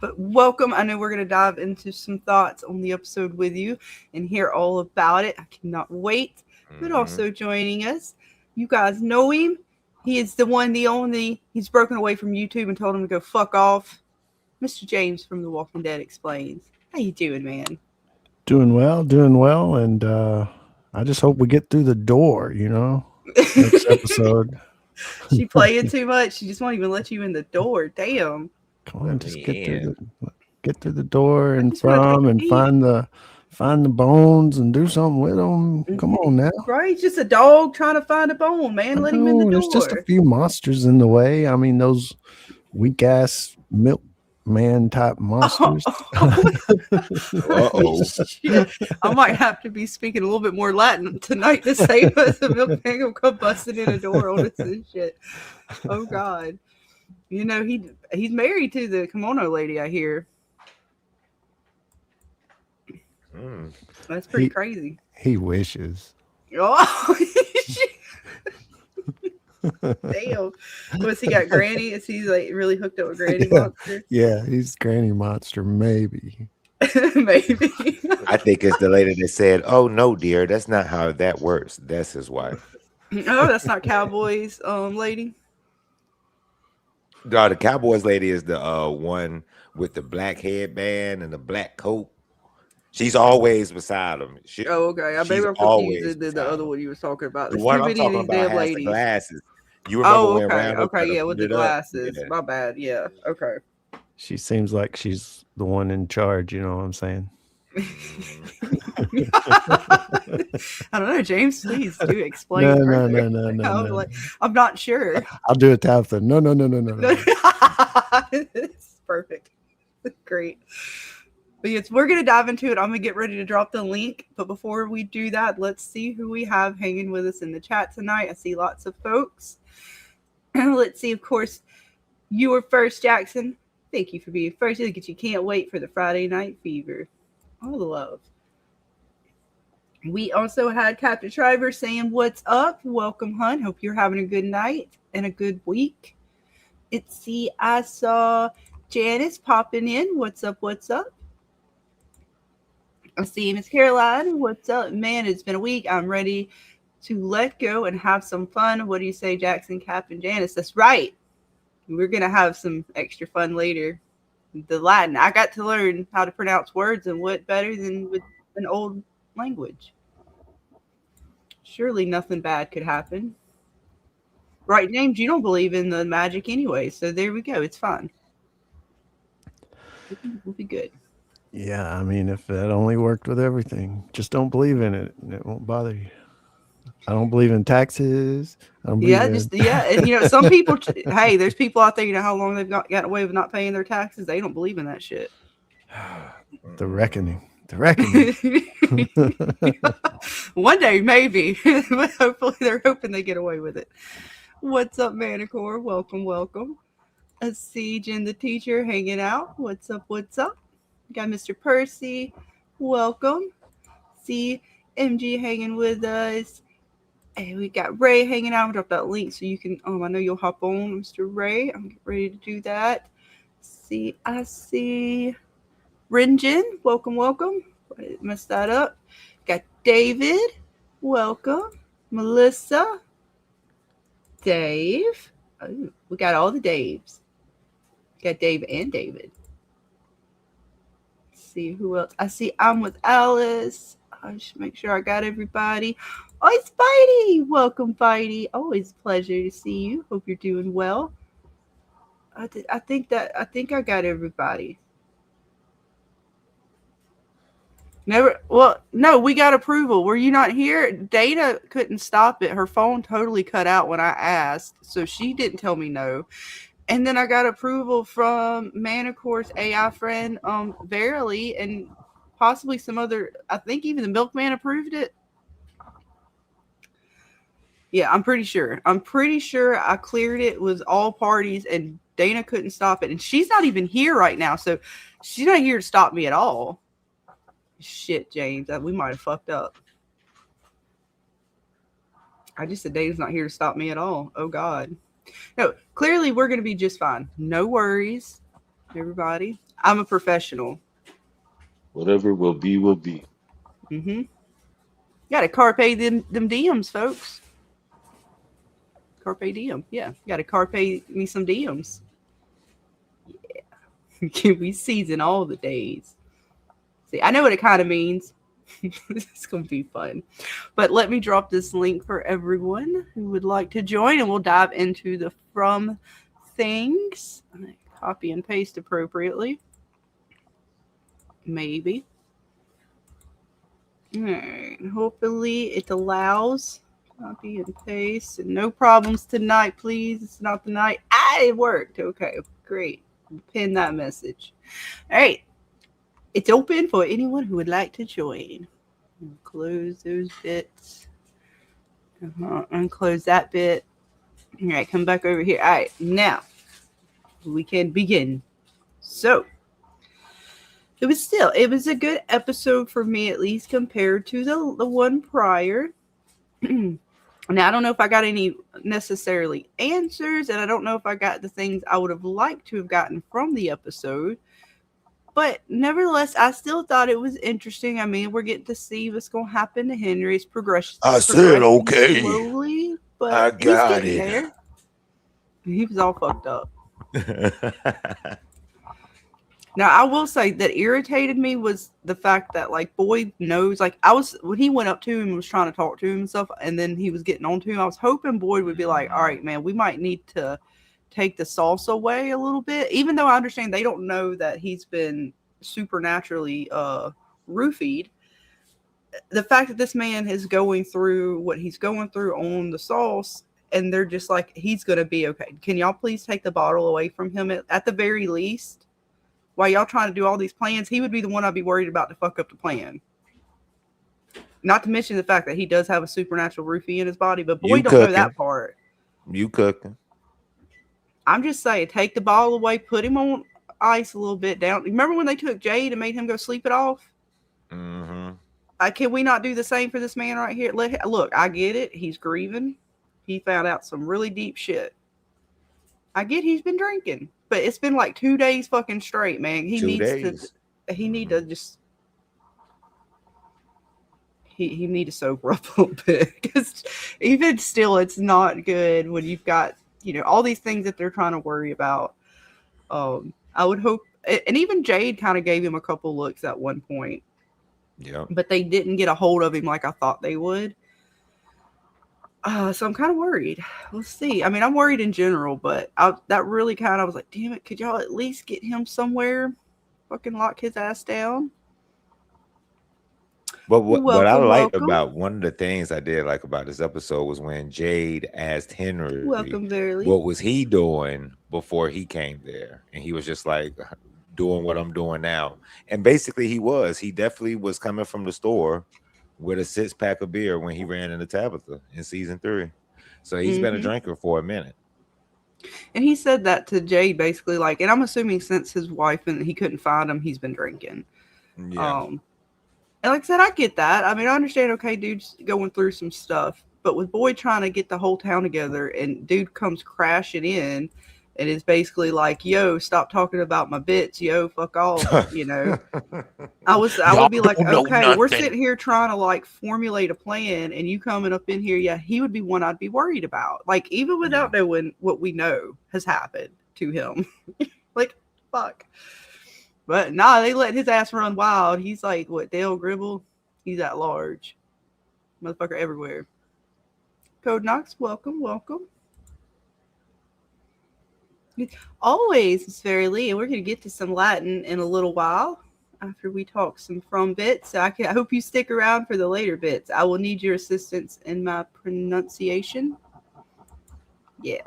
But welcome. I know we're going to dive into some thoughts on the episode with you and hear all about it. I cannot wait. But also joining us, you guys know him. He is the one, the only. He's broken away from YouTube and told him to go fuck off. Mr. James from The Walking Dead Explains. How you doing, man? Doing well, and I just hope we get through the door, next episode. She playing too much. She just won't even let you in the door. Damn. Come on, just get through the door and just wanna from take a and peek. find the bones and do something with them. Come on now. Right? It's just a dog trying to find a bone, man. Let him in the door. There's just a few monsters in the way. I mean, those weak ass milkman type monsters. Shit. I might have to be speaking a little bit more Latin tonight to save us. The milkman will come busting in a door on us and shit. Oh God. He's married to the kimono lady, I hear. That's pretty crazy. He wishes. Oh, damn. What's he got? Granny? Is he like really hooked up with Granny Monster? Yeah, he's Granny Monster, maybe. Maybe. I think it's the lady that said, "Oh no, dear, that's not how that works." That's his wife. Oh, that's not Cowboys lady. No, the Cowboys lady is the one with the black headband and the black coat. She's always beside him. Oh, okay. Maybe I'm confused with the other one you was talking about. The one I'm talking about has the glasses. You remember when Randall okay, yeah, with the glasses. Yeah. My bad. Yeah, okay. She seems like she's the one in charge, you know what I'm saying? I don't know, James. Please do explain. No. I'm not sure. I'll do it after. No. It's perfect. Great. But yes, we're gonna dive into it. I'm gonna get ready to drop the link. But before we do that, let's see who we have hanging with us in the chat tonight. I see lots of folks. Let's see, of course, you were first, Jackson. Thank you for being first. Look at you. Can't wait for the Friday Night Fever. All the love. We also had Captain Shriver saying, "What's up? Welcome, hun. Hope you're having a good night and a good week." I saw Janice popping in. What's up? What's up? I see Miss Caroline. What's up, man? It's been a week. I'm ready to let go and have some fun. What do you say, Jackson, Cap, and Janice? That's right. We're gonna have some extra fun later. The Latin. I got to learn how to pronounce words, and what better than with an old language? Surely nothing bad could happen. Right, James? You don't believe in the magic anyway, so there we go. It's fine. We'll be good. Yeah, I mean, if that only worked with everything, just don't believe in it, and it won't bother you. I don't believe in taxes. And some people. Hey, there's people out there. You know how long they've gotten away with not paying their taxes. They don't believe in that shit. The reckoning. One day, maybe. But hopefully, they're hoping they get away with it. What's up, Manicore? Welcome. I see Jen, the teacher, hanging out. What's up? Got Mr. Percy. Welcome. See MG hanging with us. And we got Ray hanging out. I'll drop that link so you can. I know you'll hop on, Mr. Ray. I'm getting ready to do that. I see Rinjin. Welcome. I messed that up. Got David. Welcome. Melissa. Dave. Oh, we got all the Daves. Got Dave and David. Let's see who else. I see I'm with Alice. I should make sure I got everybody. Oh, it's Spidey. Welcome, Spidey. Always a pleasure to see you. Hope you're doing well. I think I got everybody. No, we got approval. Were you not here? Dana couldn't stop it. Her phone totally cut out when I asked, so she didn't tell me no. And then I got approval from Manicore's AI friend, Verily, and possibly some other. I think even the milkman approved it. Yeah, I'm pretty sure. I cleared it with all parties, and Dana couldn't stop it. And she's not even here right now, so she's not here to stop me at all. Shit, James, we might have fucked up. I just said Dana's not here to stop me at all. Oh, God. No, clearly we're going to be just fine. No worries. everybody. I'm a professional. Whatever will be, will be. Mm-hmm. Got to carpe them diems, folks. Carpe diem. Yeah. Got to carpe me some diems. Yeah. Can we season all the days? See, I know what it kind of means. It's going to be fun. But let me drop this link for everyone who would like to join, and we'll dive into the from things. Copy and paste appropriately. Maybe. All right. Hopefully it allows copy and paste. And no problems tonight, please. It's not the night. It worked. Okay, great. Pin that message. All right. It's open for anyone who would like to join. Close those bits. Unclose that bit. All right, come back over here. All right, now we can begin. So it was a good episode for me, at least compared to the one prior. Now, I don't know if I got any necessarily answers, and I don't know if I got the things I would have liked to have gotten from the episode. But nevertheless, I still thought it was interesting. I mean, we're getting to see what's going to happen to Henry's progression. I said okay. Slowly, but I got he's it. there. He was all fucked up. Now, I will say that irritated me was the fact that, like, Boyd knows, like, when he went up to him and was trying to talk to him and stuff, and then he was getting on to him, I was hoping Boyd would be like, all right, man, we might need to take the sauce away a little bit, even though I understand they don't know that he's been supernaturally roofied. The fact that this man is going through what he's going through on the sauce, and they're just like, he's going to be okay. Can y'all please take the bottle away from him at the very least? While y'all trying to do all these plans, he would be the one I'd be worried about to fuck up the plan. Not to mention the fact that he does have a supernatural roofie in his body, but Boyd don't know that part. You cooking. I'm just saying, take the bottle away, put him on ice a little bit down. Remember when they took Jade and made him go sleep it off? Mm-hmm. Can we not do the same for this man right here? Look, I get it. He's grieving. He found out some really deep shit. I get he's been drinking, but it's been like 2 days fucking straight, man. He need to just he need to sober up a little bit, because even still, it's not good when you've got, you know, all these things that they're trying to worry about. I would hope, and even Jade kind of gave him a couple looks at one point. Yeah, but they didn't get a hold of him like I thought they would. So I'm kind of worried. Let's see. I mean, I'm worried in general, but that really kind of, I was like, damn it, could y'all at least get him somewhere? Fucking lock his ass down. But what I liked about, one of the things I did like about this episode was when Jade asked Henry, welcome, Verily, what was he doing before he came there? And he was just like, doing what I'm doing now. And basically he definitely was coming from the store with a 6-pack of beer when he ran into Tabitha in season 3. So he's been a drinker for a minute. And he said that to Jade, basically, like, and I'm assuming since his wife and he couldn't find him, he's been drinking. Yeah. And like I said, I get that. I mean, I understand, okay, dude's going through some stuff, but with Boyd trying to get the whole town together, and dude comes crashing in and is basically like, yo, stop talking about my bits, yo, fuck off, you know. I would be like, okay, we're sitting here trying to like formulate a plan, and you coming up in here, yeah, he would be one I'd be worried about. Like, even without knowing what we know has happened to him. Like, fuck. But nah, they let his ass run wild. He's like, what, Dale Gribble? He's at large. Motherfucker everywhere. Code Knox, welcome. Always, Miss Fairy Lee, and we're going to get to some Latin in a little while after we talk some from bits. So I hope you stick around for the later bits. I will need your assistance in my pronunciation. Yeah.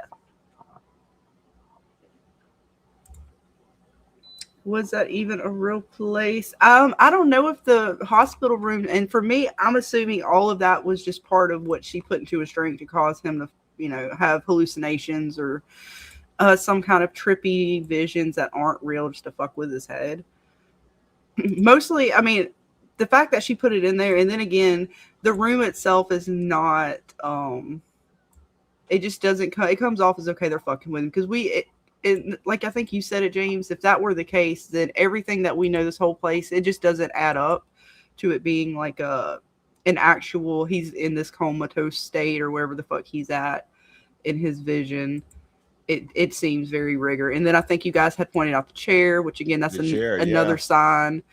Was that even a real place? I don't know if the hospital room, and for me, I'm assuming all of that was just part of what she put into his drink to cause him to, you know, have hallucinations or some kind of trippy visions that aren't real, just to fuck with his head. Mostly, I mean, the fact that she put it in there, and then again, the room itself is not, it just doesn't, it comes off as, okay, they're fucking with him, because like I think you said it, James, if that were the case, then everything that we know this whole place, it just doesn't add up to it being like an actual he's in this comatose state or wherever the fuck he's at in his vision. It seems very rigor. And then I think you guys had pointed out the chair, which again, that's The chair, another yeah. sign.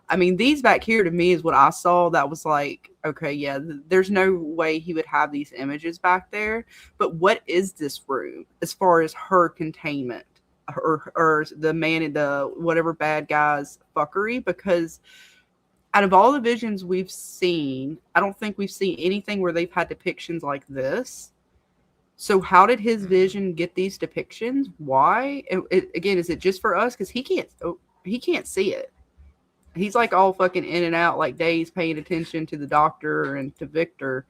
I mean, these back here to me is what I saw. That was like, okay, yeah, there's no way he would have these images back there. But what is this room as far as her containment or the man in the whatever bad guy's fuckery? Because out of all the visions we've seen, I don't think we've seen anything where they've had depictions like this. So how did his vision get these depictions? Why? Again, is it just for us? Because he can't see it. He's like all fucking in and out, like days paying attention to the doctor and to Victor.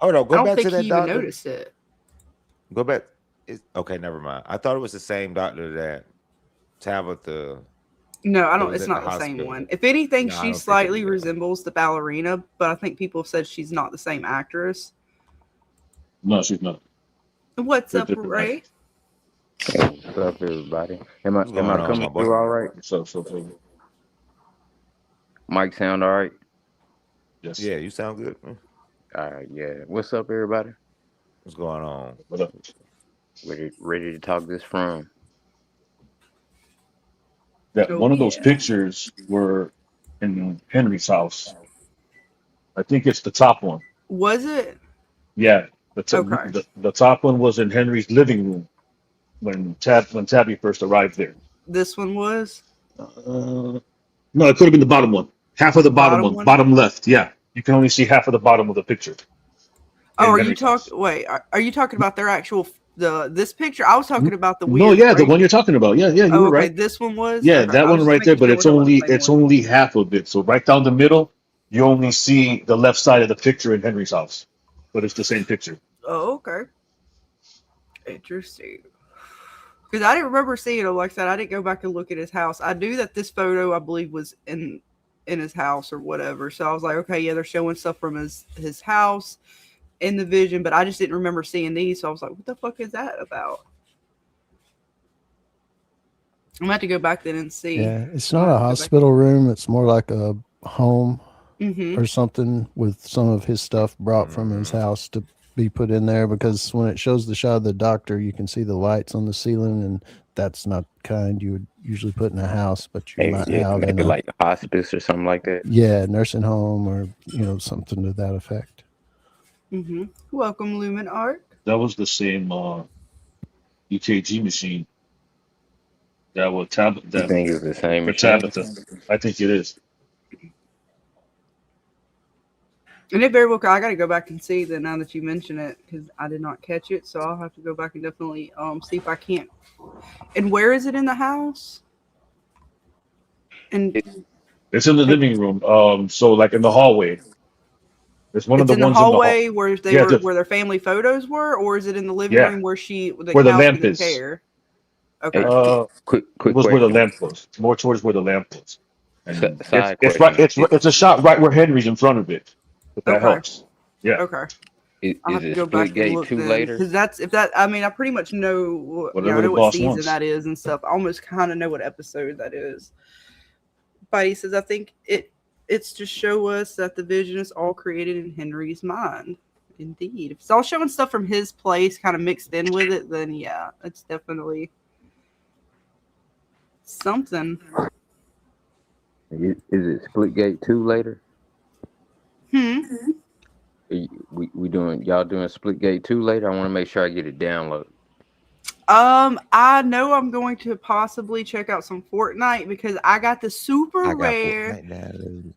Hold on, I go don't back think to that he even doctor. noticed it. Go back. Okay, never mind. I thought it was the same doctor that Tabitha. No, I It don't. was It's at not the the same hospital. one. If anything, No, I she don't think it slightly is. resembles the ballerina, but I think people have said she's not the same actress. No, she's not. What's They're up, different Ray? actors. What's up, everybody? Am What's I going on, coming my boy? through all right? So, Mic sound all right? yes. Yeah, you sound good. All right, yeah. What's up, everybody? What's going on? What up? Ready to talk this from? That Oh, one of those yeah. pictures were in Henry's house. I think it's the top one. Was it? Yeah, Okay. the top one was in Henry's living room when Tabby first arrived there. This one was No, it could have been the bottom one. Half of the the bottom bottom one, one. bottom left. Yeah, you can only see half of the bottom of the picture. Oh, In are you Henry's house. Wait, are you talking about their actual this picture? I was talking about the No, weird. yeah, the crazy- one you're talking about. Yeah, you Oh, were okay. right. This one was. Yeah, Okay. that I was one just right there, making but sure it wasn't the it's same one. only half of it. So right down the middle, you only see the left side of the picture in Henry's house, but it's the same picture. Oh, okay. Interesting. Because I didn't remember seeing it like that. I didn't go back and look at his house. I knew that this photo, I believe, was in his house or whatever. So I was like, okay, yeah, they're showing stuff from his house in the vision, but I just didn't remember seeing these. So I was like, what the fuck is that about? I'm gonna have to go back then and see. Yeah, it's not a hospital room. It's more like a home Mm-hmm. or something with some of his stuff brought from his house to be put in there, because when it shows the shot of the doctor, you can see the lights on the ceiling, and that's not the kind you would usually put in a house, but you might have in Maybe a like hospice or something like that. nursing home or something to that effect. Mm-hmm. Welcome, Lumen Art. That was the same EKG machine that was You think it's the same for machine? Tabitha. I think it is. And it very well, I got to go back and see that now that you mention it, because I did not catch it. So I'll have to go back and definitely see if I can't. And where is it in the house? And It's in the living room. So like in the hallway. It's one of it's the in the ones hallway where they Yeah, were, where their family photos were, or is it in the living Yeah. room where the Where the couch lamp and the is. chair? Okay. Quick It was where the question. lamp was. More towards where the lamp was. And Side it's question. right. It's a shot right where Henry's in front of it. If that Okay. helps. Yeah. Okay. Is I'll have to it go back split and gate look 2 then, later? because I mean, I pretty much know. I Whatever know the what boss season wants. that is and stuff. I almost kind of know what episode that is. But he says, I think it's to show us that the vision is all created in Henry's mind. Indeed, if it's all showing stuff from his place, kind of mixed in with it, then yeah, it's definitely something. Is it split gate 2 later? Y'all doing split gate 2 later? I want to make sure I get it downloaded. I know I'm going to possibly check out some Fortnite because I got the super rare.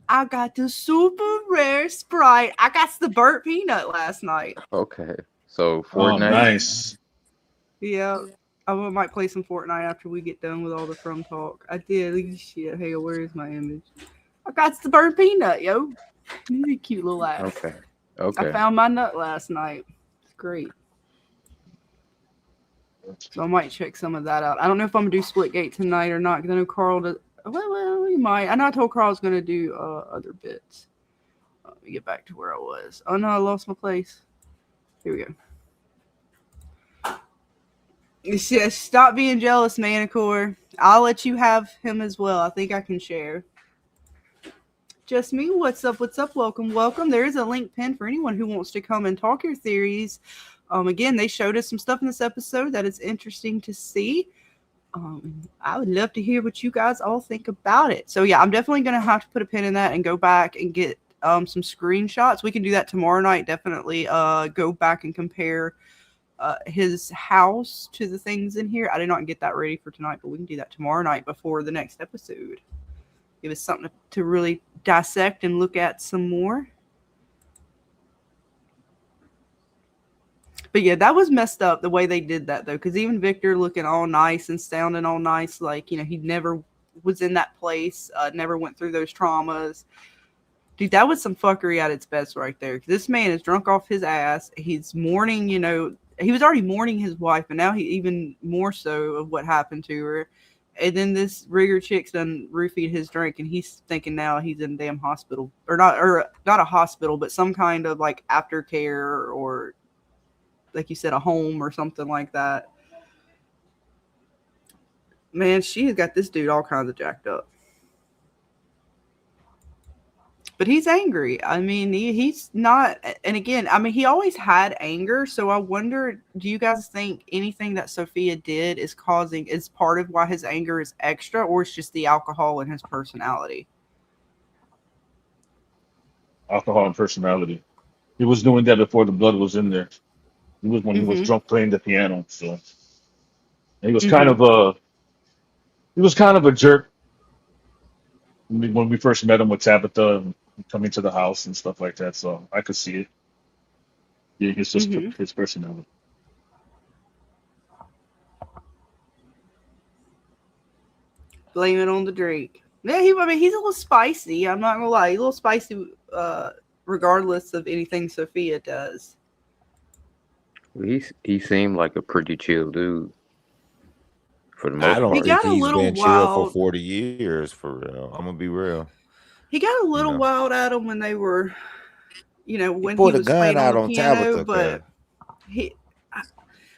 I got the super rare Sprite. I got the burnt peanut last night. Okay. So Oh, Fortnite. nice. Yeah. I might play some Fortnite after we get done with all the From talk. I did. Shit. Hey, where's my image? I got the burnt peanut, yo. He's a cute little ass. Okay. I found my nut last night. It's great. So I might check some of that out. I don't know if I'm gonna do Splitgate tonight or not, because I know Carl does. Well, we might. I know I told Carl I was gonna do other bits. Let me get back to where I was. Oh no, I lost my place. Here we go. Yeah, stop being jealous, Manicor. I'll let you have him as well. I think I can share. Just me. What's up? What's up? Welcome, welcome. There is a link pinned for anyone who wants to come and talk your theories. Again, they showed us some stuff in this episode that is interesting to see. I would love to hear what you guys all think about it. So yeah, I'm definitely gonna have to put a pin in that and go back and get some screenshots. We can do that tomorrow night. Definitely go back and compare his house to the things in here. I did not get that ready for tonight, but we can do that tomorrow night before the next episode. Give us something to really dissect and look at some more. But yeah, that was messed up the way they did that though, because even Victor looking all nice and sounding all nice, like, you know, he never was in that place, never went through those traumas. Dude, that was some fuckery at its best right there. This man is drunk off his ass. He's mourning, you know, he was already mourning his wife, and now he even more so of what happened to her. And then this rigger chick's done roofied his drink, and he's thinking now he's in a damn hospital, or not a hospital, but some kind of like aftercare, or like you said, a home or something like that. Man, she has got this dude all kinds of jacked up. But he's angry. I mean, he's not, and again, I mean, he always had anger. So I wonder, do you guys think anything that Sophia did is part of why his anger is extra, or it's just the alcohol and his personality? Alcohol and personality. He was doing that before the blood was in there. He was when he was drunk playing the piano. So and he was kind of a jerk when we first met him with Tabitha and coming to the house and stuff like that. So I could see it. Yeah, it's just his personality. Blame it on the drink. Yeah, I mean, he's a little spicy. I'm not gonna lie, he's a little spicy, regardless of anything Sophia does. He seemed like a pretty chill dude for the I most don't He part. think got a he's little been chill for wild. 40 years, for real. I'm gonna be real. He got a You little know, wild at him when they were, you know, he when he pulled a was gun playing on out the on piano. Tabitha, But he,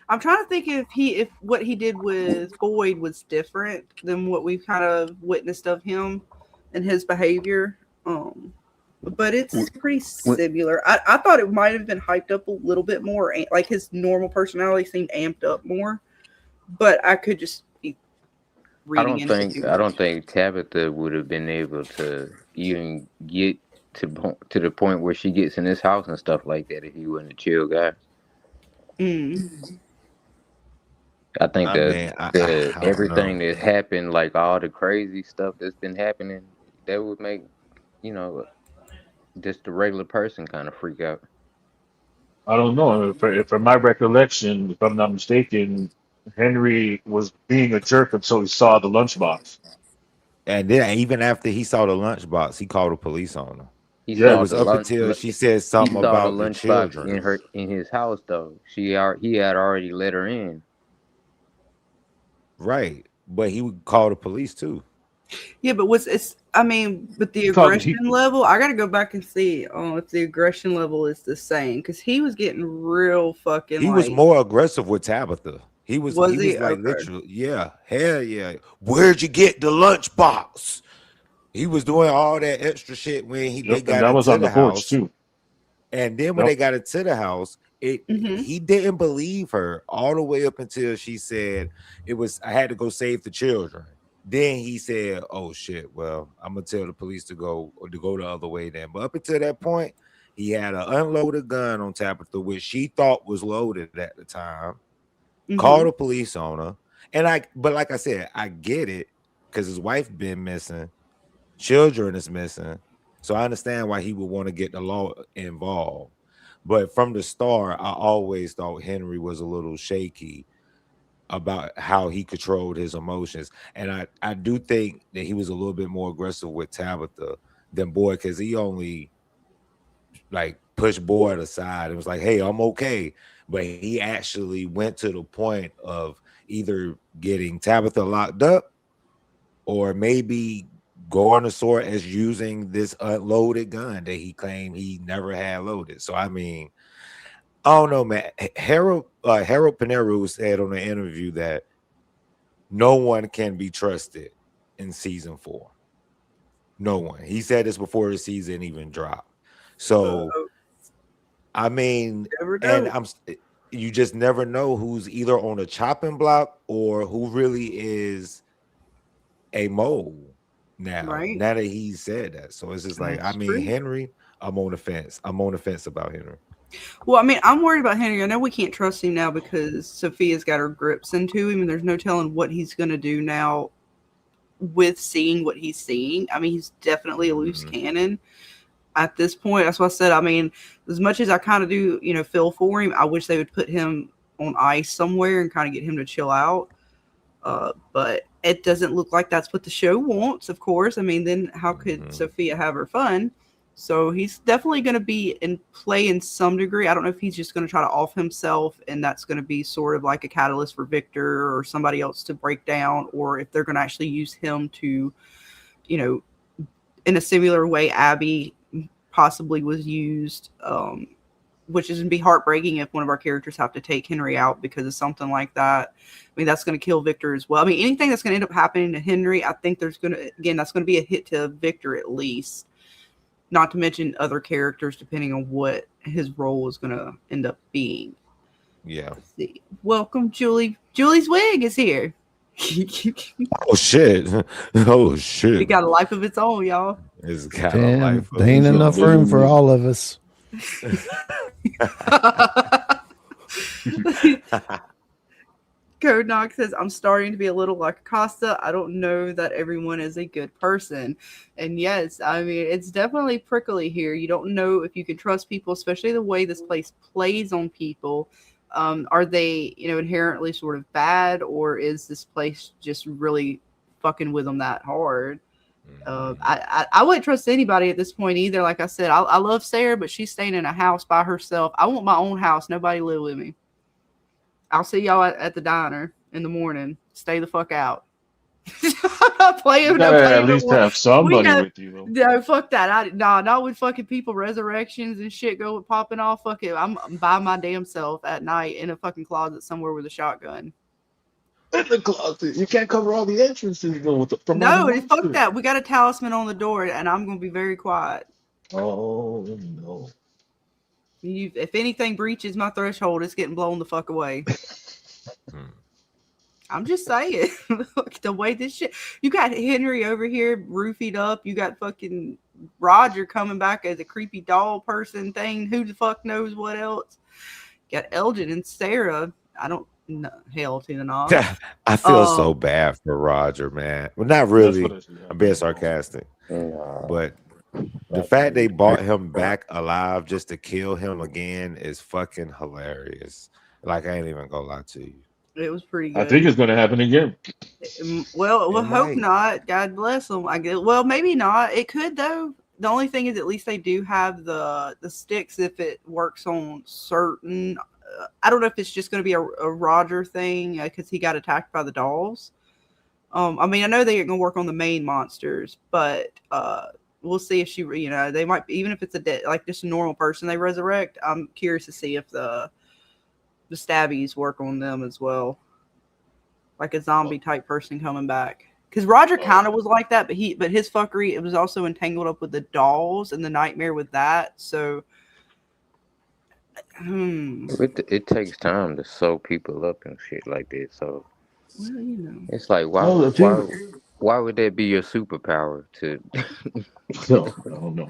I'm trying to think if what he did with Boyd was different than what we've kind of witnessed of him and his behavior. But it's pretty When, similar. I thought it might have been hyped up a little bit more, like his normal personality seemed amped up more. But I could just be reading into it too I much. don't think Tabitha would have been able to even get to the point where she gets in his house and stuff like that if he wasn't a chill guy. I think I mean, the I don't know. everything that happened, like all the crazy stuff that's been happening, that would make, you know, just the regular person kind of freak out. I don't know. If from my recollection, if I'm not mistaken, Henry was being a jerk until he saw the lunchbox. And then even after he saw the lunchbox, he called the police on her. He It Yeah, saw was the up lunch. until she said He something saw the about the lunchbox children. in his house though. He had already let her in. Right. But he would call the police too. Yeah, but but the he called. aggression level, I gotta go back and see if the aggression level is the same, because he was getting real fucking He was like, more aggressive with Tabitha. He was was he? like Okay. literally, yeah, hell yeah. Where'd you get the lunchbox? He was doing all that extra shit when they Yep, and got that was into on the the porch house. too. And then when Yep. they got into the house, he didn't believe her all the way up until she said I had to go save the children. Then he said, "Oh shit, well, I'm gonna tell the police to go the other way then." But up until that point, he had an unloaded gun on Tabitha, which she thought was loaded at the time. Called the police on her. But like I said, I get it, because his wife been missing, children is missing. So I understand why he would want to get the law involved. But from the start, I always thought Henry was a little shaky about how he controlled his emotions. And I do think that he was a little bit more aggressive with Tabitha than Boyd, because he only like pushed Boyd aside and was like, "Hey, I'm okay." But he actually went to the point of either getting Tabitha locked up or maybe going as far as using this unloaded gun that he claimed he never had loaded. So I mean, I don't know, man. Harold Pinero said on the interview that no one can be trusted in season 4. No one. He said this before the season even dropped. So, I mean, Never and know. you just never know who's either on a chopping block or who really is a mole now. Right. Now that he said that, so it's just like, That's I mean, true. Henry, I'm on the fence. I'm on the fence about Henry. Well, I mean, I'm worried about Henry. I know we can't trust him now because Sophia's got her grips into him, and there's no telling what he's going to do now with seeing what he's seeing. I mean, he's definitely a loose cannon at this point. That's what I said. I mean, as much as I kind of do, feel for him, I wish they would put him on ice somewhere and kind of get him to chill out. But it doesn't look like that's what the show wants, of course. I mean, then how could Sophia have her fun? So he's definitely going to be in play in some degree. I don't know if he's just going to try to off himself, and that's going to be sort of like a catalyst for Victor or somebody else to break down, or if they're going to actually use him to, in a similar way Abby possibly was used, which is going to be heartbreaking if one of our characters have to take Henry out because of something like that. I mean, that's going to kill Victor as well. I mean, anything that's going to end up happening to Henry, I think that's going to be a hit to Victor at least. Not to mention other characters, depending on what his role is going to end up being. Yeah. Let's see. Welcome, Julie. Julie's wig is here. Oh shit! Oh shit! It got a life of its own, y'all. It's got Damn, a life. there ain't enough room for all of us. Code Knox says, I'm starting to be a little like Acosta. I don't know that everyone is a good person. And yes, I mean, it's definitely prickly here. You don't know if you can trust people, especially the way this place plays on people. Are they, inherently sort of bad, or is this place just really fucking with them that hard? I wouldn't trust anybody at this point either. Like I said, I love Sarah, but she's staying in a house by herself. I want my own house. Nobody live with me. I'll see y'all at the diner in the morning. Stay the fuck out. I'm not playing. You gotta at least have somebody with you, though. No, fuck that. Not with fucking people resurrections and shit go popping off. Fuck it. I'm by my damn self at night in a fucking closet somewhere with a shotgun. In the closet. You can't cover all the entrances, though. No, fuck that. We got a talisman on the door, and I'm gonna be very quiet. Oh no. If anything breaches my threshold, it's getting blown the fuck away. I'm just saying. The way this shit. You got Henry over here roofied up. You got fucking Roger coming back as a creepy doll person thing. Who the fuck knows what else? You got Elgin and Sarah. I don't know. Hell to the no. I feel so bad for Roger, man. Well, not really. I'm being sarcastic. But the fact they brought him back alive just to kill him again is fucking hilarious. Like, I ain't even gonna lie to you. It was pretty good. I think it's going to happen again. Well, we'll hope might. not. God bless them. I guess. Well, maybe not. It could though. The only thing is, at least they do have the sticks if it works on certain. I don't know if it's just going to be a Roger thing because he got attacked by the dolls. I mean, I know they ain't going to work on the main monsters, but we'll see if she. They might, even if it's like just a normal person they resurrect. I'm curious to see if the stabbies work on them as well, like a zombie type person coming back. Because Roger kind of was like that, but his fuckery, it was also entangled up with the dolls and the nightmare with that. So, It takes time to sew people up and shit like that. So, well, it's like why would that be your superpower to No.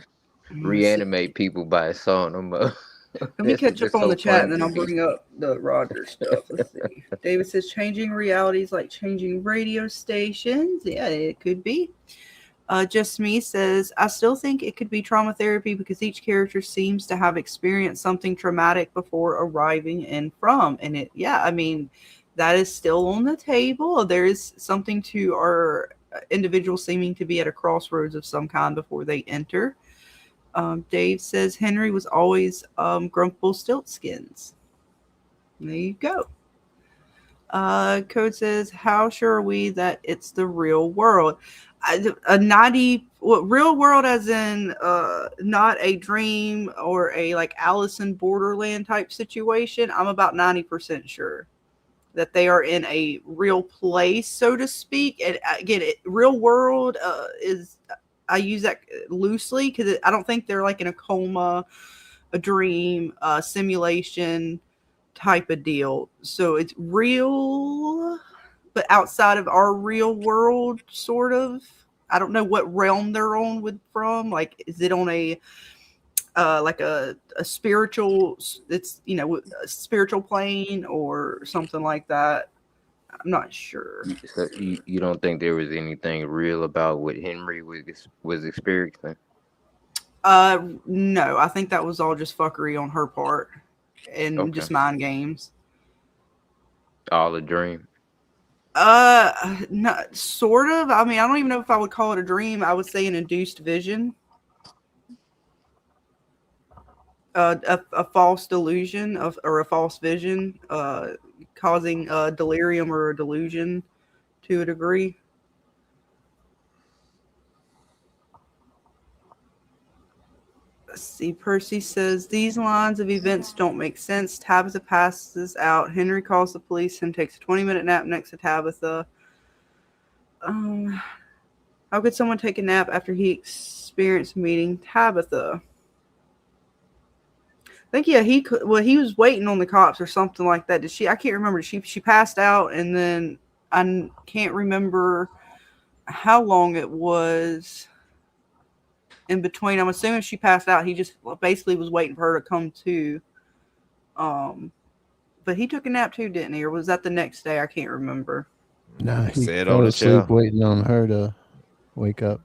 reanimate people by sewing them up? Let me catch up on the chat and then I'll bring up the Roger stuff. Let's see. David says changing realities like changing radio stations. Yeah, it could be. Just Me says, I still think it could be trauma therapy because each character seems to have experienced something traumatic before arriving in from. And I mean, that is still on the table. There is something to our individual seeming to be at a crossroads of some kind before they enter. Dave says Henry was always Grumple Stiltskins. There you go. Code says, how sure are we that it's the real world? a 90 real world as in not a dream or a like Alice in Borderland type situation. I'm about 90% sure that they are in a real place, so to speak. And again, real world is, I use that loosely because I don't think they're like in a coma, a dream, simulation type of deal. So it's real, but outside of our real world, sort of. I don't know what realm they're on from. Like, is it on a like a spiritual? It's a spiritual plane or something like that. I'm not sure. So you don't think there was anything real about what Henry was experiencing? No, I think that was all just fuckery on her part and just mind games. All a dream. Not sort of. I mean, I don't even know if I would call it a dream. I would say an induced vision. A false delusion or a false vision, causing delirium or a delusion to a degree. Let's see. Percy says these lines of events don't make sense. Tabitha passes out. Henry calls the police and takes a 20-minute nap next to Tabitha. How could someone take a nap after he experienced meeting Tabitha? I think he could. Well, he was waiting on the cops or something like that. Did she? I can't remember. She passed out, and then I can't remember how long it was in between. I'm assuming she passed out. He just basically was waiting for her to come to. But he took a nap too, didn't he? Or was that the next day? I can't remember. No, he Said fell on the asleep chair. waiting on her to wake up.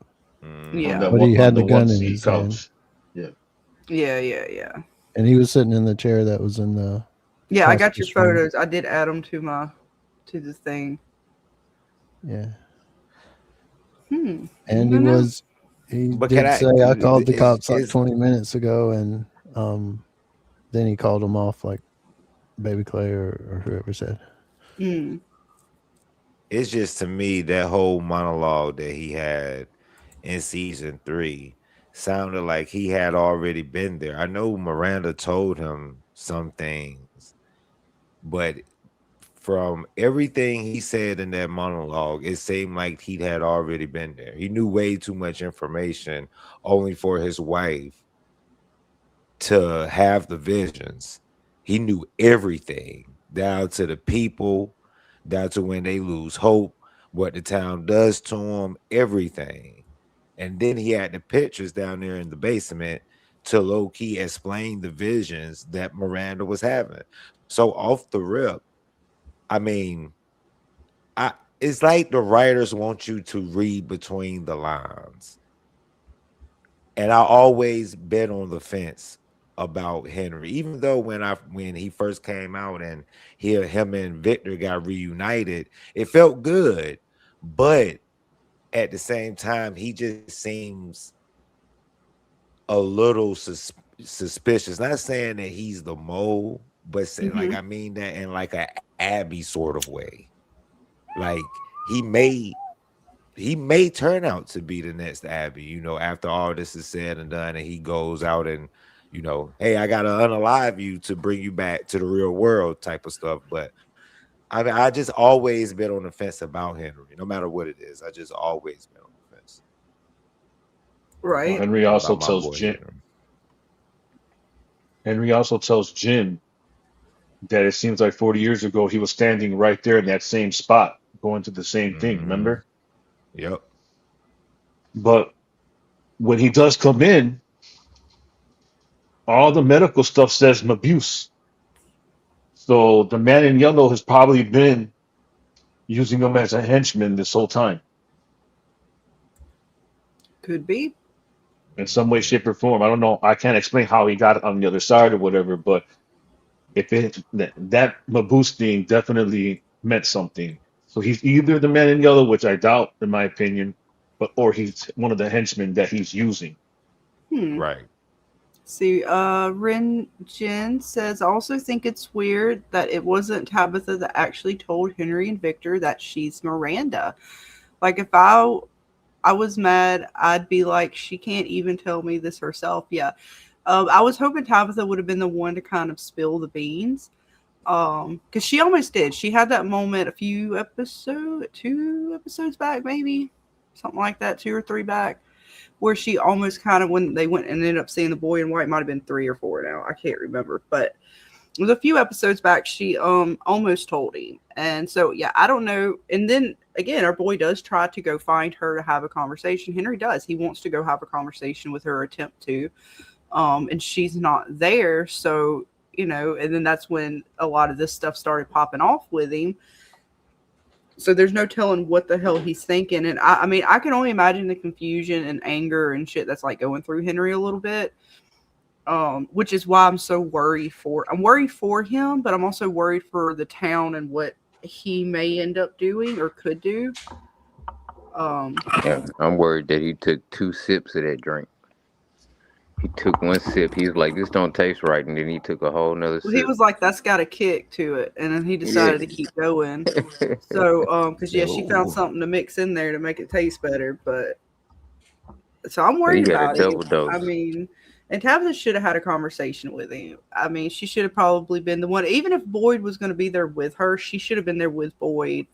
Yeah. But he had the gun in his hand. Yeah. And he was sitting in the chair that was in the. Yeah, I got your hospice room. photos. I did add them to the thing. Yeah. And he But did say I called the cops like is- 20 minutes ago, and then he called them off like Baby Clay or whoever said. It's just, to me, that whole monologue that he had in season 3 sounded like he had already been there. I know Miranda told him some things, but from everything he said in that monologue, it seemed like he had already been there. He knew way too much information only for his wife to have the visions. He knew everything, down to the people, down to when they lose hope, what the town does to them, everything. And then he had the pictures down there in the basement to low-key explain the visions that Miranda was having. So off the rip, I mean, it's like the writers want you to read between the lines. And I always been on the fence about Henry, even though when he first came out and him and Victor got reunited, it felt good. But at the same time, he just seems a little suspicious. Not saying that he's the mole, but like, I mean that in like a Abby sort of way. Like he may turn out to be the next Abby, after all this is said and done, and he goes out and, hey, I gotta unalive you to bring you back to the real world type of stuff. But I mean, I just always been on the fence about Henry, no matter what it is. I just always been on the fence. Right. Henry also tells Jim that it seems like 40 years ago he was standing right there in that same spot, going to the same thing. Remember? Yep. But when he does come in, all the medical stuff says Mabuse. So the man in yellow has probably been using him as a henchman this whole time. Could be. In some way, shape, or form. I don't know. I can't explain how he got it on the other side or whatever, but that Mabuse thing definitely meant something. So he's either the man in yellow, which I doubt, in my opinion, or he's one of the henchmen that he's using. Right. See, Rin Jin says, I also think it's weird that it wasn't Tabitha that actually told Henry and Victor that she's Miranda. Like, if I I was mad. I'd be like, she can't even tell me this herself. Yeah. I was hoping Tabitha would have been the one to kind of spill the beans. Because she almost did. She had that moment two episodes back, maybe something like that, 2 or 3 back, where she almost kind of, when they went and ended up seeing the boy in white, might have been 3 or 4 now. I can't remember, but it was a few episodes back. She almost told him, and so yeah, I don't know. And then again, our boy does try to go find her to have a conversation. Henry does. He wants to go have a conversation with her, attempt to, and she's not there. So and then that's when a lot of this stuff started popping off with him. So there's no telling what the hell he's thinking. And I mean, I can only imagine the confusion and anger and shit that's like going through Henry a little bit. Which is why I'm so worried for him, but I'm also worried for the town and what he may end up doing or could do. Yeah, I'm worried that he took 2 sips of that drink. He took 1 sip. He was like, "This don't taste right," and then he took a whole nother Well, sip. he was like, "That's got a kick to it," and then he decided to keep going. So, because she found something to mix in there to make it taste better. But so I'm worried about it. I mean, and Tabitha should have had a conversation with him. I mean, she should have probably been the one. Even if Boyd was going to be there with her, she should have been there with Boyd.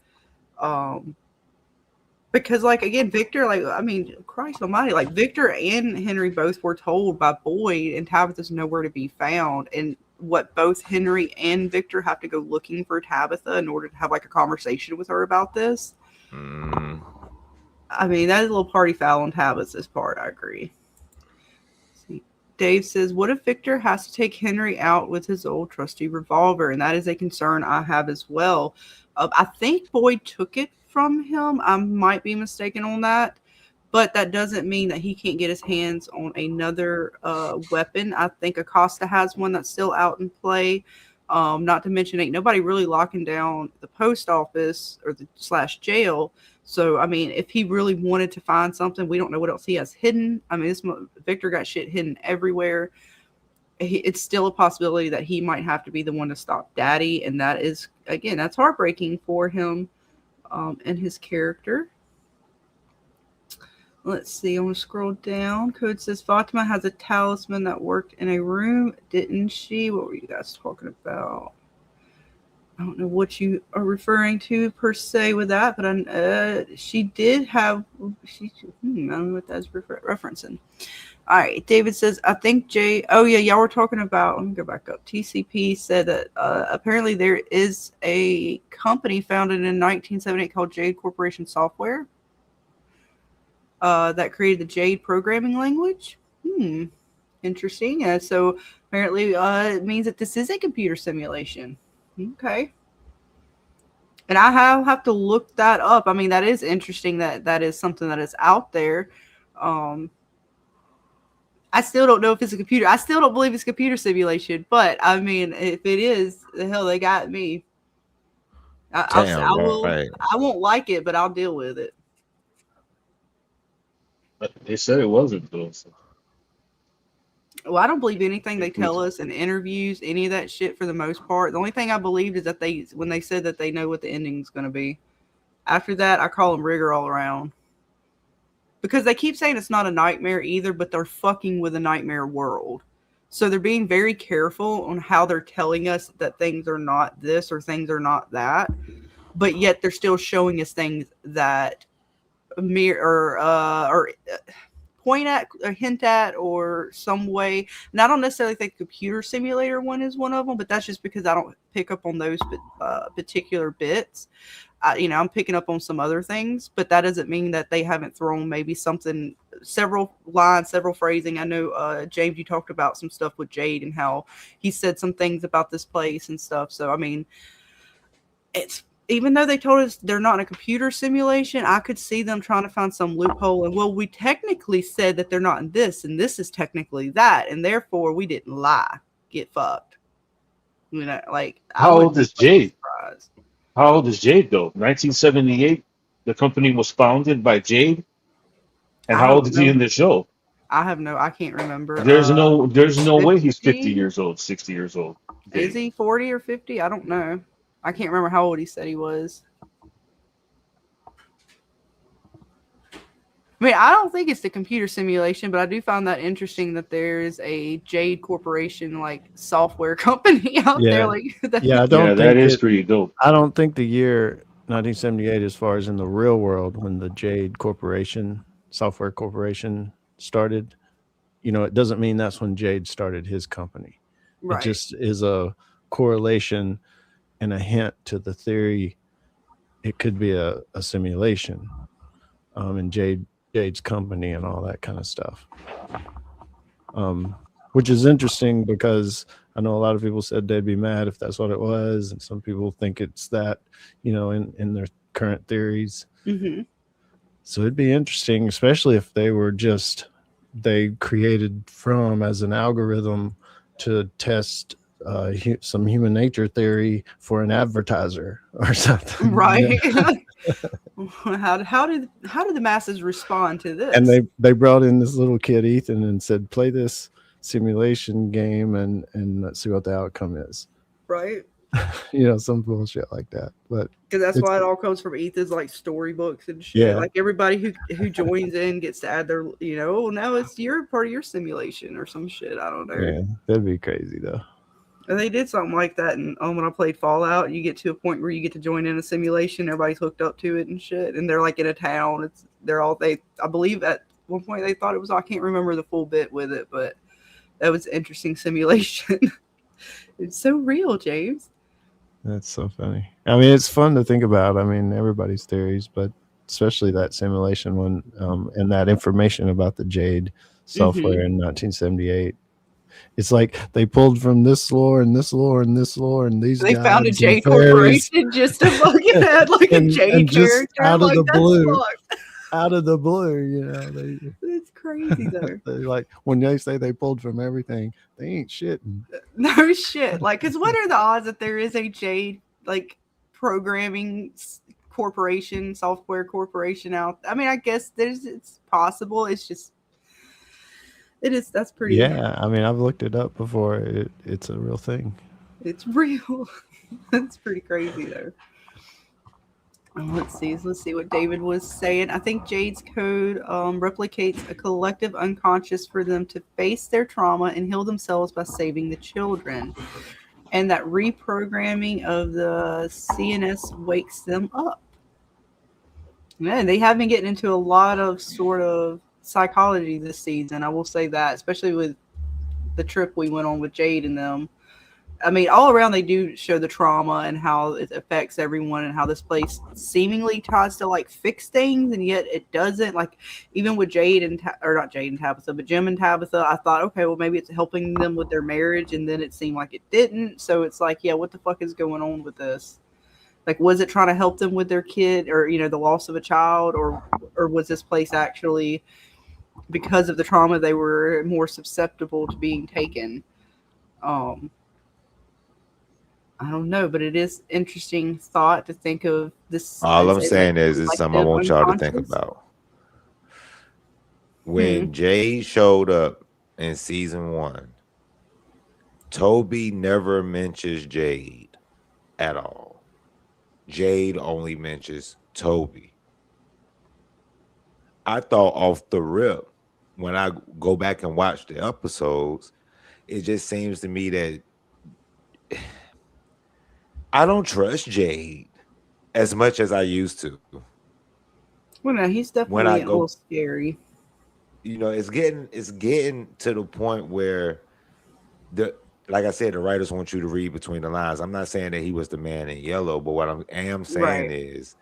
Because, like, again, Victor, like, I mean, Christ almighty, like, Victor and Henry both were told by Boyd, and Tabitha's nowhere to be found. And what both Henry and Victor have to go looking for Tabitha in order to have, like, a conversation with her about this. I mean, that is a little party foul on Tabitha's part. I agree. Dave says, what if Victor has to take Henry out with his old trusty revolver? And that is a concern I have as well. I think Boyd took it from him. I might be mistaken on that. But that doesn't mean that he can't get his hands on another weapon. I think Acosta has one that's still out in play. Not to mention, ain't nobody really locking down the post office or the /jail. So, I mean, if he really wanted to find something, we don't know what else he has hidden. I mean, Victor got shit hidden everywhere. It's still a possibility that he might have to be the one to stop Daddy. And that is, again, that's heartbreaking for him and his character. Let's see. I want to scroll down. Code says Fatima has a talisman that worked in a room, didn't she? What were you guys talking about? I don't know what you are referring to per se with that, but she did have. I don't know what that's referencing. All right. David says, I think Jay. Oh yeah, y'all were talking about. Let me go back up. TCP said that apparently there is a company founded in 1978 called Jade Corporation Software. That created the Jade programming language. Interesting. So apparently it means that this is a computer simulation. Okay. And I have to look that up. I mean, that is interesting that is something that is out there. I still don't know if it's a computer. I still don't believe it's computer simulation. But, I mean, if it is, the hell, they got me. I won't like it, but I'll deal with it. They said it wasn't, though. So. Well, I don't believe anything they tell us in interviews, any of that shit for the most part. The only thing I believed is that when they said that they know what the ending's going to be. After that, I call them rigor all around. Because they keep saying it's not a nightmare either, but they're fucking with a nightmare world. So they're being very careful on how they're telling us that things are not this or things are not that. But yet they're still showing us things that point at or hint at or some way. And I don't necessarily think computer simulator one is one of them, but that's just because I don't pick up on those particular bits. I'm picking up on some other things, but that doesn't mean that they haven't thrown maybe something, several lines, several phrasing. I know, James, you talked about some stuff with Jade and how he said some things about this place and stuff. So, I mean, it's, even though they told us they're not in a computer simulation, I could see them trying to find some loophole. And, well, we technically said that they're not in this, and this is technically that, and therefore we didn't lie. Get fucked. Like, how old is Jade? How old is Jade, though? 1978, the company was founded by Jade. And how old is he in the show? I can't remember. There's no way he's 50 years old, 60 years old. Is he 40 or 50? I don't know. I can't remember how old he said he was. I mean, I don't think it's the computer simulation, but I do find that interesting that there's a Jade Corporation like software company out there. Yeah, Like, yeah. Yeah, that is pretty dope. I don't think the year 1978, as far as in the real world, when the Jade Corporation, Software Corporation, started. It doesn't mean that's when Jade started his company. It right. just is a correlation and a hint to the theory. It could be a simulation, and Jade's company and all that kind of stuff. Which is interesting because I know a lot of people said they'd be mad if that's what it was, and some people think it's that, in their current theories. Mm-hmm. So it'd be interesting, especially if they created from as an algorithm to test some human nature theory for an advertiser or something. Right. How did the masses respond to this? And they brought in this little kid Ethan and said, play this simulation game and let's see what the outcome is. Right. Some bullshit like that. But because that's why it all comes from Ethan's like storybooks and shit. Yeah. Like everybody who joins in gets to add their, now it's your part of your simulation or some shit. I don't know. Yeah, that'd be crazy though. And they did something like that. And when I played Fallout, you get to a point where you get to join in a simulation. Everybody's hooked up to it and shit. And they're like in a town. I believe at one point they thought it was, I can't remember the full bit with it, but that was an interesting simulation. It's so real, James. That's so funny. I mean, it's fun to think about. I mean, everybody's theories, but especially that simulation one, and that information about the Jade software in 1978. It's like they pulled from this lore and this lore and this lore, and these they guys found a and Jade fairies Corporation just to fucking add like a Jade and just character. out of like, the that's blue. fucked. Out of the blue, It's crazy though. they like when they say they pulled from everything, they ain't shitting. No shit. Like, because what are the odds that there is a Jade like programming corporation, software corporation out? I mean, I guess it's possible. It's just that's pretty. Yeah, I mean, I've looked it up before. It's a real thing. It's real. That's pretty crazy though. Let's see what David was saying. I think Jade's code replicates a collective unconscious for them to face their trauma and heal themselves by saving the children. And that reprogramming of the CNS wakes them up. Man, they have been getting into a lot of sort of psychology this season. I will say that, especially with the trip we went on with Jade and them. I mean, all around they do show the trauma and how it affects everyone and how this place seemingly tries to like fix things and yet it doesn't. Like even with Jade and not Jade and Tabitha, but Jim and Tabitha, I thought, okay, well maybe it's helping them with their marriage, and then it seemed like it didn't. So it's like, yeah, what the fuck is going on with this? Like, was it trying to help them with their kid or the loss of a child, or was this place actually, because of the trauma, they were more susceptible to being taken? I don't know, but it is interesting thought to think of this. All I'm saying is it's something I want y'all to think about. When Jade showed up in season 1, Toby never mentions Jade at all. Jade only mentions Toby. I thought off the rip, when I go back and watch the episodes, it just seems to me that I don't trust Jade as much as I used to. Well, no, he's definitely a little scary. It's getting to the point where like I said, the writers want you to read between the lines. I'm not saying that he was the man in yellow, but what I am saying is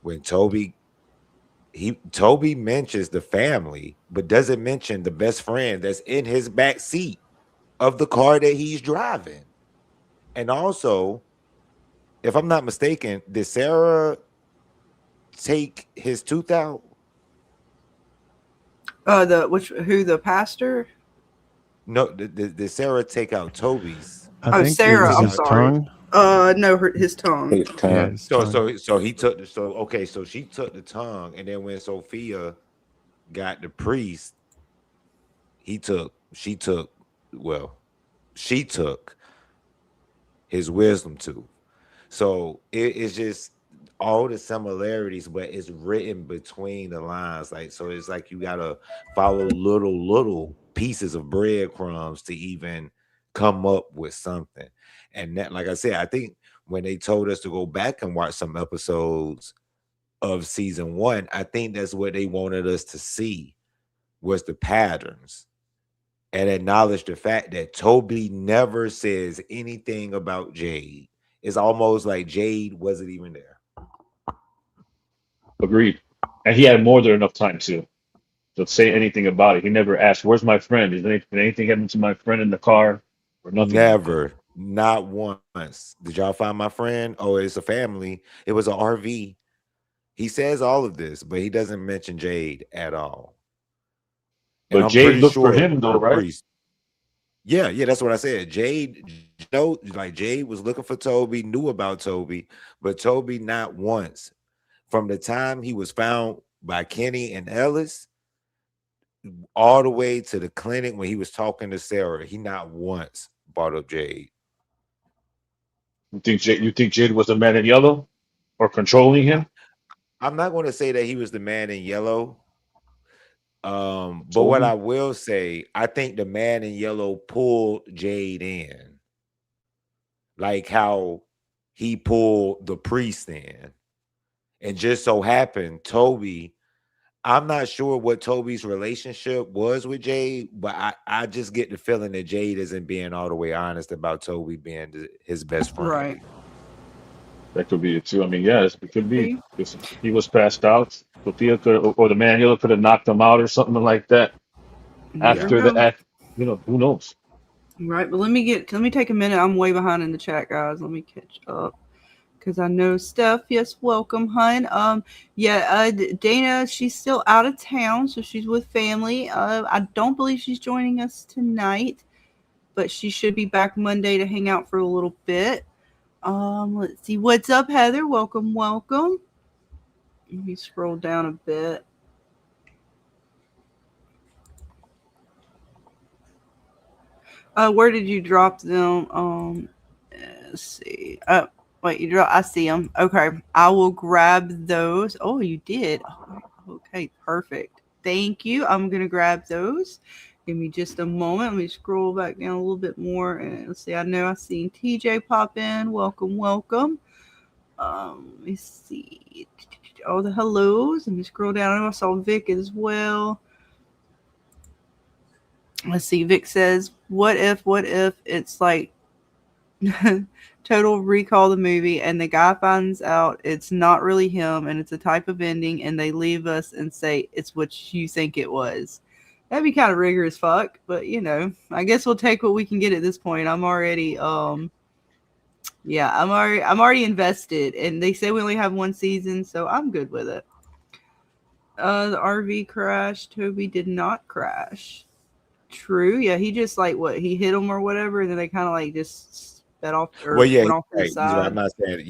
when Toby mentions the family, but doesn't mention the best friend that's in his back seat of the car that he's driving. And also, if I'm not mistaken, did Sarah take his tooth out? The pastor? No, did Sarah take out Toby's? I think Sarah, I'm his sorry. tongue. No, his tongue. His tongue. Yeah, his tongue. So she took the tongue, and then when Sophia got the priest, she took his wisdom tooth. So it's just all the similarities, but it's written between the lines. Like, so it's like you gotta follow little pieces of breadcrumbs to even come up with something. And that, like I said, I think when they told us to go back and watch some episodes of season 1, I think that's what they wanted us to see was the patterns and acknowledge the fact that Toby never says anything about Jade. It's almost like Jade wasn't even there. Agreed. And he had more than enough time to say anything about it. He never asked, "Where's my friend? Did anything happen to my friend in the car?" Or nothing like that. Never, not once. Did y'all find my friend? Oh, it's a family. It was an RV. He says all of this, but he doesn't mention Jade at all. And But I'm Jade pretty looked for sure him though, the right? priest. Yeah, that's what I said. Jade, like Jade was looking for Toby, knew about Toby, but Toby not once. From the time he was found by Kenny and Ellis, all the way to the clinic when he was talking to Sarah, he not once brought up Jade. You think Jade was the man in yellow or controlling him? I'm not going to say that he was the man in yellow. But what Toby? I will say, I think the man in yellow pulled Jade in, like how he pulled the priest in. And just so happened, Toby, I'm not sure what Toby's relationship was with Jade, but I just get the feeling that Jade isn't being all the way honest about Toby being his best friend. Right. That could be it too. I mean, yes, it could be. See? If he was passed out, Sophia could, or the man yellow could have knocked him out or something like that. Never After the know. act, who knows? Right, but let me take a minute. I'm way behind in the chat, guys. Let me catch up because I know Steph. Yes, welcome, hun. Dana, she's still out of town, so she's with family. I don't believe she's joining us tonight, but she should be back Monday to hang out for a little bit. Let's see. What's up, Heather? Welcome. Let me scroll down a bit. Where did you drop them? Let's see. Wait, I see them. Okay, I will grab those. Oh, you did. Okay, perfect. Thank you. I'm gonna grab those. Give me just a moment. Let me scroll back down a little bit more and let's see. I know I seen TJ pop in. Welcome. Let me see. All the hellos. Let me scroll down. I know I saw Vic as well. Let's see. Vic says, what if it's like Total Recall the movie and the guy finds out it's not really him and it's a type of ending and they leave us and say it's what you think it was. That'd be kind of rigorous fuck, but I guess we'll take what we can get at this point. I'm already I'm already invested and they say we only have one season, so I'm good with it. The RV crashed. Toby did not crash. True. Yeah, he just he hit him or whatever, and then they kind of just sped off or went off to the side. I'm not saying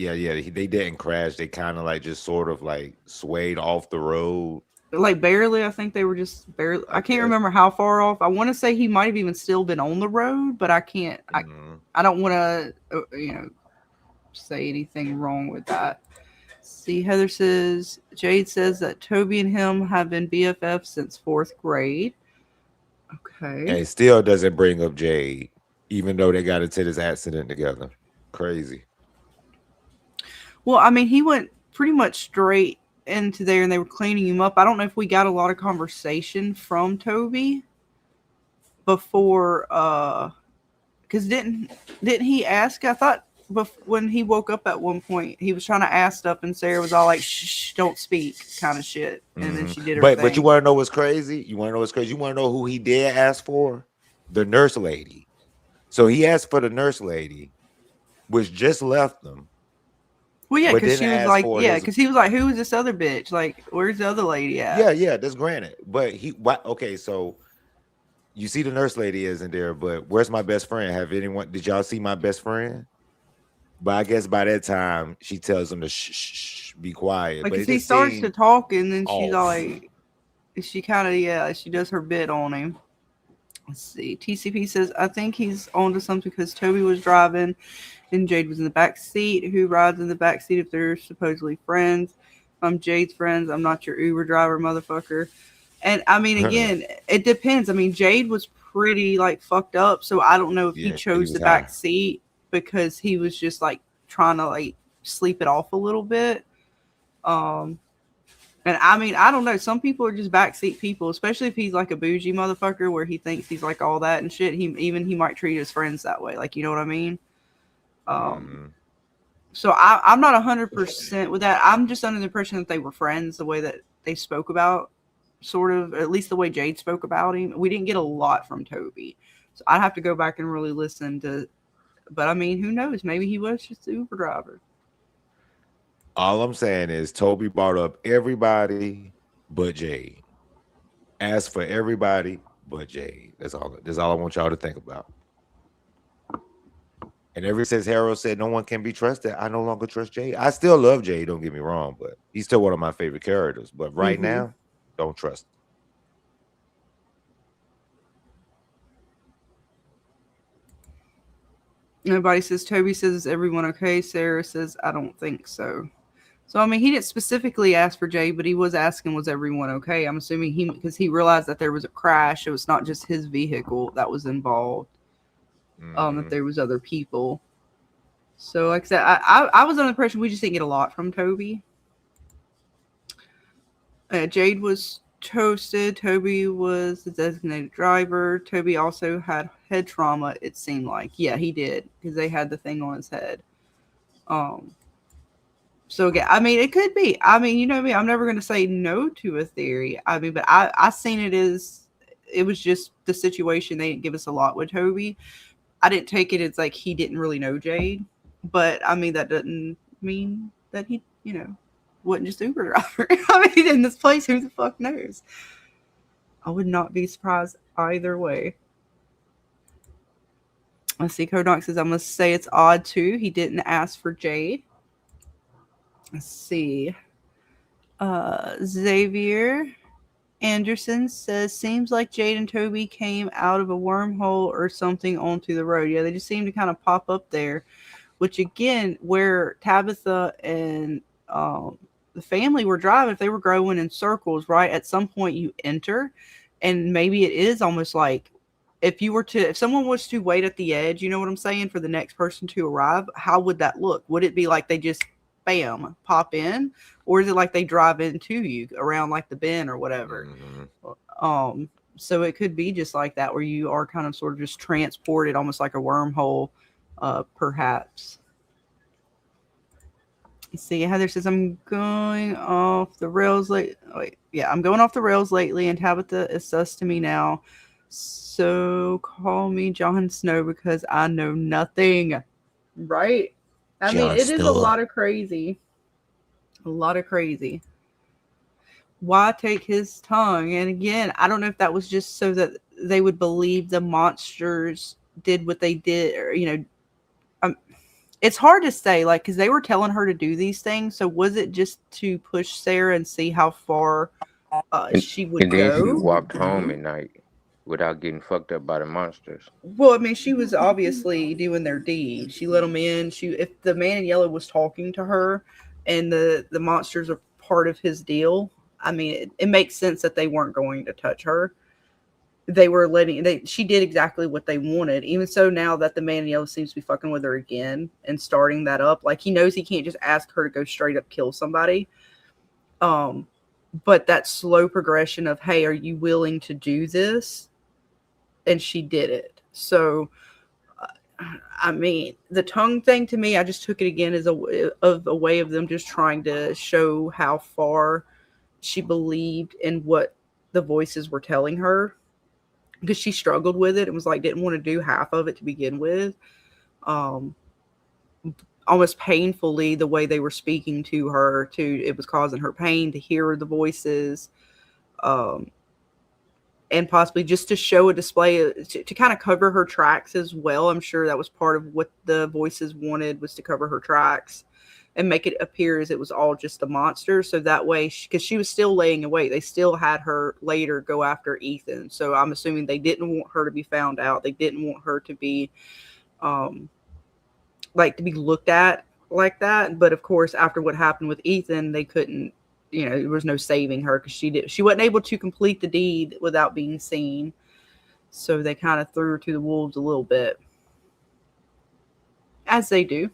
they didn't crash. They kind of just sort of swayed off the road. Barely. I think they were just barely. I can't remember how far off. I want to say he might have even still been on the road, but I can't. I don't want to say anything wrong with that. See, Heather says Jade says that Toby and him have been BFFs since 4th grade. Okay. And it still doesn't bring up Jade, even though they got into this accident together. Crazy. Well, I mean, he went pretty much straight into there and they were cleaning him up. I don't know if we got a lot of conversation from Toby before, because didn't he ask? I thought when he woke up at one point, he was trying to ask stuff and Sarah was all like, shh, don't speak kind of shit. And then she did her thing. But you want to know what's crazy? You want to know who he did ask for? The nurse lady. So he asked for the nurse lady, which just left them. Well, yeah, because she was like, because he was like, who is this other bitch? Like, where's the other lady at? Yeah, that's granted. But okay, so you see the nurse lady isn't there, but where's my best friend? Did y'all see my best friend? But I guess by that time she tells him to shh, be quiet. Because he starts to talk and then she's like, she kind of she does her bit on him. Let's see. TCP says, I think he's onto something because Toby was driving and Jade was in the back seat. Who rides in the back seat if they're supposedly friends? If I'm Jade's friends, I'm not your Uber driver, motherfucker. And I mean, again, it depends. I mean, Jade was pretty like fucked up, so I don't know if he Yeah, he chose was the back high. seat because he was just like trying to like sleep it off a little bit. And I mean, I don't know. Some people are just backseat people, especially if he's like a bougie motherfucker where he thinks he's like all that and shit. He might treat his friends that way. Like, you know what I mean? So I'm not 100% with that. I'm just under the impression that they were friends, the way that they spoke about, sort of, at least the way Jade spoke about him. We didn't get a lot from Toby. So I'd have to go back and really listen to, but I mean, who knows? Maybe he was just the Uber driver. All I'm saying is Toby brought up everybody but Jade. Asked for everybody but Jade. That's all I want y'all to think about. And ever since Harold said no one can be trusted, I no longer trust Jade. I still love Jade, don't get me wrong, but he's still one of my favorite characters. But right now, don't trust him. Nobody says, Toby says, is everyone okay? Sarah says, I don't think so. So, I mean, he didn't specifically ask for Jade, but he was asking, was everyone okay? I'm assuming because he realized that there was a crash. It was not just his vehicle that was involved. That there was other people. So, like I said, I was under the impression we just didn't get a lot from Toby. Jade was toasted. Toby was the designated driver. Toby also had head trauma, it seemed like. Yeah, he did, because they had the thing on his head. So again, I mean, it could be. I mean, you know me, I'm never going to say no to a theory. I mean, but I seen it as it was just the situation. They didn't give us a lot with Toby. I didn't take it as like he didn't really know Jade. But I mean, that doesn't mean that he, you know, wasn't just Uber driver. I mean, in this place, who the fuck knows? I would not be surprised either way. Let's see. Kodak says, I must say it's odd too. He didn't ask for Jade. Let's see. Xavier Anderson says, seems like Jade and Toby came out of a wormhole or something onto the road. Yeah, they just seem to kind of pop up there, which again, where Tabitha and the family were driving, if they were going in circles, right, at some point you enter, and maybe it is almost like if someone was to wait at the edge, you know what I'm saying, for the next person to arrive, how would that look? Would it be like they just bam, pop in, or is it like they drive into you around like the bend or whatever? So it could be just like that, where you are kind of sort of just transported, almost like a wormhole, perhaps. Let's see, Heather says, I'm going off the rails I'm going off the rails lately, and Tabitha is sus to me now. So call me Jon Snow because I know nothing. Right? I mean, it is a lot of crazy. A lot of crazy. Why take his tongue? And again, I don't know if that was just so that they would believe the monsters did what they did, or, you know, it's hard to say, like, because they were telling her to do these things. So was it just to push Sarah and see how far she would go? And then she walked home at night without getting fucked up by the monsters. Well, I mean, she was obviously doing their deed. She let them in. If the man in yellow was talking to her, and the monsters are part of his deal, I mean, it makes sense that they weren't going to touch her. They were she did exactly what they wanted. Even so, now that the man in yellow seems to be fucking with her again and starting that up, like, he knows he can't just ask her to go straight up kill somebody. But that slow progression of, hey, are you willing to do this? And she did it. So, I mean, the tongue thing to me, I just took it again as a way of them just trying to show how far she believed in what the voices were telling her, because she struggled with it. It was like, didn't want to do half of it to begin with. Almost painfully, the way they were speaking to her, it was causing her pain to hear the voices. And possibly just to show a display, to kind of cover her tracks as well. I'm sure that was part of what the voices wanted, was to cover her tracks. and make it appear as it was all just a monster. So that way, because she was still laying in wait, they still had her later go after Ethan. So I'm assuming they didn't want her to be found out. They didn't want her to be, like, to be looked at like that. But of course, after what happened with Ethan, they couldn't, there was no saving her because she wasn't able to complete the deed without being seen. So they kind of threw her to the wolves a little bit, as they do.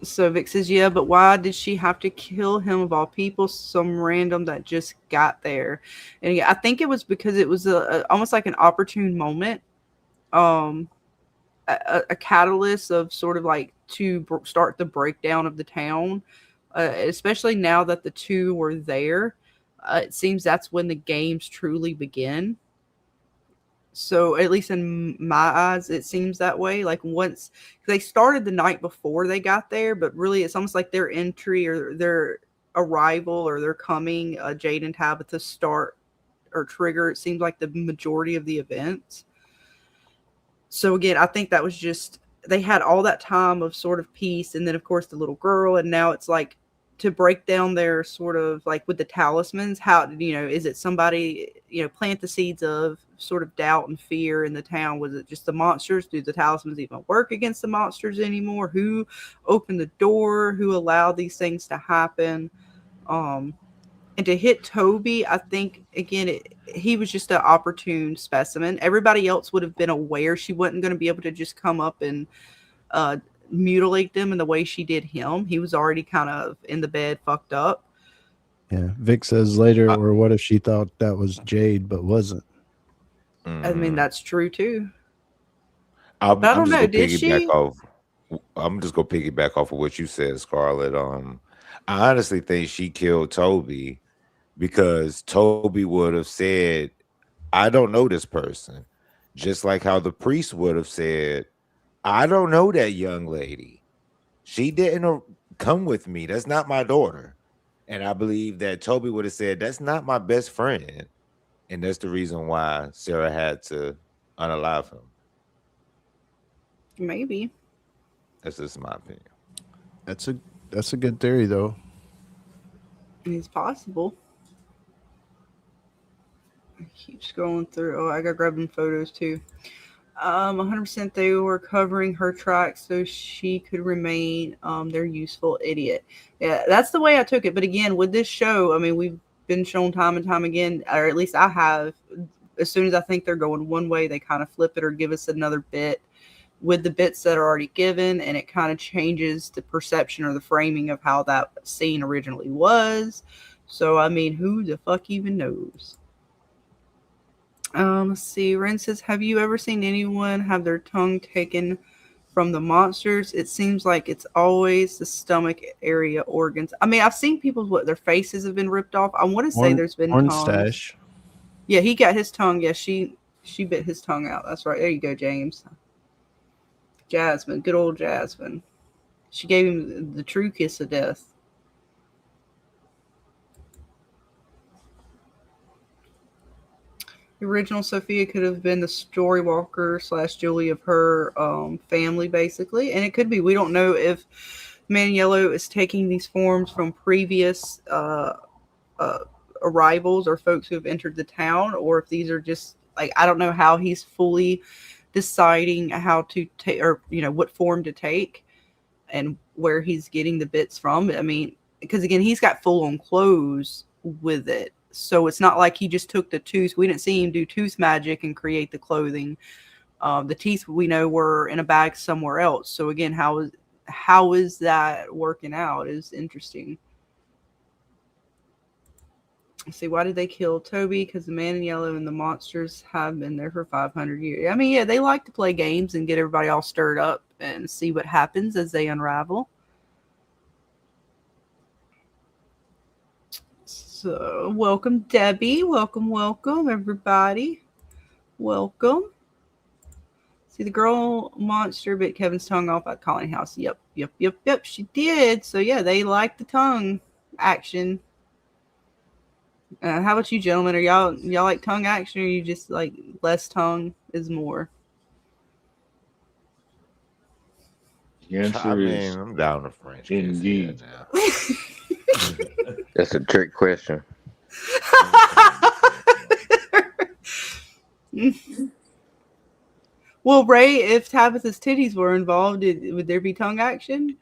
So Vic says, yeah, but why did she have to kill him of all people? Some random that just got there. And yeah, I think it was because it was almost like an opportune moment. A catalyst of sort of like to start the breakdown of the town, especially now that the two were there. It seems that's when the games truly begin. So at least in my eyes, it seems that way. Like once they started the night before they got there, but really it's almost like their entry or their arrival or their coming, Jade and Tabitha start or trigger, it seems like the majority of the events. So again, I think that was just, they had all that time of sort of peace. And then of course the little girl, and now it's like to break down their sort of like with the talismans, how, is it somebody, plant the seeds of sort of doubt and fear in the town? Was it just the monsters? Do the talismans even work against the monsters anymore? Who opened the door? Who allowed these things to happen? And to hit Toby, I think, again, he was just an opportune specimen. Everybody else would have been aware she wasn't going to be able to just come up and mutilate them in the way she did him. He was already kind of in the bed, fucked up. Yeah, Vic says later, or what if she thought that was Jade but wasn't? I mean, that's true too. I don't know. Did she? I'm just gonna piggyback off of what you said, Scarlett. I honestly think she killed Toby because Toby would have said, "I don't know this person," just like how the priest would have said, "I don't know that young lady. She didn't come with me. That's not my daughter." And I believe that Toby would have said, "That's not my best friend," and that's the reason why Sarah had to unalive him. Maybe. That's just my opinion. That's a good theory, though. It's possible. I keep scrolling through. Oh, I got grabbing photos too. 100% they were covering her tracks so she could remain their useful idiot. Yeah, that's the way I took it. But again, with this show, I mean, we've been shown time and time again, or at least I have. As soon as I think they're going one way, they kind of flip it or give us another bit with the bits that are already given, and it kind of changes the perception or the framing of how that scene originally was. So, I mean, who the fuck even knows? Let's see. Ren says, have you ever seen anyone have their tongue taken from the monsters? It seems like it's always the stomach area organs. I mean, I've seen people, their faces have been ripped off. I want to say there's been tongues. Stash. Yeah, he got his tongue. Yeah, she bit his tongue out. That's right. There you go, James. Jasmine, good old Jasmine. She gave him the true kiss of death. The original Sophia could have been the Storywalker / Julie of her family, basically. And it could be. We don't know if Man in Yellow is taking these forms from previous arrivals or folks who have entered the town, or if these are just, like, I don't know how he's fully deciding how to take, or what form to take and where he's getting the bits from. I mean, because again, he's got full on clothes with it, so it's not like he just took the tooth. We didn't see him do tooth magic and create the clothing. The teeth, we know, were in a bag somewhere else. So again, how is that working out is interesting. See, why did they kill Toby? Because the Man in Yellow and the monsters have been there for 500 years. I mean, yeah, they like to play games and get everybody all stirred up and see what happens as they unravel. So, welcome, Debbie. Welcome, everybody. Welcome. See, the girl monster bit Kevin's tongue off at Colony House. Yep. She did. So, yeah, they like the tongue action. How about you, gentlemen? Are y'all like tongue action, or you just like less tongue is more? The I answer mean, is I'm down to French kiss here indeed. now. That's a trick question. Well, Ray, if Tabitha's titties were involved, would there be tongue action?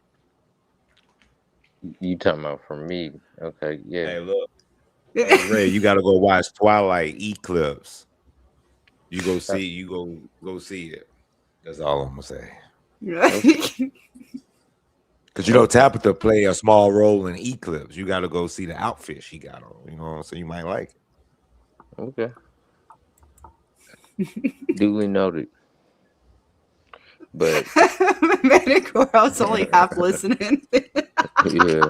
You talking about from me? Okay, yeah. Hey, look. Hey, Ray, you gotta go watch Twilight Eclipse. You go see. You go see it. That's all I'm gonna say. Okay. Because you know Tabitha play a small role in Eclipse. You got to go see the outfit she got on. You know, so you might like it. Okay. Duly noted. But Manicore, I was only half listening. yeah.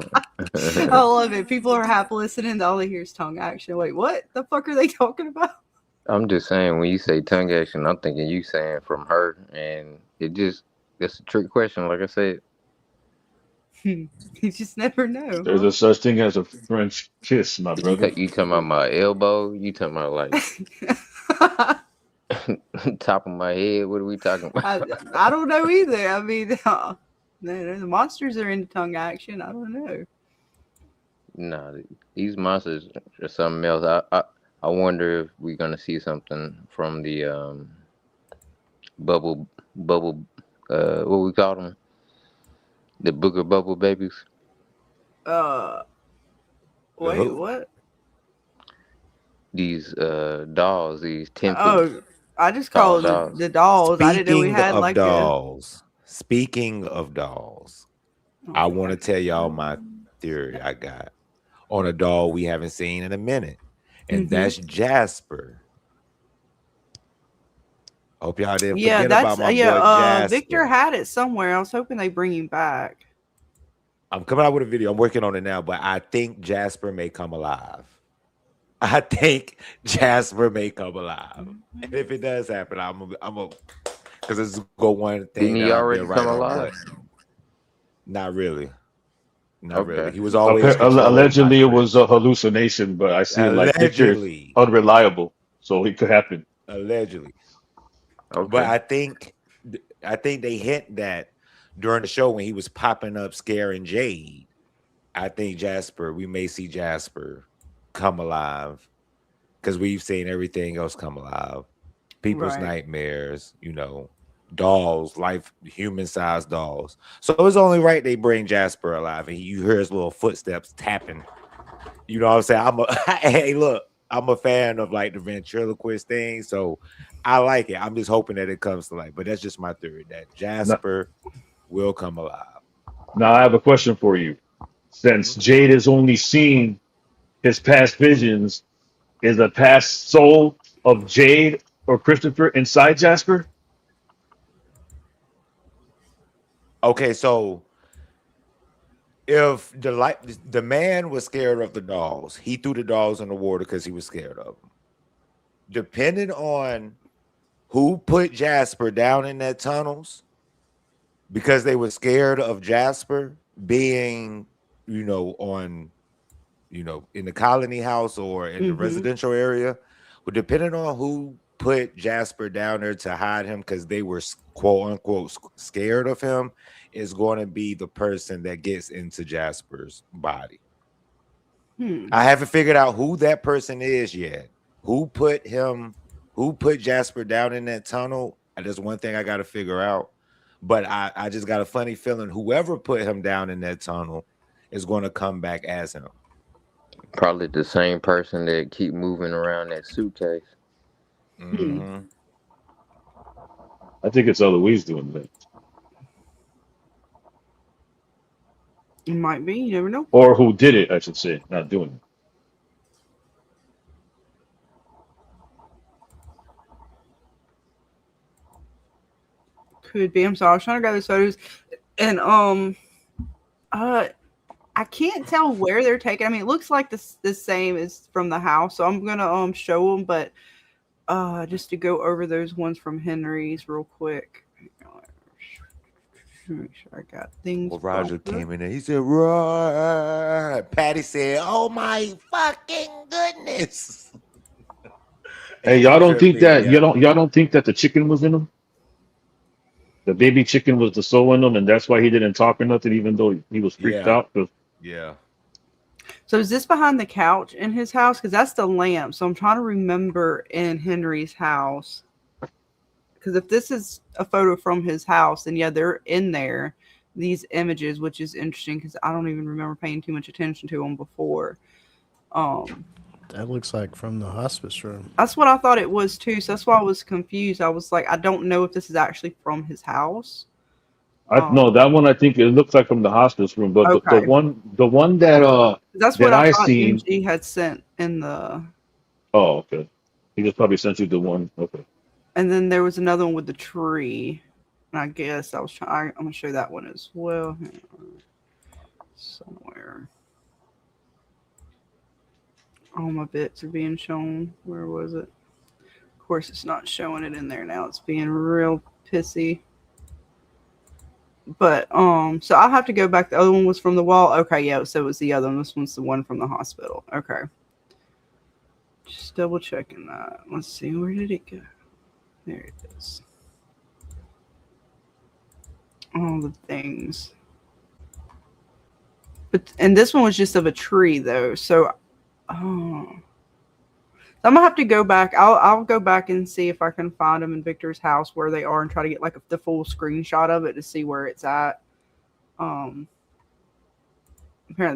I love it. People are half listening. All they hear is tongue action. Wait, what the fuck are they talking about? I'm just saying, when you say tongue action, I'm thinking you saying from her, and it's a trick question, like I said. You just never know. There's a such thing as a French kiss, my brother. You talking about my elbow? You talking about like top of my head? What are we talking about? I don't know either. I mean, the monsters are into tongue action. I don't know. Nah, these monsters are something else. I wonder if we're gonna see something from the bubble what we call them, the booger bubble babies. Wait, what? These dolls, these tinted Oh, I just doll called dolls. the dolls. I didn't know we Speaking had of like dolls, speaking of dolls, I Oh, want to tell y'all my theory I got on a doll we haven't seen in a minute, and that's Jasper. Hope y'all didn't forget about my boy Jasper. Victor had it somewhere. I was hoping they bring him back. I'm coming out with a video. I'm working on it now, but I think Jasper may come alive. I think Jasper may come alive, and if it does happen, I'm a because it's go one thing. Didn't he that I've already been right come on, alive? but not really. Not Okay. really. He was always controlled by Allegedly, it Chris. was a hallucination, but I see it like Victor's Allegedly. unreliable, so it could happen. Allegedly. Okay. But I think they hint that during the show when he was popping up scaring Jade. I think we may see Jasper come alive because we've seen everything else come alive. People's nightmares, dolls, human-sized dolls. So it's only right they bring Jasper alive, and you hear his little footsteps tapping. You know what I'm saying? Hey, look, I'm a fan of like the ventriloquist thing, so I like it. I'm just hoping that it comes to life, but that's just my theory that Jasper will come alive. Now, I have a question for you. Since Jade has only seen his past visions, is the past soul of Jade or Christopher inside Jasper? Okay, so if the man was scared of the dolls, he threw the dolls in the water because he was scared of them. Depending on who put Jasper down in that tunnels, because they were scared of Jasper being, in the colony house or in the residential area, but depending on who put Jasper down there to hide him because they were quote unquote scared of him, is going to be the person that gets into Jasper's body. I haven't figured out who that person is yet. Who put Jasper down in that tunnel? That's one thing I got to figure out. But I just got a funny feeling whoever put him down in that tunnel is going to come back as him. Probably the same person that keep moving around that suitcase. Mm-hmm. I think it's Eloise doing that. It might be. You never know. Or who did it, I should say, not doing it. Could be. I'm sorry. I was trying to grab the sodas, and I can't tell where they're taking. I mean, it looks like the same as from the house, so I'm gonna show them, but just to go over those ones from Henry's real quick. Make sure I got things. Well, Roger came in there. He said, "Right." Patty said, "Oh my fucking goodness!" Hey, y'all don't think that y'all don't think that the chicken was in them? the baby chicken was the soul in him, and that's why he didn't talk or nothing, even though he was freaked Yeah. out. 'Cause Yeah. So is this behind the couch in his house? Because that's the lamp. So I'm trying to remember in Henry's house. Because if this is a photo from his house, then yeah, they're in there, these images, which is interesting because I don't even remember paying too much attention to them before. That looks like from the hospice room. That's what I thought it was too. So that's why I was confused. I was like, I don't know if this is actually from his house. no, that one I think it looks like from the hospice room, but Okay. the one that That's that what I I thought seen. MG had sent in the. Oh, okay. He just probably sent you the one. Okay. And then there was another one with the tree. And I guess I was trying. I'm gonna show that one as well. Hang on. Somewhere. All my bits are being shown. Where was it? Of course, it's not showing it in there now. It's being real pissy. But so I'll have to go back. The other one was from the wall. Okay, yeah. So it was the other one. This one's the one from the hospital. Okay. Just double checking that. Let's see. Where did it go? There it is. All the things. But and this one was just of a tree though. So I'm gonna have to go back. I'll go back and see if I can find them in Victor's house where they are and try to get like the full screenshot of it to see where it's at. Apparently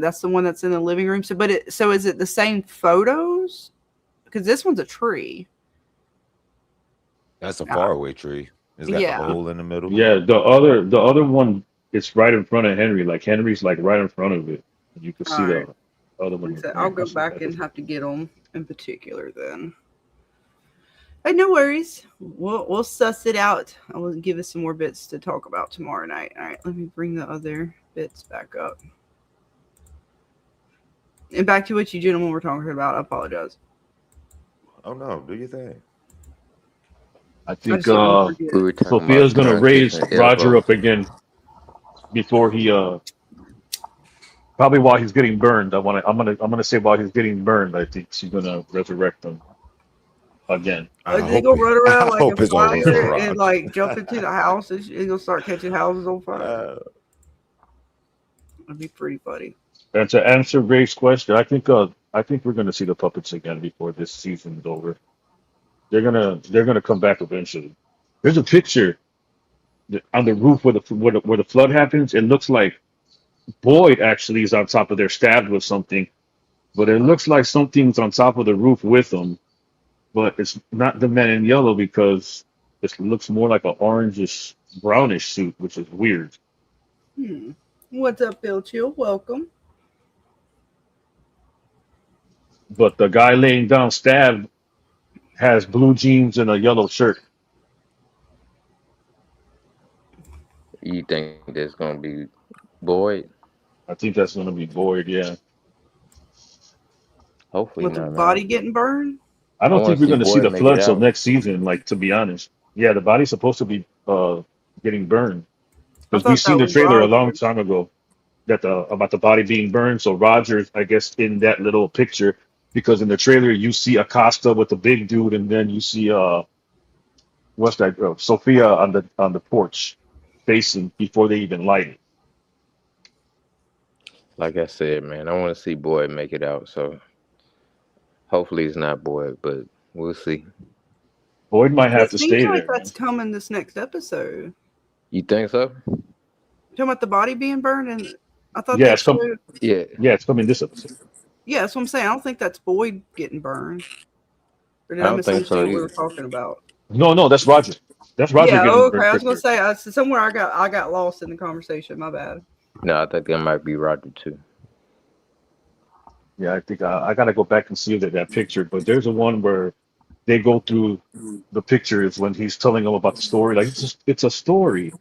that's the one that's in the living room. So is it the same photos? Because this one's a tree. That's a faraway tree. It's got Yeah. a hole in the middle. Yeah, the other one is right in front of Henry. Like Henry's like right in front of it. You can see Alright. the other one. So I'll go back and have to get them in particular then. Hey, no worries. We'll suss it out. I will give us some more bits to talk about tomorrow night. All right, let me bring the other bits back up. And back to what you gentlemen were talking about. I apologize. Oh no, do you think? I think We were talking Sophia's about gonna raise non-fiction Roger elbow. up again before he probably while he's getting burned. I'm gonna say while he's getting burned, I think she's gonna resurrect him again. Are they gonna run around I like hope a it's over for fire Roger. and like jump into the house and gonna start catching houses on fire? That'd be pretty funny. And to answer Ray's question, I think we're gonna see the puppets again before this season's over. They're gonna come back eventually. There's a picture on the roof where the flood happens. It looks like Boyd actually is on top of there, stabbed with something, but it looks like something's on top of the roof with him. But it's not the man in yellow because it looks more like an orangish, brownish suit, which is weird. What's up, Bill Chill? Welcome. But the guy laying down stabbed has blue jeans and a yellow shirt. You think that's gonna be Boyd? I think that's gonna be Boyd. Yeah. Hopefully With the not. body Man. getting burned? I don't I think wanna we're gonna see see Boyd the make flood it till out. next season. Like, to be honest, yeah, the body's supposed to be getting burned because we thought seen that the was trailer a long Roger. time ago that about the body being burned. So Roger's, I guess, in that little picture because in the trailer you see Acosta with the big dude, and then you see what's that girl? Sophia on the porch facing before they even light it. Like I said, man, I want to see Boyd make it out. So hopefully it's not Boyd, but we'll see. Boyd might have It to seems stay like there. that's coming this next episode. You think so? Talking about the body being burned, and I thought Yeah, they it's coming. showed. Yeah. Yeah, it's coming this episode. Yeah, that's what I'm saying. I don't think that's Boyd getting burned. Or did I I don't think so misunderstand what we were either. talking about? No, that's Roger. That's Roger Yeah, getting okay. burned I was gonna quicker. say somewhere I got lost in the conversation. My bad. No, I think that might be Roger too. Yeah, I think I gotta go back and see that picture. But there's a one where they go through the pictures when he's telling them about the story. Like it's a story.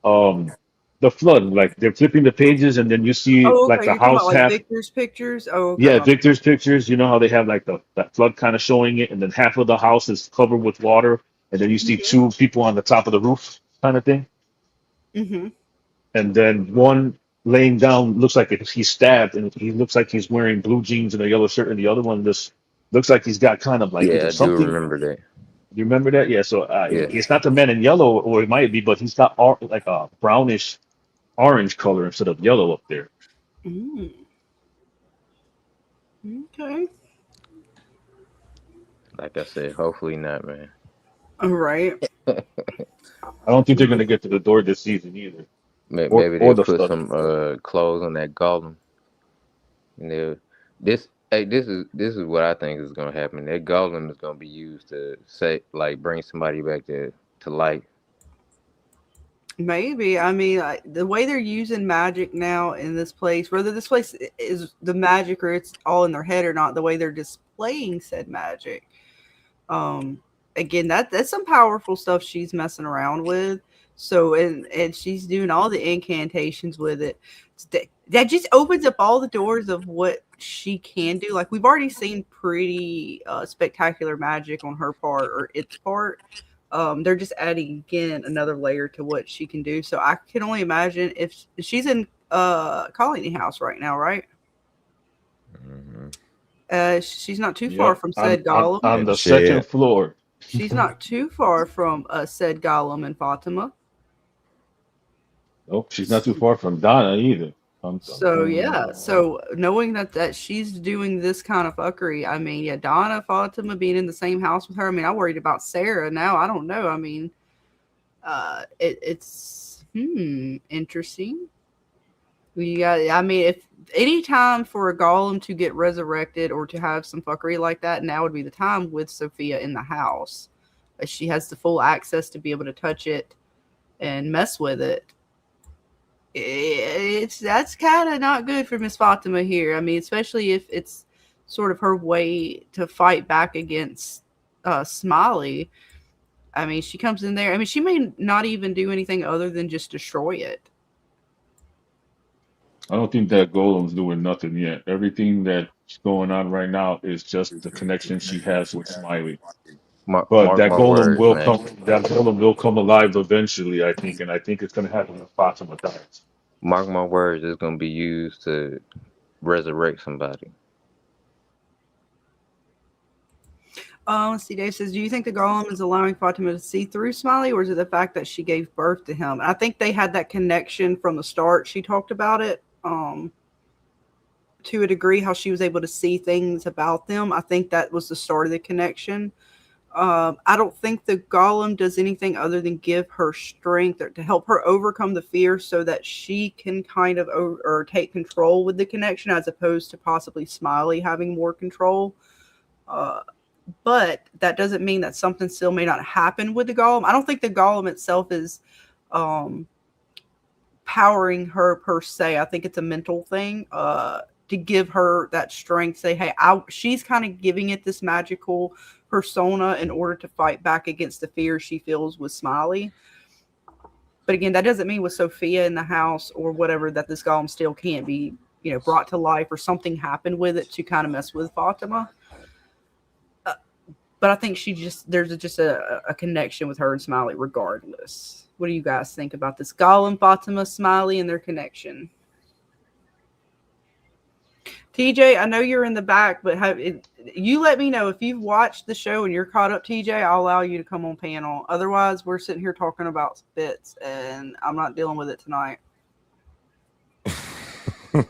The flood. Like they're flipping the pages, and then you see Oh, like okay. the You're talking about house like half. Victor's pictures. Oh, okay. Yeah, My Victor's pictures. You know how they have like that flood kind of showing it, and then half of the house is covered with water, and then you see two people on the top of the roof, kind of thing. Mm-hmm. And then one laying down looks like he's stabbed, and he looks like he's wearing blue jeans and a yellow shirt, and the other one just looks like he's got kind of like Yeah, either I do something. remember that. You remember that? Yeah. So Yes. it's not the man in yellow, or it might be, but he's got like a brownish orange color instead of yellow up there. Mm, okay. Like I said, hopefully not, man. All right. I don't think they're gonna get to the door this season either, Maybe or they'll the put stuff. some clothes on that golem, and they'll this. Hey, this is what I think is gonna happen. That golem is gonna be used to say like bring somebody back to life. Maybe. I mean, the way they're using magic now in this place, whether this place is the magic or it's all in their head or not, the way they're displaying said magic. Um, Again, that's some powerful stuff she's messing around with. So, and she's doing all the incantations with it. That just opens up all the doors of what she can do. Like we've already seen pretty spectacular magic on her part or its part. They're just adding again another layer to what she can do. So I can only imagine if she's in Colony House right now, right? Hmm. She's not too far Yep, from said Gollum. on In the the second shed. floor. She's not too far from said Gollum and Fatima. Nope, she's not too far from Donna either. So yeah, so knowing that she's doing this kind of fuckery, I mean, yeah, Donna, Fatima being in the same house with her. I mean, I worried about Sarah. Now I don't know. I mean, it's interesting. We got. I mean, if any time for a golem to get resurrected or to have some fuckery like that, now would be the time with Sophia in the house. She has the full access to be able to touch it and mess with it. That's kind of not good for Miss Fatima here. I mean, especially if it's sort of her way to fight back against Smiley. I mean, she comes in there. I mean, she may not even do anything other than just destroy it. I don't think that Golem's doing nothing yet. Everything that's going on right now is just the connection she has with Smiley. But Mark my words, man. That Golem will come alive eventually, I think, and I think it's gonna happen when Fatima dies. Mark my words. It's gonna be used to resurrect somebody. Let's see. Dave says, "Do you think the golem is allowing Fatima to see through Smiley, or is it the fact that she gave birth to him?" And I think they had that connection from the start. She talked about it to a degree, how she was able to see things about them. I think that was the start of the connection. I don't think the golem does anything other than give her strength or to help her overcome the fear, so that she can kind of or take control with the connection, as opposed to possibly Smiley having more control. But that doesn't mean that something still may not happen with the golem. I don't think the golem itself is powering her per se. I think it's a mental thing to give her that strength. Say, hey, she's kind of giving it this magical persona in order to fight back against the fear she feels with Smiley. But again, that doesn't mean with Sophia in the house or whatever that this golem still can't be, brought to life or something happened with it to kind of mess with Fatima. But I think there's just a connection with her and Smiley regardless. What do you guys think about this Golem, Fatima, Smiley, and their connection? TJ, I know you're in the back, but you let me know if you've watched the show and you're caught up, TJ, I'll allow you to come on panel. Otherwise, we're sitting here talking about bits, and I'm not dealing with it tonight. But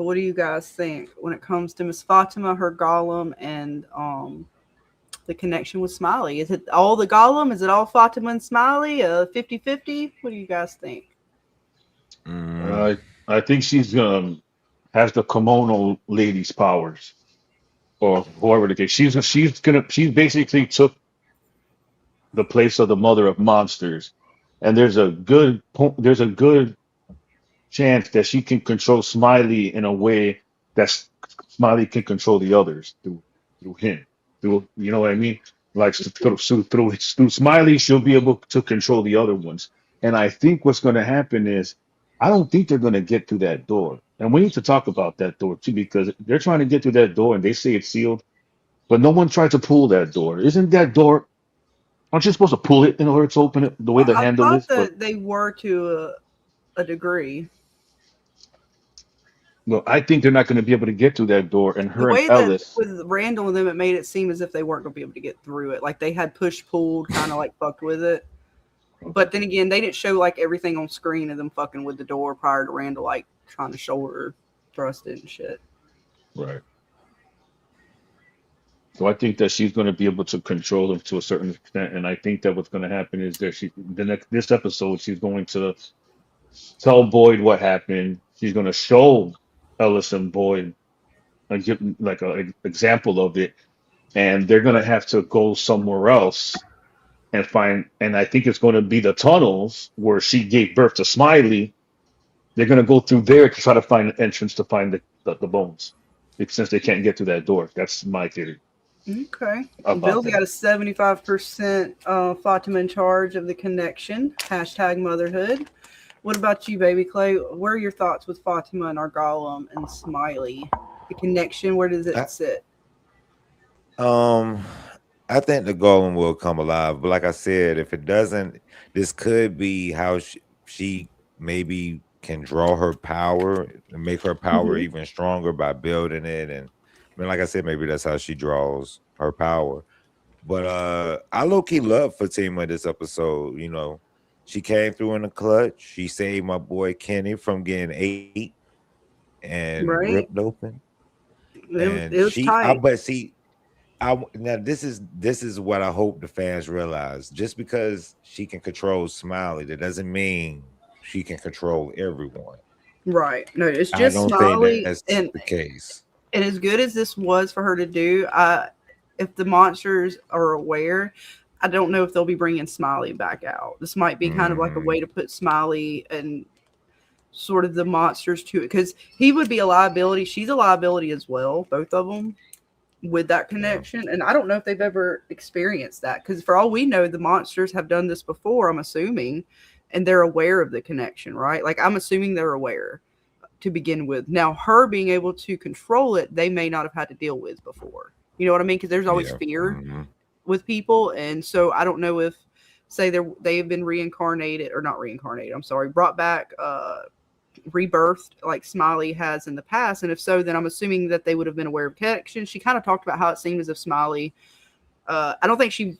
what do you guys think when it comes to Miss Fatima, her Golem, and the connection with Smiley? Is it all the Golem? Is it all Fatima and Smiley? 50-50? What do you guys think? I think she's has the kimono lady's powers, or whoever the case. She basically took the place of the mother of monsters, and there's a good chance that she can control Smiley in a way that Smiley can control the others through him. You know what I mean? Like through Smiley, she'll be able to control the other ones. And I think what's going to happen is, I don't think they're going to get through that door. And we need to talk about that door too, because they're trying to get through that door and they say it's sealed, but no one tried to pull that door. Isn't that door? Aren't you supposed to pull it in order to open it the way the handle I is? thought that they were to a degree. Well, I think they're not going to be able to get through that door, and The her and way that Ellis. with Randall and them, it made it seem as if they weren't going to be able to get through it. Like they had push pulled, kind of like fucked with it. But then again, they didn't show like everything on screen of them fucking with the door prior to Randall like trying to shoulder thrust it and shit. Right. So I think that she's going to be able to control him to a certain extent, and I think that what's going to happen is that this episode she's going to tell Boyd what happened. She's going to show Ellis and Boyd and give like an example of it, and they're going to have to go somewhere else and find. And I think it's going to be the tunnels where she gave birth to Smiley. They're going to go through there to try to find an entrance to find the bones, since they can't get through that door. That's my theory. Okay. About Bill's that. got a 75% Fatima in charge of the connection. Hashtag motherhood. What about you, Baby Clay? What are your thoughts with Fatima and our Gollum and Smiley? The connection, where does it sit? I think the golem will come alive, but like I said, if it doesn't, this could be how she maybe can draw her power and make her power even stronger by building it. And I mean, like I said, maybe that's how she draws her power. But I low-key love Fatima this episode. You know, she came through in the clutch. She saved my boy Kenny from getting ate and Right. ripped open. It And was tight. but see, now this is what I hope the fans realize. Just because she can control Smiley, that doesn't mean she can control everyone. Right. No, it's I just don't think Smiley. that's And the case. as good as this was for her to do, if the monsters are aware, I don't know if they'll be bringing Smiley back out. This might be kind of like a way to put Smiley and sort of the monsters to it, because he would be a liability. She's a liability as well, both of them, with that connection. And I don't know if they've ever experienced that, because for all we know, the monsters have done this before, I'm assuming, and they're aware of the connection, right? Like, I'm assuming they're aware to begin with. Now, her being able to control it, they may not have had to deal with before. You know what I mean? Because there's always fear with people. And so I don't know if, say, they've been reincarnated, or not reincarnated, I'm sorry, brought back, rebirthed like Smiley has in the past. And if so, then I'm assuming that they would have been aware of connection. She kind of talked about how it seemed as if Smiley, I don't think she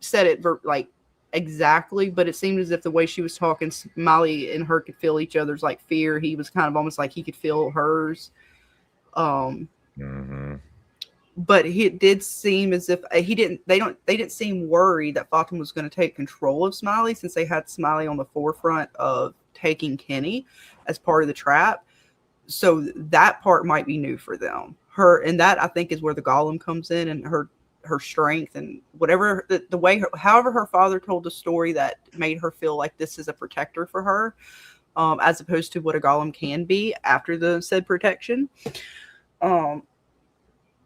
said it like exactly, but it seemed as if the way she was talking, Smiley and her could feel each other's like fear. He was kind of almost like he could feel hers. But it did seem as if they didn't seem worried that Fatima was going to take control of Smiley, since they had Smiley on the forefront of taking Kenny as part of the trap. So that part might be new for them. And that, I think, is where the Golem comes in, and her strength, and whatever the way, however her father told the story that made her feel like this is a protector for her, as opposed to what a Golem can be after the said protection,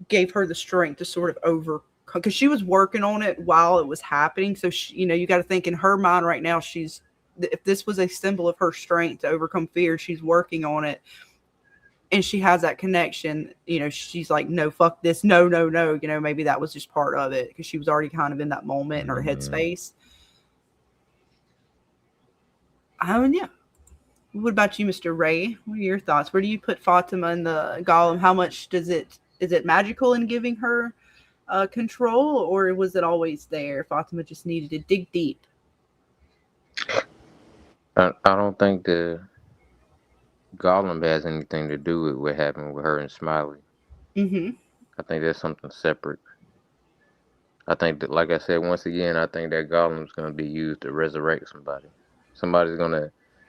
gave her the strength to sort of overcome, because she was working on it while it was happening. So she, you got to think, in her mind right now, if this was a symbol of her strength to overcome fear, she's working on it, and she has that connection. She's like, no, fuck this, no. Maybe that was just part of it, because she was already kind of in that moment in her headspace. Yeah. What about you, Mr. Ray? What are your thoughts? Where do you put Fatima in the Golem? How much is it magical in giving her control, or was it always there? Fatima just needed to dig deep. I don't think the Gollum has anything to do with what happened with her and Smiley. I think that's something separate. I think that, like I said, once again, I think that Gollum's going to be used to resurrect somebody.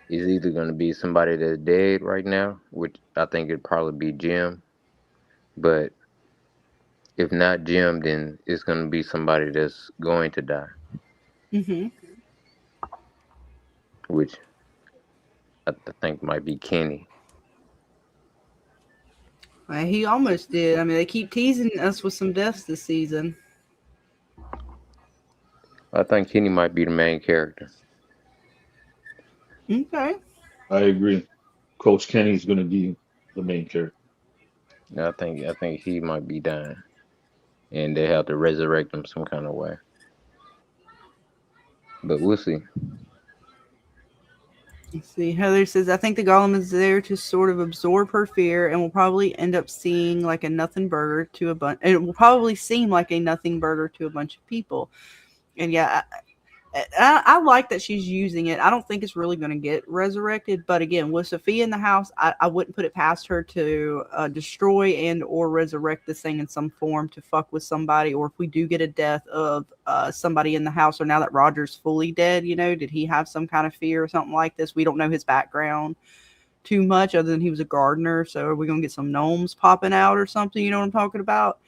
He's either going to be somebody that's dead right now, which I think it'd probably be Jim. But if not Jim, then it's going to be somebody that's going to die. Which I think might be Kenny. He almost did. I mean, they keep teasing us with some deaths this season. I think Kenny might be the main character. Okay. I agree. Coach Kenny's going to be the main character. I think he might be dying, and they have to resurrect him some kind of way. But we'll see. Let's see. Heather says, I think the golem is there to sort of absorb her fear and will probably end up seeing like a nothing burger to a bunch. And it will probably seem like a nothing burger to a bunch of people. And yeah, I like that she's using it. I don't think it's really going to get resurrected. But again, with Sophia in the house, I wouldn't put it past her to destroy and or resurrect this thing in some form to fuck with somebody. Or if we do get a death of somebody in the house, or now that Roger's fully dead, did he have some kind of fear or something like this? We don't know his background too much other than he was a gardener. So are we going to get some gnomes popping out or something? You know what I'm talking about?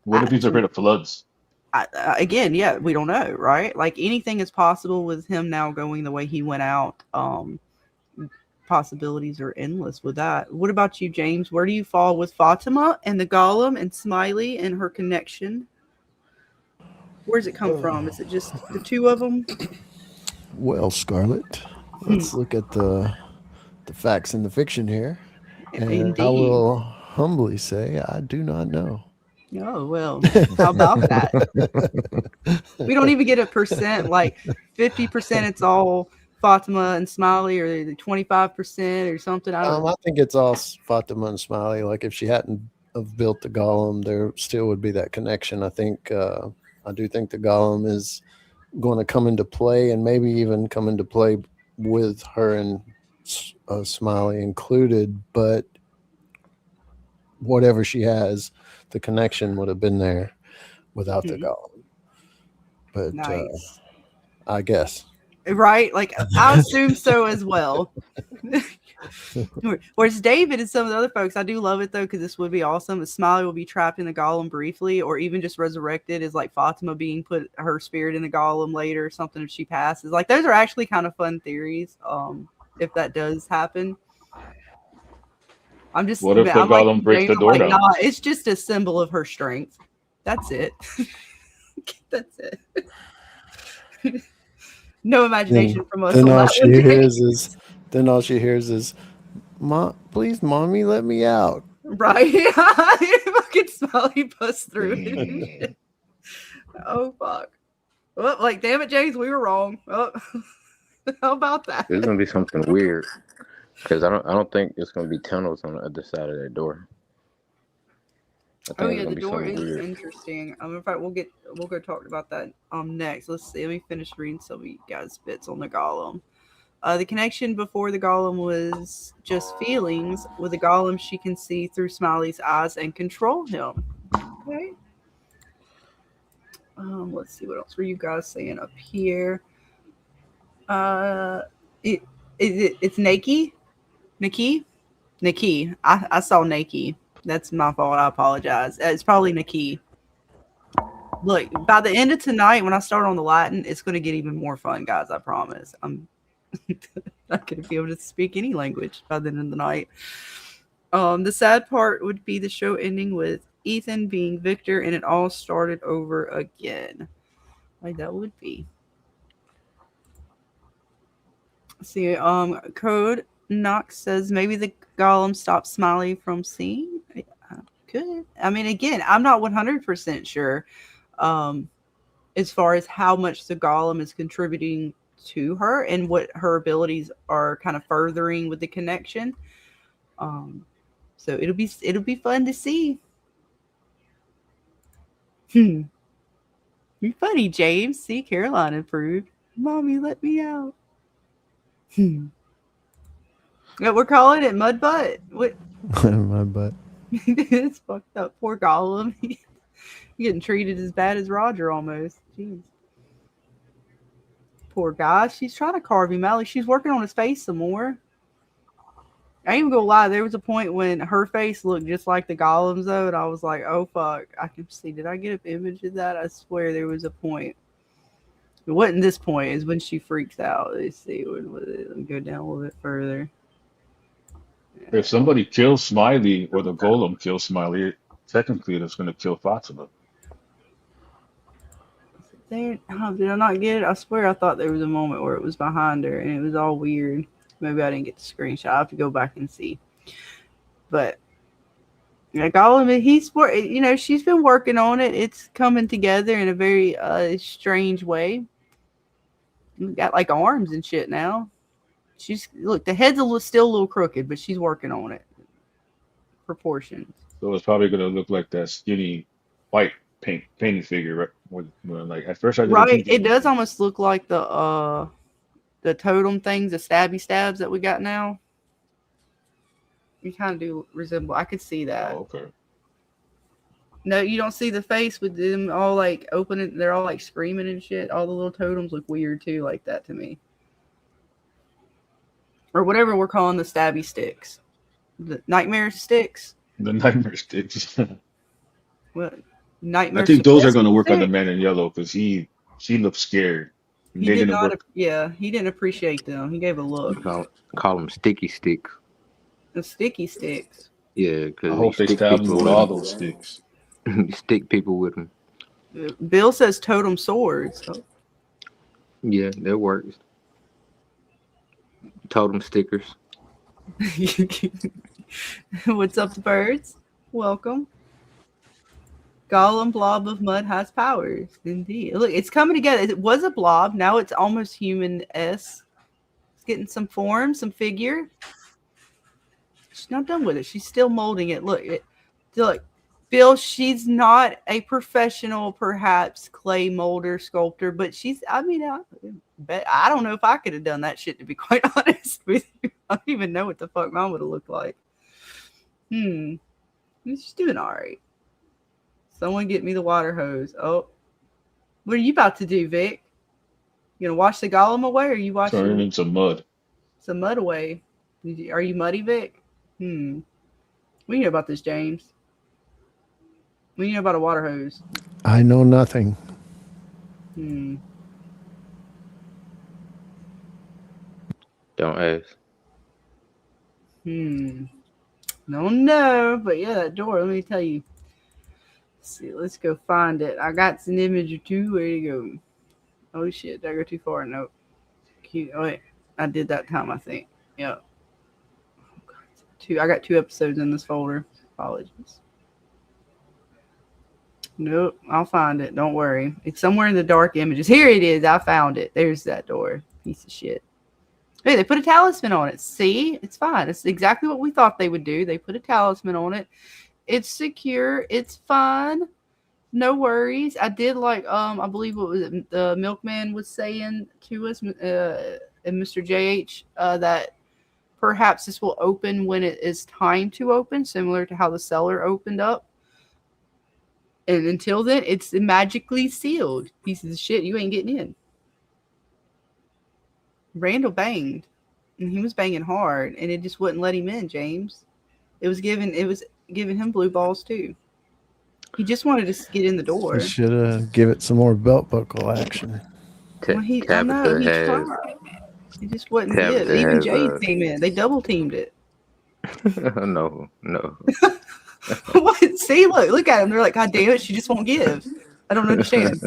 What if he's afraid of floods? Again, yeah, we don't know, right? Like anything is possible with him now going the way he went out. Possibilities are endless with that. What about you, James? Where do you fall with Fatima and the golem and Smiley and her connection? Where's it come from? Is it just the two of them? Well, Scarlett, let's look at the facts and the fiction here. And Indeed. I will humbly say I do not know. Oh, well, how about that? We don't even get a percent, like 50% it's all Fatima and Smiley, or 25% or something. I think it's all Fatima and Smiley. Like if she hadn't have built the golem, there still would be that connection. I think I do think the golem is going to come into play, and maybe even come into play with her and Smiley included, but whatever she has, the connection would have been there without the golem. But nice. I guess. Right? Like, I assume so as well. Whereas David and some of the other folks, I do love it, though, because this would be awesome. If Smiley will be trapped in the golem briefly, or even just resurrected as, like, Fatima being put her spirit in the golem later or something if she passes. Like, those are actually kind of fun theories, if that does happen. I'm just. What if the golem breaks the door down? Nah, it's just a symbol of her strength. That's it. That's it. No imagination from us. Then all she hears is, "Mom, please, mommy, let me out." Right? Fucking Smiley bust through it. Oh fuck! Well, like, damn it, James, we were wrong. Oh. How about that? There's gonna be something weird. Because I don't think it's gonna be tunnels on the other side of that door. Oh yeah, the door is interesting. In fact, we'll go talk about that next. Let's see. Let me finish reading some of you guys' bits on the golem. The connection before the golem was just feelings. With the golem, she can see through Smiley's eyes and control him. Okay. Let's see, what else were you guys saying up here? It's Nikki. I saw Nikki. That's my fault. I apologize. It's probably Nikki. Look, by the end of tonight, when I start on the Latin, it's going to get even more fun, guys. I promise. I'm not going to be able to speak any language by the end of the night. The sad part would be the show ending with Ethan being Victor, and it all started over again. Like that would be. Let's see, Code Knox says maybe the golem stopped Smiley from seeing. Could. I mean, again, I'm not 100% sure as far as how much the golem is contributing to her and what her abilities are kind of furthering with the connection. So it'll be fun to see. You're funny, James. See, Caroline improved. Mommy, let me out. We're calling it mud butt. What? Mud butt. It's fucked up. Poor golem. Getting treated as bad as Roger almost. Jeez. Poor guy. She's trying to carve him out. Like, she's working on his face some more. I ain't even gonna lie. There was a point when her face looked just like the golem's, though, and I was like, "Oh fuck!" I can see. Did I get an image of that? I swear there was a point. It wasn't this point. Is when she freaks out. Let's see. Let me go down a little bit further. If somebody kills Smiley or the golem kills Smiley, technically that's going to kill Fatima. Did I not get it? I swear I thought there was a moment where it was behind her and it was all weird. Maybe I didn't get the screenshot. I have to go back and see. But yeah, golem, she's been working on it. It's coming together in a very strange way. We got like arms and shit now. She's look. The head's still a little crooked, but she's working on it. Proportions. So it's probably gonna look like that skinny white painted figure, right? Like at first I didn't Right. think It it was. does almost look like the totem things, the stabby stabs that we got now. You kind of do resemble. I could see that. Oh, okay. No, you don't see the face with them all like opening. They're all like screaming and shit. All the little totems look weird too, like that to me. Or whatever we're calling the stabby sticks. The nightmare sticks. The nightmare sticks. What? I Nightmare think those are gonna suppressant work on the stick? man in yellow because she looked scared. He They did didn't not. work. Yeah, he didn't appreciate them. He gave a look. Call them sticky sticks. The sticky sticks. Yeah, I because you hope they stick stab me people with with all 'em. those sticks. You stick people with them. Bill says totem swords. Oh. Yeah, that works. Totem stickers. What's up, the birds? Welcome. Golem blob of mud has powers. Indeed. Look, it's coming together. It was a blob. Now it's almost human-esque. It's getting some form, some figure. She's not done with it. She's still molding it. Look, Bill, she's not a professional, perhaps, clay molder sculptor, but I don't know if I could have done that shit, to be quite honest with you. I don't even know what the fuck mine would have looked like. She's doing all right. Someone get me the water hose. Oh, what are you about to do, Vic? You gonna wash the golem away, or are you Turn it washing into mud. some mud away? Are you muddy, Vic? What do you know about this, James? What do you know about a water hose? I know nothing. Don't ask. No, but yeah, that door. Let me tell you. Let's see, let's go find it. I got an image or two. Where you go? Oh shit, did I go too far? Nope. Cute. Oh wait, I did that time, I think. Yep. I got 2 episodes in this folder. Apologies. Nope, I'll find it. Don't worry. It's somewhere in the dark images. Here it is. I found it. There's that door. Piece of shit. Hey, they put a talisman on it. See? It's fine. It's exactly what we thought they would do. They put a talisman on it. It's secure. It's fine. No worries. I did like, I believe what was it, the milkman was saying to us, and Mr. JH, that perhaps this will open when it is time to open, similar to how the cellar opened up. And until then, it's magically sealed. Pieces of shit, you ain't getting in. Randall banged, and he was banging hard, and it just wouldn't let him in, James. It was giving him blue balls too. He just wanted to get in the door. You should have give it some more belt buckle action. He tried. He just wouldn't give. Even Jade came in. They double teamed it. No. What? See, look at them. They're like, God damn it, she just won't give. I don't understand.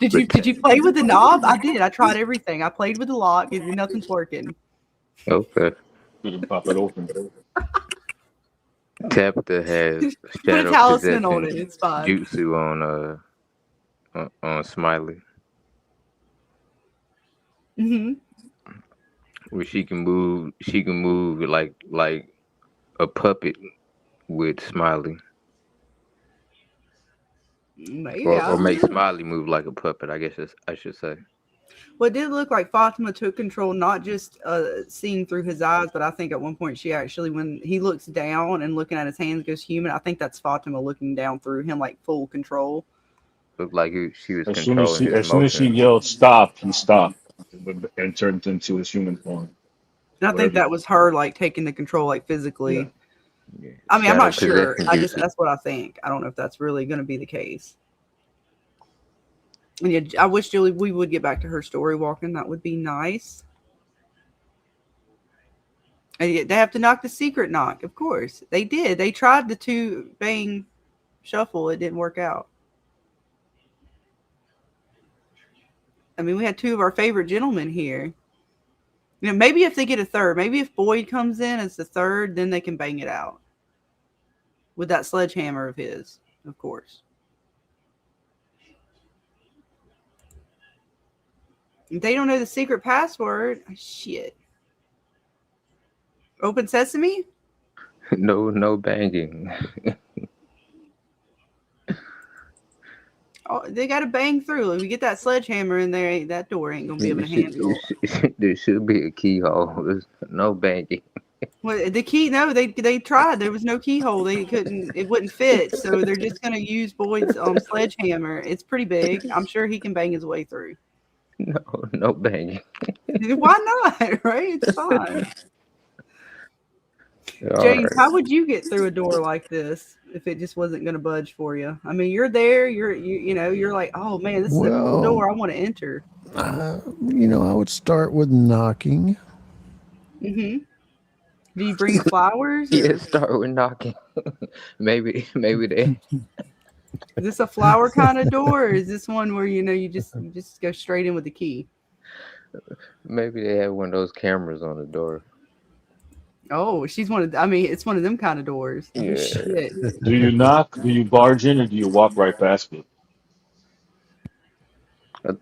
Did you play with the knob? I did. I tried everything. I played with the lock, and nothing's working. Okay. Pop it open. Tabitha has Put a shadow talisman on possession it. It's fine. jutsu on Smiley, where she can move like a puppet with Smiley, Maybe, or make Smiley move like a puppet. I guess I should say. Well, it did look like Fatima took control, not just seeing through his eyes, but I think at one point she actually, when he looks down and looking at his hands goes human, I think that's Fatima looking down through him like full control. Looked like she was As controlling soon his as she emotions. yelled stop, he stopped and turned into his human form. And I think that was her like taking the control like physically. Yeah. I mean, I'm not sure. Possession That's what I think. I don't know if that's really going to be the case. And yeah, I wish Julie we would get back to her story walking. That would be nice. And they have to knock the secret knock, of course. They did. They tried the 2 bang shuffle. It didn't work out. I mean, we had 2 of our favorite gentlemen here. You know, maybe if they get a third, maybe if Boyd comes in as the third, then they can bang it out with that sledgehammer of his, of course. They don't know the secret password. Shit. Open sesame? No banging. Oh, they got to bang through. If we get that sledgehammer in there, that door ain't going to be able to handle it. There should be a keyhole. There's no banging. Well, the key, no, they tried. There was no keyhole. They couldn't, it wouldn't fit. So they're just going to use Boyd's sledgehammer. It's pretty big. I'm sure he can bang his way through. No banging. Why not? Right? It's fine. James, how would you get through a door like this if it just wasn't going to budge for you? I mean, you're there. You're like, oh man, this is a cool door. I want to enter. I would start with knocking. Mm-hmm. Do you bring flowers? Yeah, start with knocking. maybe they. Is this a flower kind of door, or is this one where you just go straight in with the key? Maybe they have one of those cameras on the door. Oh, it's one of them kind of doors. Yeah. Oh, shit. Do you knock? Do you barge in, or do you walk right past it?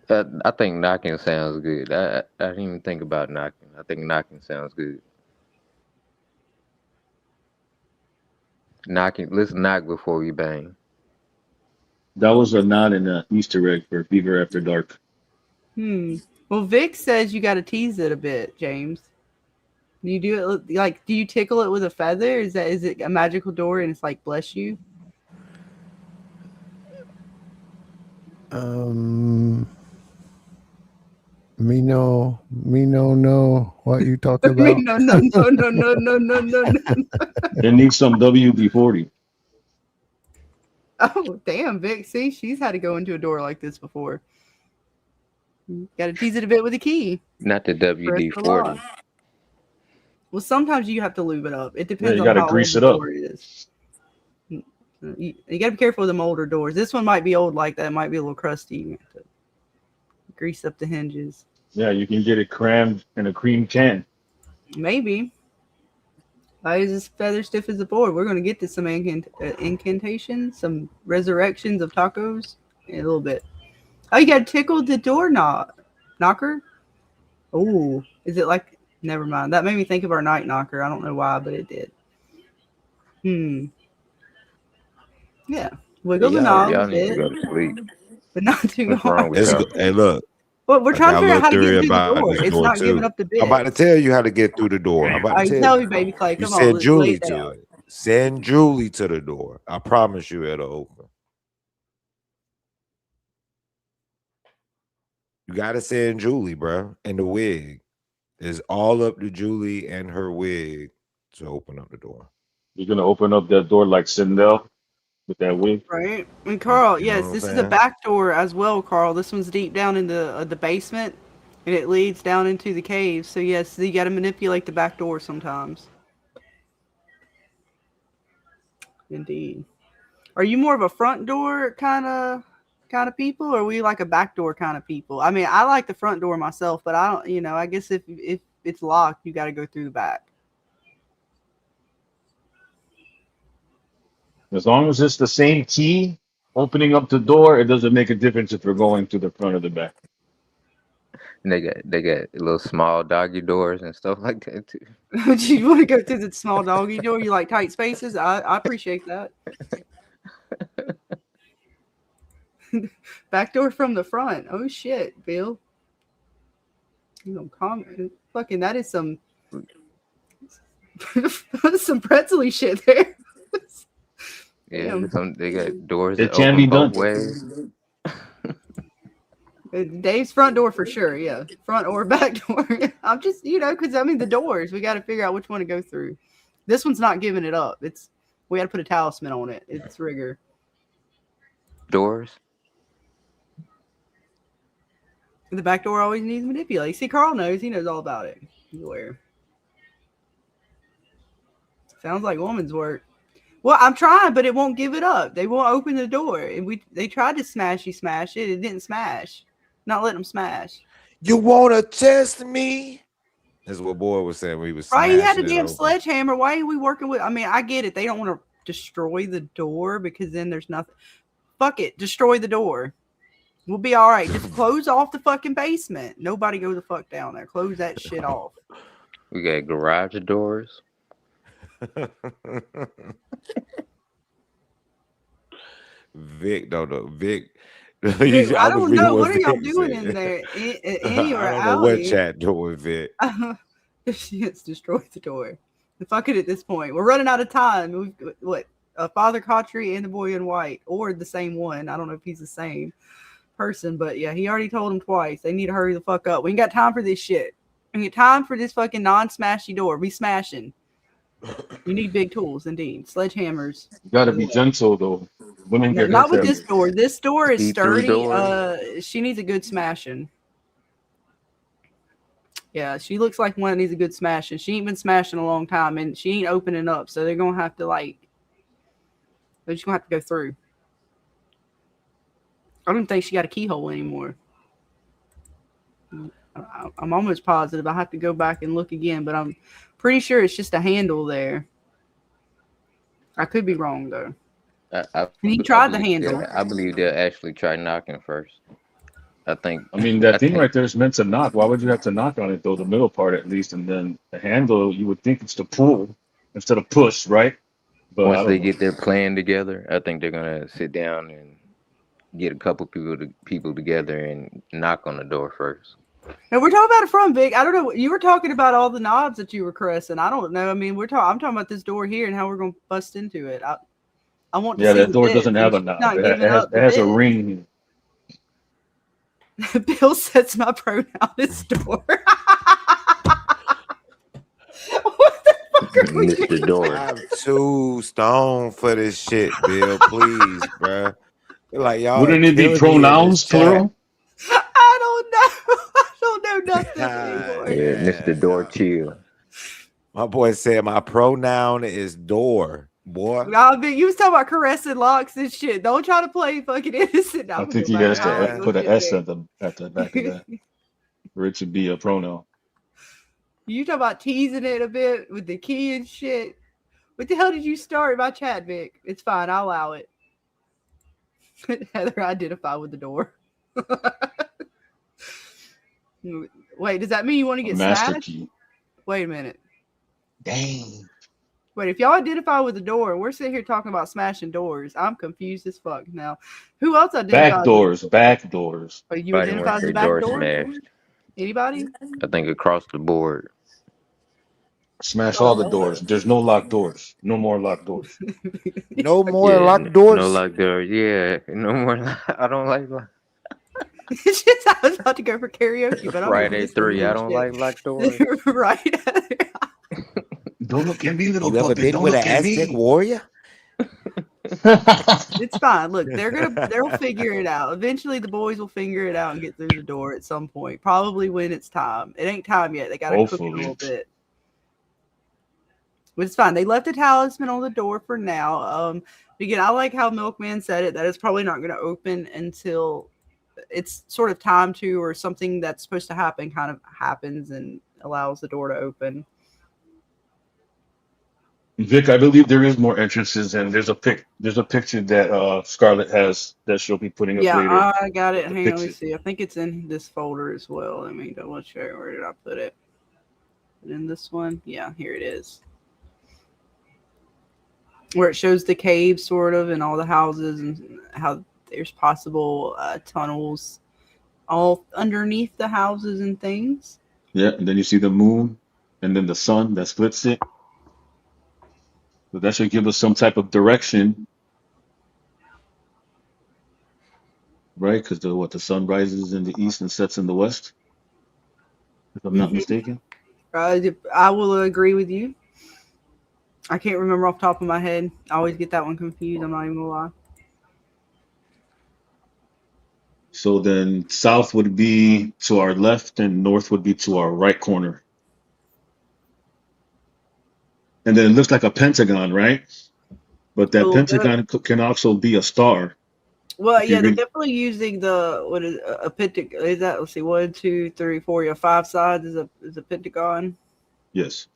I think knocking sounds good. I didn't even think about knocking. I think knocking sounds good. Let's knock before we bang. That was a nod and an Easter egg for Fever After Dark. Well, Vic says you got to tease it a bit, James. Do you do it like? Do you tickle it with a feather? Is it a magical door and it's like bless you? Me no. What you talking about? No. It needs some WD-40. Oh, damn, Vic. See, she's had to go into a door like this before. Got to tease it a bit with a key. Not the WD-40. Well, sometimes you have to lube it up. It depends you on gotta how grease old it the up. door is. You got to be careful with them older doors. This one might be old like that. It might be a little crusty. You have to grease up the hinges. Yeah, you can get it crammed in a cream can. Maybe. Why is this feather stiff as a board? We're going to get to some incantations, some resurrections of tacos in a little bit. Oh, you got to tickle the door knocker? Oh, is it like... Never mind. That made me think of our night knocker. I don't know why, but it did. Yeah. Wiggle the knob. Y'all need to go to sleep. But not too What's wrong hard. with y'all? Hey, look. Well, we're trying to figure out how to get through the about door. this It's door, not too. giving up the bit. I'm about to tell you how to get through the door. I'm about to tell you, baby Clay. Come on. Send Let's lay Julie it to down. it. Send Julie to the door. I promise you it'll open. You got to send Julie, bro, and the wig. It's all up to Julie and her wig to open up the door. You're gonna open up that door like Sindel with that wig. Right. And Carl, You know yes, what I'm this is a saying? back door as well, Carl. This one's deep down in the basement, and it leads down into the cave. So, yes, you got to manipulate the back door sometimes. Indeed. Are you more of a front door kind of people, or are we like a back door kind of people? I mean, I like the front door myself, but I don't, I guess if it's locked, you got to go through the back. As long as it's the same key opening up the door, it doesn't make a difference if we're going to the front or the back. And they got little small doggy doors and stuff like that too. Do you want to go through the small doggy door? You like tight spaces? I appreciate that. Back door from the front. Oh shit, Bill. You know, comment. Fucking that is some some pretzel-y shit there. Yeah, they got doors It that can open be both done. ways. Dave's front door for sure. Yeah, front or back door. I'm just, because I mean the doors. We got to figure out which one to go through. This one's not giving it up. We got to put a talisman on it. It's rigor. Doors. The back door always needs manipulate. See, Carl knows. He knows all about it. Beware. Sounds like woman's work. Well, I'm trying, but it won't give it up. They won't open the door. And they tried to smash it. It didn't smash. Not letting them smash. You want to test me? That's what Boy was saying. We was Right? He had a smashing it damn open. sledgehammer. Why are we working with? I mean, I get it. They don't want to destroy the door because then there's nothing. Fuck it. Destroy the door. We'll be all right. Just close off the fucking basement. Nobody go the fuck down there. Close that shit off. We got garage doors. Vic, no, Vic. Dude, I I was don't reading know. What are Vic y'all doing said. in there? I Any or don't know what outie? chat doing, Vic. It's destroyed the door. Fuck it at this point. We're running out of time. We've what? Father Cautry and the boy in white, or the same one. I don't know if he's the same person, but yeah, he already told him twice. They need to hurry the fuck up. We ain't got time for this shit. We ain't got time for this fucking non-smashy door. We smashing. You need big tools, indeed. Sledgehammers. You gotta be gentle though. Women No, get not hurt with that this way. door. This door is See-through sturdy. door. She needs a good smashing. Yeah, she looks like one that needs a good smashing. She ain't been smashing a long time, and she ain't opening up, so they're gonna have to they're just gonna have to go through. I don't think she got a keyhole anymore. I'm almost positive. I have to go back and look again, but I'm pretty sure it's just a handle there. I could be wrong though. He tried the handle. I believe they'll actually try knocking first. I think. I mean, that I thing think right there is meant to knock. Why would you have to knock on it though? The middle part at least, and then the handle. You would think it's to pull instead of push, right? But I once don't they know. get their plan together, I think they're gonna sit down and get a couple people together and knock on the door first. And we're talking about it from Vic. I don't know. You were talking about all the knobs that you were caressing. I don't know. I mean, I'm talking about this door here and how we're gonna bust into it. I want to Yeah, see that the door bits, doesn't and have a she's knob. not It, giving it has up it the has a bits. ring. Bill sets my pronoun as door. What the fuck are we Mr. doing? Door. I'm too stoned for this shit, Bill. Please, bruh. Feel like y'all are Wouldn't it be killing me in this pronouns chat. plural? I don't know. I don't know nothing God, anymore. Yeah, Mr. Door, no. chill. My boy said my pronoun is door, boy. I mean, you was talking about caressing locks and shit. Don't try to play fucking innocent. I I'm gonna think go he back has and to highlight Man. your put an shit S there. at the back of that for it to be a pronoun. You talking about teasing it a bit with the key and shit. What the hell did you start my chat, Vic? It's fine. I'll allow it. Heather, identify with the door. Wait, does that mean you want to A get master smashed? key. Wait a minute. Dang. Wait, if y'all identify with the door, we're sitting here talking about smashing doors. I'm confused as fuck now. Who else identifies? Back doors. Are you Everybody identify wants as the their back door door? smashed. Anybody? I think across the board. Smash all the doors. There's no locked doors. No more locked doors. No more Yeah, locked no doors. lock doors. Yeah, no more. I don't like It's just I was about to go for karaoke, but I'm gonna Friday miss 3. I this don't shit. like locked doors. Right. Don't look at me, little You ever puppet. been Don't with an look at Aztec me. warrior? It's fine. Look, they'll figure it out. Eventually the boys will figure it out and get through the door at some point. Probably when it's time. It ain't time yet. They gotta cook it a Hopefully. little bit. But it's fine. They left a talisman on the door for now. Again, I like how Milkman said it, that it's probably not gonna open until it's sort of time to, or something that's supposed to happen kind of happens and allows the door to open. Vic, I believe there is more entrances, and there's a picture that Scarlett has that she'll be putting up Yeah, later. I got it. The Hang on, let me picture. see. I think it's in this folder as well. Let me double check. Where did I put it? In this one? Yeah, here it is. Where it shows the cave, sort of, and all the houses, and how there's possible tunnels all underneath the houses and things. Yeah, and then you see the moon, and then the sun that splits it. So that should give us some type of direction, right? Because the sun rises in the east and sets in the west, if I'm not mistaken. I will agree with you. I can't remember off the top of my head. I always get that one confused. I'm not even gonna lie. So then south would be to our left, and north would be to our right corner. And then it looks like a pentagon, right? But that pentagon can also be a star. Well, If you yeah, they're read- definitely using a pentagon. Is that, let's see, 1, 2, 3, 4, yeah, 5 sides is a pentagon. Yes.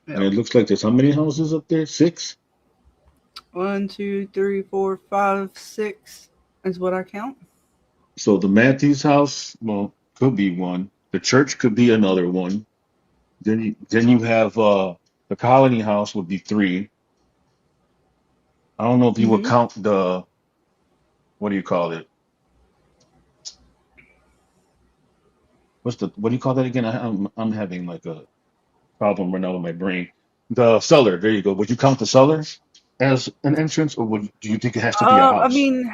Yeah. And it looks like there's how many houses up there? 6? 1, 2, 3, 4, 5, 6 is what I count. So the Matthews house, well, could be one. The church could be another one. Then you have the colony house would be three. I don't know if you would Mm-hmm. count the what do you call it? What do you call that again? I'm having like a problem right now with my brain. The cellar. There you go. Would you count the cellar as an entrance, or do you think it has to be a I house mean,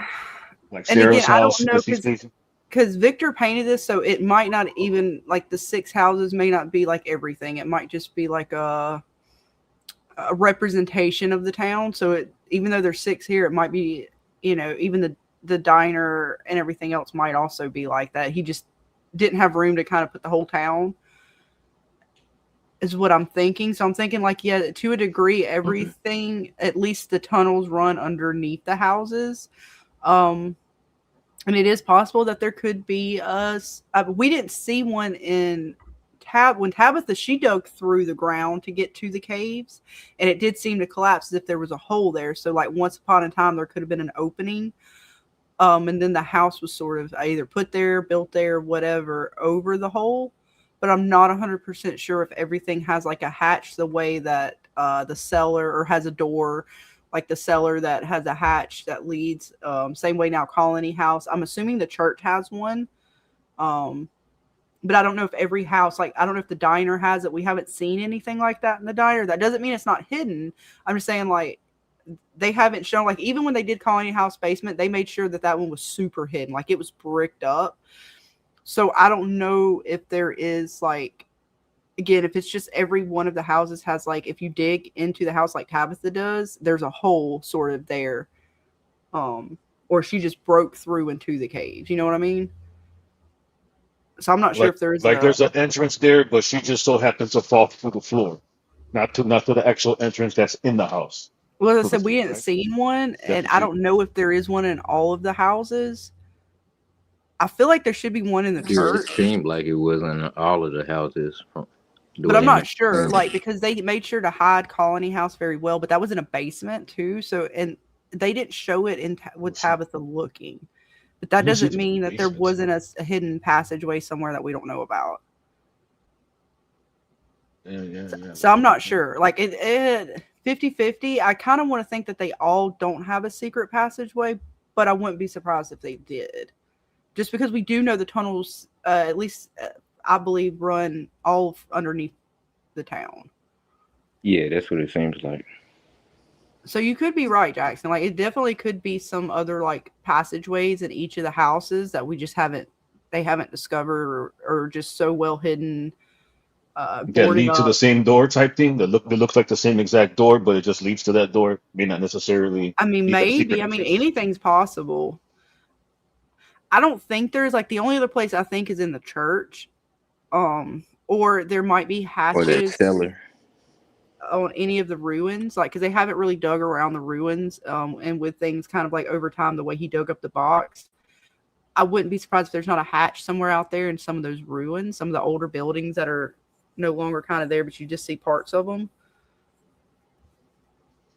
like and Sarah's again, I don't house know with these places? because Victor painted this, so it might not even like the six houses may not be like everything. It might just be like a representation of the town. So it, even though there's six here, it might be, even the diner and everything else might also be like that. He just didn't have room to kind of put the whole town, is what I'm thinking. So I'm thinking like, yeah, to a degree, everything, at least the tunnels run underneath the houses. And it is possible that there could be we didn't see one in when Tabitha, she dug through the ground to get to the caves, and it did seem to collapse as if there was a hole there. So like once upon a time there could have been an opening, and then the house was sort of either put there, built there, whatever, over the hole. But I'm not 100% sure if everything has like a hatch the way that the cellar, or has a door like the cellar that has a hatch that leads, same way now Colony House. I'm assuming the church has one. But I don't know if every house, like, I don't know if the diner has it. We haven't seen anything like that in the diner. That doesn't mean it's not hidden. I'm just saying, like, they haven't shown, like, even when they did Colony House basement, they made sure that one was super hidden. Like, it was bricked up. So I don't know if there is, like, again, if it's just every one of the houses has, like, if you dig into the house like Tabitha does, there's a hole sort of there. Or she just broke through into the caves. You know what I mean? So I'm not sure if there is There's an entrance there, but she just so happens to fall through the floor, not to the actual entrance that's in the house. Well, as I said, we didn't see one, and I don't know if there is one in all of the houses. I feel like there should be one in the church. It seemed like it was in all of the houses. But I'm not sure, like, because they made sure to hide Colony House very well, but that was in a basement too. So, and they didn't show it with Tabitha looking. But that doesn't mean that there wasn't a hidden passageway somewhere that we don't know about. Yeah. So I'm not sure. Like, it 50-50. I kind of want to think that they all don't have a secret passageway, but I wouldn't be surprised if they did. Just because we do know the tunnels, at least I believe, run all underneath the town. Yeah, that's what it seems like. So you could be right, Jackson. Like, it definitely could be some other, like, passageways in each of the houses that we just haven't discovered, or just so well hidden. That lead to the same door type thing. That looks like the same exact door, but it just leads to that door. May not necessarily. I mean, maybe. I mean, anything's possible. I don't think there's, like, the only other place I think is in the church. Or there might be hatches. Or that cellar. On any of the ruins, like, because they haven't really dug around the ruins, and with things kind of like over time, the way he dug up the box, I wouldn't be surprised if there's not a hatch somewhere out there in some of those ruins, some of the older buildings that are no longer kind of there, but you just see parts of them.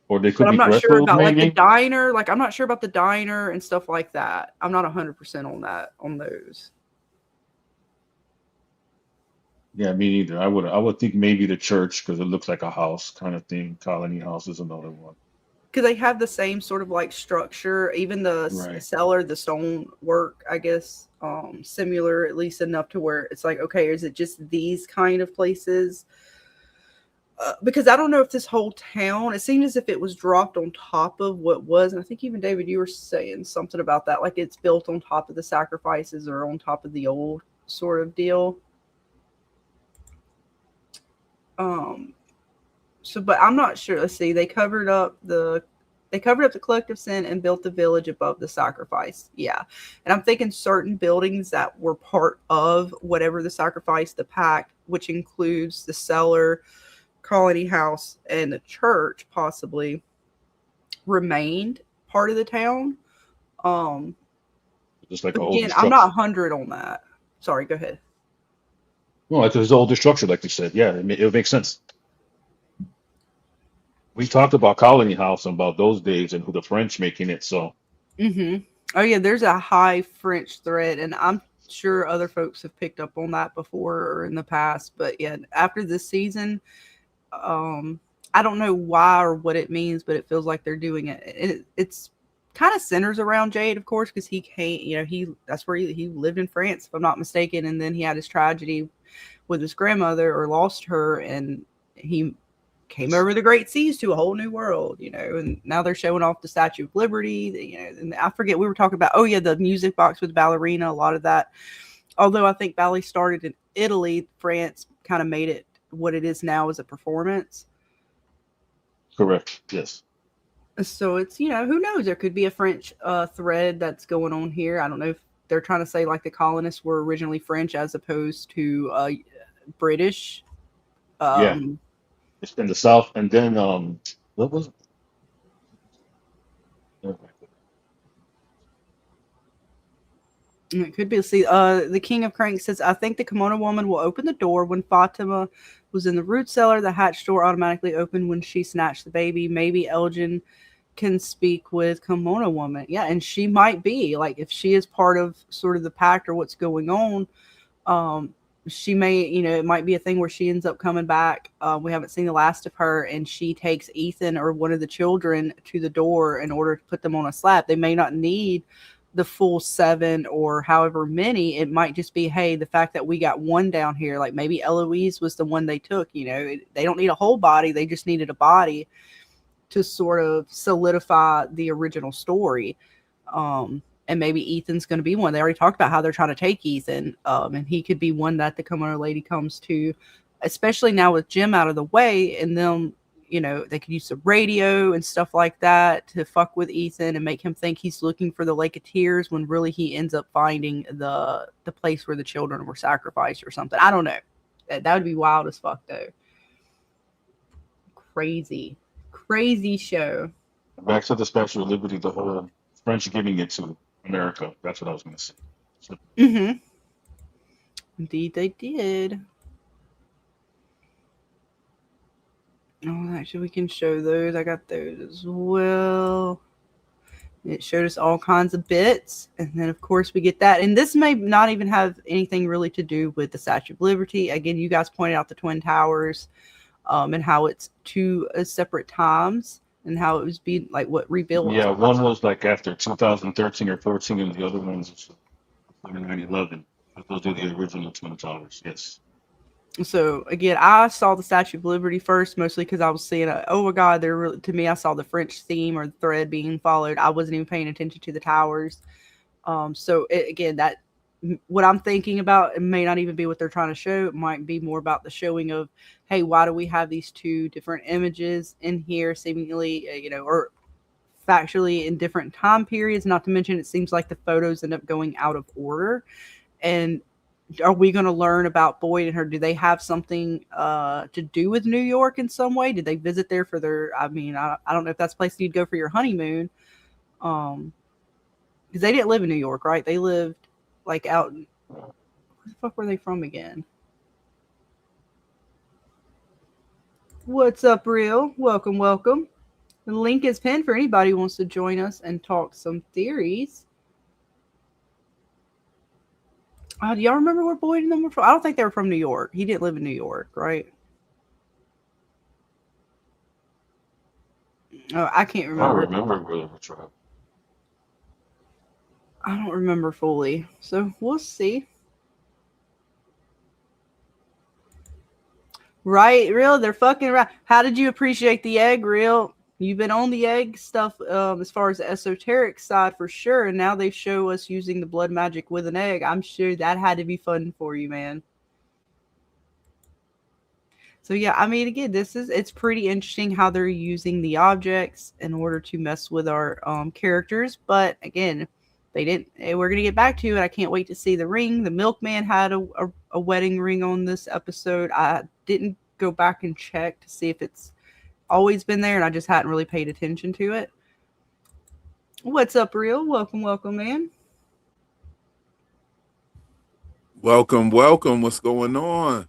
Or they could but be. I'm not sure about maybe? like the diner. Like, I'm not sure about the diner and stuff like that. I'm not 100% on those. Yeah, me neither. I would think maybe the church, because it looks like a house kind of thing. Colony House is another one. Because they have the same sort of like structure, even the cellar, the stone work, I guess, similar, at least enough to where it's like, okay, is it just these kind of places? Because I don't know if this whole town, it seemed as if it was dropped on top of what was, and I think even David, you were saying something about that, like it's built on top of the sacrifices or on top of the old sort of deal. So, but I'm not sure. Let's see. They covered up the collective sin and built the village above the sacrifice. Yeah. And I'm thinking certain buildings that were part of whatever the sacrifice, the pact, which includes the cellar, Colony House, and the church, possibly remained part of the town. Just like again, I'm not 100 on that. Sorry, go ahead. No, it's an older structure, like you said. Yeah, it would make sense. We talked about Colony House and about those days and who the French making it. So, Oh yeah, there's a high French thread, and I'm sure other folks have picked up on that before or in the past. But yeah, after this season, um, I don't know why or what it means, but it feels like they're doing it. It's kind of centers around Jade, of course, because he can't. That's where he lived in France, if I'm not mistaken, and then he had his tragedy with his grandmother or lost her, and he came over the great seas to a whole new world, and now they're showing off the Statue of Liberty, and I forget, we were talking about, oh yeah, the music box with ballerina, a lot of that. Although I think ballet started in Italy, France kind of made it what it is now as a performance. Correct. Yes. So it's, who knows? There could be a French thread that's going on here. I don't know if they're trying to say like the colonists were originally French as opposed to British. Yeah. It's been the South, and then what was it? It could be. See, the King of Crank says, I think the kimono woman will open the door. When Fatima was in the root cellar, the hatch door automatically opened when she snatched the baby. Maybe Elgin can speak with kimono woman. Yeah, and she might be. Like, if she is part of sort of the pact or what's going on, she may, it might be a thing where she ends up coming back. We haven't seen the last of her, and she takes Ethan or one of the children to the door in order to put them on a slab. They may not need the full 7 or however many. It might just be, hey, the fact that we got one down here, like maybe Eloise was the one they took. They don't need a whole body, they just needed a body to sort of solidify the original story. And maybe Ethan's going to be one. They already talked about how they're trying to take Ethan, and he could be one that the kimono lady comes to, especially now with Jim out of the way, and them, they could use the radio and stuff like that to fuck with Ethan and make him think he's looking for the Lake of Tears when really he ends up finding the place where the children were sacrificed or something. I don't know. That would be wild as fuck, though. Crazy show. Back to the Statue of Liberty, the whole French giving it to America. That's what I was going to say. So, Indeed, they did. Oh, actually, we can show those. I got those as well. It showed us all kinds of bits. And then, of course, we get that. And this may not even have anything really to do with the Statue of Liberty. Again, you guys pointed out the Twin Towers, and how it's 2 separate times and how it was being, like, rebuilt. yeah, one was like after 2013 or 14, and the other one was 9/11. Those are the original Twin Towers. Yes. So again, I saw the Statue of Liberty first, mostly because I was seeing oh my God, to me, I saw the French theme or the thread being followed. I wasn't even paying attention to the towers. So again, that what I'm thinking about, it may not even be what they're trying to show. It might be more about the showing of, hey, why do we have these 2 different images in here, seemingly, or factually in different time periods? Not to mention, it seems like the photos end up going out of order. And are we going to learn about Boyd and her? Do they have something to do with New York in some way? Did they visit there for their, I don't know if that's a place you'd go for your honeymoon. Because they didn't live in New York, right? They lived like out, where the fuck were they from again? What's up, Real? Welcome. The link is pinned for anybody who wants to join us and talk some theories. Do y'all remember where Boyd and them were from? I don't think they were from New York. He didn't live in New York, right? Oh, I can't remember. I remember where they were from. I don't remember fully. So we'll see. Right, Real? They're fucking right. How did you appreciate the egg, Real? You've been on the egg stuff as far as the esoteric side for sure, and now they show us using the blood magic with an egg. I'm sure that had to be fun for you, man. So yeah, again, it's pretty interesting how they're using the objects in order to mess with our characters. But again, they didn't. We're gonna get back to it. I can't wait to see the ring. The milkman had a wedding ring on this episode. I didn't go back and check to see if it's always been there, and I just hadn't really paid attention to it. What's up, Real? Welcome, man. Welcome. What's going on?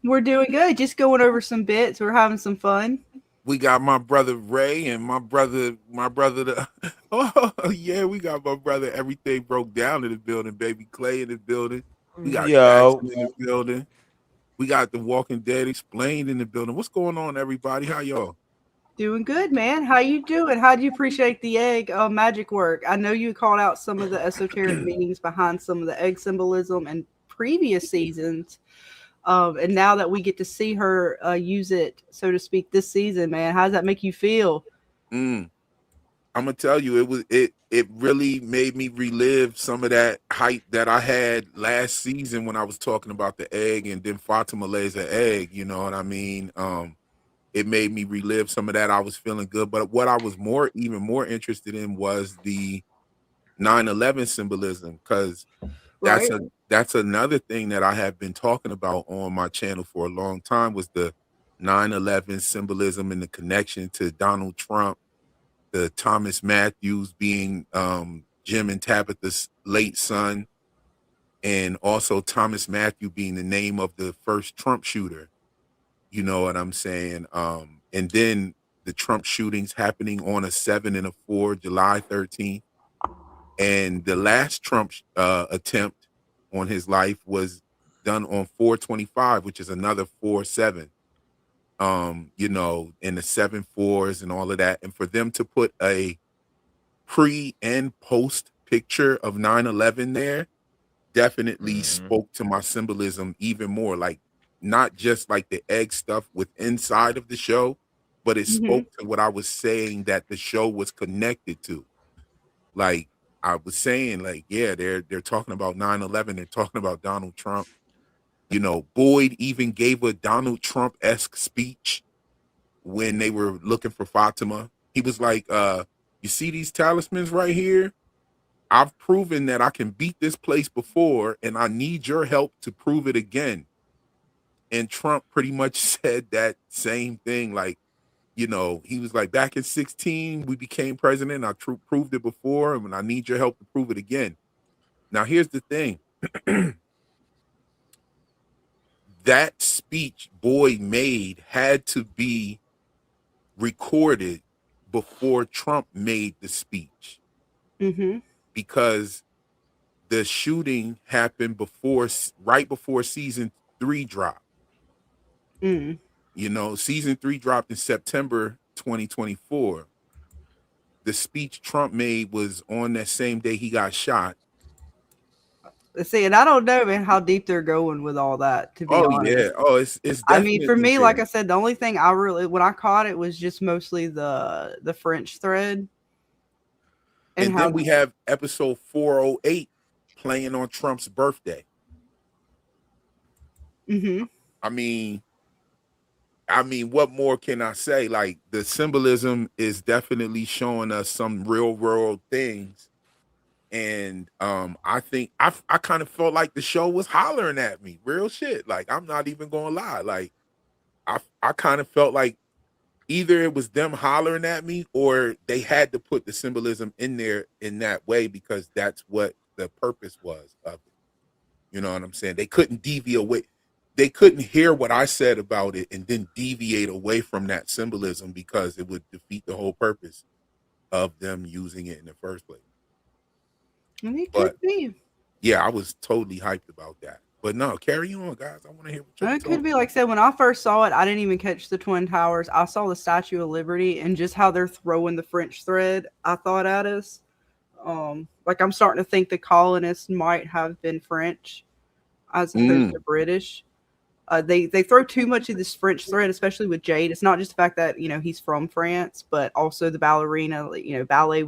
We're doing good. Just going over some bits. We're having some fun. We got my brother Ray and my brother. Oh yeah, we got my brother. Everything broke down in the building. Baby Clay in the building. We got Yo, Jackson in the building. We got the Walking Dead explained in the building. What's going on, everybody? How y'all? Doing good, man. How you doing? How do you appreciate the egg magic work? I know you called out some of the esoteric meanings behind some of the egg symbolism in previous seasons. And now that we get to see her use it, so to speak, this season, man, how does that make you feel? Mm, I'm gonna tell you, it really made me relive some of that hype that I had last season when I was talking about the egg, and then Fatima lays an egg. You know what I mean? It made me relive some of that. I was feeling good, but what I was even more interested in was the 9/11 symbolism, because Right? that's another thing that I have been talking about on my channel for a long time, was the 9/11 symbolism and the connection to Donald Trump, the Thomas Matthews being Jim and Tabitha's late son, and also Thomas Matthew being the name of the first Trump shooter. You know what I'm saying? And then the Trump shootings happening on a 7 and a 4, July 13th. And the last Trump attempt on his life was done on 4/25, which is another 4/7. You know, and the 7/4s and all of that. And for them to put a pre and post picture of 9/11 there definitely spoke to my symbolism even more. Like, not just like the egg stuff with inside of the show, but it Mm-hmm. spoke to what I was saying that the show was connected to. Like, I was saying, like, yeah, they're talking about 9/11, they're talking about Donald Trump. You know, Boyd even gave a Donald Trump-esque speech when they were looking for Fatima. He was like, you see these talismans right here? I've proven that I can beat this place before, and I need your help to prove it again. And Trump pretty much said that same thing. Like, you know, he was like, back in 16, we became president. I proved it before, and I need your help to prove it again. Now, here's the thing. That speech Boyd made had to be recorded before Trump made the speech, Mm-hmm. because the shooting happened right before season 3 dropped. Mm. You know, season 3 dropped in September 2024. The speech Trump made was on that same day he got shot. See, and I don't know, man, how deep they're going with all that, to be Oh honest. yeah. Oh, it's I mean, for definitely me, like there. I said, the only thing I really, when I caught it, was just mostly the French thread and And how. then we have episode 408 playing on Trump's birthday. Mm-hmm. I mean, what more can I say? Like, the symbolism is definitely showing us some real world things. And I think I kind of felt like the show was hollering at me. Real shit. Like, I'm not even gonna lie. Like, I kind of felt like either it was them hollering at me, or they had to put the symbolism in there in that way, because that's what the purpose was of it. You know what I'm saying? They couldn't deviate away. They couldn't hear what I said about it and then deviate away from that symbolism, because it would defeat the whole purpose of them using it in the first place. And it But could be. yeah, I was totally hyped about that. But no, carry on, guys. I want to hear what you're It talking could be, like I said, when I first saw it, I didn't even catch the Twin Towers. I saw the Statue of Liberty and just how they're throwing the French thread, I thought, at us. Like, I'm starting to think the colonists might have been French as opposed to British. They throw too much of this French thread, especially with Jade. It's not just the fact that, you know, he's from France, but also the ballerina. You know, ballet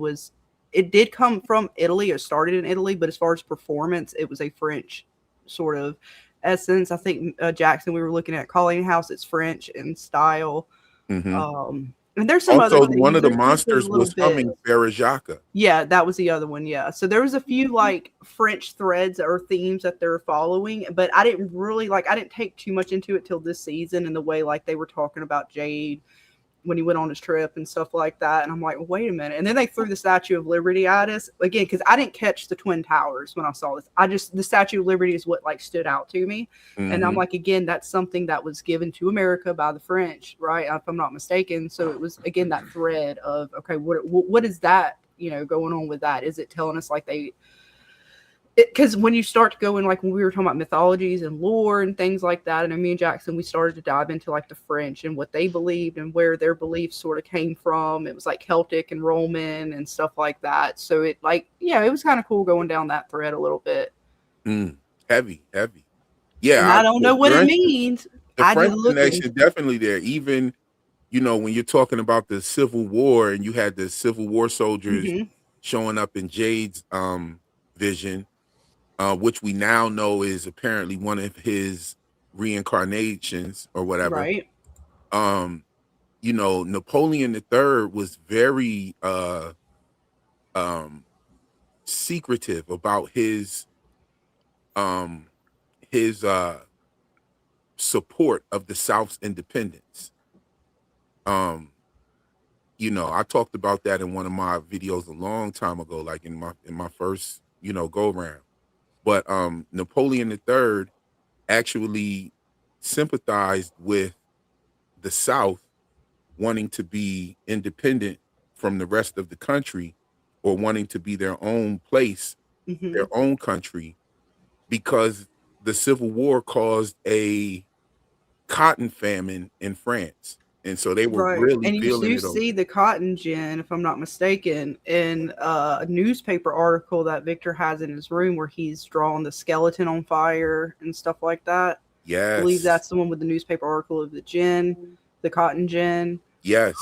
it did come from Italy. It started in Italy, but as far as performance, it was a French sort of essence. I think Jackson, we were looking at Colleen House. It's French in style. And there's some other Also, things. one of the There's just a monsters little was bit. humming Farajaka. Yeah, that was the other one. Yeah. So there was a few like French threads or themes that they're following, but I didn't really I didn't take too much into it till this season, and the way like they were talking about Jade when he went on his trip and stuff like that. And I'm like, wait a minute. And then they threw the Statue of Liberty at us again, because I didn't catch the Twin Towers when I saw this. The Statue of Liberty is what like stood out to me. And I'm like, again, that's something that was given to America by the French, right? If I'm not mistaken. So it was, again, that thread of, okay, what is that going on with that? Is it telling us like because when you start to go in, like when we were talking about mythologies and lore and things like that, and me and Jackson, we started to dive into like the French and what they believed and where their beliefs sort of came from. It was like Celtic and Roman and stuff like that. So it it was kind of cool going down that thread a little bit. Heavy. Yeah, And I don't know what it means. The I French did look connection definitely there. Even when you're talking about the Civil War and you had the Civil War soldiers showing up in Jade's vision, which we now know is apparently one of his reincarnations or whatever. Right. Napoleon III was very secretive about his support of the South's independence. I talked about that in one of my videos a long time ago, like in my first go round. But Napoleon III actually sympathized with the South wanting to be independent from the rest of the country, or wanting to be their own place, their own country, because the Civil War caused a cotton famine in France. And so they were really and you feeling do it. see the cotton gin, if I'm not mistaken, in a newspaper article that Victor has in his room where he's drawn the skeleton on fire and stuff like that. Yes. I believe that's the one with the newspaper article of the gin, the cotton gin. Yes.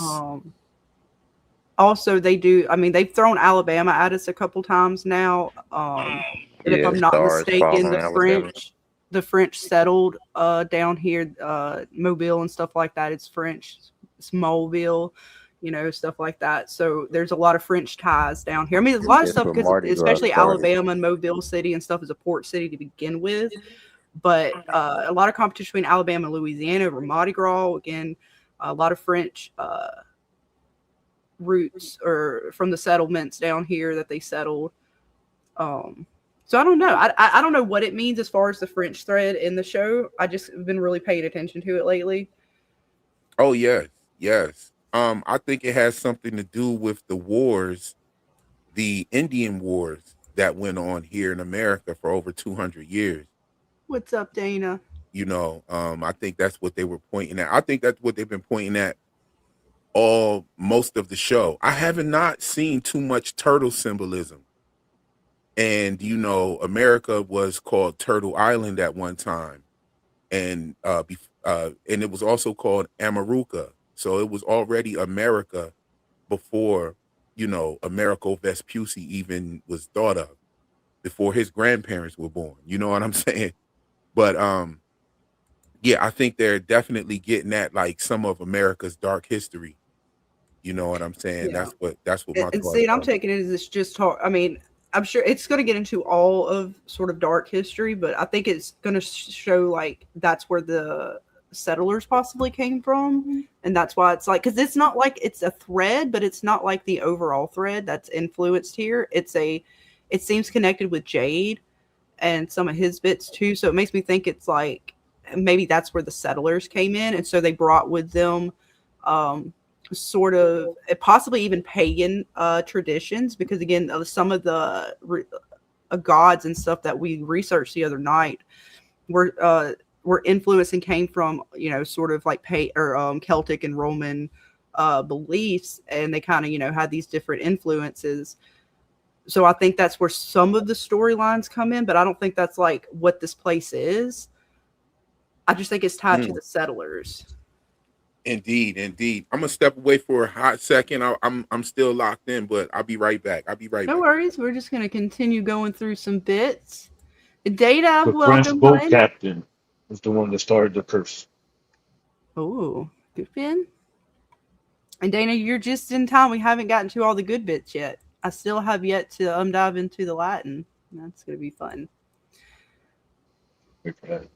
Also, they've thrown Alabama at us a couple times now. And if I'm not mistaken, the French settled down here, Mobile and stuff like that. It's French. It's Mobile, stuff like that. So there's a lot of French ties down here. I mean, a lot of stuff, because especially Alabama and Mobile City and stuff is a port city to begin with. But a lot of competition between Alabama and Louisiana over Mardi Gras. Again, a lot of French roots or from the settlements down here that they settled. So I don't know. I don't know what it means as far as the French thread in the show. I just have been really paying attention to it lately. Oh, yes. I think it has something to do with the wars, the Indian wars that went on here in America for over 200 years. What's up, Dana? I think that's what they were pointing at. I think that's what they've been pointing at most of the show. I haven't not seen too much turtle symbolism. And America was called Turtle Island at one time, and it was also called Amaruca. So it was already America before Americo Vespucci even was thought of, before his grandparents were born. You know what I'm saying? But I think they're definitely getting at like some of America's dark history. You know what I'm saying? Yeah. That's what my and see, and I'm taking it as it's just talk. I mean, I'm sure it's going to get into all of sort of dark history, but I think it's going to show like that's where the settlers possibly came from. And that's why it's like, because it's not like it's a thread, but it's not like the overall thread that's influenced here. It seems connected with Jade and some of his bits too. So it makes me think it's like maybe that's where the settlers came in. And so they brought with them sort of possibly even pagan traditions, because again, some of the gods and stuff that we researched the other night were influenced and came from sort of like Celtic and Roman beliefs, and they kind of had these different influences. So I think that's where some of the storylines come in, but I don't think that's like what this place is. I just think it's tied to the settlers. Indeed. I'm gonna step away for a hot second. I'm still locked in, but I'll be right back. No worries. We're just gonna continue going through some bits. Data, the French boat captain was the one that started the curse. Oh, good Ben. And Dana, you're just in time. We haven't gotten to all the good bits yet. I still have yet to dive into the Latin. That's gonna be fun. Okay.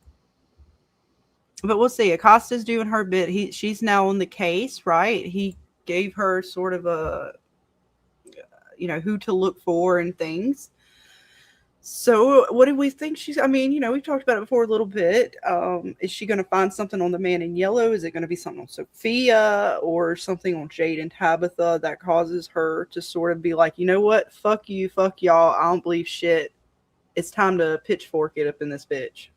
But we'll see. Acosta's doing her bit. She's now on the case, right? He gave her sort of a, who to look for and things. So what do we think she's, I mean, we've talked about it before a little bit. Is she going to find something on the man in yellow? Is it going to be something on Sophia or something on Jade and Tabitha that causes her to sort of be like, you know what? Fuck you, fuck y'all. I don't believe shit. It's time to pitchfork it up in this bitch.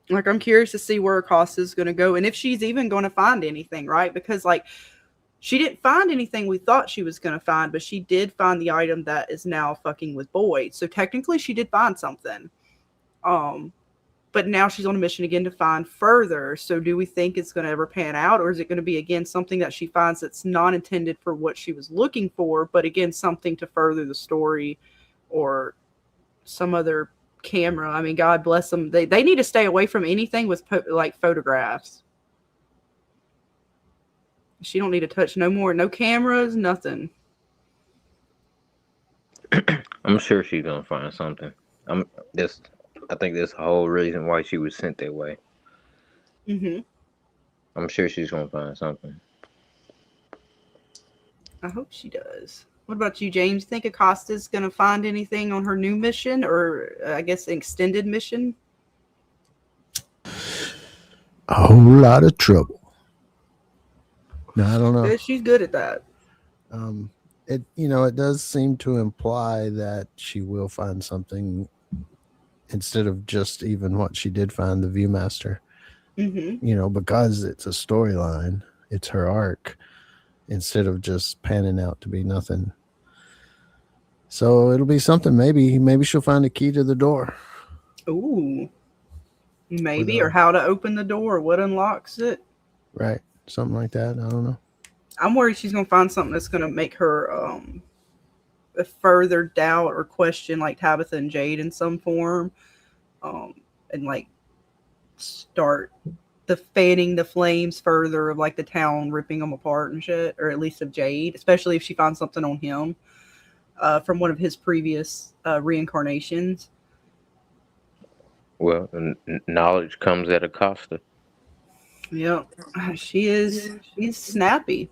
Like, I'm curious to see where Acosta's going to go and if she's even going to find anything, right? Because, like, she didn't find anything we thought she was going to find, but she did find the item that is now fucking with Boyd. So technically she did find something. But now she's on a mission again to find further. So do we think it's going to ever pan out? Or is it going to be, again, something that she finds that's not intended for what she was looking for, but again, something to further the story or some other camera? I mean, God bless them. They need to stay away from anything with like photographs. She don't need to touch no cameras, nothing. I'm sure she's gonna find something. I think that's the whole reason why she was sent that way. I'm sure she's gonna find something. I hope she does. What about you, James? Think Acosta's gonna find anything on her new mission, or I guess an extended mission? A whole lot of trouble. No, I don't know. Yeah, she's good at that. It does seem to imply that she will find something instead of just even what she did find, the Viewmaster. Because it's a storyline, it's her arc, instead of just panning out to be nothing. So it'll be something. Maybe she'll find a key to the door. Ooh, maybe, or how to open the door, what unlocks it. Right. Something like that. I don't know. I'm worried she's going to find something that's going to make her a further doubt or question like Tabitha and Jade in some form. And like start fanning the flames further of like the town ripping them apart and shit, or at least of Jade, especially if she finds something on him from one of his previous reincarnations. Well, knowledge comes at a cost. Yeah, she's snappy.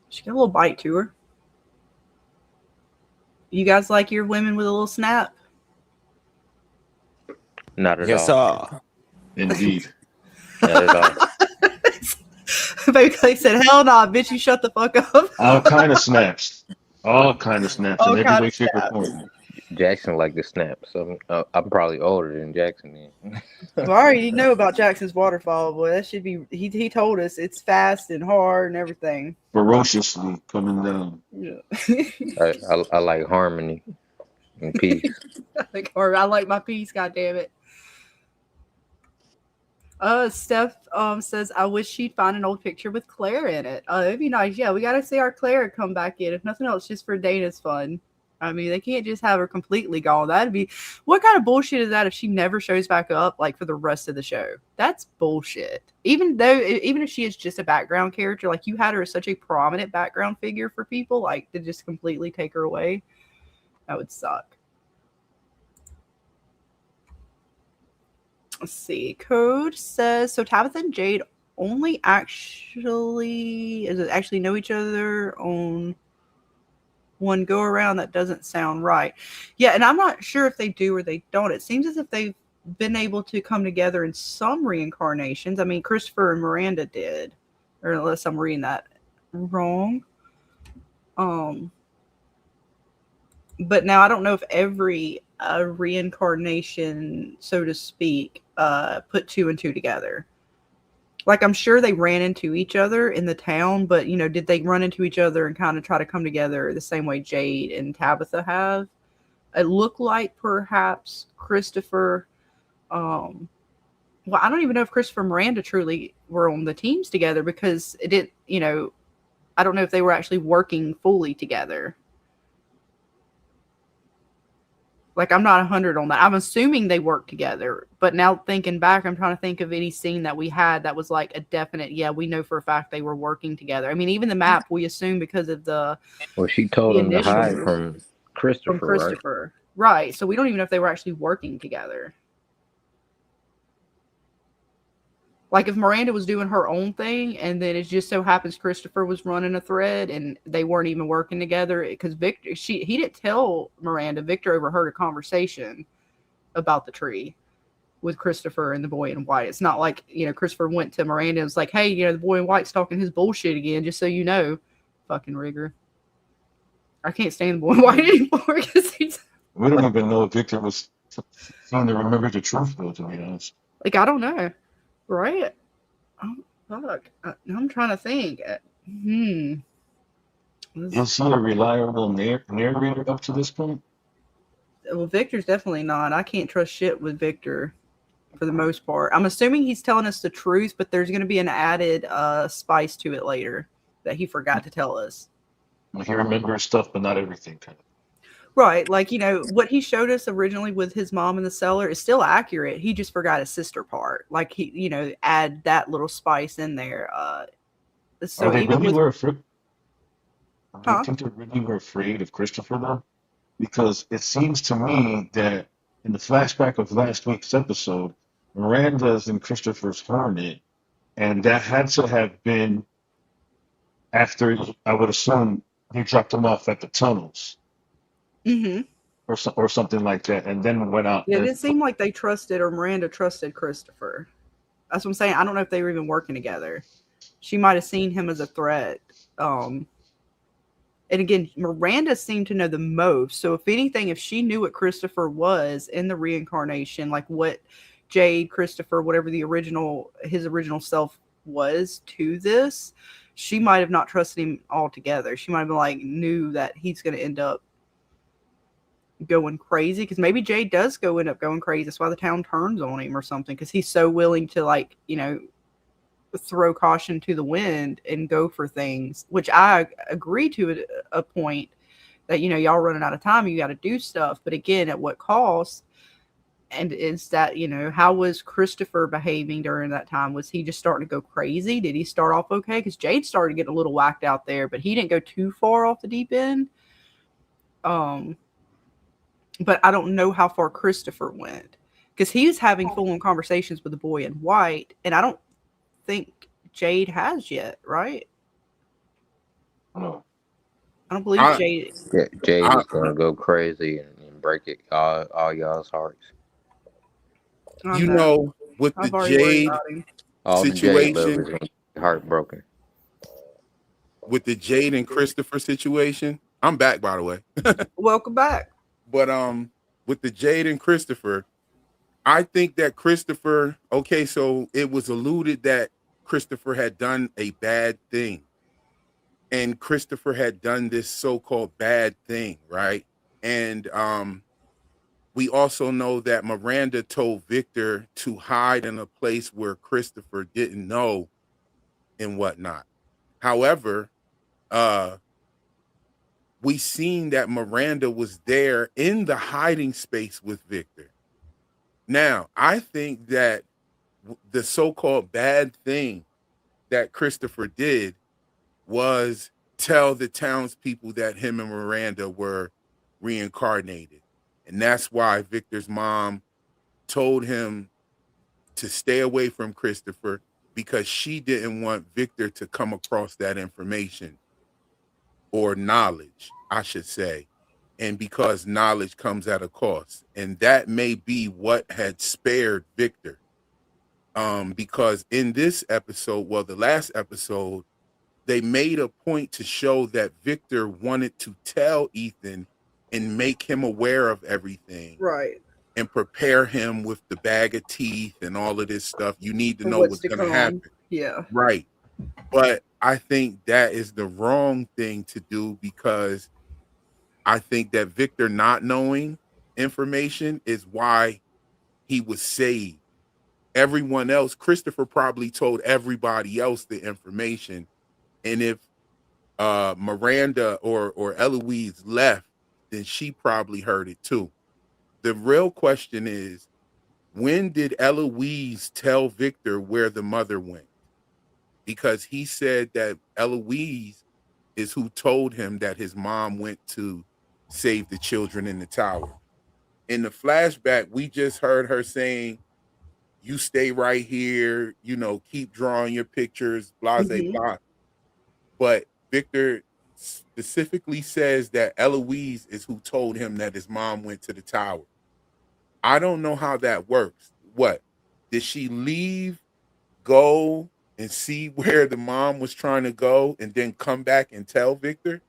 She got a little bite to her. You guys like your women with a little snap? Not at Yes, all. sir. Indeed. Not at all. Baby Clay said, hell nah, bitch, you shut the fuck up. All kind of snaps. All kind of snaps All in kind every way, of shape, or snaps. form. Jackson like the snap, so I'm probably older than Jackson then. Well, I already know about Jackson's waterfall, boy. That should be, he told us it's fast and hard and everything. Ferociously coming down. Yeah. I like harmony and peace. I like my peace, goddammit. Steph says, I wish she'd find an old picture with Claire in it. It'd be nice. Yeah, we gotta see our Claire come back in. If nothing else, just for Dana's fun. I mean, they can't just have her completely gone. That'd be, what kind of bullshit is that if she never shows back up like for the rest of the show? That's bullshit. Even if she is just a background character, like you had her as such a prominent background figure for people, like to just completely take her away, that would suck. Let's see. Code says, so Tabitha and Jade only actually know each other on one go around. That doesn't sound right. Yeah, and I'm not sure if they do or they don't. It seems as if they've been able to come together in some reincarnations. I mean, Christopher and Miranda did, or unless I'm reading that wrong. But now I don't know if every reincarnation, so to speak, put two and two together. Like, I'm sure they ran into each other in the town, but, did they run into each other and kind of try to come together the same way Jade and Tabitha have? It looked like perhaps Christopher, well, I don't even know if Christopher and Miranda truly were on the teams together, because it didn't, I don't know if they were actually working fully together. Like, I'm not 100 on that. I'm assuming they worked together. But now thinking back, I'm trying to think of any scene that we had that was like a definite, yeah, we know for a fact they were working together. I mean, even the map, we assume because of the... Well, she told him to hide from Christopher, Right. So we don't even know if they were actually working together. Like if Miranda was doing her own thing, and then it just so happens Christopher was running a thread, and they weren't even working together because he didn't tell Miranda. Victor overheard a conversation about the tree with Christopher and the boy in white. It's not like, Christopher went to Miranda and was like, hey, the boy in white's talking his bullshit again, just so you know. Fucking rigger. I can't stand the boy in white anymore because he's We don't even know if Victor was trying to remember the truth, though, to be honest. like, I don't know. Right? Oh, fuck. I'm trying to think. Is he a reliable narrator up to this point? Well, Victor's definitely not. I can't trust shit with Victor for the most part. I'm assuming he's telling us the truth, but there's going to be an added spice to it later that he forgot to tell us. He remembers stuff, but not everything, kind of. Right. Like, what he showed us originally with his mom in the cellar is still accurate. He just forgot his sister part. Like, he, add that little spice in there. So Are they even really with... were afraid? Do Huh? you think they really were afraid of Christopher, though? Because it seems to me that in the flashback of last week's episode, Miranda's in Christopher's Hornet, and that had to have been after, I would assume, he dropped him off at the tunnels. Mm-hmm. Or something like that, and then went out. Yeah, it didn't seem like they trusted, or Miranda trusted Christopher. That's what I'm saying. I don't know if they were even working together. She might have seen him as a threat. And again, Miranda seemed to know the most. So if anything, if she knew what Christopher was in the reincarnation, like what Jade, Christopher, whatever his original self was to this, she might have not trusted him altogether. She might have been like, knew that he's going to end up going crazy, because maybe Jade does end up going crazy. That's why the town turns on him or something, because he's so willing to, like, throw caution to the wind and go for things, which I agree to a point that, y'all running out of time, you got to do stuff, but again, at what cost? And is that, how was Christopher behaving during that time? Was he just starting to go crazy? Did he start off okay? Because Jade started getting a little whacked out there, but he didn't go too far off the deep end. But I don't know how far Christopher went, because he was having full-on conversations with the boy in white, and I don't think Jade has yet, right? No. I don't believe Jade. Yeah, Jade is gonna go crazy and break it all y'all's hearts. With I've the already worried Jade about him. All the Jade situation, lovers gonna be heartbroken. with the Jade and Christopher situation, I'm back, by the way. Welcome back. But with the Jade and Christopher, I think that Christopher, okay, so it was alluded that Christopher had done a bad thing. And Christopher had done this so-called bad thing, right? And we also know that Miranda told Victor to hide in a place where Christopher didn't know and whatnot. However, we seen that Miranda was there in the hiding space with Victor. Now, I think that the so-called bad thing that Christopher did was tell the townspeople that him and Miranda were reincarnated. And that's why Victor's mom told him to stay away from Christopher, because she didn't want Victor to come across that information, or knowledge, I should say. And because knowledge comes at a cost. And that may be what had spared Victor. Because in this episode, well, the last episode, they made a point to show that Victor wanted to tell Ethan and make him aware of everything. Right. And prepare him with the bag of teeth and all of this stuff. You need to know what's going to happen. Yeah. Right. But I think that is the wrong thing to do, because I think that Victor not knowing information is why he was saved. Everyone else, Christopher probably told everybody else the information. And if Miranda or Eloise left, then she probably heard it too. The real question is, when did Eloise tell Victor where the mother went? Because he said that Eloise is who told him that his mom went to save the children in the tower. In the flashback, we just heard her saying, you stay right here, keep drawing your pictures, blah, blah, blah. But Victor specifically says that Eloise is who told him that his mom went to the tower. I don't know how that works. What? Did she leave, go, and see where the mom was trying to go, and then come back and tell Victor?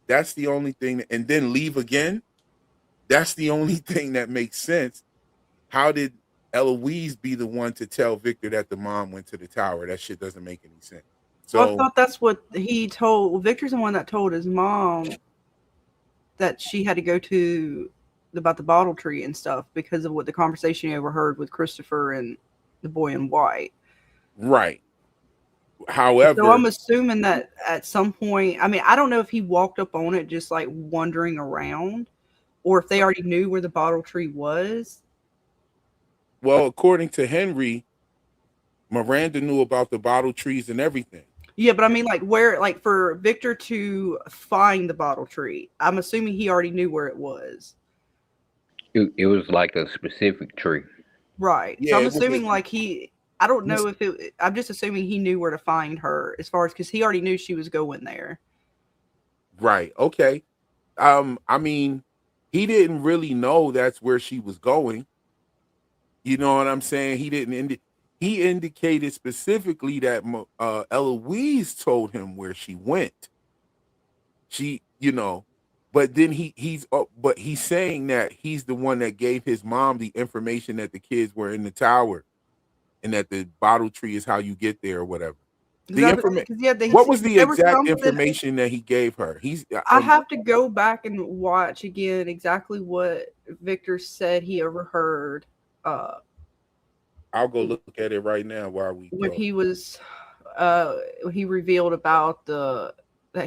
That's the only thing. And then leave again? That's the only thing that makes sense. How did Eloise be the one to tell Victor that the mom went to the tower? That shit doesn't make any sense. So I thought that's what he told. Well, Victor's the one that told his mom that she had to go to about the bottle tree and stuff because of what the conversation he overheard with Christopher and the boy in white. Right. However, so I'm assuming that at some point, I mean, I don't know if he walked up on it just like wandering around, or if they already knew where the bottle tree was. Well, according to Henry, Miranda knew about the bottle trees and everything. Yeah, but I mean, like where, like for Victor to find the bottle tree, I'm assuming he already knew where it was. It was like a specific tree. Right. Yeah, So I'm assuming like I don't know if I'm just assuming he knew where to find her as far as, because he already knew she was going there. Right. Okay. I mean, he didn't really know that's where she was going. You know what I'm saying? He didn't. He indicated specifically that Eloise told him where she went. She, but then but he's saying that he's the one that gave his mom the information that the kids were in the tower, and that the bottle tree is how you get there or whatever. The information. What was the exact information that he gave her? I have to go back and watch again exactly what Victor said he overheard. I'll go look at it right now while we when go. he was he revealed about that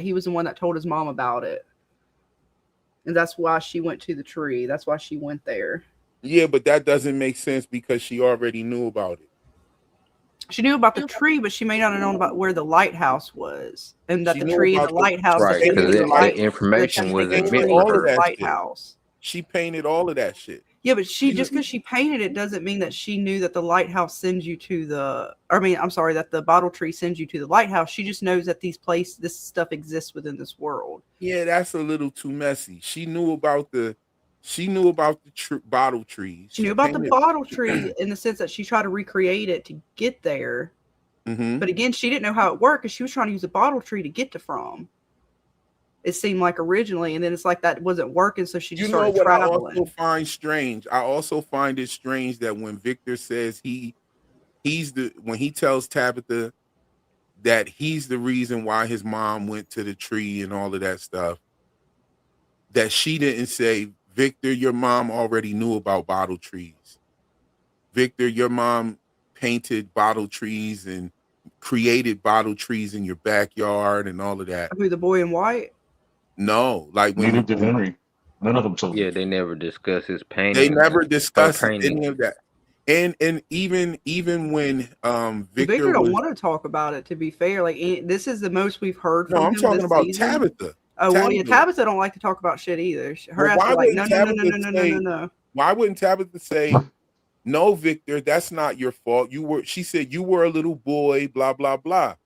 he was the one that told his mom about it, and that's why she went to the tree. That's why she went there. Yeah, but that doesn't make sense because she already knew about it. She knew about the tree, but she may not have known about where the lighthouse was, and that She the knew tree and about the lighthouse. Right, because the information was wasn't painted meant all for of her. that shit. Lighthouse. She painted all of that shit. Yeah, but just because she painted it doesn't mean that she knew that the lighthouse sends you to the. I mean, I'm sorry, that the bottle tree sends you to the lighthouse. She just knows that this stuff exists within this world. Yeah, that's a little too messy. She knew about the bottle trees. She knew about the bottle tree in the sense that she tried to recreate it to get there. Mm-hmm. But again, she didn't know how it worked because she was trying to use a bottle tree to get to from. It seemed like originally, and then it's like that wasn't working, so she just started traveling. I also find strange. I also find it strange that when Victor says when he tells Tabitha that he's the reason why his mom went to the tree and all of that stuff, that she didn't say, Victor, your mom already knew about bottle trees. Victor, your mom painted bottle trees and created bottle trees in your backyard and all of that. Who, the boy in white? No, like neither did Henry. None of them told. Yeah, they never discussed his painting. They never discussed any of that. And even when Victor don't want to talk about it. To be fair, like this is the most we've heard from him. No, I'm talking about season. Tabitha. Oh, well, yeah, Tabitha don't like to talk about shit either. Her ass is like, no. Why wouldn't Tabitha say, no, Victor, that's not your fault. She said you were a little boy, blah, blah, blah.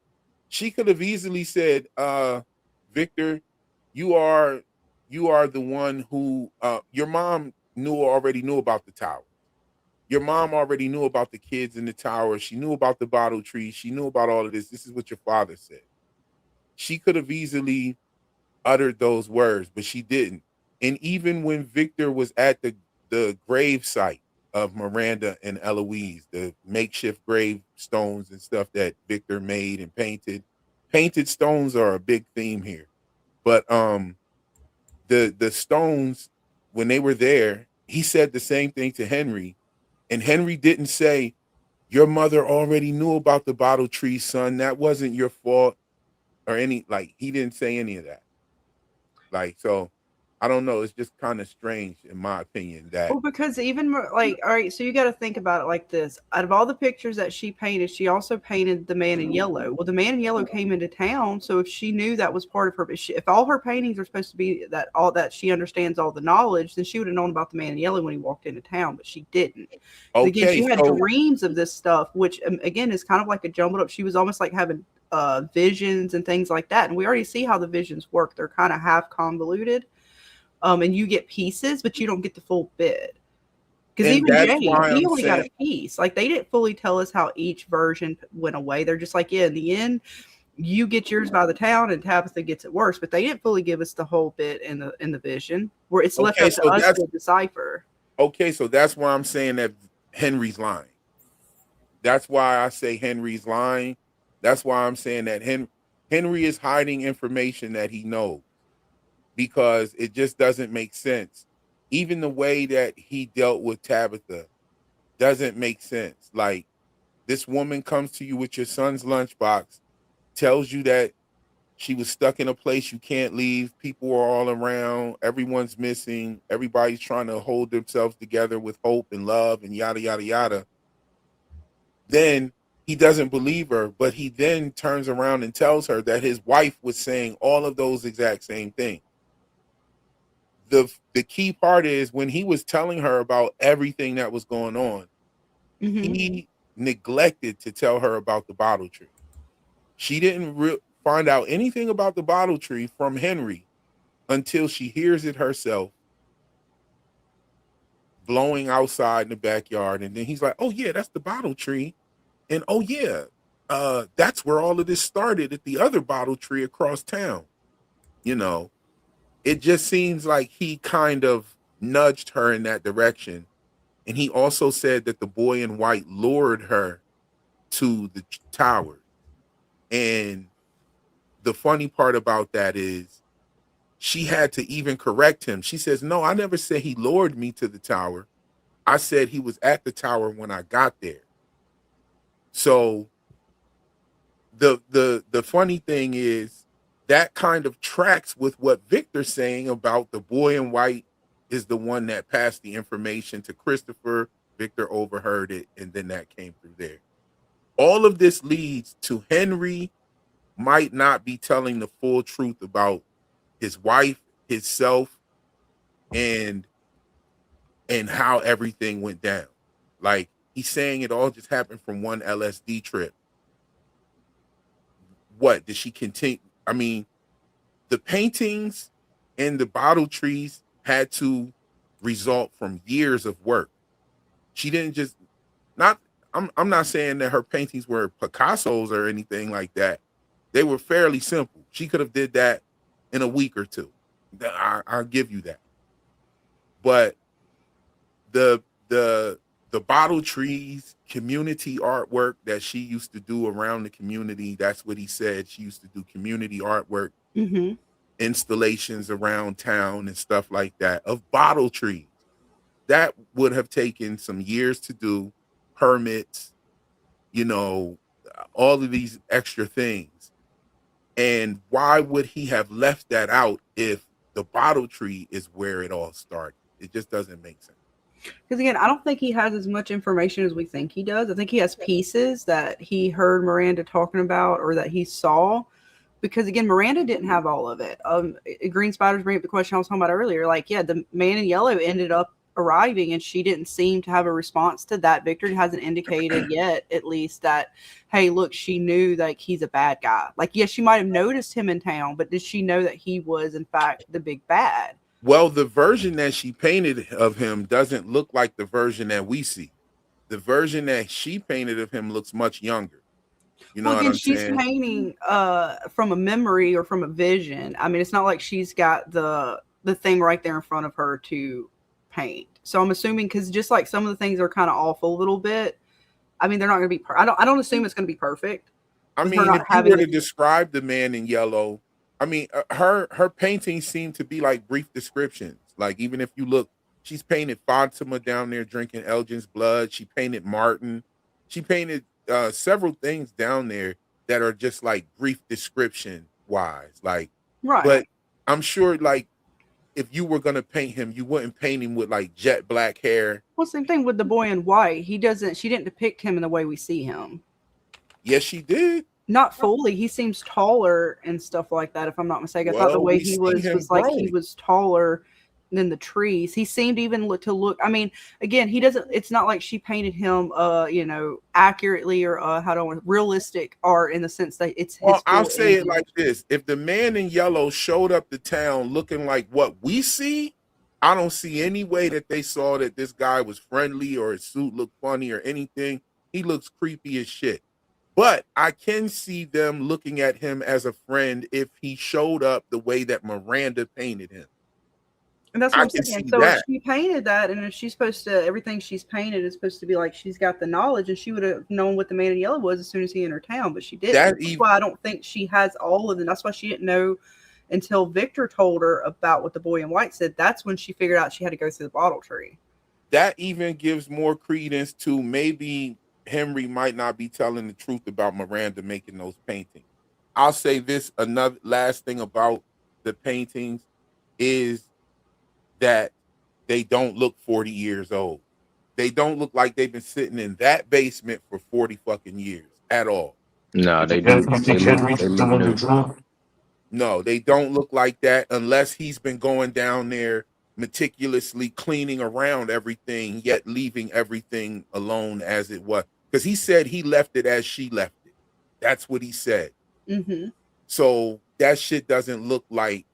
She could have easily said, Victor, you are the one who your mom already knew about the tower. Your mom already knew about the kids in the tower. She knew about the bottle trees. She knew about all of this. This is what your father said. She could have easily uttered those words, but she didn't. And even when Victor was at the grave site of Miranda and Eloise, the makeshift gravestones and stuff that Victor made and painted stones are a big theme here. But the stones, when they were there, he said the same thing to Henry, and Henry didn't say, your mother already knew about the bottle tree, son. That wasn't your fault, or he didn't say any of that. Like, so I don't know. It's just kind of strange, in my opinion, that Well, because even like, all right, so you got to think about it like this. Out of all the pictures that she painted, she also painted the man in yellow. Well, the man in yellow came into town, so if she knew that was part of her, if all her paintings are supposed to be that all that she understands all the knowledge, then she would have known about the man in yellow when he walked into town, but she didn't. And again, okay. she had So dreams of this stuff, which again is kind of like a jumbled up. She was almost like having visions and things like that, and we already see how the visions work. They're kind of half convoluted. And you get pieces, but you don't get the full bit. Because and even that's Jame, why he I'm only got saying a piece. Like they didn't fully tell us how each version went away. They're just like, yeah, in the end, you get yours by the town, and Tabitha gets it worse. But they didn't fully give us the whole bit in the vision, where it's left okay. up to So us that's to decipher. okay. So that's why I'm saying that Henry's lying. That's why I say Henry's lying. That's why I'm saying that Henry is hiding information that he knows, because it just doesn't make sense. Even the way that he dealt with Tabitha doesn't make sense. Like, this woman comes to you with your son's lunchbox, tells you that she was stuck in a place you can't leave. People are all around. Everyone's missing. Everybody's trying to hold themselves together with hope and love and yada, yada, yada. Then he doesn't believe her, but he then turns around and tells her that his wife was saying all of those exact same things. The key part is when he was telling her about everything that was going on, he neglected to tell her about the bottle tree. She didn't find out anything about the bottle tree from Henry until she hears it herself blowing outside in the backyard. And then he's like, oh yeah, that's the bottle tree. And oh yeah, that's where all of this started, at the other bottle tree across town. You know, it just seems like he kind of nudged her in that direction. And he also said that the boy in white lured her to the tower. And the funny part about that is she had to even correct him. She says, no, I never said he lured me to the tower. I said he was at the tower when I got there. So the funny thing is that kind of tracks with what Victor's saying about the boy in white is the one that passed the information to Christopher. Victor overheard it, and then that came through there. All of this leads to Henry might not be telling the full truth about his wife, himself, and how everything went down. Like, he's saying it all just happened from one LSD trip. What did she continue? I mean, the paintings and the bottle trees had to result from years of work. She didn't just not. I'm not saying that her paintings were Picasso's or anything like that. They were fairly simple. She could have did that in a week or two. I'll give you that. But the bottle trees, community artwork that she used to do around the community. That's what he said. She used to do community artwork, installations around town and stuff like that of bottle trees. That would have taken some years to do, permits, all of these extra things. And why would he have left that out if the bottle tree is where it all started? It just doesn't make sense. Because again, I don't think he has as much information as we think he does. I think he has pieces that he heard Miranda talking about or that he saw. Because again, Miranda didn't have all of it. Green Spiders bring up the question I was talking about earlier. Like, yeah, the man in yellow ended up arriving and she didn't seem to have a response to that. Victor hasn't indicated yet, at least, that, hey, look, she knew like he's a bad guy. Like, yes, she might have noticed him in town, but did she know that he was in fact the big bad? Well, the version that she painted of him doesn't look like the version that we see. The version that she painted of him looks much younger. You know well, again, what I'm she's saying? painting from a memory or from a vision. I mean, it's not like she's got the thing right there in front of her to paint. So I'm assuming, because just like some of the things are kind of off a little bit. I mean, they're not going to be. I don't assume it's going to be perfect. I mean, if you were to describe the man in yellow, I mean, her paintings seem to be like brief descriptions. Like, even if you look, she's painted Fatima down there drinking Elgin's blood. She painted Martin. She painted several things down there that are just like brief description wise. Like, right. But I'm sure, like, if you were gonna paint him, you wouldn't paint him with like jet black hair. Well, same thing with the boy in white. She didn't depict him in the way we see him. Yes, she did. Not fully. He seems taller and stuff like that, if I'm not mistaken. I thought the Well, way we he see was him like he growing. was taller than the trees. He seemed even to look. I mean, again, he doesn't. It's not like she painted him, accurately or realistic art in the sense that it's his. Well, I'll full say it image. like this: if the man in yellow showed up to town looking like what we see, I don't see any way that they saw that this guy was friendly or his suit looked funny or anything. He looks creepy as shit. But I can see them looking at him as a friend if he showed up the way that Miranda painted him. And that's I what I'm can saying. see So if that. she painted that, and if she's supposed to, everything she's painted is supposed to be like she's got the knowledge, and she would have known what the man in yellow was as soon as he entered town, but she didn't. That That's even why I don't think she has all of them. That's why she didn't know until Victor told her about what the boy in white said. That's when she figured out she had to go through the bottle tree. that even gives more credence to maybe Henry might not be telling the truth about Miranda making those paintings. I'll say this another last thing about the paintings is that they don't look 40 years old. They don't look like they've been sitting in that basement for 40 fucking years at all. No, You they think, do. you think Henry's They look telling the new. truth? No, they don't look like that unless he's been going down there meticulously cleaning around everything, yet leaving everything alone as it was. Because he said he left it as she left it. That's what he said. Mm-hmm. So that shit doesn't look like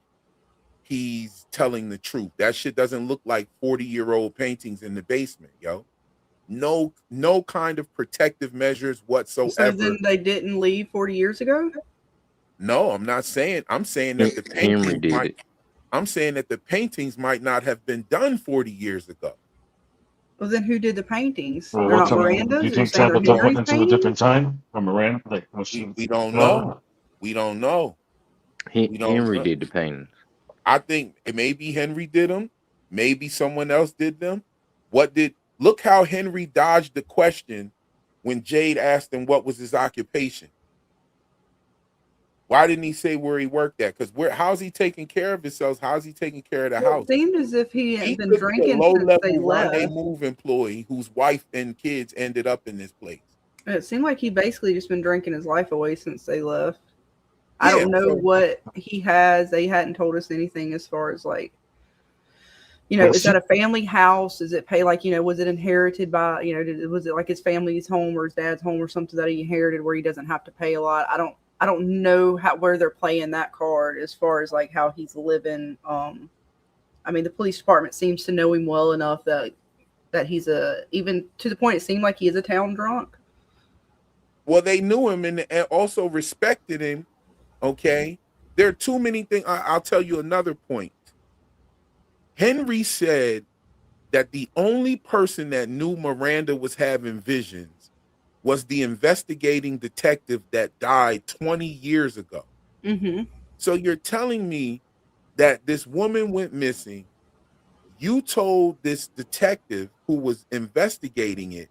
he's telling the truth. That shit doesn't look like 40-year-old paintings in the basement, yo. No kind of protective measures So whatsoever. then they didn't leave 40 years ago? No, I'm not saying. I'm saying that the Henry paintings did might. it. I'm saying that the paintings might not have been done 40 years ago. Well, then who did the paintings? Well, They're what not time? Do you Miranda's? You're think saying they're Tabitha went Henry's into a different paintings? time from Miranda? Like when she? We don't know. We don't know. We don't Henry know. did the paintings. I think maybe Henry did them. Maybe someone else did them. Look how Henry dodged the question when Jade asked him what was his occupation. Why didn't he say where he worked at? Because how's he taking care of himself? How's he taking care of the Well, house? it seemed as if he He hadn't been could be a drinking since they low-level left. rendezvous employee whose wife and kids ended up in this place. It seemed like he basically just been drinking his life away since they left. I Yeah, don't know so what he has. They hadn't told us anything as far as like, Well, is she, that a family house? Does it pay like, was it inherited by, was it like his family's home or his dad's home or something that he inherited where he doesn't have to pay a lot? I don't know where they're playing that card as far as like how he's living. I mean, the police department seems to know him well enough that he's even to the point it seemed like he is a town drunk. well, they knew him and also respected him. Okay, there are too many things. I'll tell you another point. Henry said that the only person that knew Miranda was having visions was the investigating detective that died 20 years ago. Mm-hmm. So you're telling me that this woman went missing. You told this detective who was investigating it,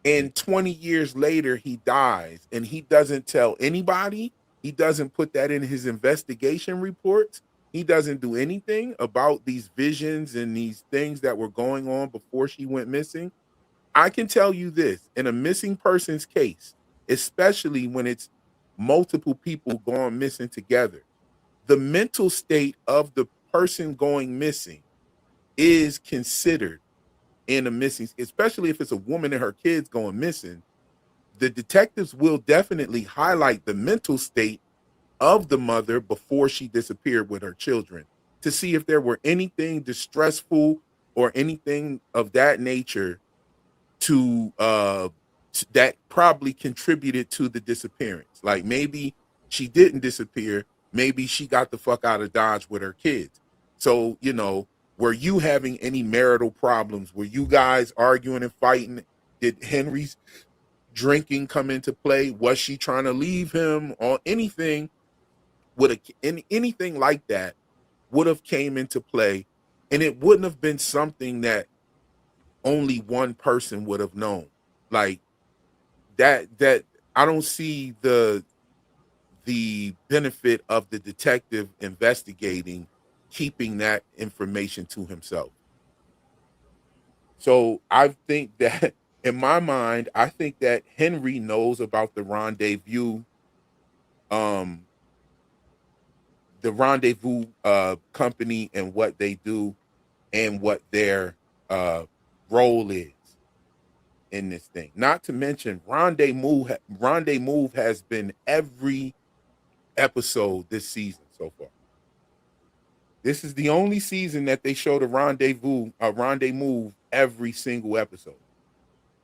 and 20 years later he dies, and he doesn't tell anybody. He doesn't put that in his investigation reports. He doesn't do anything about these visions and these things that were going on before she went missing. I can tell you this, in a missing person's case, especially when it's multiple people going missing together, the mental state of the person going missing is considered in a missing, especially if it's a woman and her kids going missing. The detectives will definitely highlight the mental state of the mother before she disappeared with her children to see if there were anything distressful or anything of that nature to that probably contributed to the disappearance. Like maybe she didn't disappear, maybe she got the fuck out of Dodge with her kids. So, were you having any marital problems? Were you guys arguing and fighting? Did Henry's drinking come into play? Was she trying to leave him or anything? Anything like that would have came into play, and it wouldn't have been something that only one person would have known. Like that I don't see the benefit of the detective investigating keeping that information to himself. So I think that in my mind, I think that Henry knows about um, the rendezvous company and what they do and what their role is in this thing. Not to mention, Rendezvous has been every episode this season so far. This is the only season that they show the rendezvous every single episode.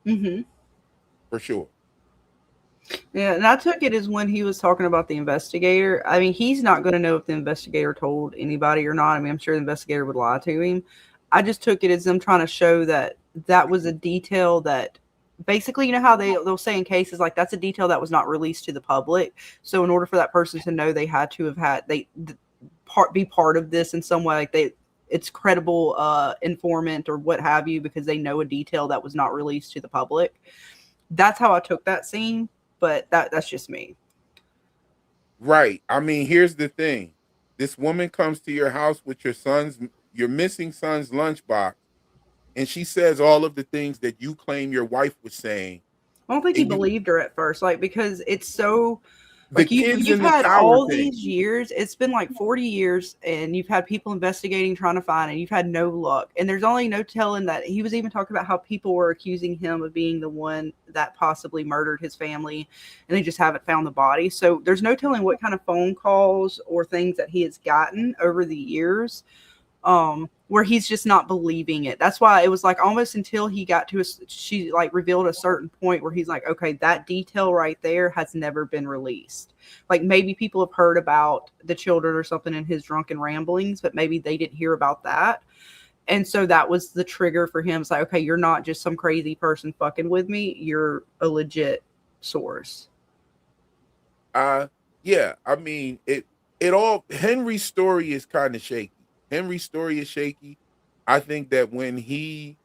Mm-hmm. For sure. Yeah, and I took it as when he was talking about the investigator. I mean, he's not going to know if the investigator told anybody or not. I mean, I'm sure the investigator would lie to him. I just took it as them trying to show that that was a detail that basically, you know how they'll say in cases like that's a detail that was not released to the public. So in order for that person to know, they had to have had be part of this in some way, like it's credible informant or what have you, because they know a detail that was not released to the public. That's how I took that scene, but that's just me. Right. I mean, here's the thing. This woman comes to your house with your missing son's lunchbox, and she says all of the things that you claim your wife was saying. I don't think he believed her at first, like, because it's so The like kids you've in the had tower all thing. these years. It's been like 40 years, and you've had people investigating, trying to find it. You've had no luck, and there's only no telling that he was even talking about how people were accusing him of being the one that possibly murdered his family, and they just haven't found the body. So there's no telling what kind of phone calls or things that he has gotten over the years, where he's just not believing it. That's why it was like almost until he got to she like revealed a certain point where he's like, okay, that detail right there has never been released. Like maybe people have heard about the children or something in his drunken ramblings, but maybe they didn't hear about that. And so that was the trigger for him. It's like, okay, you're not just some crazy person fucking with me. You're a legit source. Yeah, I mean, Henry's story is kind of shaky. Henry's story is shaky. I think that when he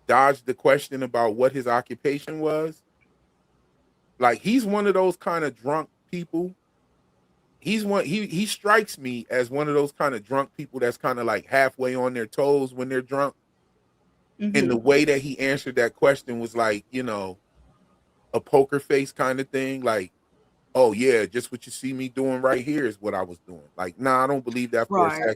dodged the question about what his occupation was, like he's one of those kind of drunk people. He strikes me as one of those kind of drunk people that's kind of like halfway on their toes when they're drunk. Mm-hmm. And the way that he answered that question was like, a poker face kind of thing. Like, oh yeah, just what you see me doing right here is what I was doing. Like, nah, I don't believe that for a second.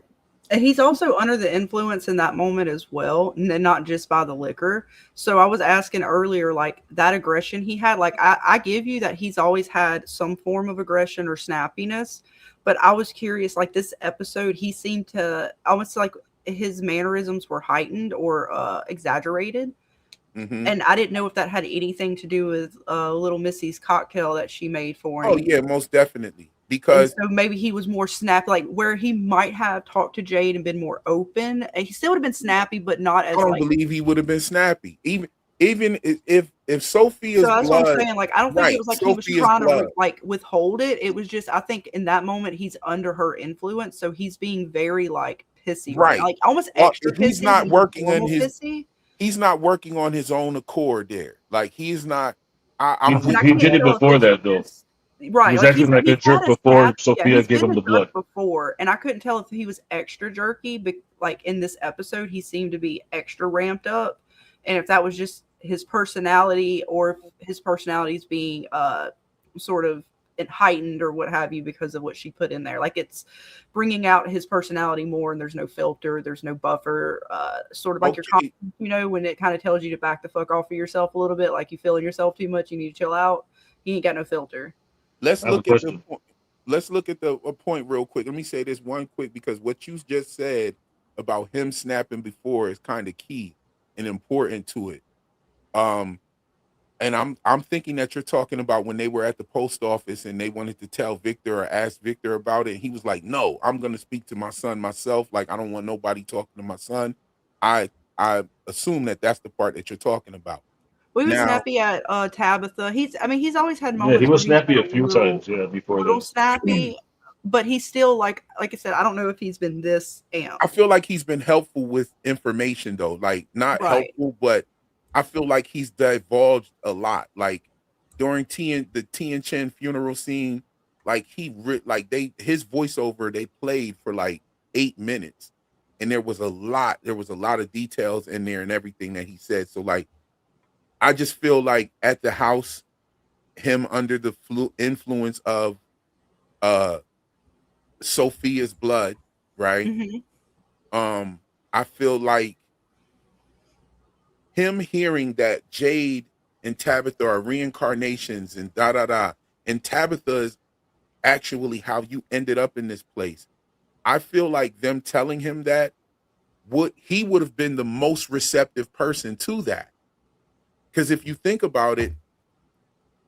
And he's also under the influence in that moment as well, and not just by the liquor. So I was asking earlier, like that aggression he had, like I give you that he's always had some form of aggression or snappiness, but I was curious, like this episode, he seemed to almost like his mannerisms were heightened or exaggerated. Mm-hmm. And I didn't know if that had anything to do with little Missy's cocktail that she made for him. Oh yeah, most definitely. Because so maybe he was more snappy, like where he might have talked to Jade and been more open. And he still would have been snappy, but not as. I don't believe he would have been snappy, even if Sophia's so that's blood. What I'm saying. Like I don't think it was like Sophia's he was trying to like withhold it. It was just I think in that moment he's under her influence, so he's being very like pissy, right? Like almost extra pissy. He's not working on his. Pissy. He's not working on his own accord there. Like he's not. He did it before that though. Right, he was acting like a jerk before Sophia gave him the blood. Before, and I couldn't tell if he was extra jerky, but like in this episode, he seemed to be extra ramped up, and if that was just his personality, or if his personality is being sort of heightened or what have you because of what she put in there. Like it's bringing out his personality more, and there's no filter, there's no buffer. Sort of like your confidence, when it kind of tells you to back the fuck off of yourself a little bit, like you feeling yourself too much, you need to chill out. He ain't got no filter. Let's look at the point real quick. Let me say this one quick, because what you just said about him snapping before is kind of key and important to it. And I'm thinking that you're talking about when they were at the post office and they wanted to tell Victor or ask Victor about it. And he was like, no, I'm going to speak to my son myself. Like, I don't want nobody talking to my son. I assume that that's the part that you're talking about. We was snappy at Tabitha. He's always had moments. Yeah, he was snappy a few times. Yeah, before little snappy, but he's still like I said, I don't know if he's been this amped. I feel like he's been helpful with information though, like not helpful, but I feel like he's divulged a lot. Like during the T and Chen funeral scene, like his voiceover they played for like 8 minutes, and there was a lot of details in there and everything that he said. So like, I just feel like at the house, him under the influence of uh Sophia's blood, right? I feel like him hearing that Jade and Tabitha are reincarnations and da da da, and Tabitha is actually how you ended up in this place. I feel like them telling him that he would have been the most receptive person to that. Because if you think about it,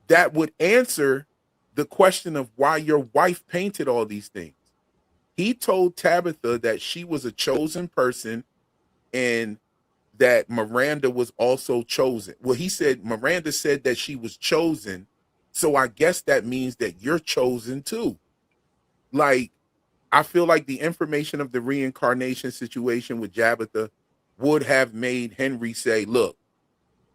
that would answer the question of why your wife painted all these things. He told Tabitha that she was a chosen person and that Miranda was also chosen. Well, he said Miranda said that she was chosen, so I guess that means that you're chosen too. Like, I feel like the information of the reincarnation situation with Jabitha would have made Henry say, look,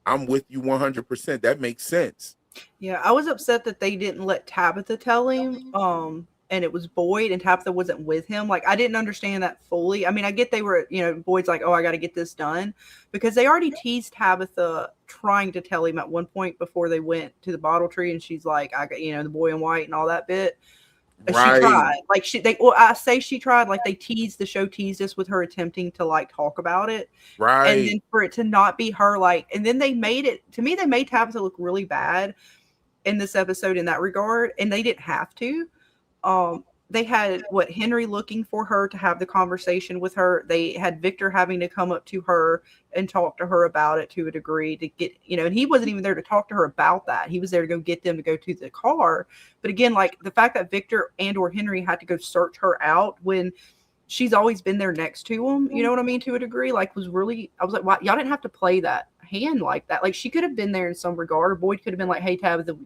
I'm with you 100%. That makes sense. Yeah, I was upset that they didn't let Tabitha tell him. And it was Boyd and Tabitha wasn't with him. Like, I didn't understand that fully. I mean, I get they were, Boyd's like, oh, I got to get this done, because they already teased Tabitha trying to tell him at one point before they went to the bottle tree, and she's like, I got, the boy in white and all that bit. Right. She tried. Like, I say she tried. Like, the show teased us with her attempting to like talk about it. Right. And then for it to not be her, like, and then they made Tabitha look really bad in this episode in that regard, and they didn't have to. They had Henry looking for her to have the conversation with her. They had Victor having to come up to her and talk to her about it to a degree to get, and he wasn't even there to talk to her about that. He was there to go get them to go to the car. But again, like, the fact that Victor and or Henry had to go search her out when she's always been there next to him, you know what I mean, to a degree, like, I was like, why y'all didn't have to play that hand like that? Like, she could have been there in some regard, or Boyd could have been like, hey, Tabitha,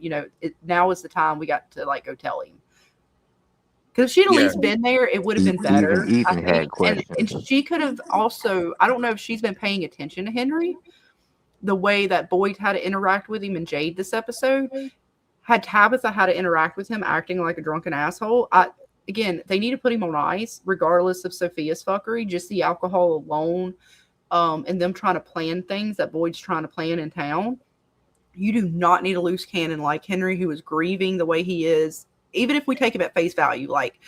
now is the time we got to like go tell him. Because if she'd at least been there, it would have been better. Ethan had questions. And she could have also, I don't know if she's been paying attention to Henry, the way that Boyd had to interact with him and Jade this episode. Had Tabitha had to interact with him acting like a drunken asshole, again, they need to put him on ice, regardless of Sophia's fuckery. Just the alcohol alone, and them trying to plan things that Boyd's trying to plan in town. You do not need a loose cannon like Henry, who is grieving the way he is. Even if we take him at face value, like,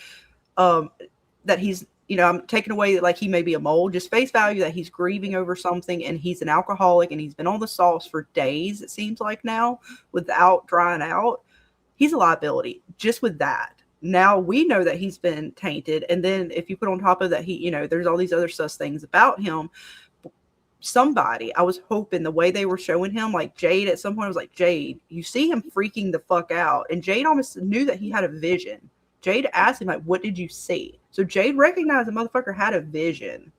that he's, I'm taking away that, like, he may be a mole, just face value that he's grieving over something and he's an alcoholic and he's been on the sauce for days, it seems like now, without drying out. He's a liability just with that. Now we know that he's been tainted. And then if you put on top of that, he, there's all these other sus things about him. Somebody, I was hoping the way they were showing him, like Jade at some point was like, Jade, you see him freaking the fuck out. And Jade almost knew that he had a vision. Jade asked him, like, what did you see? So Jade recognized the motherfucker had a vision.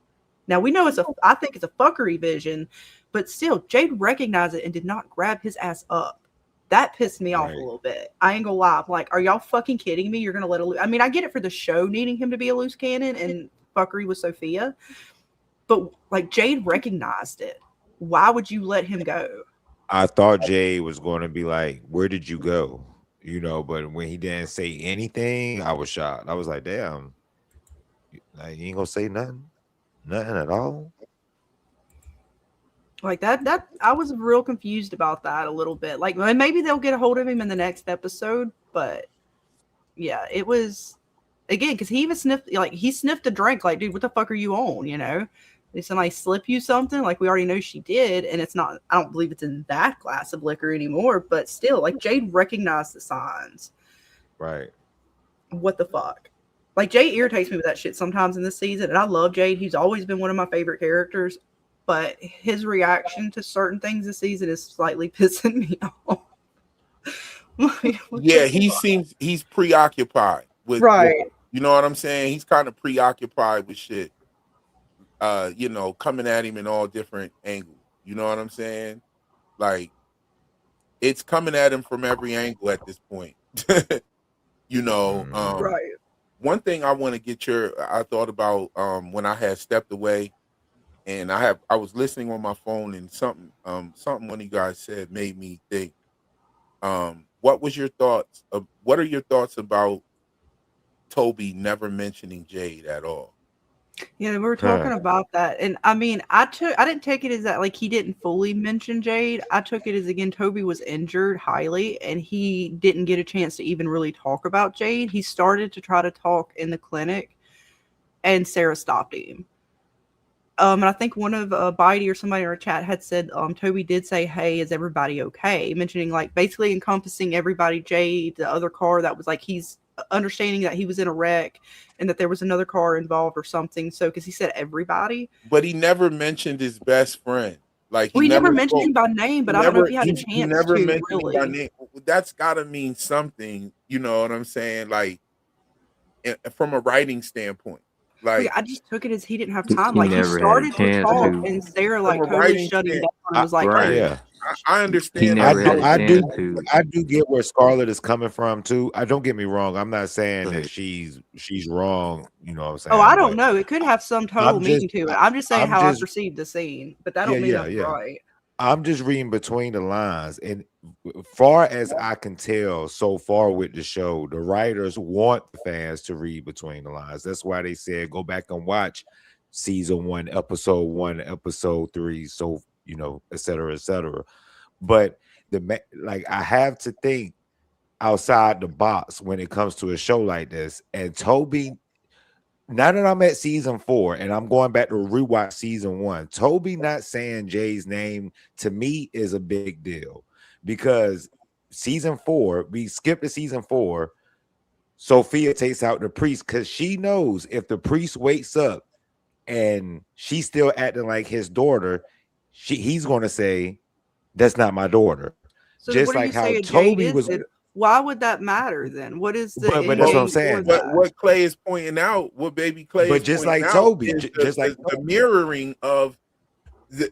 Now we know I think it's a fuckery vision, but still, Jade recognized it and did not grab his ass up. That pissed me off a little bit. I ain't gonna lie. I'm like, are y'all fucking kidding me? You're gonna let I mean, I get it for the show needing him to be a loose cannon and fuckery with Sophia. But like, Jade recognized it. Why would you let him go? I thought Jay was going to be like, where did you go? But when he didn't say anything, I was shocked. I was like, damn, like, you ain't gonna say nothing at all. Like that I was real confused about that a little bit. Like, maybe they'll get a hold of him in the next episode, but yeah, it was, again, because he even sniffed a drink. Like, dude, what the fuck are you on? Did somebody slip you something? Like, we already know she did, and it's not, I don't believe it's in that glass of liquor anymore, but still, like, Jade recognized the signs. Right. What the fuck? Like, Jade irritates me with that shit sometimes in this season, and I love Jade. He's always been one of my favorite characters, but his reaction to certain things this season is slightly pissing me off. Yeah, he's preoccupied with, right. You know what I'm saying? He's kind of preoccupied with shit. Coming at him in all different angles. You know what I'm saying? Like, it's coming at him from every angle at this point. Right. One thing I want to get I thought about when I had stepped away, and I was listening on my phone, and something one of you guys said made me think. What are your thoughts about Toby never mentioning Jade at all? Yeah, we were Huh. talking about that, and I mean, I didn't take it as that like he didn't fully mention Jade. I took it as again Toby was injured highly, and he didn't get a chance to even really talk about Jade. He started to try to talk in the clinic, and Sarah stopped him. And I think one of Bitey or somebody in our chat had said Toby did say, "Hey, is everybody okay?" Mentioning like basically encompassing everybody. Jade, the other car that was like he's understanding that he was in a wreck and that there was another car involved or something. So because he said everybody, But he never mentioned his best friend. Like he we never never mentioned spoke. him by name, He but I don't know if never he had a he chance never to mentioned him by really. name. That's got to mean something. You know what I'm saying? Like from a writing standpoint. Like I just took it as he didn't have He, time. he Like he never had a started to chance talk, to. and Sarah from like a totally writing shut him stand, down and was like, Right. Yeah. I He understand. never had a I do chance to. I do get where Scarlett is coming from too. I don't get me wrong. I'm not saying that Right. she's wrong, you know what I'm "Oh, I saying? don't But know. It could have some total I'm just meaning to it. I'm just saying I'm how I just perceived the scene, but that yeah, don't mean yeah, I'm yeah. right." I'm just reading between the lines, and far as I can tell so far with the show, the writers want the fans to read between the lines. That's why they said go back and watch season 1, episode 3, so you know, et cetera, et cetera. But like I have to think outside the box when it comes to a show like this. And Toby, now that I'm at season 4 and I'm going back to rewatch season 1, Toby not saying Jay's name to me is a big deal because season 4, we skipped to season 4. Sophia takes out the priest because she knows if the priest wakes up and she's still acting like his daughter, he's going to say, "That's not my daughter." So then Just what are you like how saying Jade Toby is was, then? Why would that matter then? What is the but end that's what I'm game for saying. that? What Clay is pointing out, what baby Clay But is just pointing like out Toby, is just like the mirroring of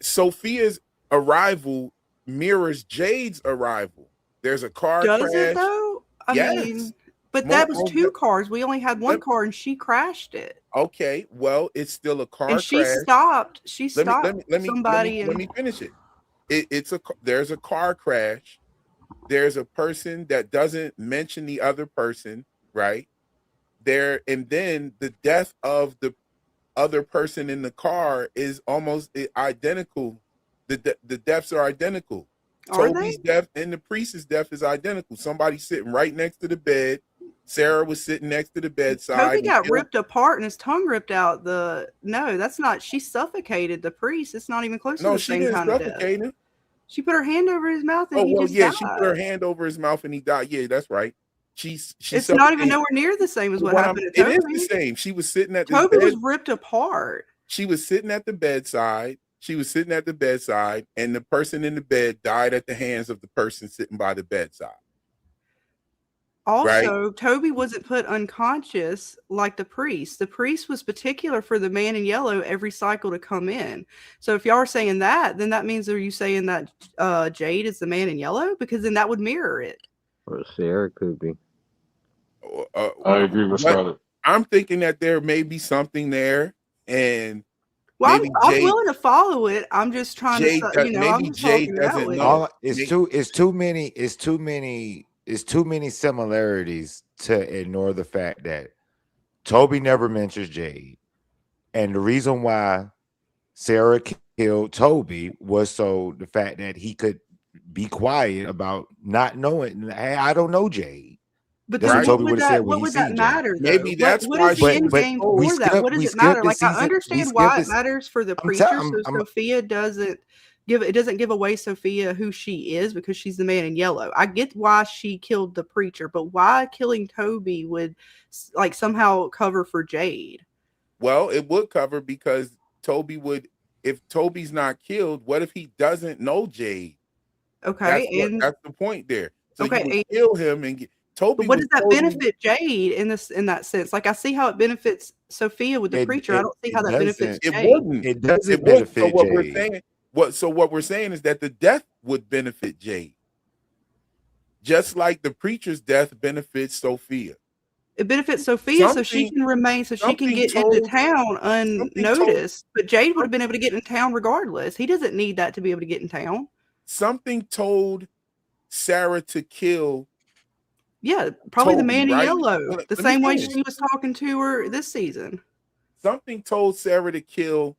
Sophia's arrival mirrors Jade's arrival. There's a car Does it crash. though? I Yes. mean, but that was 2 cars. We only had 1 Let- car and she crashed it. Okay, well, it's still a car And she crash. stopped. She Let stopped me somebody let me finish it. There's a car crash. There's a person that doesn't mention the other person, right? There, and then the death of the other person in the car is almost identical. The deaths are identical. Are Toby's they? death and the priest's death is identical. Somebody sitting right next to the bed. Sarah was sitting next to the bedside. Toby and got killed- ripped apart and his tongue ripped out. No, that's not. She suffocated the priest. It's not even close to No, the she same didn't kind of death. suffocate him. She put her hand over his mouth and Oh he well, just yeah, died. she put her hand over his mouth and he died. Yeah, that's right. She It's not even suffocated. nowhere near the same as what What happened I'm- to It Toby. is the same. She was sitting at this Toby was bed. ripped apart. She was sitting at the bedside. She was sitting at the bedside, and the person in the bed died at the hands of the person sitting by the bedside. Also, Toby wasn't put unconscious like the priest. The priest was particular for the man in yellow every cycle to come in. So if y'all are saying that, then that means are you saying that Jade is the man in yellow? Because then that would mirror it. Or Sarah could be. I agree with Scarlett. I'm thinking that there may be something there, and Well, maybe I'm Jade, willing to follow it. I'm just trying Jade to, does- I'm maybe just Jade talking it out doesn't with know. it. it's too many similarities to ignore the fact that Toby never mentions Jade. And the reason why Sarah killed Toby was so the fact that he could be quiet about not knowing, hey, I don't know Jade. But That's then what what Toby would would have said when what he would that seen matter? Jade. Though? Maybe that's what why is the she end was game told. for that? What does it matter? Like I understand why it matters for the preacher, so Sophia doesn't give away Sophia who she is because she's the man in yellow. I get why she killed the preacher, but why killing Toby would like somehow cover for Jade? Well, it would cover because Toby would. If Toby's not killed, what if he doesn't know Jade? Okay, that's the point there. So okay, you would kill him and get Toby. But what does that totally, benefit Jade in that sense? Like I see how it benefits Sophia with the preacher. I don't see how that benefits Jade. It wouldn't. It doesn't It wouldn't. benefit So what Jade. we're saying, what we're saying is that the death would benefit Jade, just like the preacher's death benefits Sophia. It benefits Sophia so she can remain, so she can get into town unnoticed. But Jade would have been able to get in town regardless. He doesn't need that to be able to get in town. Something told Sarah to kill. Yeah, probably Toby, the man in right? yellow. Let The me same way finish. she was talking to her this season. something told Sarah to kill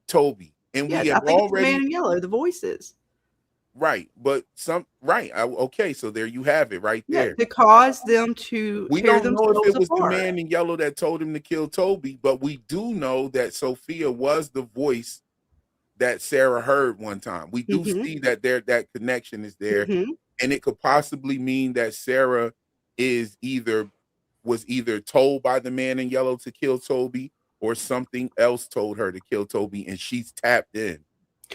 Toby, and Yeah, we I have think it's the man already in yellow, the voices. right, but okay, so there you have it right Yeah, there. to cause them to We tear don't know if themselves it was the apart. man in yellow that told him to kill Toby, but we do know that Sophia was the voice that Sarah heard one time. We do Mm-hmm. see that that connection is there, Mm-hmm. and it could possibly mean that Sarah was either told by the man in yellow to kill Toby, or something else told her to kill Toby, and she's tapped in.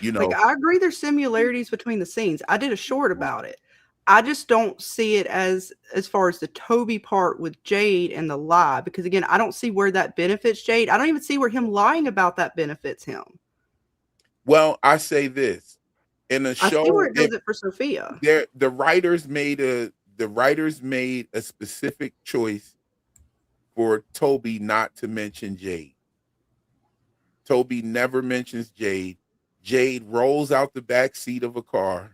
You Like, know, I agree there's similarities between the scenes. I did a short about it. I just don't see it as far as the Toby part with Jade and the lie, because again, I don't see where that benefits Jade. I don't even see where him lying about that benefits him. well, I say this in a I see where show, it does it for Sophia. the writers made a specific choice for Toby not to mention Jade. Toby never mentions Jade. Jade rolls out the back seat of a car.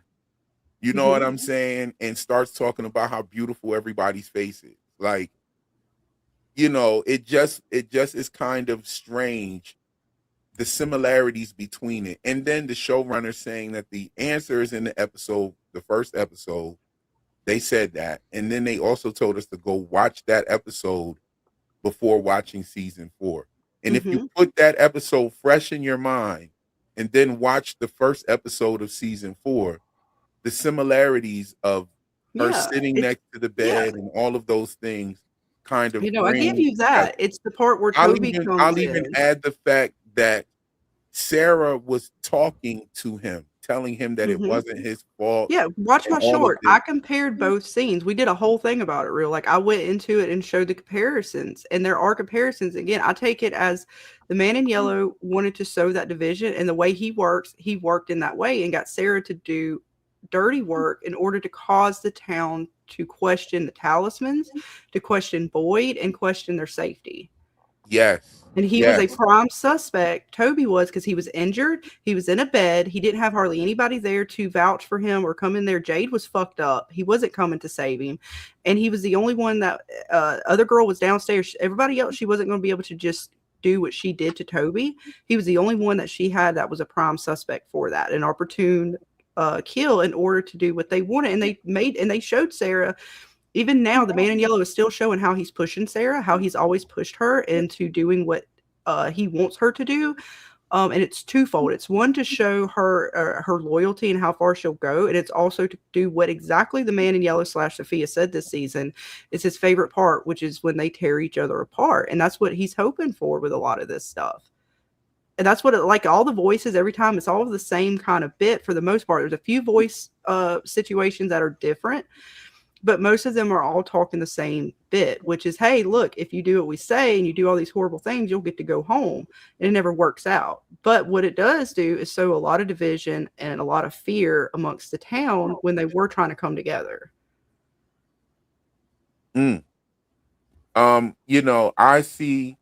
You know what I'm saying? And starts talking about how beautiful everybody's face is. Like, it just is kind of strange, the similarities between it. And then the showrunner saying that the answer is in the first episode. They said that. And then they also told us to go watch that episode before watching season 4. And if you put that episode fresh in your mind and then watch the first episode of season 4, the similarities of her sitting next to the bed and all of those things kind of I give bring you that. It's the part where Toby comes I'll even in. add the fact that Sarah was talking to him, telling him that it wasn't his fault. Yeah, watch and my all of short. this. I compared both scenes. We did a whole thing about it, real. Like, I went into it and showed the comparisons, and there are comparisons. Again, I take it as the man in yellow wanted to sow that division, and the way he worked in that way and got Sarah to do dirty work in order to cause the town to question the talismans, to question Boyd, and question their safety. Yes. And he was a prime suspect. Toby was, because he was injured. He was in a bed. He didn't have hardly anybody there to vouch for him or come in there. Jade was fucked up. He wasn't coming to save him. And he was the only one that other girl was downstairs. Everybody else, she wasn't going to be able to just do what she did to Toby. He was the only one that she had that was a prime suspect for that, an opportune kill in order to do what they wanted. And they showed Sarah. Even now, the man in yellow is still showing how he's pushing Sarah, how he's always pushed her into doing what he wants her to do. And it's twofold. It's one, to show her her loyalty and how far she'll go. And it's also to do what exactly the man in yellow / Sophia said this season is his favorite part, which is when they tear each other apart. And that's what he's hoping for with a lot of this stuff. And that's what like all the voices, every time, it's all the same kind of bit for the most part. There's a few voice situations that are different, but most of them are all talking the same bit, which is, hey, look, if you do what we say and you do all these horrible things, you'll get to go home. And it never works out. But what it does do is sow a lot of division and a lot of fear amongst the town when they were trying to come together. I see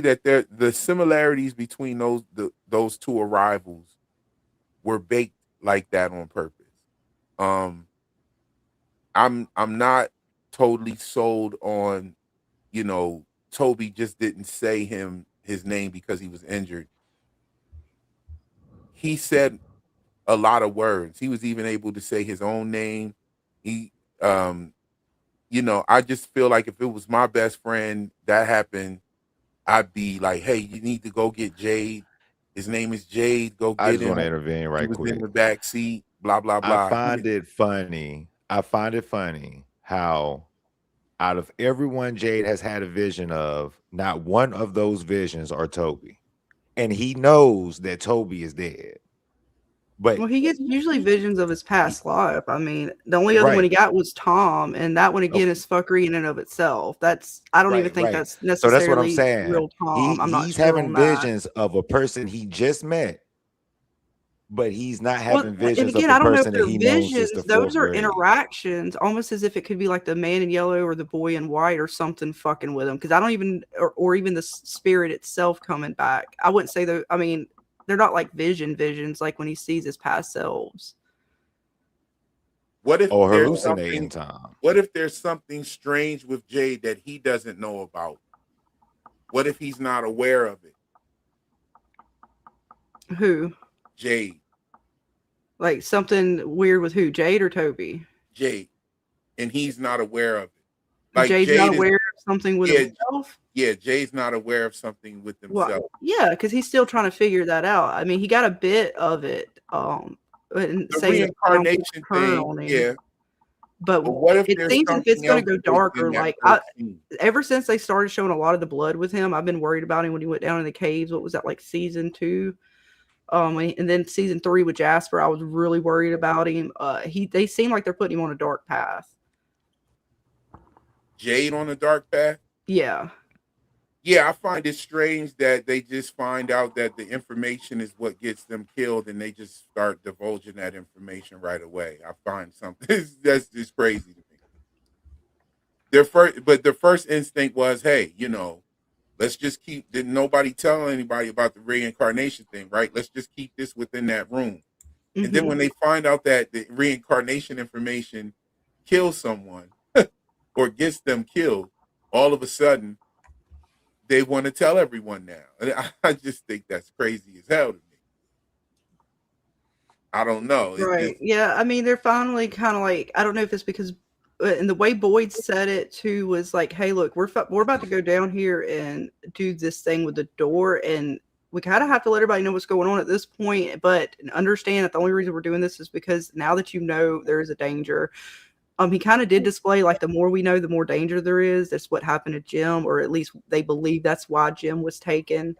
that the similarities between those two arrivals were baked like that on purpose. I'm not totally sold on, Toby just didn't say his name because he was injured. He said a lot of words. He was even able to say his own name. I just feel like if it was my best friend that happened, I'd be like, hey, you need to go get Jade. His name is Jade. Go get him. I just want to intervene right He was quick. in the back seat, blah, blah, blah. I find it funny how out of everyone Jade has had a vision of, not one of those visions are Toby. And he knows that Toby is dead. But well, he gets usually visions of his past life. I mean, the only other one he got was Tom, and that one again is fuckery in and of itself. I don't even think that's necessarily so that's what I'm saying. Real Tom. He's having visions of a person he just met, but he's not having visions of the person that he knows since the those are grade. interactions, almost as if it could be like the man in yellow or the boy in white or something fucking with him. Because I don't even, or even the spirit itself coming back. I wouldn't say that. I mean, they're not like visions like when he sees his past selves. What if hallucinating time? What if there's something strange with Jade that he doesn't know about? What if he's not aware of it? Who? Jade. Like something weird with who? Jade or Toby? Jade. And he's not aware of it. Like Jade's not aware of something with himself? Yeah, Jay's not aware of something with himself. Well, yeah, because he's still trying to figure that out. I mean, he got a bit of it. And The saying reincarnation turn on thing, him. yeah. But what if it there's seems if it's something going to else go darker, in that like first scene? ever since they started showing a lot of the blood with him, I've been worried about him when he went down in the caves. What was that, like season 2? And then season 3 with Jasper, I was really worried about him. They seem like they're putting him on a dark path. Jade on a dark path? Yeah. Yeah, I find it strange that they just find out that the information is what gets them killed, and they just start divulging that information right away. I find something that's just crazy to me. Their first instinct was, hey, let's just didn't nobody tell anybody about the reincarnation thing, right? Let's just keep this within that room. Mm-hmm. And then when they find out that the reincarnation information kills someone or gets them killed, all of a sudden they want to tell everyone now. And I just think that's crazy as hell to me. I don't know. Right. Yeah. I mean, they're finally kind of like, I don't know if it's because, and the way Boyd said it too was like, hey, look, we're about to go down here and do this thing with the door. And we kind of have to let everybody know what's going on at this point, but understand that the only reason we're doing this is because now that you know there is a danger. He kind of did display like the more we know, the more danger there is. That's what happened to Jim, or at least they believe that's why Jim was taken.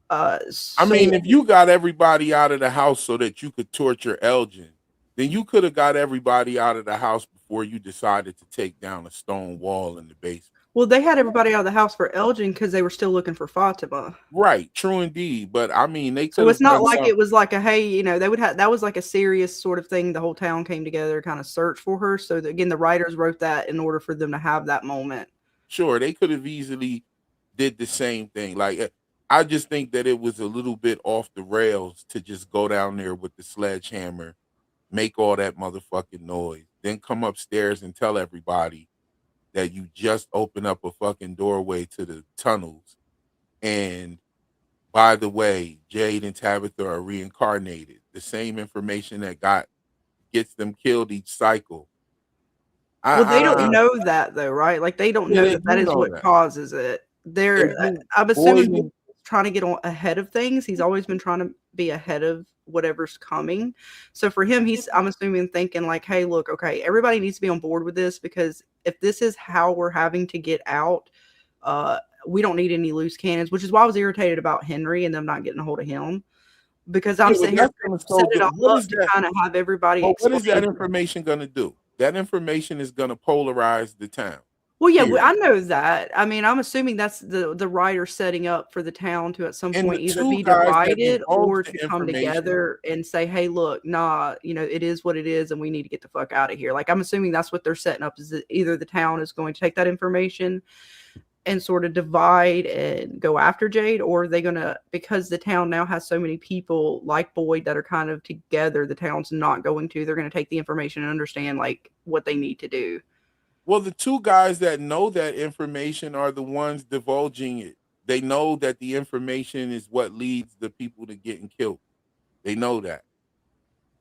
I mean, if you got everybody out of the house so that you could torture Elgin, then you could have got everybody out of the house before you decided to take down a stone wall in the basement. Well, they had everybody out of the house for Elgin because they were still looking for Fatima. Right, true indeed. But I mean, they could. So it's not like it was like a hey, they would have that was like a serious sort of thing. The whole town came together, kind of search for her. So again, the writers wrote that in order for them to have that moment. Sure, they could have easily did the same thing. Like, I just think that it was a little bit off the rails to just go down there with the sledgehammer, make all that motherfucking noise, then come upstairs and tell everybody that you just opened up a fucking doorway to the tunnels. And by the way, Jade and Tabitha are reincarnated. The same information that gets them killed each cycle. Well, they don't know that though, right? Like they don't know that is what causes it. I'm assuming he's trying to get ahead of things. He's always been trying to be ahead of whatever's coming. So for him, I'm assuming thinking like, hey, look, okay, everybody needs to be on board with this because if this is how we're having to get out, we don't need any loose cannons, which is why I was irritated about Henry and them not getting a hold of him. Because I'm sitting here set it all up to kind of have everybody. What is that information going to do? That information is going to polarize the town. Well, yeah, I know that. I mean, I'm assuming that's the writer setting up for the town to at some point either be divided or to come together and say, hey, look, nah, it is what it is and we need to get the fuck out of here. Like, I'm assuming that's what they're setting up is that either the town is going to take that information and sort of divide and go after Jade, or are they going to, because the town now has so many people like Boyd that are kind of together, the town's not going to, they're going to take the information and understand like what they need to do. Well, the two guys that know that information are the ones divulging it. They know that the information is what leads the people to getting killed. They know that.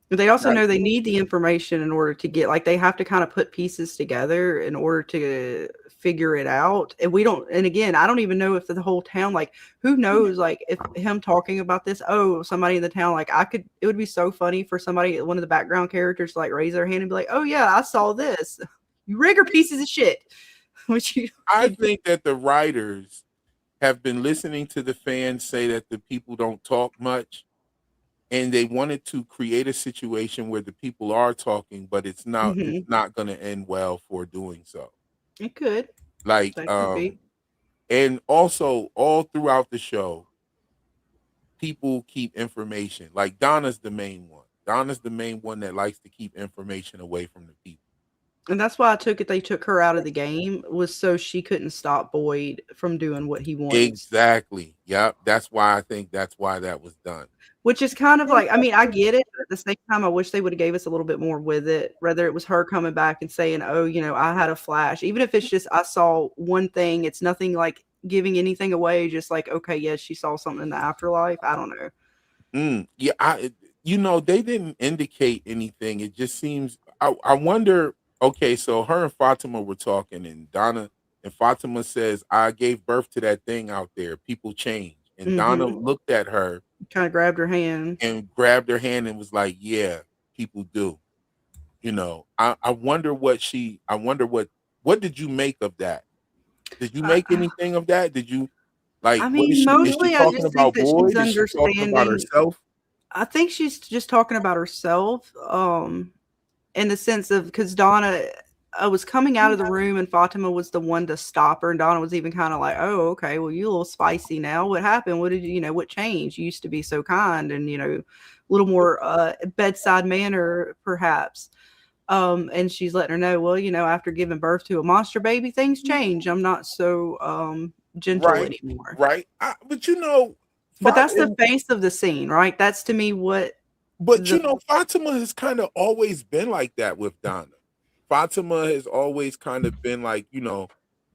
They also know they need the information in order to get, like, they have to kind of put pieces together in order to figure it out. And again, I don't even know if the whole town, like, who knows, like, if him talking about this, somebody in the town, like, it would be so funny for somebody, one of the background characters, to, like, raise their hand and be like, oh, yeah, I saw this. You rigger pieces of shit. I think that the writers have been listening to the fans say that the people don't talk much, and they wanted to create a situation where the people are talking, but it's not going to end well for doing so. It could. Like, and also all throughout the show, people keep information. Like Donna's the main one. Donna's the main one that likes to keep information away from the people. And that's why they took her out of the game, was so she couldn't stop Boyd from doing what he wanted. Exactly. Yep. That's why I think that was done. Which is kind of like, I mean, I get it, but at the same time, I wish they would have gave us a little bit more with it. Whether it was her coming back and saying, I had a flash. Even if it's just, I saw one thing, it's nothing like giving anything away, just like, okay, yes, she saw something in the afterlife. I don't know. Yeah, they didn't indicate anything. It just seems. I wonder. Okay, so her and Fatima were talking, and Donna and Fatima says, "I gave birth to that thing out there. People change." And Donna looked at her, Kind of grabbed her hand. and grabbed her hand and was like, "Yeah, people do." I wonder what did you make of that? Did you make anything of that? Did you like I what mean, is she mostly I talking just think about that she's Boyd? Is she talking about understanding. herself? I think she's just talking about herself, in the sense of, because Donna was coming out of the room and Fatima was the one to stop her, and Donna was even kind of like, "Oh, okay, well, you a little spicy now. What happened? What did what changed? You used to be so kind and a little more bedside manner, perhaps." And she's letting her know, well, after giving birth to a monster baby, things change. I'm not so gentle Right, anymore. right. But But that's the face of the scene, right? That's to me what Fatima has kind of always been like that with Donna. Fatima has always kind of been like,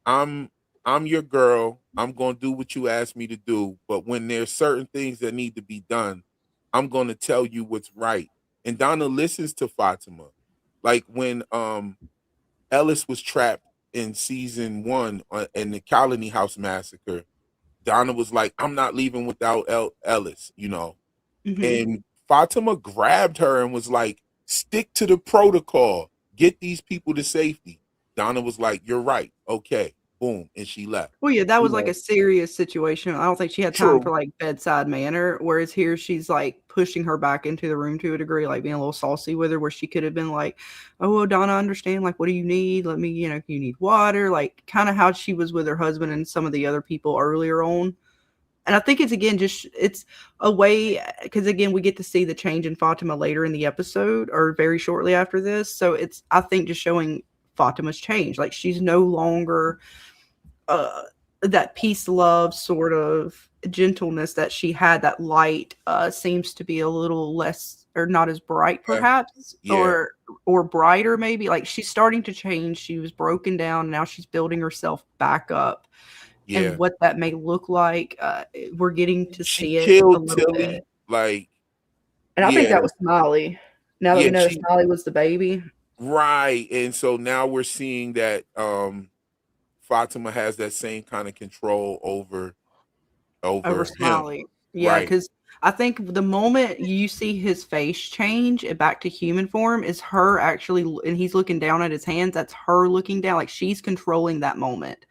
I'm I'm your girl. I'm gonna do what you ask me to do. But when there's certain things that need to be done, I'm gonna tell you what's right. And Donna listens to Fatima. Like when Ellis was trapped in season 1 in the Colony House massacre, Donna was like, I'm not leaving without Ellis, And Fatima grabbed her and was like, stick to the protocol. Get these people to safety. Donna was like, you're right. Okay. Boom. And she left. Well, yeah, that was like a serious situation. I don't think she had time True. for like bedside manner. Whereas here she's like pushing her back into the room to a degree, like being a little saucy with her, where she could have been like, "Oh, well, Donna, I understand. Like, what do you need? Let me, you need water." Like, kind of how she was with her husband and some of the other people earlier on. And I think it's it's a way, because again, we get to see the change in Fatima later in the episode or very shortly after this. So it's, I think, just showing Fatima's change. Like, she's no longer that peace, love sort of gentleness that she had. That light seems to be a little less, or not as bright, perhaps, or brighter, maybe. Like, she's starting to change. She was broken down. Now she's building herself back up. Yeah. And what that may look like, we're getting to see it killed a little Tilly, bit. like, and I think that was Smiley. Now that we know Smiley was the baby, right? And so now we're seeing that Fatima has that same kind of control over him. Smiley. Yeah, because I think the moment you see his face change back to human form is her actually, and he's looking down at his hands. That's her looking down, like she's controlling that moment.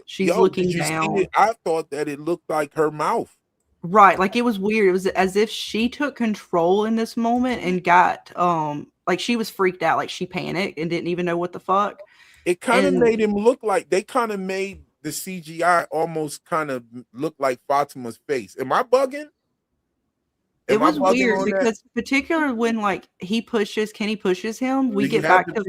She's looking down. I thought that it looked like her mouth. Right, like it was weird. It was as if she took control in this moment and got like she was freaked out, like she panicked and didn't even know what the fuck. It kind of made him look like, they kind of made the CGI almost kind of look like Fatima's face. Am I bugging? It was weird because particularly when like Kenny pushes him, we get back to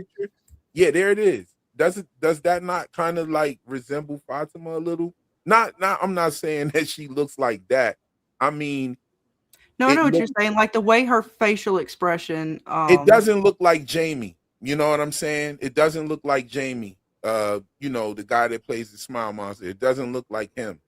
yeah, there it is. Does that not kind of like resemble Fatima a little? Not I'm not saying that she looks like that. I mean, no, I know what you're saying. Like the way her facial expression, it doesn't look like Jame. You know what I'm saying? It doesn't look like Jame. The guy that plays the Smile Monster. It doesn't look like him.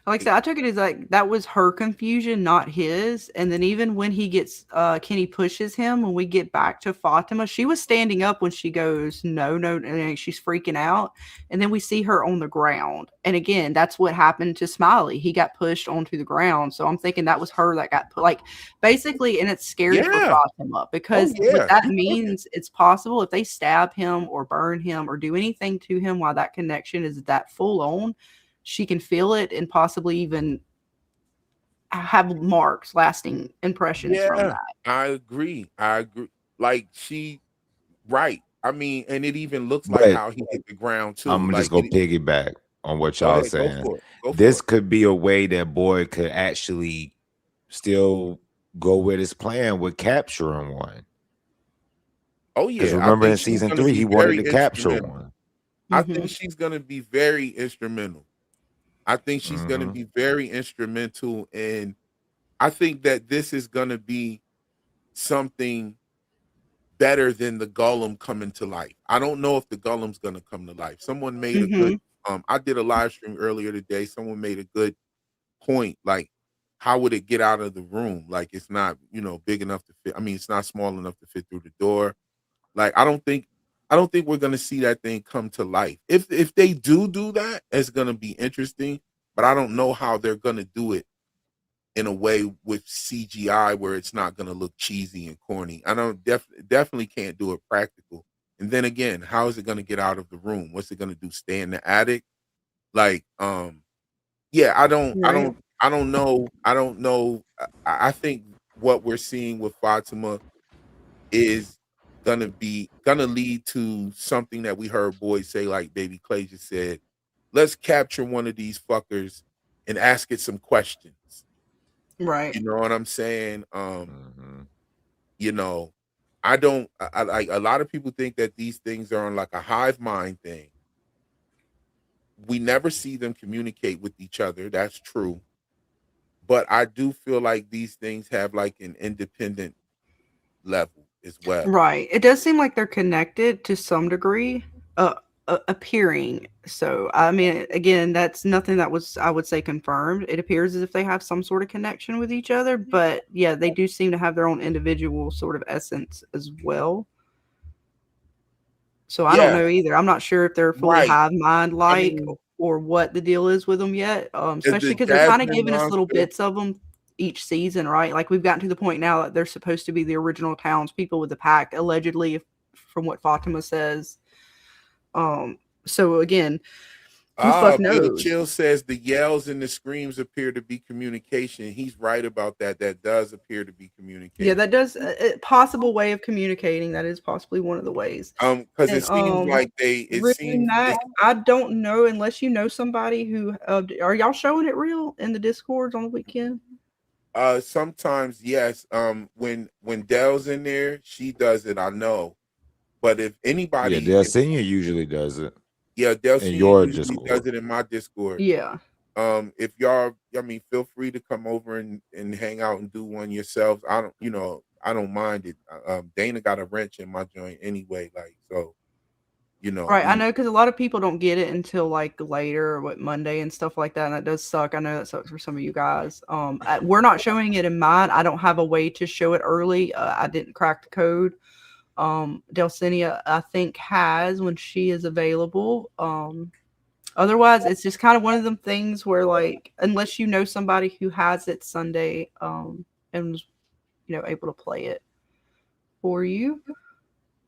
Like I said, I took it as like that was her confusion, not his. And then even when he gets Kenny pushes him, when we get back to Fatima, she was standing up when she goes, no, and she's freaking out. And then we see her on the ground. And again, that's what happened to Smiley. He got pushed onto the ground. So I'm thinking that was her that got put, like, basically, and it's scary for Fatima because what that means, it's possible if they stab him or burn him or do anything to him while that connection is that full on, she can feel it and possibly even have marks, lasting impressions from that. I agree. Like right. I mean, and it even looks like how he hit the ground too. I'm just gonna piggyback on what y'all saying. Go this could be a way that Boyd could actually still go with his plan with capturing one. Oh yeah, because remember in season 3 he wanted to capture one. I think she's gonna be very instrumental. I think she's going to be very instrumental, and I think that this is going to be something better than the Golem coming to life. I don't know if the Golem's going to come to life. Someone made I did a live stream earlier today. Someone made a good point. Like, how would it get out of the room? Like, it's not, big enough to fit. I mean, it's not small enough to fit through the door. Like, I don't think we're gonna see that thing come to life. If they do that, it's gonna be interesting. But I don't know how they're gonna do it in a way with CGI where it's not gonna look cheesy and corny. I don't definitely can't do it practical. And then again, how is it gonna get out of the room? What's it gonna do? Stay in the attic? Like, yeah, Right. I don't know. I don't know. I think what we're seeing with Fatima is gonna lead to something that we heard boys say, like Baby Clay just said. Let's capture one of these fuckers and ask it some questions. Right. You know what I'm saying? Mhm. You know, I don't. I like a lot of people think that these things are on like a hive mind thing. We never see them communicate with each other. That's true. But I do feel like these things have like an independent level as well. Right. It does seem like they're connected to some degree, appearing. So, I mean, again, that's nothing that was, I would say, confirmed. It appears as if they have some sort of connection with each other, but yeah, they do seem to have their own individual sort of essence as well. So I don't Yeah, know either. I'm not sure if they're fully right. hive mind I like mean, or what the deal is with them yet. is Especially the because they're kind of Jasmine giving us little monster? bits of them each season, right? Like we've gotten to the point now that they're supposed to be the original townspeople with the pack, allegedly, from what Fatima says. Um, so again, who fuck Bill knows? Chill says the yells and the screams appear to be communication. He's right about that. That does appear to be Yeah, communication. that does a possible way of communicating. That is possibly one of the ways. Because And it seems like it Ricky seems Mac, I don't know unless you know somebody who are y'all showing it real in the discords on the weekend? sometimes yes. When Dell's in there, she does it. I know. But if Yeah, anybody, Del Senior usually does it yeah, Del in Senior your usually does Discord. it in my Discord. Yeah. If y'all, I mean, feel free to come over and hang out and do one yourselves. I don't mind it. Dana got a wrench in my joint anyway, like so. Right, I We know because a lot of people don't get it until like later, what Monday and stuff like that, and that does suck. I know that sucks for some of you guys. We're not showing it in mine. I don't have a way to show it early. I didn't crack the code. Delcinia, I think, has when she is available. Otherwise, it's just kind of one of them things where, like, unless you know somebody who has it Sunday, and was, able to play it for you,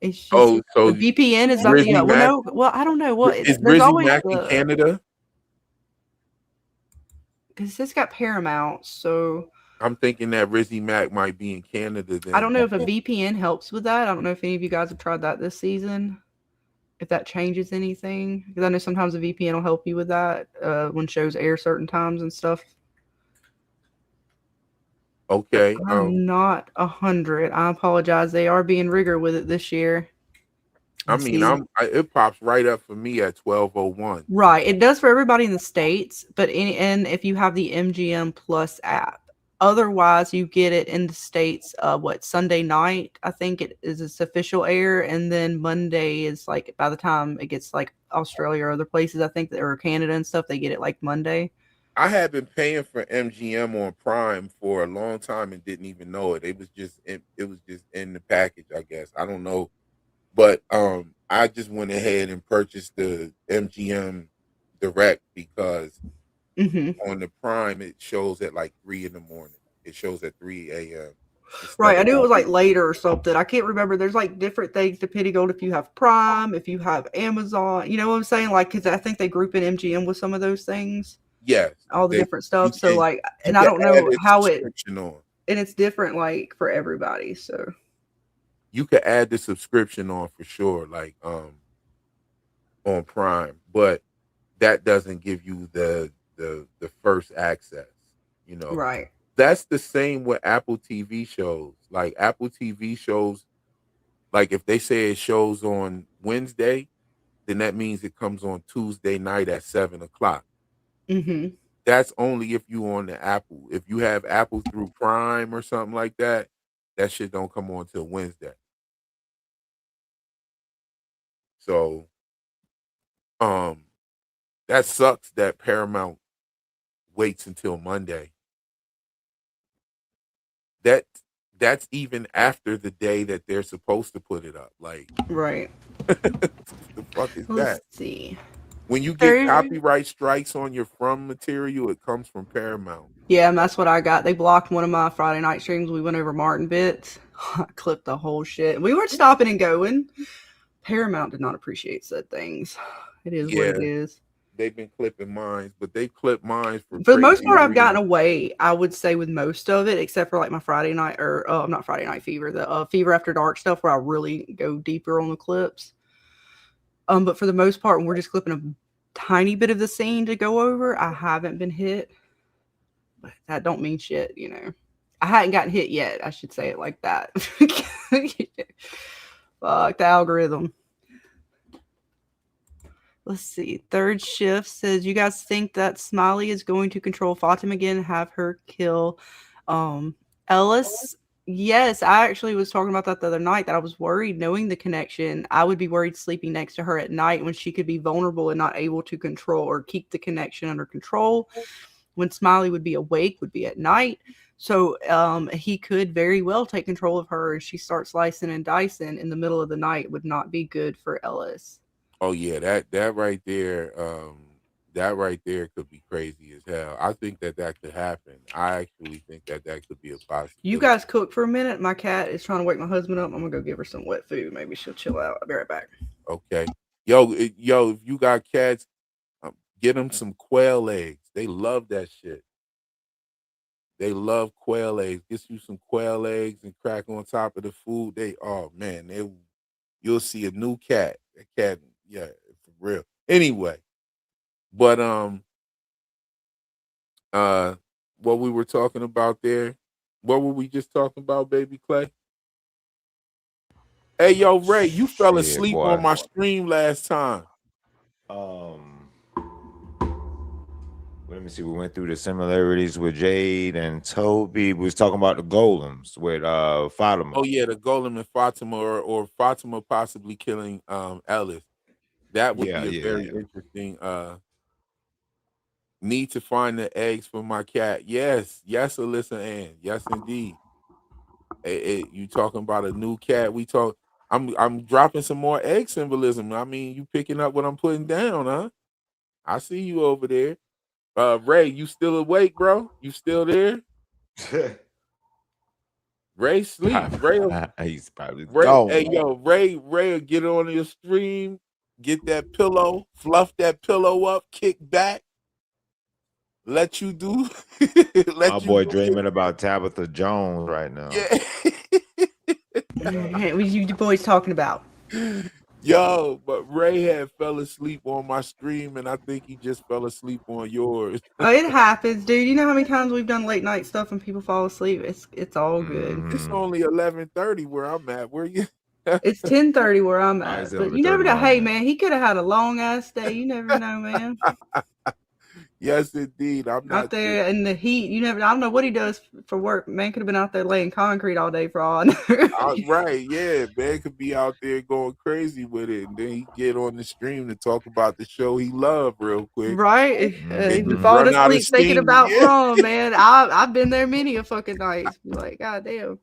it's just oh, so the VPN is about the Rizzy well, Mac no, well, I don't know what is there's Rizzy always Mac in the Canada? because it's got Paramount, so I'm thinking that Rizzy Mac might be in Canada I don't then. know if a VPN helps with that. I don't know if any of you guys have tried that this season. If that changes anything, because I know sometimes a VPN will help you with that when shows air certain times and stuff. But Okay. I'm not 100. I apologize. They are being rigor with it this year. I Let's mean, see. it pops right up for me at 12:01. Right. It does for everybody in the States, but and if you have the MGM Plus app. Otherwise, you get it in the States, Sunday night, I think it is its official air, and then Monday is like by the time it gets like Australia or other places, I think, or Canada and stuff, they get it like Monday. I had been paying for MGM on Prime for a long time and didn't even know it. It was just in the package, I guess. I don't know. But I just went ahead and purchased the MGM Direct because Hmm. on the Prime it shows at like 3 in the morning. It shows at 3 a.m. Right. instead I of knew it was like later or something. I can't remember. There's like different things depending on if you have Prime, if you have Amazon. You know what I'm saying? Like, because I think they group in MGM with some of those things, yes, all the they different you stuff. So, can like, you and I can don't add know a how subscription on. and it's different like for everybody. So, You could add the subscription on for sure, like on Prime, but that doesn't give you the first access, you know. right. That's the same with Apple TV shows. Like Apple TV shows, like if they say it shows on Wednesday, then that means it comes on Tuesday night at 7 o'clock. Hmm. That's only if you on the Apple. If you have Apple through Prime or something like that, that shit don't come on till Wednesday. So um That sucks that Paramount waits until Monday. That's even after the day that they're supposed to put it up. Like, Right. the fuck is Let's that? see. When you get There. copyright strikes on your From material, it comes from Paramount. Yeah, and that's what I got. They blocked one of my Friday night streams. We went over Martin bits. I clipped the whole shit. We weren't stopping and going. Paramount did not appreciate said things. It is what Yeah, it is. they've been clipping mines, but they clip mines for For the most crazy part, I've gotten reasons. away, I would say, with most of it, except for like my Friday night or not Friday Night Fever, the Fever After Dark stuff where I really go deeper on the clips. But for the most part, when we're just clipping a tiny bit of the scene to go over, I haven't been hit. But that don't mean shit, you know. I hadn't gotten hit yet. I should say it like that. Fuck the algorithm. Let's see. Third Shift says, you guys think that Smiley is going to control Fatima again and have her kill Ellis? Yes, I actually was talking about that the other night, that I was worried knowing the connection. I would be worried sleeping next to her at night when she could be vulnerable and not able to control or keep the connection under control. When Smiley would be awake would be at night. So he could very well take control of her and she starts slicing and dicing in the middle of the night. Would not be good for Ellis. Oh yeah, that right there, could be crazy as hell. I think that could happen. I actually think that could be a possibility. You guys cook for a minute. My cat is trying to wake my husband up. I'm gonna go give her some wet food. Maybe she'll chill out. I'll be right back. Okay, yo, if you got cats, get them some quail eggs. They love that shit. They love quail eggs. Get you some quail eggs and crack on top of the food. You'll see a new cat. A cat, yeah, for real. Anyway, but what we were talking about there, what were we just talking about, baby Clay? Hey, yo, Ray, you fell Shit, asleep boy. on my stream last time. Let me see. We went through the similarities with Jade and Toby. We was talking about the golems with Fatima. Oh yeah, the golem and Fatima, or Fatima possibly killing Ellis. That would be a very interesting. Need to find the eggs for my cat. Yes, Alyssa Ann. Yes, indeed. You talking about a new cat? I'm dropping some more egg symbolism. I mean, you picking up what I'm putting down, huh? I see you over there. Ray, you still awake, bro? You still there? Ray sleep. He's probably Ray, gone. hey yo, Ray will get on your stream, get that pillow, fluff that pillow up, kick back, let you do. My boy dreaming about Tabitha Jones right now. Yeah. What you boys talking about? Yo, but Ray had fell asleep on my stream, and I think he just fell asleep on yours. Oh, it happens, dude. You know how many times we've done late night stuff and people fall asleep? It's all good. It's only 11:30 where I'm at. Where you? It's 10:30 where I'm I at. said But over you never 30 know. Hey, minutes. man, he could have had a long ass day. You never know, man. Yes, indeed. I'm not Out there in the heat. You never. I don't know what he does for work. Man could have been out there laying concrete all day for all I know. Right, yeah. Man could be out there going crazy with it, and then he get on the stream to talk about the show he loved real quick. Right? And you Falling run out of asleep thinking steam, about yeah. From, man. I've been there many a fucking nights. Be like, God damn.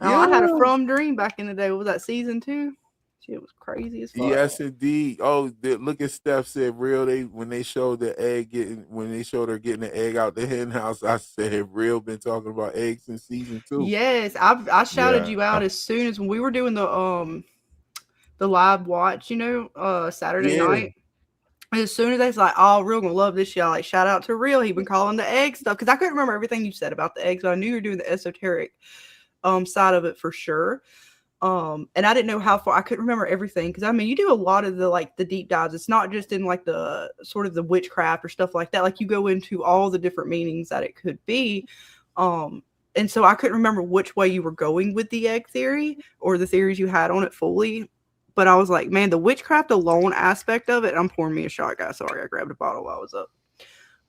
Oh, I had a From dream back in the day. What was that, season 2? Shit was crazy as fuck. Yes, indeed. Oh, look at Steph said real. When they showed her getting the egg out the hen house, I said real been talking about eggs in season 2. Yes, I shouted you out as soon as when we were doing the live watch, Saturday night. As soon as they was like, "Oh, Real gonna love this," y'all, like, shout out to Real. He been calling the egg stuff because I couldn't remember everything you said about the eggs, but I knew you were doing the esoteric side of it for sure. And I didn't know how far. I couldn't remember everything because I mean, you do a lot of the deep dives. It's not just in like the sort of the witchcraft or stuff like that. Like you go into all the different meanings that it could be. And so I couldn't remember which way you were going with the egg theory or the theories you had on it fully. But I was like, man, the witchcraft alone aspect of it. I'm pouring me a shot, guys. Sorry, I grabbed a bottle while I was up.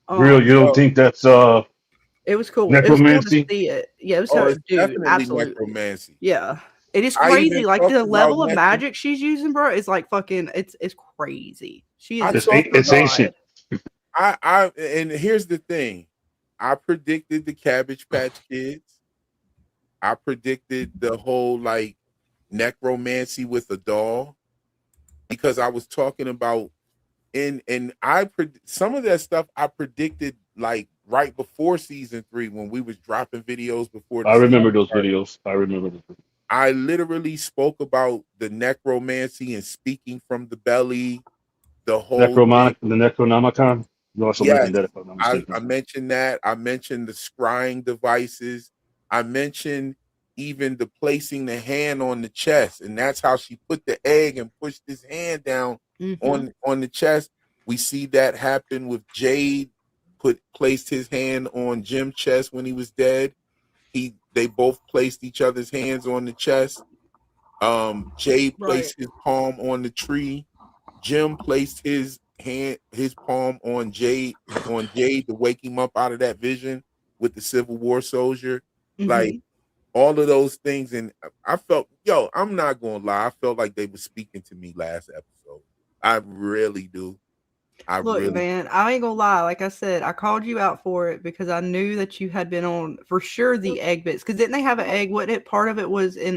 Real, you don't think that's it was cool. necromancy? It was cool to see it. Yeah, it was it's dude, definitely absolutely. necromancy. Yeah. It is I crazy. even Like talked the level about of magic she's using, bro, is like fucking it's crazy. She is It's ancient. And here's the thing. I predicted the Cabbage Patch Kids. I predicted the whole like necromancy with a doll because I was talking about and some of that stuff I predicted like right before season 3 when we was dropping videos before the I season remember those started. videos. I remember those. I literally spoke about the necromancy and speaking from the belly, the whole thing. The Necronomicon. You also Yes, mentioned that, if I'm not I mistaken. mentioned that. I mentioned the scrying devices. I mentioned even the placing the hand on the chest, and that's how she put the egg and pushed his hand down on the chest. We see that happen with Jade. Placed his hand on Jim's chest when he was dead. They both placed each other's hands on the chest. Jade placed his palm on the tree. Jim placed his palm on Jade to wake him up out of that vision with the Civil War soldier. Like all of those things. And I felt, I'm not gonna lie, I felt like they were speaking to me last episode. I really do. Look, man, I ain't gonna lie. Like I said, I called you out for it because I knew that you had been on for sure the egg bits. Because didn't they have an egg? What it part of it was in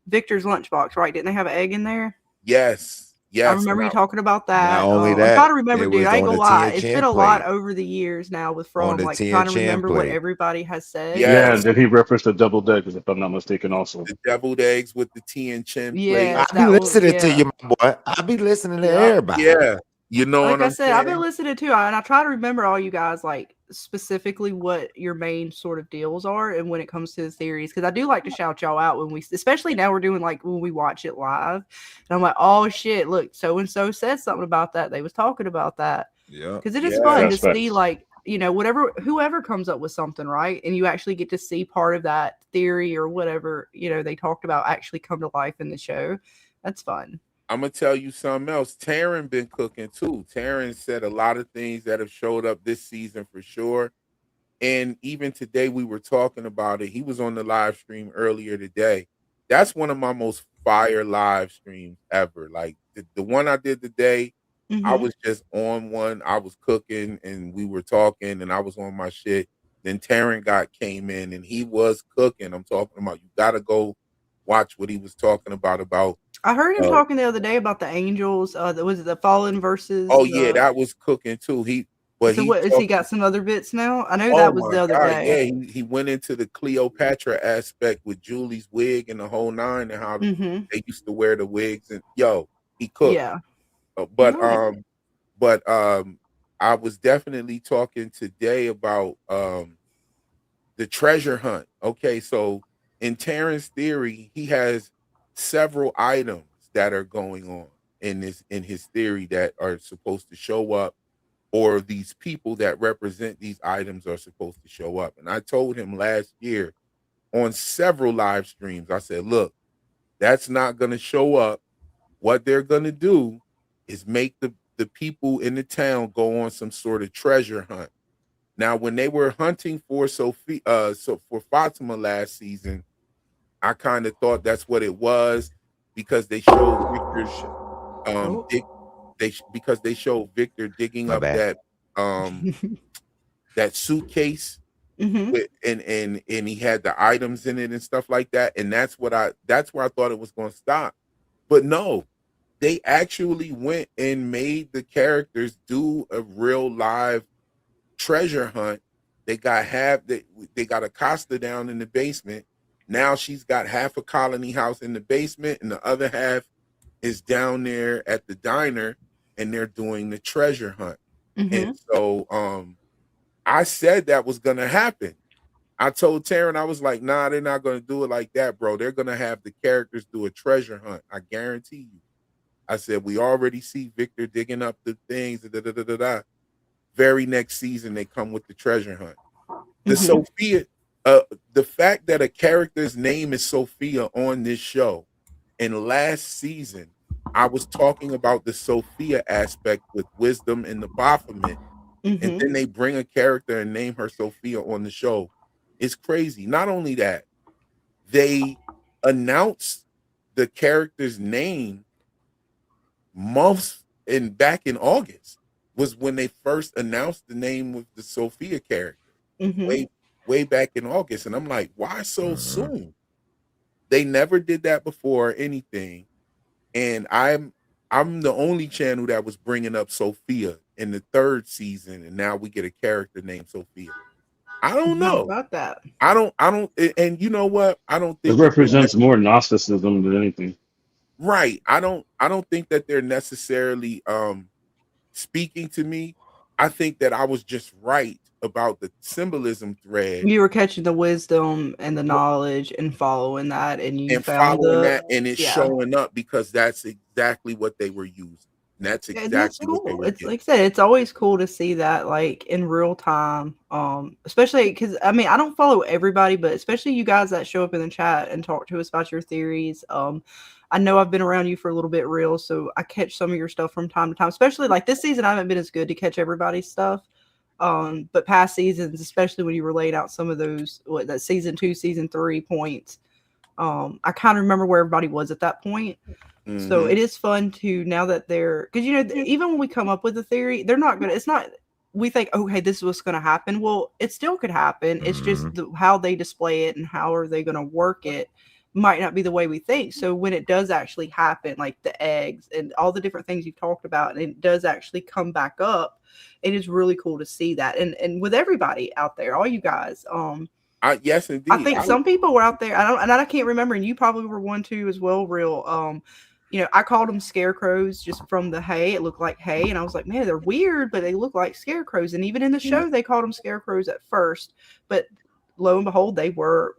Victor's lunchbox, right? Didn't they have an egg in there? Yes. I remember you talking about that. Not only I'm that, trying to remember, it dude. was I ain't on gonna the lie. 10 It's chan been a lot plate. over the years now with On from the like 10 trying to chan remember what plate. everybody has said. Yeah, Yes. and then he referenced the double deckers, if I'm not mistaken, also. The deviled eggs with the tea and chin plate. Yes, I be that one. listening to Yeah. you, my boy. I be listening to Yeah. everybody. Yeah. You know Like what I I'm said, I've been saying? listening to, and I try to remember all you guys, like specifically what your main sort of deals are, and when it comes to the theories, because I do like to shout y'all out when we, especially now we're doing like when we watch it live, and I'm like, oh shit, look, so and so said something about that. They was talking about that. Yeah. Because it is Yeah. fun to That's facts. see, like, whoever comes up with something, right, and you actually get to see part of that theory or whatever they talked about actually come to life in the show. That's fun. I'm gonna tell you something else. Taryn been cooking too. Taryn said a lot of things that have showed up this season for sure. And even today we were talking about it. He was on the live stream earlier today. That's one of my most fire live streams ever. Like the one I did today, I was just on one. I was cooking and we were talking and I was on my shit. Then Taryn came in and he was cooking. I'm talking about you gotta go watch what he was talking about. I heard him talking the other day about the angels. Was it the fallen versus? Oh yeah, that was cooking too. So what is he got some other bits now? I know Oh that was my the other God, day. yeah, he went into the Cleopatra aspect with Julie's wig and the whole nine and how they used to wear the wigs and he cooked. Yeah. But Nice. I was definitely talking today about the treasure hunt. Okay, so in Terrence's theory, he has several items that are going on in his theory that are supposed to show up, or these people that represent these items are supposed to show up. And I told him last year on several live streams, I said, look, that's not going to show up. What they're going to do is make the people in the town go on some sort of treasure hunt. Now, when they were hunting for for Fatima last season, I kind of thought that's what it was because they showed Victor's because they showed Victor digging My up bad. that suitcase with, and he had the items in it and stuff like that, and that's where I thought it was going to stop. But no, they actually went and made the characters do a real live treasure hunt. They got they got Acosta down in the basement. Now she's got half a colony house in the basement and the other half is down there at the diner, and they're doing the treasure hunt. And so I said that was gonna happen. I told Taryn, I was like, nah, they're not gonna do it like that, bro. They're gonna have the characters do a treasure hunt. I guarantee you. I said, we already see Victor digging up the things. Very next season, they come with the treasure hunt. The Sophia, the fact that a character's name is Sophia on this show, and last season, I was talking about the Sophia aspect with wisdom and the Baphomet, and then they bring a character and name her Sophia on the show. It's crazy. Not only that, they announced the character's name months back in August. was when they first announced the name of the Sophia character Mm-hmm. way back in August, and I'm like, why so Mhm. soon? They never did that before or anything, and I'm the only channel that was bringing up Sophia in the 3rd season, and now we get a character named Sophia. I don't How know. about that? I don't, and you know what? I don't It think that represents more Gnosticism than anything. right. I don't think that they're necessarily speaking to me. I think that I was just right about the symbolism thread You were catching the wisdom and the knowledge and following that, and you and found following the that, and it's yeah. showing up because that's exactly what they were using. And that's And that's exactly what they cool. were It's getting. like I said, it's always cool to see that like in real time. Especially because I mean I don't follow everybody, but especially you guys that show up in the chat and talk to us about your theories. I know I've been around you for a little bit real, so I catch some of your stuff from time to time. Especially like this season, I haven't been as good to catch everybody's stuff. But past seasons, especially when you were laying out some of those that season 2, season 3 points, I kind of remember where everybody was at that point. So it is fun to now that they're because you know even when we come up with a theory, they're not gonna. It's not we think okay this is what's gonna happen. Well, it still could happen. It's just how they display it and how are they gonna work it might not be the way we think. So when it does actually happen, like the eggs and all the different things you've talked about, and it does actually come back up, it is really cool to see that. And with everybody out there, all you guys, Yes, I indeed. think some people were out there. I can't remember, and you probably were one too as well. Real, you know, I called them scarecrows just from the hay. It looked like hay, and I was like, man, they're weird, but they look like scarecrows. And even in the show, they called them scarecrows at first, but lo and behold, they were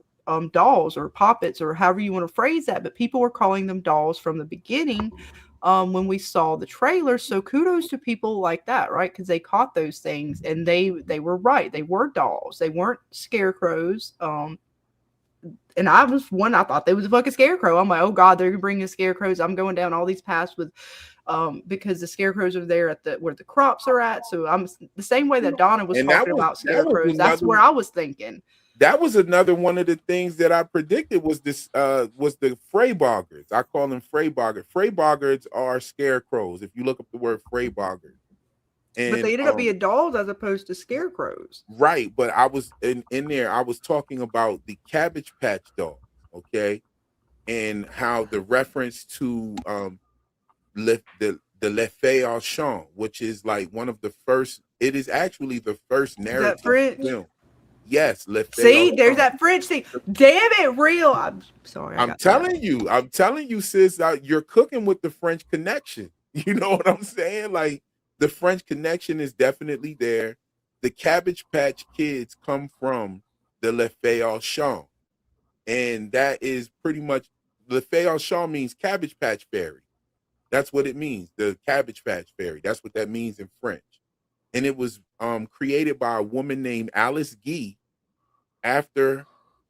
dolls or poppets or however you want to phrase that. But people were calling them dolls from the beginning. When we saw the trailer, so kudos to people like that, right? Because they caught those things and they were right. They were dolls. They weren't scarecrows. And I was one. I thought they was a fucking scarecrow. I'm like, oh god, they're bringing scarecrows. I'm going down all these paths with, because the scarecrows are there at the where the crops are at. So I'm the same way that Donna was And talking about scarecrows. That's where I was thinking. That was another one of the things that I predicted was this was the Freyboggards. I call them Freyboggards. Freyboggards are scarecrows. If you look up the word Freyboggards. And But they ended up being dolls as opposed to scarecrows. right, but I was in there, I was talking about the Cabbage Patch dolls, okay, and how the reference to the Le Fée au Champ, which is like one of the first. It is actually the first narrative French? film. Yes, Le Fée See, au there's Champ. that French thing. Damn it, real. I'm sorry. I'm telling you, sis, you're cooking with the French connection. You know what I'm saying? Like the French connection is definitely there. The Cabbage Patch Kids come from the Le Fée au Champ, and that is pretty much Le Fée au Champ means Cabbage Patch Fairy. That's what it means. The Cabbage Patch Fairy. That's what that means in French. And it was created by a woman named Alice Guy after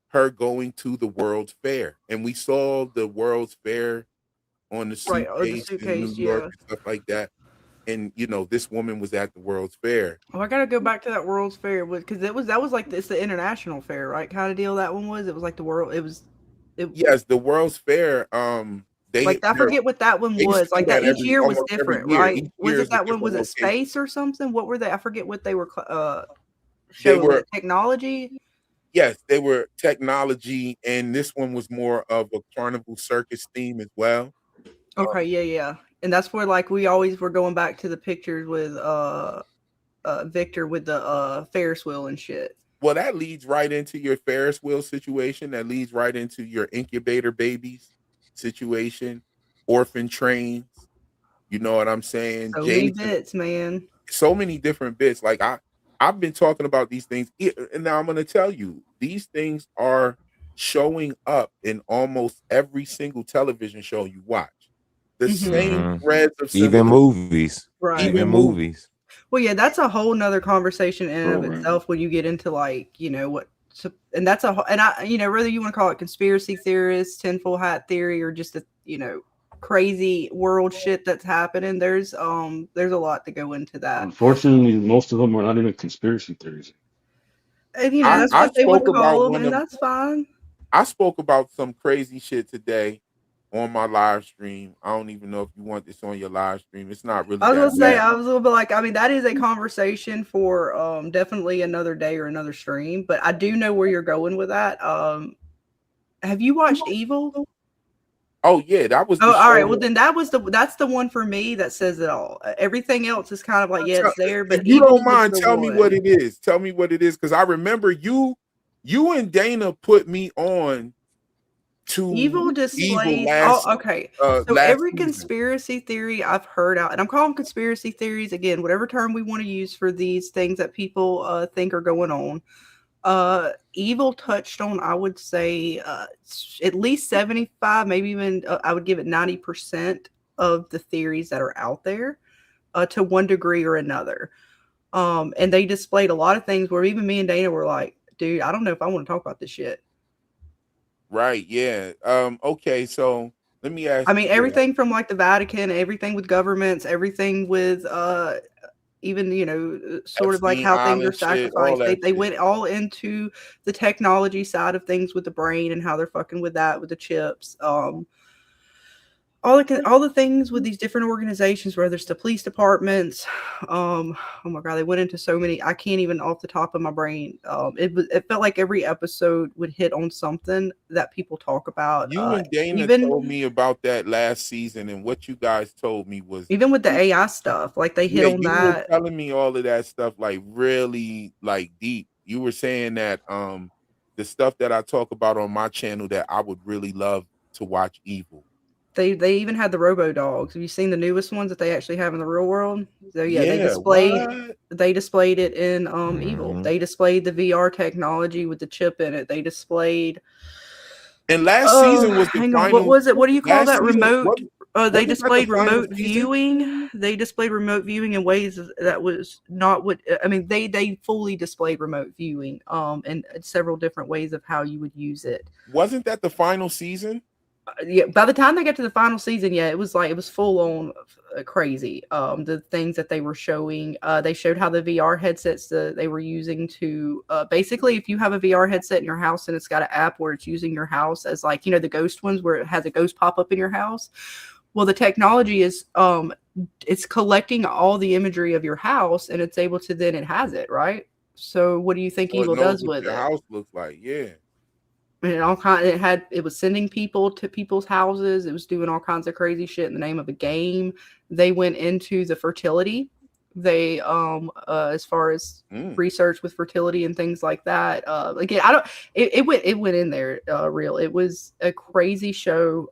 her going to the World's Fair. And we saw the World's Fair on the suitcase, in New York and stuff like that. And you know, this woman was at the World's Fair. Oh, I gotta go back to that World's Fair because that was like it's the international fair, right? Kind of deal that one was. It was like the world. Yes, the World's Fair. I forget what that one was. Like that each year was different, right? Was it that one? Was it space or something? What were they? I forget what they were showing. They were technology. Yes, they were technology, and this one was more of a carnival circus theme as well. Okay, yeah. And that's where like we always were going back to the pictures with Victor with the Ferris wheel and shit. Well, that leads right into your Ferris wheel situation. That leads right into your incubator babies situation, orphan trains. You know what I'm saying? So many bits, man. So many different bits. Like I've been talking about these things, and now I'm going to tell you, these things are showing up in almost every single television show you watch. The same threads of even movies, right? Even movies. Well, yeah, that's a whole nother conversation in and of itself when you get into like, you know, what, and that's you know, whether you want to call it conspiracy theorists, tinfoil hat theory, or just a, you know, crazy world shit that's happening. There's a lot to go into that. Unfortunately, most of them are not even conspiracy theories. And you know, that's what they would call them, and that's fine. I spoke about some crazy shit today on my live stream. I don't even know if you want this on your live stream. It's not really I was that gonna say, bad. I was a little bit like, I mean, that is a conversation for definitely another day or another stream. But I do know where you're going with that. Have you watched Evil? Oh yeah, that was the Oh, all right. show. Well, then that's the one for me that says it all. Everything else is kind of like, yeah, it's there, If but you Evil don't was mind, the tell me what one. it is. Tell me what it is, because I remember you and Dana put me on to Evil Evil displayed. last Oh, okay. So last every season. conspiracy theory I've heard out, and I'm calling conspiracy theories again, whatever term we want to use for these things that people think are going on. Evil touched on, I would say, at least 75, maybe even I would give it 90% of the theories that are out there, to one degree or another. And they displayed a lot of things where even me and Dana were like, dude, I don't know if I want to talk about this shit. Right, yeah. Okay, so let me ask I mean, you this. everything from like the Vatican, everything with governments, everything with even, you know, sort of like Epstein how things are Island shit, all sacrificed. They that they shit. went all into the technology side of things with the brain and how they're fucking with that with the chips. All the things with these different organizations, whether it's the police departments. Oh my god, they went into so many. I can't even off the top of my brain. It felt like every episode would hit on something that people talk about. You and Dana Even told me about that last season, and what you guys told me was even with the AI stuff, like they hit yeah, on you were that. telling me all of that stuff like really like deep. You were saying that the stuff that I talk about on my channel that I would really love to watch Evil. They even had the robo dogs. Have you seen the newest ones that they actually have in the real world? So yeah, Yeah, what? they displayed it in Evil. Mhm. They displayed the VR technology with the chip in it. They displayed And last season was the hang on, what final. was it? What do you call Last that? season, Remote. They wasn't that the displayed final remote season? viewing. They displayed remote viewing in ways that was not what I mean. They fully displayed remote viewing and several different ways of how you would use it. Wasn't that the final season? Yeah, by the time they got to the final season, yeah, it was full on crazy. The things that they were showing, they showed how the VR headsets they were using to basically, if you have a VR headset in your house and it's got an app where it's using your house as like, you know, the ghost ones where it has a ghost pop up in your house. Well, the technology is it's collecting all the imagery of your house and it's able to then it has it, right? So what do you think So it Evil knows does what with your it? house looks like. Yeah. And it was sending people to people's houses. It was doing all kinds of crazy shit in the name of a game. They went into the fertility. They as far as research with fertility and things like that. Again, it went in there real. It was a crazy show.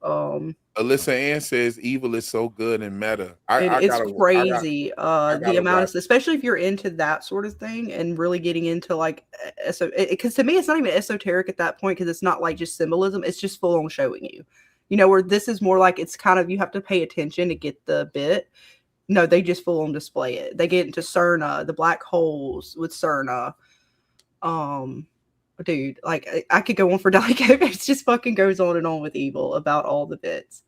Alyssa Ann says Evil is so good and meta. It's crazy. The gotta amount watch. of, especially if you're into that sort of thing and really getting into like, because to me, it's not even esoteric at that point because it's not like just symbolism. It's just full on showing you, you know, where this is more like it's kind of you have to pay attention to get the bit. No, they just full on display it. They get into Cerna, the black holes with Cerna. Dude, like I could go on for like it just fucking goes on and on with Evil about all the bits.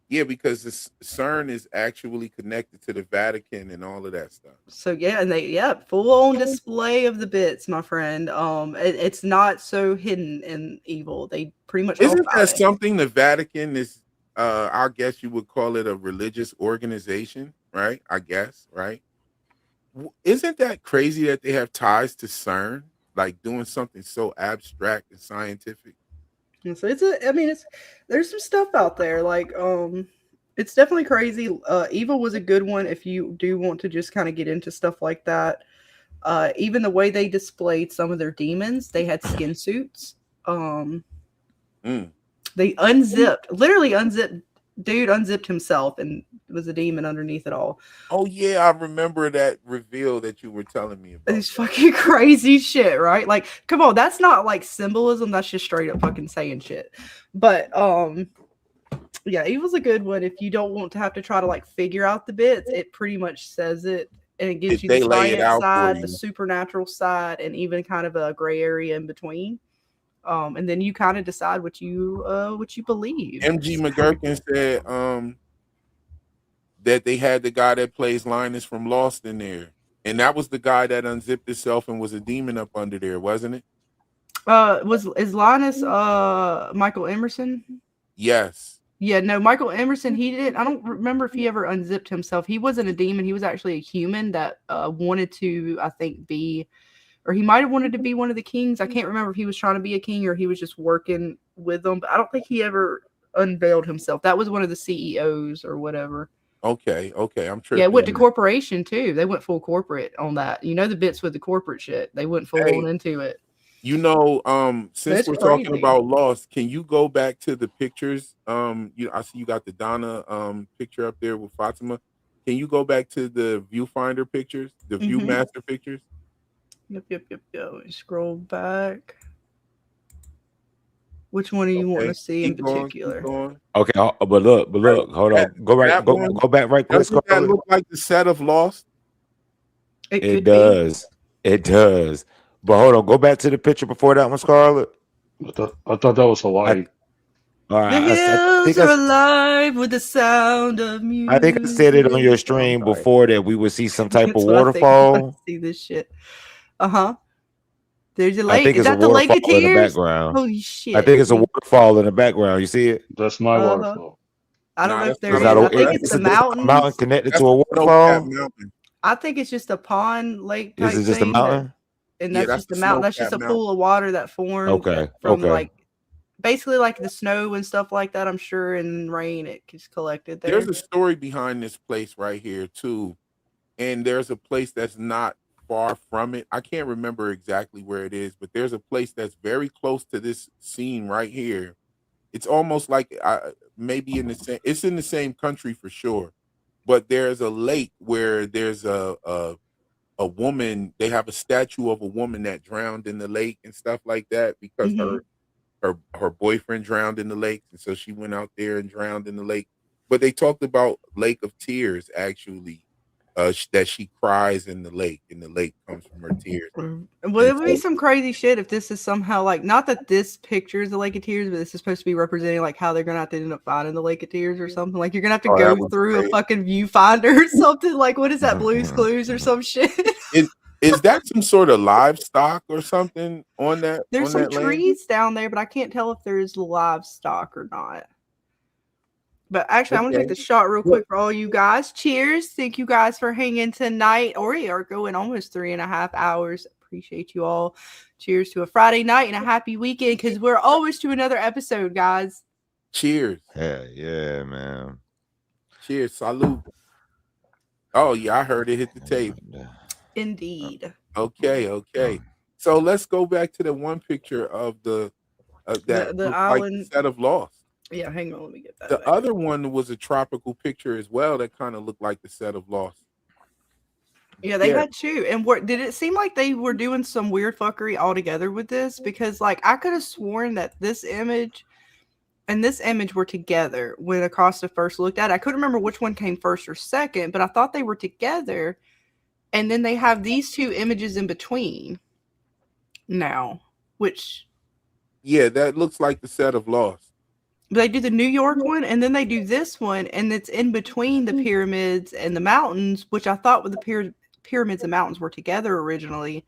Yeah, because this CERN is actually connected to the Vatican and all of that stuff. So yeah, and full on display of the bits, my friend. It's not so hidden in Evil. They pretty much Isn't talk that about it. something? The Vatican is I guess you would call it a religious organization, right? I guess, right? Isn't that crazy that they have ties to CERN, like doing something so abstract and scientific? And so there's some stuff out there. Like it's definitely crazy. Evil was a good one if you do want to just kind of get into stuff like that. Even the way they displayed some of their demons, they had skin suits. They literally unzipped. Dude unzipped himself and was a demon underneath it all. Oh yeah, I remember that reveal that you were telling me about. It's fucking crazy shit, right? Like, come on, that's not like symbolism. That's just straight up fucking saying shit. But yeah, Evil's a good one. If you don't want to have to try to like figure out the bits, it pretty much says it, and it gives you the science side, the supernatural side, and even kind of a gray area in between. And then you kind of decide what you believe. MG McGurkin said that they had the guy that plays Linus from Lost in there, and that was the guy that unzipped himself and was a demon up under there, wasn't it? Is Linus Michael Emerson? Yes. Yeah, no, Michael Emerson, he didn't. I don't remember if he ever unzipped himself. He wasn't a demon. He was actually a human that wanted to, I think, be, or he might have wanted to be one of the kings. I can't remember if he was trying to be a king or he was just working with them. But I don't think he ever unveiled himself. That was one of the CEOs or whatever. Okay, I'm tripping. Yeah, it went to corporation too. They went full corporate on that. You know the bits with the corporate shit. They went full on into it. You know, since That's we're crazy. talking about Lost, can you go back to the pictures? I see you got the Donna picture up there with Fatima. Can you go back to the viewfinder pictures, the Viewmaster pictures? Yep. Scroll back. Which one do you want to see in particular? Keep going. Okay, but look, hold on. Go back right quick. Doesn't that look like the set of Lost? It does. It does. But hold on, go back to the picture before that one, Scarlett. I thought that was Hawaii. All right, The hills are alive with the sound of music. I think I said it on your stream before that we would see some type of waterfall. See this shit. There's a lake. I think Is it's that a the Lake waterfall of in the Tears? background. Holy shit! I think it's a waterfall in the background. You see it? That's my waterfall. I don't know if there is. I think it's the mountains. Mountain connected to a waterfall. I think it's just a pond lake type Is it just a thing mountain? And that's just the mountain. That's just a pool of water that formed from like basically like the snow and stuff like that. I'm sure, and rain it gets collected there. There's a story behind this place right here too, and there's a place that's not far from it. I can't remember exactly where it is, but there's a place that's very close to this scene right here. It's almost like maybe in the same. It's in the same country for sure, but there's a lake where there's a woman. They have a statue of a woman that drowned in the lake and stuff like that because her boyfriend drowned in the lake, and so she went out there and drowned in the lake. But they talked about Lake of Tears actually, that she cries in the lake, and the lake comes from her tears. Well, it would be some crazy shit if this is somehow like, not that this picture is the Lake of Tears, but this is supposed to be representing like how they're gonna have to end up finding the Lake of Tears or something. Like you're gonna have to go through a fucking viewfinder or something. Like what is that, Blue's Clues or some shit? Is that some sort of livestock or something on that? There's some trees down there, but I can't tell if there's livestock or not. But actually, I'm going to take the shot real quick for all you guys. Cheers. Thank you guys for hanging tonight. Or we are going almost 3.5 hours. Appreciate you all. Cheers to a Friday night and a happy weekend because we're almost to another episode, guys. Cheers. Yeah, man. Cheers. Salute. Oh, yeah, I heard it hit the table. Indeed. Okay. So let's go back to the one picture of the island like set of Lost. Yeah, hang on, let me get that. The other one was a tropical picture as well that kind of looked like the set of Lost. Yeah, they had two. And did it seem like they were doing some weird fuckery altogether with this? Because like I could have sworn that this image and this image were together when Acosta first looked at it. I couldn't remember which one came first or second, but I thought they were together. And then they have these two images in between now, which... Yeah, that looks like the set of Lost. They do the New York one, and then they do this one, and it's in between the pyramids and the mountains, which I thought with the pyramids and mountains were together originally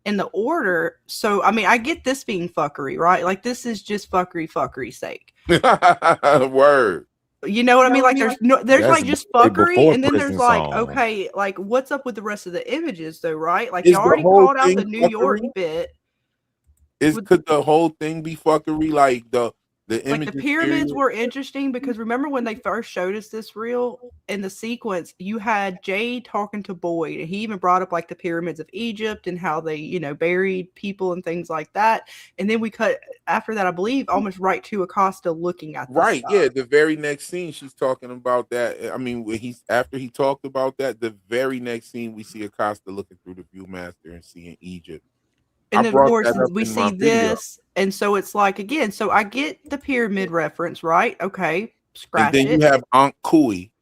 in the order. So, I mean, I get this being fuckery, right? Like, this is just fuckery's sake. Word. You know what I mean? Like, there's like just fuckery, and then there's like, okay, like, what's up with the rest of the images, though, right? Like, you already called out the New York bit. Could the whole thing be fuckery? Like, the like the pyramids were interesting because remember when they first showed us this reel in the sequence, you had Jay talking to Boyd, and he even brought up like the pyramids of Egypt and how they, you know, buried people and things like that. And then we cut after that, I believe, almost right to Acosta looking at right. Stuff. Yeah, the very next scene she's talking about that. I mean, after he talked about that, the very next scene we see Acosta looking through the Viewmaster and seeing Egypt. And then, of course, we see this, and so it's like, again, so I get the pyramid reference, right? Okay, scratch it. And then you have Ankh Kui,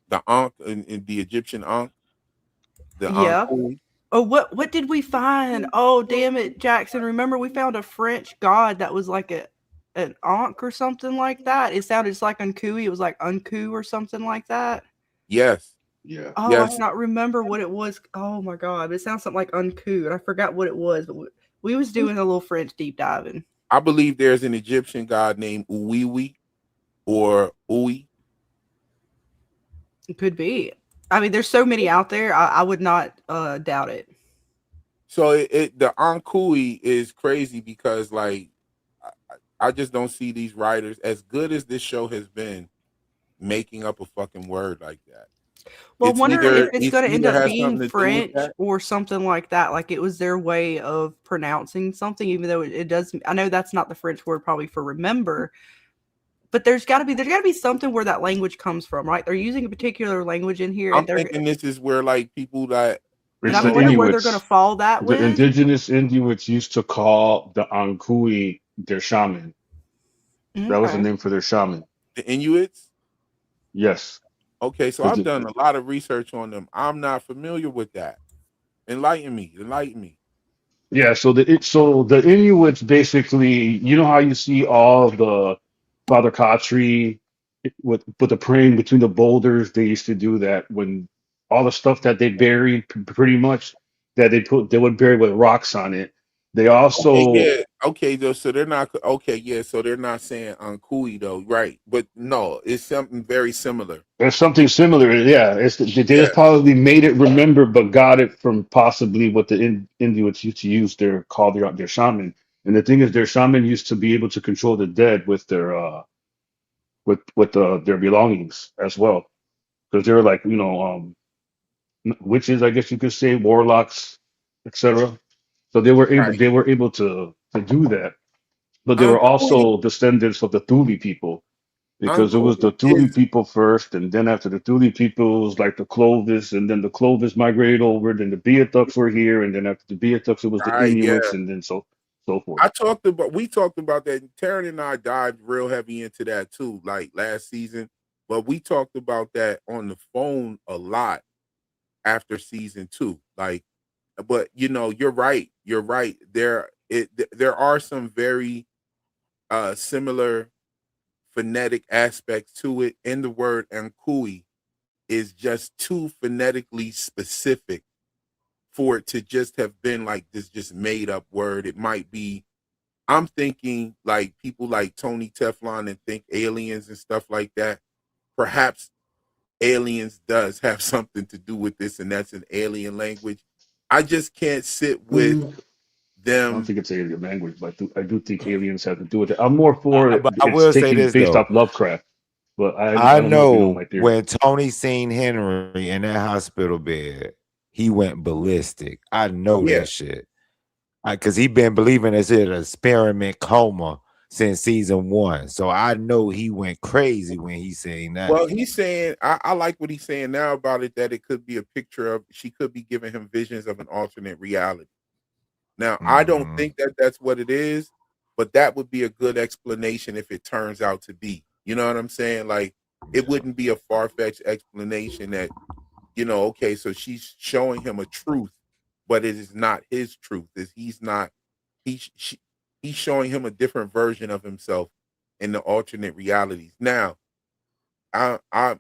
the Ankh in the Egyptian Ankh. Yeah. Oh, what did we find? Oh, damn it, Jackson. Remember we found a French god that was like an Ankh or something like that? It sounded just like Unkui. It was like Unku or something like that. Yes. Yeah. Oh, yes. I cannot remember what it was. Oh my god, it sounds something like Unku, and I forgot what it was. But we was doing a little French deep diving. I believe there's an Egyptian god named Uwiwi. or Ui. It could be. I mean, there's so many out there. I would not doubt it. So the Ankui is crazy because like I just don't see these writers, as good as this show has been, making up a fucking word like that. Well, I wonder if it's It's going to end either up has being something to do with French that. or something like that. Like it was their way of pronouncing something, even though it does. I know that's not the French word probably for remember, but there's got to be something where that language comes from, right? They're using a particular language in here, I'm and they're. thinking this is where like people that And It's I'm the people wondering where they're going to Inuits. fall that The with. indigenous Inuits used to call the Ankui their shaman. That was the Okay. name for their shaman. the Inuits. Yes. Okay, so 'Cause I've done a lot of research on them. I'm not familiar with that. Enlighten me. Enlighten me. Yeah, so the Inuits basically, you know how you see all the Father Kotri with the praying between the boulders. They used to do that when all the stuff that they buried, pretty much that they would bury with rocks on it. They Okay, also yeah. Okay, though. So they're not okay. Yeah, so they're not saying Ankui though, right? But no, it's something very similar. there's something similar. Yeah, they Yeah. just probably made it remember, but got it from possibly what the Inuits used to use their call their shaman. And the thing is, their shaman used to be able to control the dead with their belongings as well, because they were like witches, I guess you could say, warlocks, etc. So Right. they were able to do that, but they were Ankui. also descendants of the Thule people, because it was Ankui the Thule is people first, and then after the Thule people, it was like the Clovis, and then the Clovis migrated over, then the Beothuk were here, and then after the Beothuk, it was the right. Inuits, Yeah. and then so forth. We talked about that. Taryn and I dived real heavy into that too, like last season. But we talked about that on the phone a lot after season two. Like, but you're right. You're right. There are some very similar phonetic aspects to it. And the word Ankui is just too phonetically specific for it to just have been like this just made up word. It might be, I'm thinking like people like Tony Teflon and think aliens and stuff like that. Perhaps aliens does have something to do with this, and that's an alien language. I just can't sit with I don't them. think it's alien language, but I do think aliens have to do with it. I'm more for But I it's will say taking this based though. off Lovecraft, but I I don't know if you know my know theory. when Tony seen Henry in that hospital bed, he went ballistic. I Oh know yeah. that shit. Because he been believing it's an experiment coma since season one. So I know he went crazy when he seen that. Well, he's saying I like what he's saying now about it, that it could be a picture of, she could be giving him visions of an alternate reality. Now, I don't Mhm. think that that's what it is, but that would be a good explanation if it turns out to be. You know what I'm saying? Like, it Yeah. wouldn't be a far-fetched explanation that, okay, so she's showing him a truth, but it is not his truth. Is he's not he's she, he's showing him a different version of himself in the alternate realities. Now, I I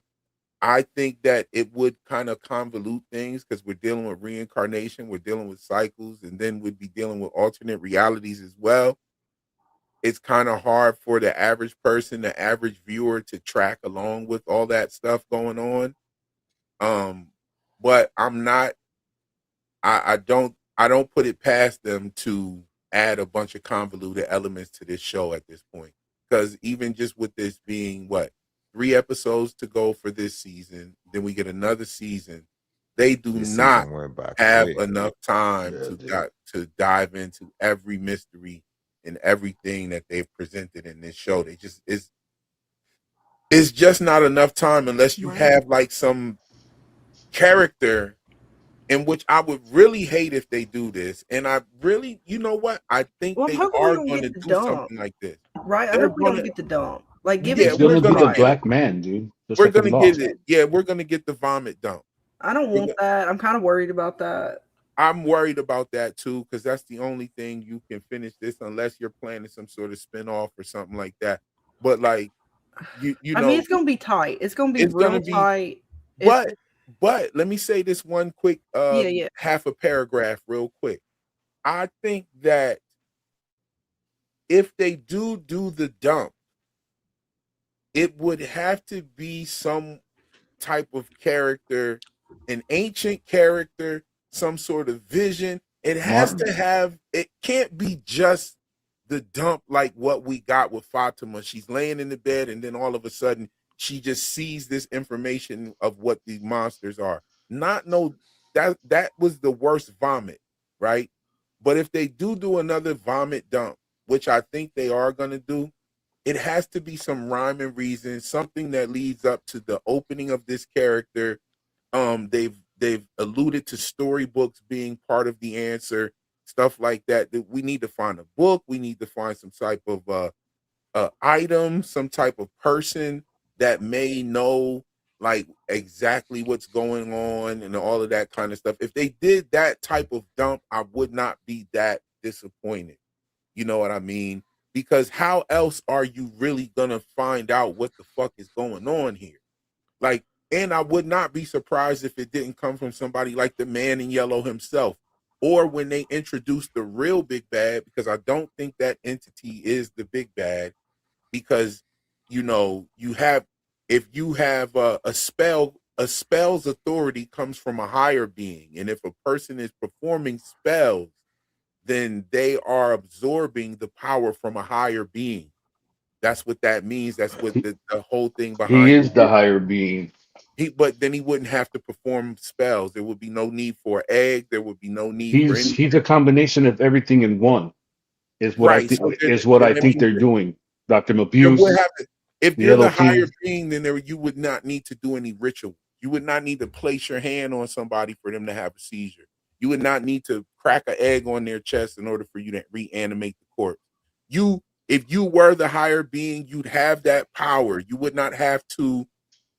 I think that it would kind of convolute things because we're dealing with reincarnation, we're dealing with cycles, and then we'd be dealing with alternate realities as well. It's kind of hard for the average person, the average viewer, to track along with all that stuff going on. Um, but I don't put it past them to add a bunch of convoluted elements to this show at this point. Because even just with this being what, 3 episodes to go for this season, then we get another season. They do This not season went by have quick. enough time Yeah, to dive into every mystery and everything that they've presented in this show. They just it's just not enough time unless you Right. have like some character, in which I would really hate if they do this. And I really, you know what? I think Well, I'm they hoping we are don't going to get the do dump. something like this. Right? I They're hope we going don't to, get the dump. Like, give yeah, it it's just we're gonna be going to the right. get it. black man, dude, just We're like going in to get Lost. it. Yeah, we're going to get the vomit dump. I don't We're want go- that. I'm kind of worried about that. I'm worried about that too, because that's the only thing you can finish this unless you're planning some sort of spinoff or something like that. But like, you I mean, know, it's gonna be tight. It's gonna be it's going to real be, tight. It's but let me say this one quick yeah, yeah. half a paragraph real quick. I think that if they do the dump, it would have to be some type of character, an ancient character, some sort of vision. It has Martin. to have, it can't be just the dump like what we got with Fatima. She's laying in the bed and then all of a sudden she just sees this information of what these monsters are. Not no that was the worst vomit, right? But if they do another vomit dump, which I think they are going to do, it has to be some rhyme and reason, something that leads up to the opening of this character. They've alluded to storybooks being part of the answer, stuff like that. That we need to find a book, we need to find some type of item, some type of person that may know like exactly what's going on and all of that kind of stuff. If they did that type of dump, I would not be that disappointed. You know what I mean? Because how else are you really gonna find out what the fuck is going on here? Like, and I would not be surprised if it didn't come from somebody like the man in yellow himself, or when they introduce the real big bad, because I don't think that entity is the big bad, because you know you have, if you have a spell, a spell's authority comes from a higher being, and if a person is performing spells, then they are absorbing the power from a higher being. That's what that means. That's what the whole thing He behind is it the is. higher being. But then he wouldn't have to perform spells. There would be no need for egg. There would be no need for anything. He's a combination of everything in one. Is what I Right. think So is what I think they're doing. Dr. Mabuse, if the they're Yellow the higher King. being, then you would not need to do any ritual. You would not need to place your hand on somebody for them to have a seizure. You would not need to crack an egg on their chest in order for you to reanimate the corpse. If you were the higher being, you'd have that power. You would not have to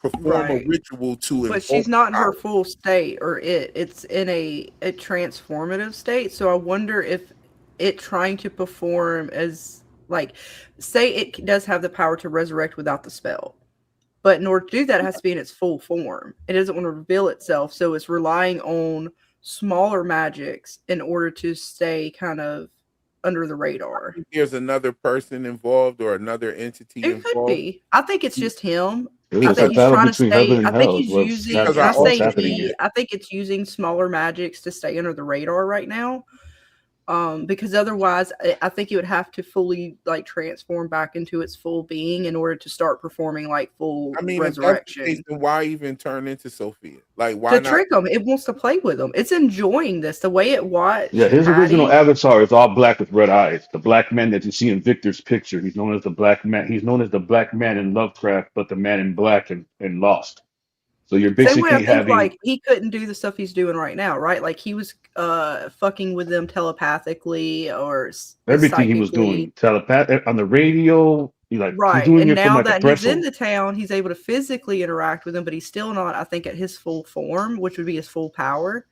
perform a Right. ritual to But invoke she's not in her power. full state, or it's in a transformative state. So I wonder if it trying to perform as, like, say it does have the power to resurrect without the spell. But in order to do that, it has to be in its full form. It doesn't want to reveal itself, so it's relying on smaller magics in order to stay kind of under the radar. There's another person involved or another entity It could involved. be. I think it's just him. It I was a think he's battle trying to between stay. heaven I and think hell. Is he's what's using. Because And I what's say happening he. here. I think it's using smaller magics to stay under the radar right now. Because otherwise, I think it would have to fully like transform back into its full being in order to start performing like full I mean, if that's the case, resurrection. then why even turn into Sophia? Like, why To not? trick them, it wants to play with them. It's enjoying this. The way it Yeah, watched his original Patty. avatar is all black with red eyes. The black man that you see in Victor's picture. He's known as the black man. He's known as the black man in Lovecraft, but the man in black in Lost. So you're Same way, I basically think having like he couldn't do the stuff he's doing right now, right? Like he was fucking with them telepathically or everything he was psychically. doing telepath on the radio. He's Right. doing And it from now like a that he's in threshold. the town, he's able to physically interact with them, but he's still not, I think, at his full form, which would be his full power.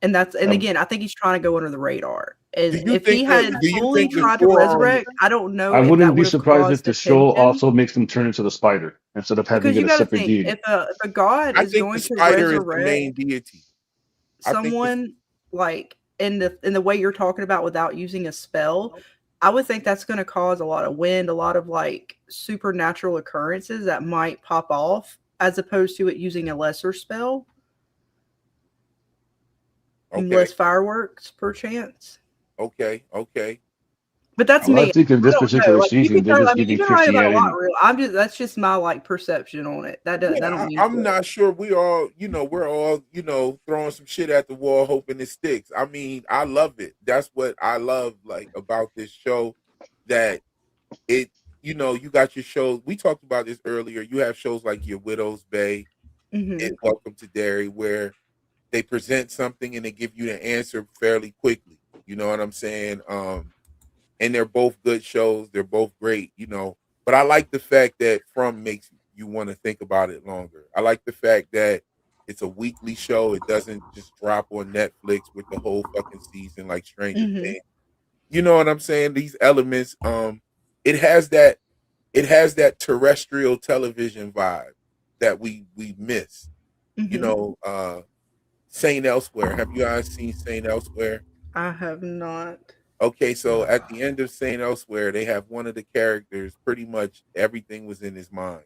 And Um, again, I think he's trying to go under the radar. Do And you if he think that? had Do you fully think the tried to forearm? resurrect, I don't know I if wouldn't that be would have surprised if caused the show attention. also makes him turn into the spider instead of having Because it you a got to separate think, deity. if a god I is think the going to spider is the resurrect main deity. I think the someone like in the way you're talking about without using a spell, I would think that's going to cause a lot of wind, a lot of like supernatural occurrences that might pop off, as opposed to it using a lesser spell, okay, less fireworks perchance. okay. But that's Well, I me. think in I this don't know. particular Like you season, can they're tell. I just mean, you've giving been writing about a lot, Christianity. real. That's just my like perception on it. That Yeah, don't mean I'm shit. not sure. We're all, throwing some shit at the wall, hoping it sticks. I mean, I love it. That's what I love, like about this show. That it, you got your shows. We talked about this earlier. You have shows like your Widow's Bay Hmm. and Welcome to Derry, where they present something and they give you the answer fairly quickly. You know what I'm saying? And they're both good shows. They're both great. But I like the fact that From makes you want to think about it longer. I like the fact that it's a weekly show. It doesn't just drop on Netflix with the whole fucking season like Stranger Hmm. Things. You know what I'm saying? These elements, it has that it has that terrestrial television vibe that we miss. You Hmm. know, Saint Elsewhere. Have you guys seen Saint Elsewhere? I have not. Okay, so at the end of Saint Elsewhere, they have one of the characters. Pretty much everything was in his mind,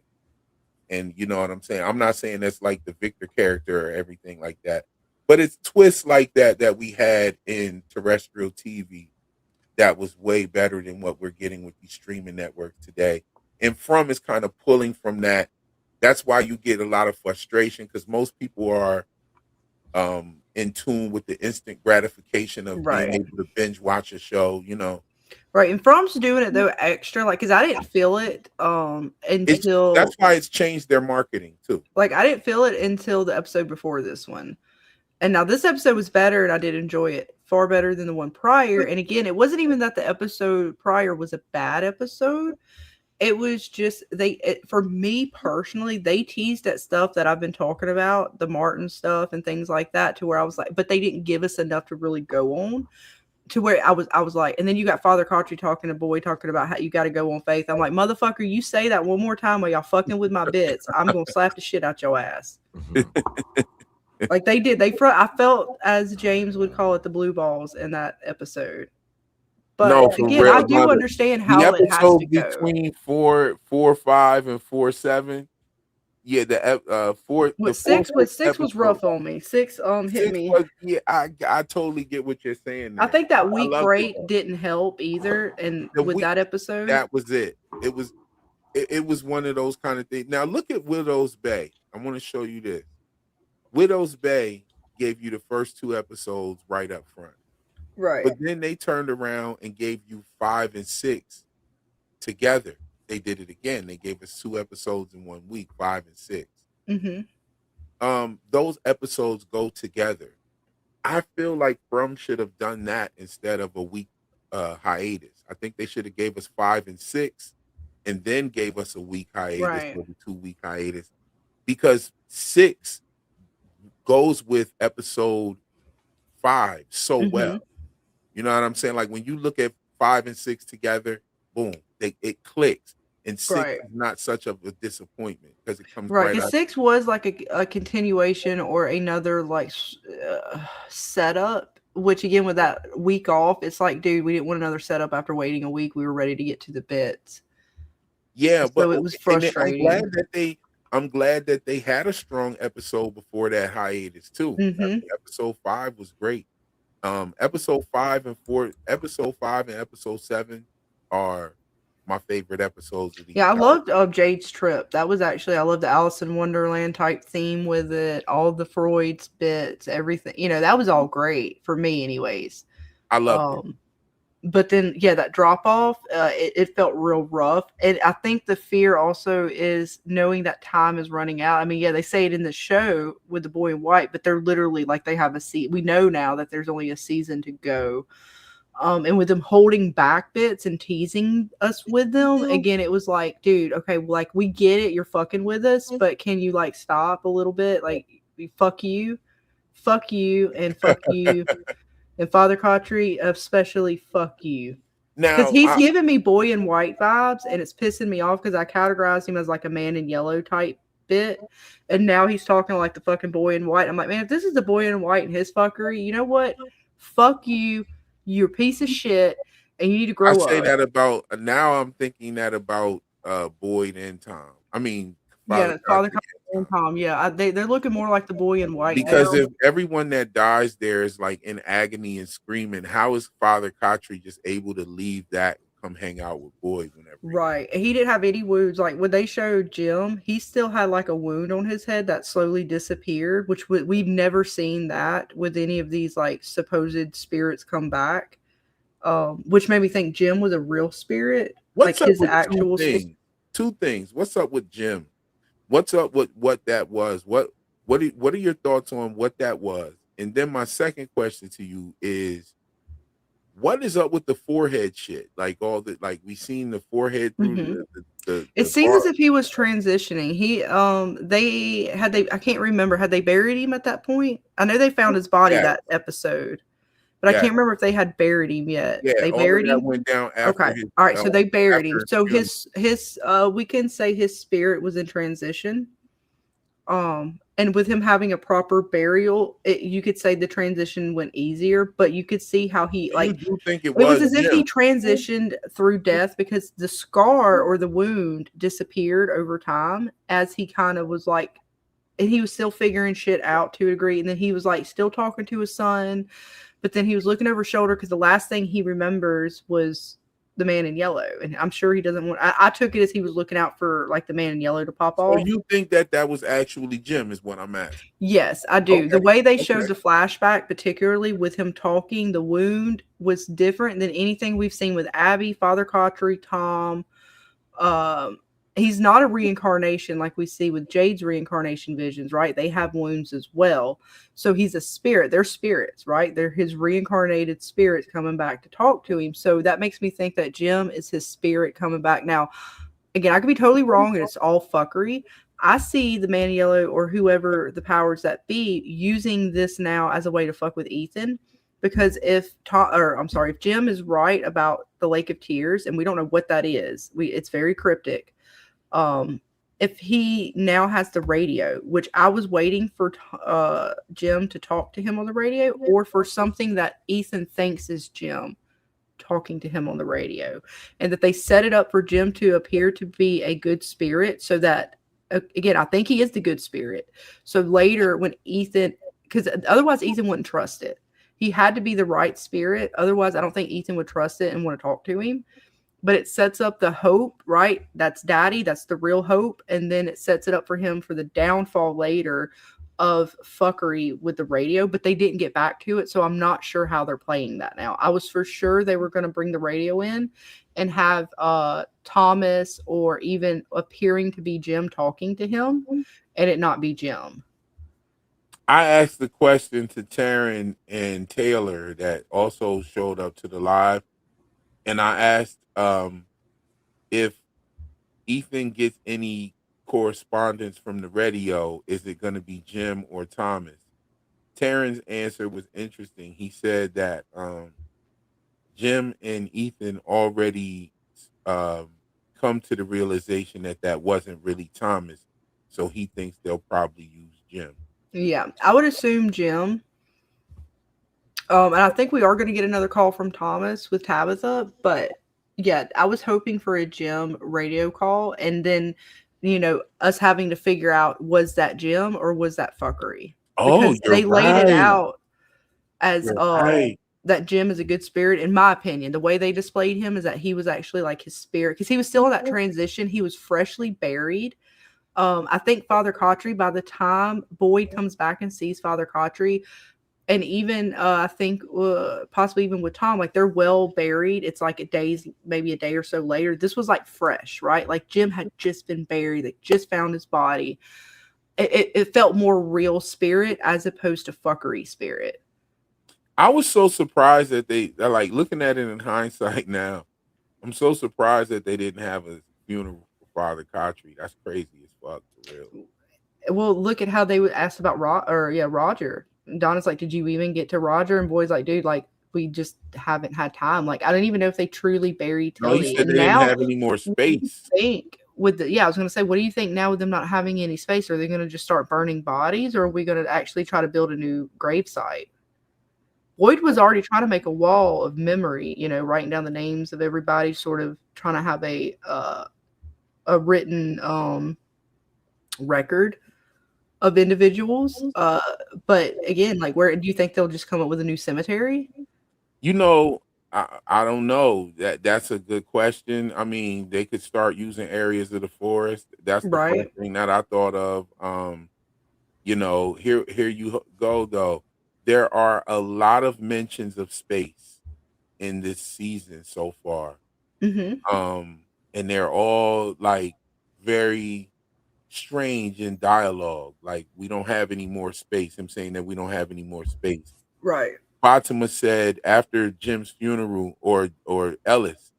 and you know what I'm saying. I'm not saying that's like the Victor character or everything like that, but it's twists like that that we had in terrestrial TV that was way better than what we're getting with these streaming networks today. And From is kind of pulling from that. That's why you get a lot of frustration because most people are in tune with the instant gratification of being Right. able to binge watch a show, you know. Right. And From's doing it though extra, like, because I didn't feel it It's until that's why it's changed their marketing too. like I didn't feel it until the episode before this one. And now this episode was better and I did enjoy it far better than the one prior. And again, it wasn't even that the episode prior was a bad episode. It was just for me personally, they teased at stuff that I've been talking about, the Martin stuff and things like that, to where I was like, but they didn't give us enough to really go on. To where I was like, and then you got Father Cotry talking to Boy talking about how you got to go on faith. I'm like, motherfucker, you say that one more time while y'all fucking with my bits, I'm gonna slap the shit out your ass. Like they did. I felt, as James would call it, the blue balls in that episode. But No, for again, real, I do brother. understand The how it has episode to go. between 4.5 and 4.7. Yeah, the fourth. What The six fourth was six was episode. rough on me. Six hit Six me. was, yeah, I totally get what you're saying. I There. think that I week loved break it. didn't help either. And The with week- that episode, That was it. It was one of those kind of things. Now look at Widow's Bay. I want to show you this. Widow's Bay gave you the first 2 episodes right up front. right? But then they turned around and gave you 5 and 6 together. They did it again. They gave us 2 episodes in 1 week, 5 and 6. Mm-hmm. Those episodes go together. I feel like From should have done that instead of a week hiatus. I think they should have gave us 5 and 6 and then gave us a week hiatus Right. or the 2-week hiatus, because 6 goes with episode 5 so Mhm. well. You know what I'm saying? Like when you look at 5 and 6 together, boom, it clicks. And 6 Right. is not such a disappointment because it comes Right, right because out. 6 was like a continuation or another like setup. Which again, with that week off, it's like, dude, we didn't want another setup after waiting a week. We were ready to get to the bits. Yeah, but So it was and then frustrating. I'm glad that they had a strong episode before that hiatus too. Mhm. Episode 5 was great. Episode 5 and episode 7 are my favorite episodes of the Yeah, I entire- loved Jade's trip. That was actually, I love the Alice in Wonderland type theme with it, all the Freud's bits, everything. You know, that was all great for me, anyways. I loved it. But then, yeah, that drop off, it felt real rough. And I think the fear also is knowing that time is running out. I mean, yeah, they say it in the show with the Boy in White, but they're literally like they have a seat. We know now that there's only a season to go. And with them holding back bits and teasing us with them, again, it was like, dude, okay, like we get it, you're fucking with us, but can you like stop a little bit? Like, fuck you, and fuck you. And Father Cotry, especially fuck you. Now Because he's giving me Boy in White vibes, and it's pissing me off because I categorized him as like a Man in Yellow type bit. And now he's talking like the fucking Boy in White. I'm like, man, if this is the Boy in White and his fuckery, you know what? Fuck you. You're a piece of shit, and you need to grow I up. say that about now. I'm thinking that about Boyd and Tom. I mean, Father Cotry Cotry and Tom. Yeah, they're looking more like the Boy in White because now. if everyone that dies there is like in agony and screaming, how is Father Cotry just able to leave that and come hang out with Boyd whenever? Right. He didn't have any wounds. Like when they showed Jim, he still had like a wound on his head that slowly disappeared, which we've never seen that with any of these like supposed spirits come back. Which made me think Jim was a real spirit. What's like up his with actual two things? What's up with Jim? What's up with what that was? What are your thoughts on what that was? And then my second question to you is, what is up with the forehead shit? Like all the we seen the forehead through It seems as if he was transitioning. I can't remember, had they buried him at that point? I know they found his body that episode, but I can't remember if they had buried him yet. Yeah, they all buried of that him. went down after Okay, his, all right. So they buried him. after So Jim. his we can say his spirit was in transition. And with him having a proper burial, you could say the transition went easier, but you could see how he You do think it was was as if he Jim? transitioned through death because the scar or the wound disappeared over time as he kind of was like, and he was still figuring shit out to a degree. And then he was like still talking to his son, but then he was looking over his shoulder because the last thing he remembers was the man in yellow. And I'm sure he doesn't want, I took it as he was looking out for like the man in yellow to pop So off. you think that was actually Jim is what I'm asking. Yes, I do. Okay, The way they showed okay. the flashback, particularly with him talking, the wound was different than anything we've seen with Abby, Father Cautry, Tom. He's not a reincarnation like we see with Jade's reincarnation visions, right? They have wounds as well. So he's a spirit. They're spirits, right? They're his reincarnated spirits coming back to talk to him. So that makes me think that Jim is his spirit coming back. Now, again, I could be totally wrong and it's all fuckery. I see the man in yellow or whoever the powers that be using this now as a way to fuck with Ethan. Because if Jim is right about the Lake of Tears, and we don't know what that is, it's very cryptic. If he now has the radio, which I was waiting for Jim to talk to him on the radio, or for something that Ethan thinks is Jim talking to him on the radio, and that they set it up for Jim to appear to be a good spirit so that, again, I think he is the good spirit. So later when Ethan, because otherwise Ethan wouldn't trust it. He had to be the right spirit. Otherwise, I don't think Ethan would trust it and want to talk to him. But it sets up the hope, right? That's daddy. That's the real hope. And then it sets it up for him for the downfall later of fuckery with the radio, but they didn't get back to it. So I'm not sure how they're playing that now. I was for sure they were going to bring the radio in and have Thomas or even appearing to be Jim talking to him and it not be Jim. I asked the question to Taryn and Taylor that also showed up to the live, and I asked if Ethan gets any correspondence from the radio, is it going to be Jim or Thomas? Taryn's answer was interesting. He said that Jim and Ethan already come to the realization that wasn't really Thomas, so he thinks they'll probably use Jim. Yeah, I would assume Jim. And I think we are going to get another call from Thomas with Tabitha, but yeah, I was hoping for a Jim radio call, and then, us having to figure out, was that Jim or was that fuckery? Because they laid it out as that Jim is a good spirit. In my opinion, the way they displayed him is that he was actually like his spirit, because he was still in that transition. He was freshly buried. I think Father Cautry, by the time Boyd comes back and sees Father Cautry, and even I think possibly even with Tom, like they're well buried. It's like maybe a day or so later. This was like fresh, right? Like Jim had just been buried. They just found his body. It felt more real spirit as opposed to fuckery spirit. I was so surprised that they're like, looking at it in hindsight now, I'm so surprised that they didn't have a funeral for Father Cautry. That's crazy as fuck, for real. Well, look at how they would ask about Roger. Donna's like, did you even get to Roger? And Boyd's like, dude, like, we just haven't had time. Like, I don't even know if they truly buried Tilly. No, he said they didn't have any more space. I was going to say, what do you think now with them not having any space? Are they going to just start burning bodies, or are we going to actually try to build a new gravesite? Boyd was already trying to make a wall of memory, writing down the names of everybody, sort of trying to have a written record of individuals. But again, like, where do you think they'll just come up with a new cemetery? I don't know. That's a good question. I mean, they could start using areas of the forest. That's the first thing that I thought of. Here you go though. There are a lot of mentions of space in this season so far. Mm-hmm. And they're all like very strange in dialogue. Like, we don't have any more space. I'm saying that we don't have any more space. Right. Fatima said after Jim's funeral, or Ellis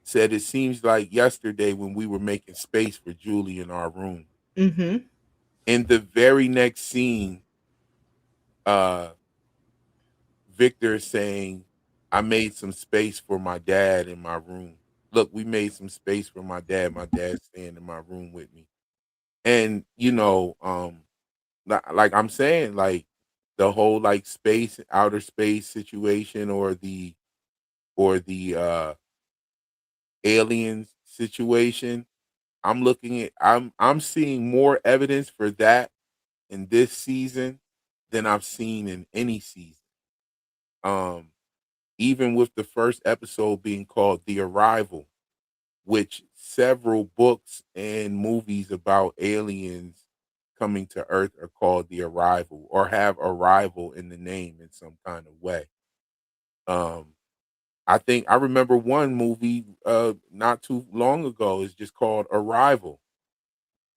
said, it seems like yesterday when we were making space for Julie in our room. Mm-hmm. In the very next scene, Victor is saying, I made some space for my dad in my room. Look, we made some space for my dad. My dad's staying in my room with me. And, like I'm saying, like the whole like space, outer space situation, or the aliens situation. I'm seeing more evidence for that in this season than I've seen in any season. Um, Even with the first episode being called The Arrival, which several books and movies about aliens coming to Earth are called The Arrival or have arrival in the name in some kind of way. Um, I think I remember one movie not too long ago is just called Arrival.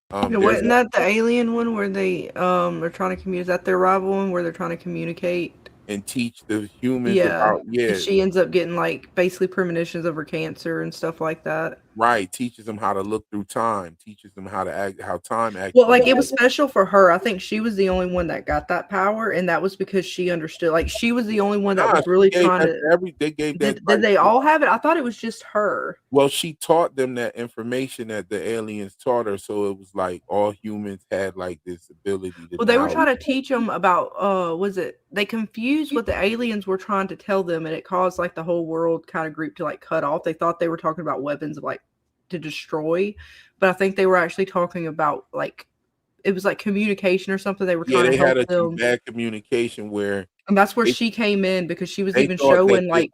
There's Wasn't that the alien one where they are trying to communicate? Is that their rival one where they're trying to communicate? and teach the humans Yeah, about and she ends up getting like basically premonitions of her cancer and stuff like that. right, teaches them how to look through time, teaches them how to act, how time actually Well, like it was works. special for her. I think she was the only one that got that power, and that was because she understood. Like she was the only one that Nah, was she really gave trying that to. they gave that Did they all have it? I thought it was just her. well, she taught them that information that the aliens taught her, so it was like all humans had like this ability to Well, they were now. trying to teach them about was it they confused what the aliens were trying to tell them, and it caused like the whole world kind of group to like cut off. They thought they were talking about weapons of like to destroy, but I think they were actually talking about like it was like communication or something. They were Yeah, trying to they had help a them, bad communication where and that's where they, she came in because she was they even thought that showing they were like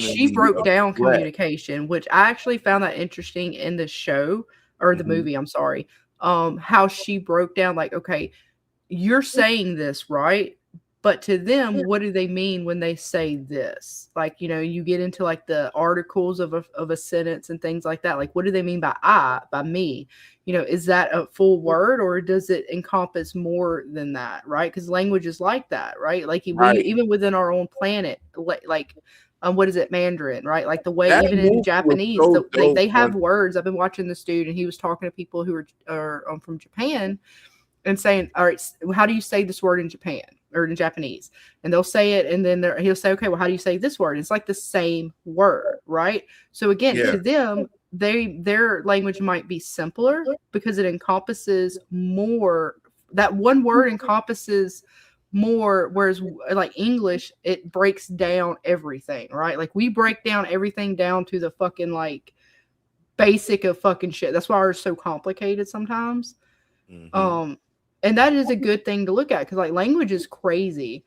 she originally broke a down threat. communication, which I actually found that interesting in the show or the Mhm. movie. I'm sorry, how she broke down like okay, you're saying this, right? But to them, what do they mean when they say this? Like, you know, you get into like the articles of a sentence and things like that. Like, what do they mean by I, by me? You know, is that a full word or does it encompass more than that, right? Because language is like that, right? Like we Right. even within our own planet, like what is it, Mandarin, right? Like the way That even in movie was Japanese, so dope they have on words. I've been watching this dude and he was talking to people who are from Japan and saying, "All right, how do you say this word in Japan or in Japanese?" And they'll say it, and then he'll say, "Okay, well, how do you say this word?" It's like the same word, right? So again, yeah. to them, their language might be simpler because it encompasses more. That one word encompasses more, whereas like English, it breaks down everything, right? Like we break down everything down to the fucking like basic of fucking shit. That's why ours is so complicated sometimes. Mhm. And that is a good thing to look at because like language is crazy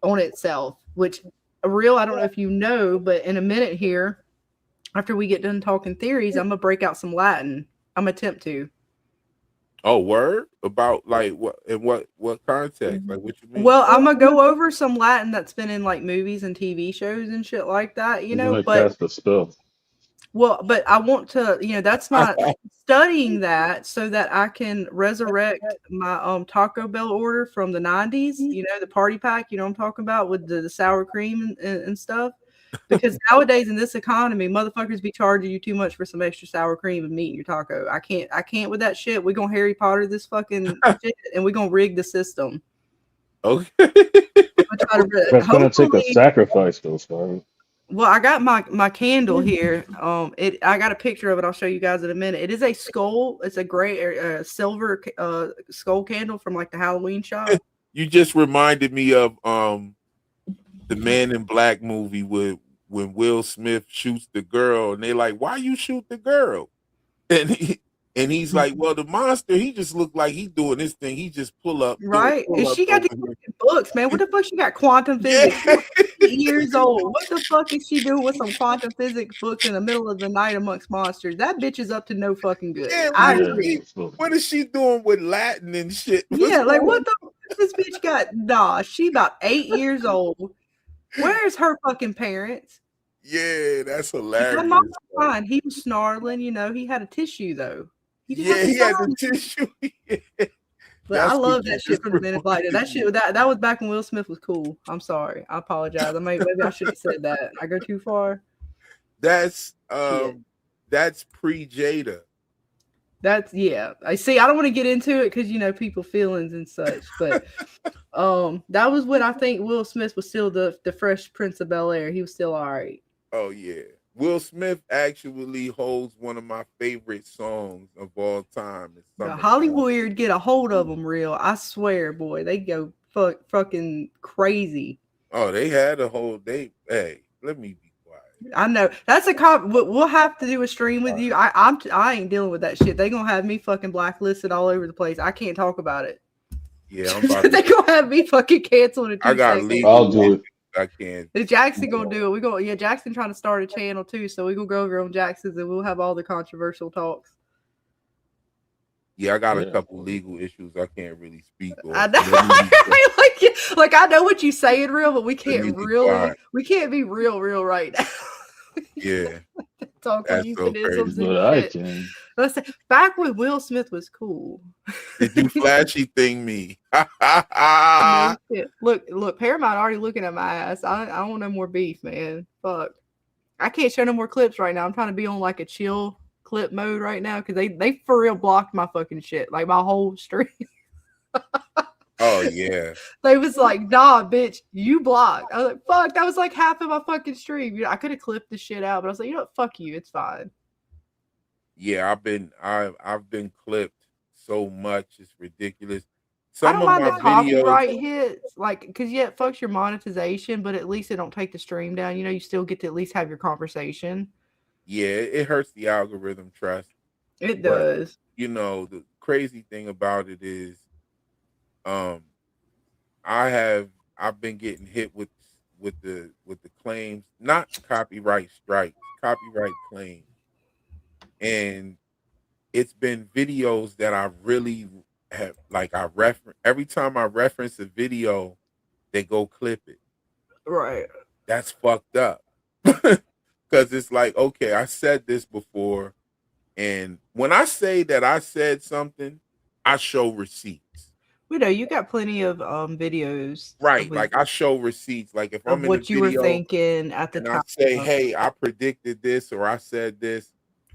on itself, which real I don't know if you know, but in a minute here, after we get done talking theories, I'm gonna break out some Latin. I'm gonna attempt to. Oh, word about like what in what context? Like what you mean? Well, I'm gonna go over some Latin that's been in like movies and TV shows and shit like that, you He's know. gonna But cast a spell. well, but I want to, you know, that's my studying that so that I can resurrect my Taco Bell order from the 90s, you know, the party pack, you know what I'm talking about with the sour cream and stuff. Because nowadays in this economy, motherfuckers be charging you too much for some extra sour cream and meat in your taco. I can't with that shit. We're gonna Harry Potter this fucking shit and we're gonna rig the system. Okay. I'm gonna try to That's gonna take a hopefully. sacrifice, though, Star. Well, I got my candle here. I got a picture of it. I'll show you guys in a minute. It is a skull. It's a gray silver skull candle from like the Halloween shop. You just reminded me of the Man in Black movie with when Will Smith shoots the girl and they like, why you shoot the girl? And he's like, well, the monster, he just looked like he doing this thing. He just pull up Right? And she got over these fucking books, man. What the fuck? She got quantum here. physics. Yeah. She's 8 years old. What the fuck is she doing with some quantum physics books in the middle of the night amongst monsters? That bitch is up to no fucking good. Yeah, I Yeah, agree. so what is she doing with Latin and shit? Yeah, like what the fuck this bitch got? Nah, she about 8 years old. Where's her fucking parents? Yeah, that's My hilarious. mom was fine. He was snarling, you know. He had a tissue though. He didn't have Yeah, to he had the snarl. tissue. But I That's what love you that shit just from the Men in Black. That shit that was back when Will Smith was cool. I'm sorry. I apologize. Maybe I should have said that. I go too far. That's Shit. that's pre Jada. That's yeah. I see. I don't want to get into it because you know people feelings and such. But that was when I think Will Smith was still the Fresh Prince of Bel Air. He was still all right. Oh yeah. Will Smith actually holds one of my favorite songs of all time. It's The Summertime. Hollywood get a hold of them real. I swear, boy, they go fucking crazy. Oh, they had a whole day. Hey, let me be quiet. I know that's a we'll have to do a stream with you. I ain't dealing with that shit. They gonna have me fucking blacklisted all over the place. I can't talk about it. Yeah, I'm about They gonna have me fucking canceled in 2 I got seconds. legal. I'll do it. I can't. Jackson gonna do it. Jackson trying to start a channel too, so we gonna go over on Jackson's and we'll have all the controversial talks. Yeah, I got a Yeah. couple legal issues I can't really speak on. I know. like I know what you saying, real, but we can't be real right now. Yeah, Talk that's so euphemisms crazy. and But I shit. can. Let's say, back when Will Smith was cool. Did you flashy thing me? No shit. Look, Paramount already looking at my ass. I don't want no more beef, man. Fuck. I can't show no more clips right now. I'm trying to be on like a chill clip mode right now because they for real blocked my fucking shit. Like my whole stream. Oh yeah. They was like, nah, bitch, you blocked. I was like, fuck, that was like half of my fucking stream. You know, I could have clipped the shit out, but I was like, you know what, fuck you, it's fine. Yeah, I've been clipped so much, it's ridiculous. I Some don't of mind my the copyright videos, hits, like, because yeah, it fucks your monetization, but at least it don't take the stream down. You know, you still get to at least have your conversation. yeah, it hurts the algorithm trust. It But does. you know, the crazy thing about it is, I've been getting hit with the claims, not copyright strikes, copyright claims. And it's been videos that I really have, like, I reference every time I reference a video, they go clip it. Right. That's fucked up. Because it's like, okay, I said this before, and when I say that I said something, I show receipts. We know you got plenty of videos, Right, with, like I show receipts. Like if of I'm in a what you were video thinking at the and I time. say, "Hey, I predicted this," or "I said this,"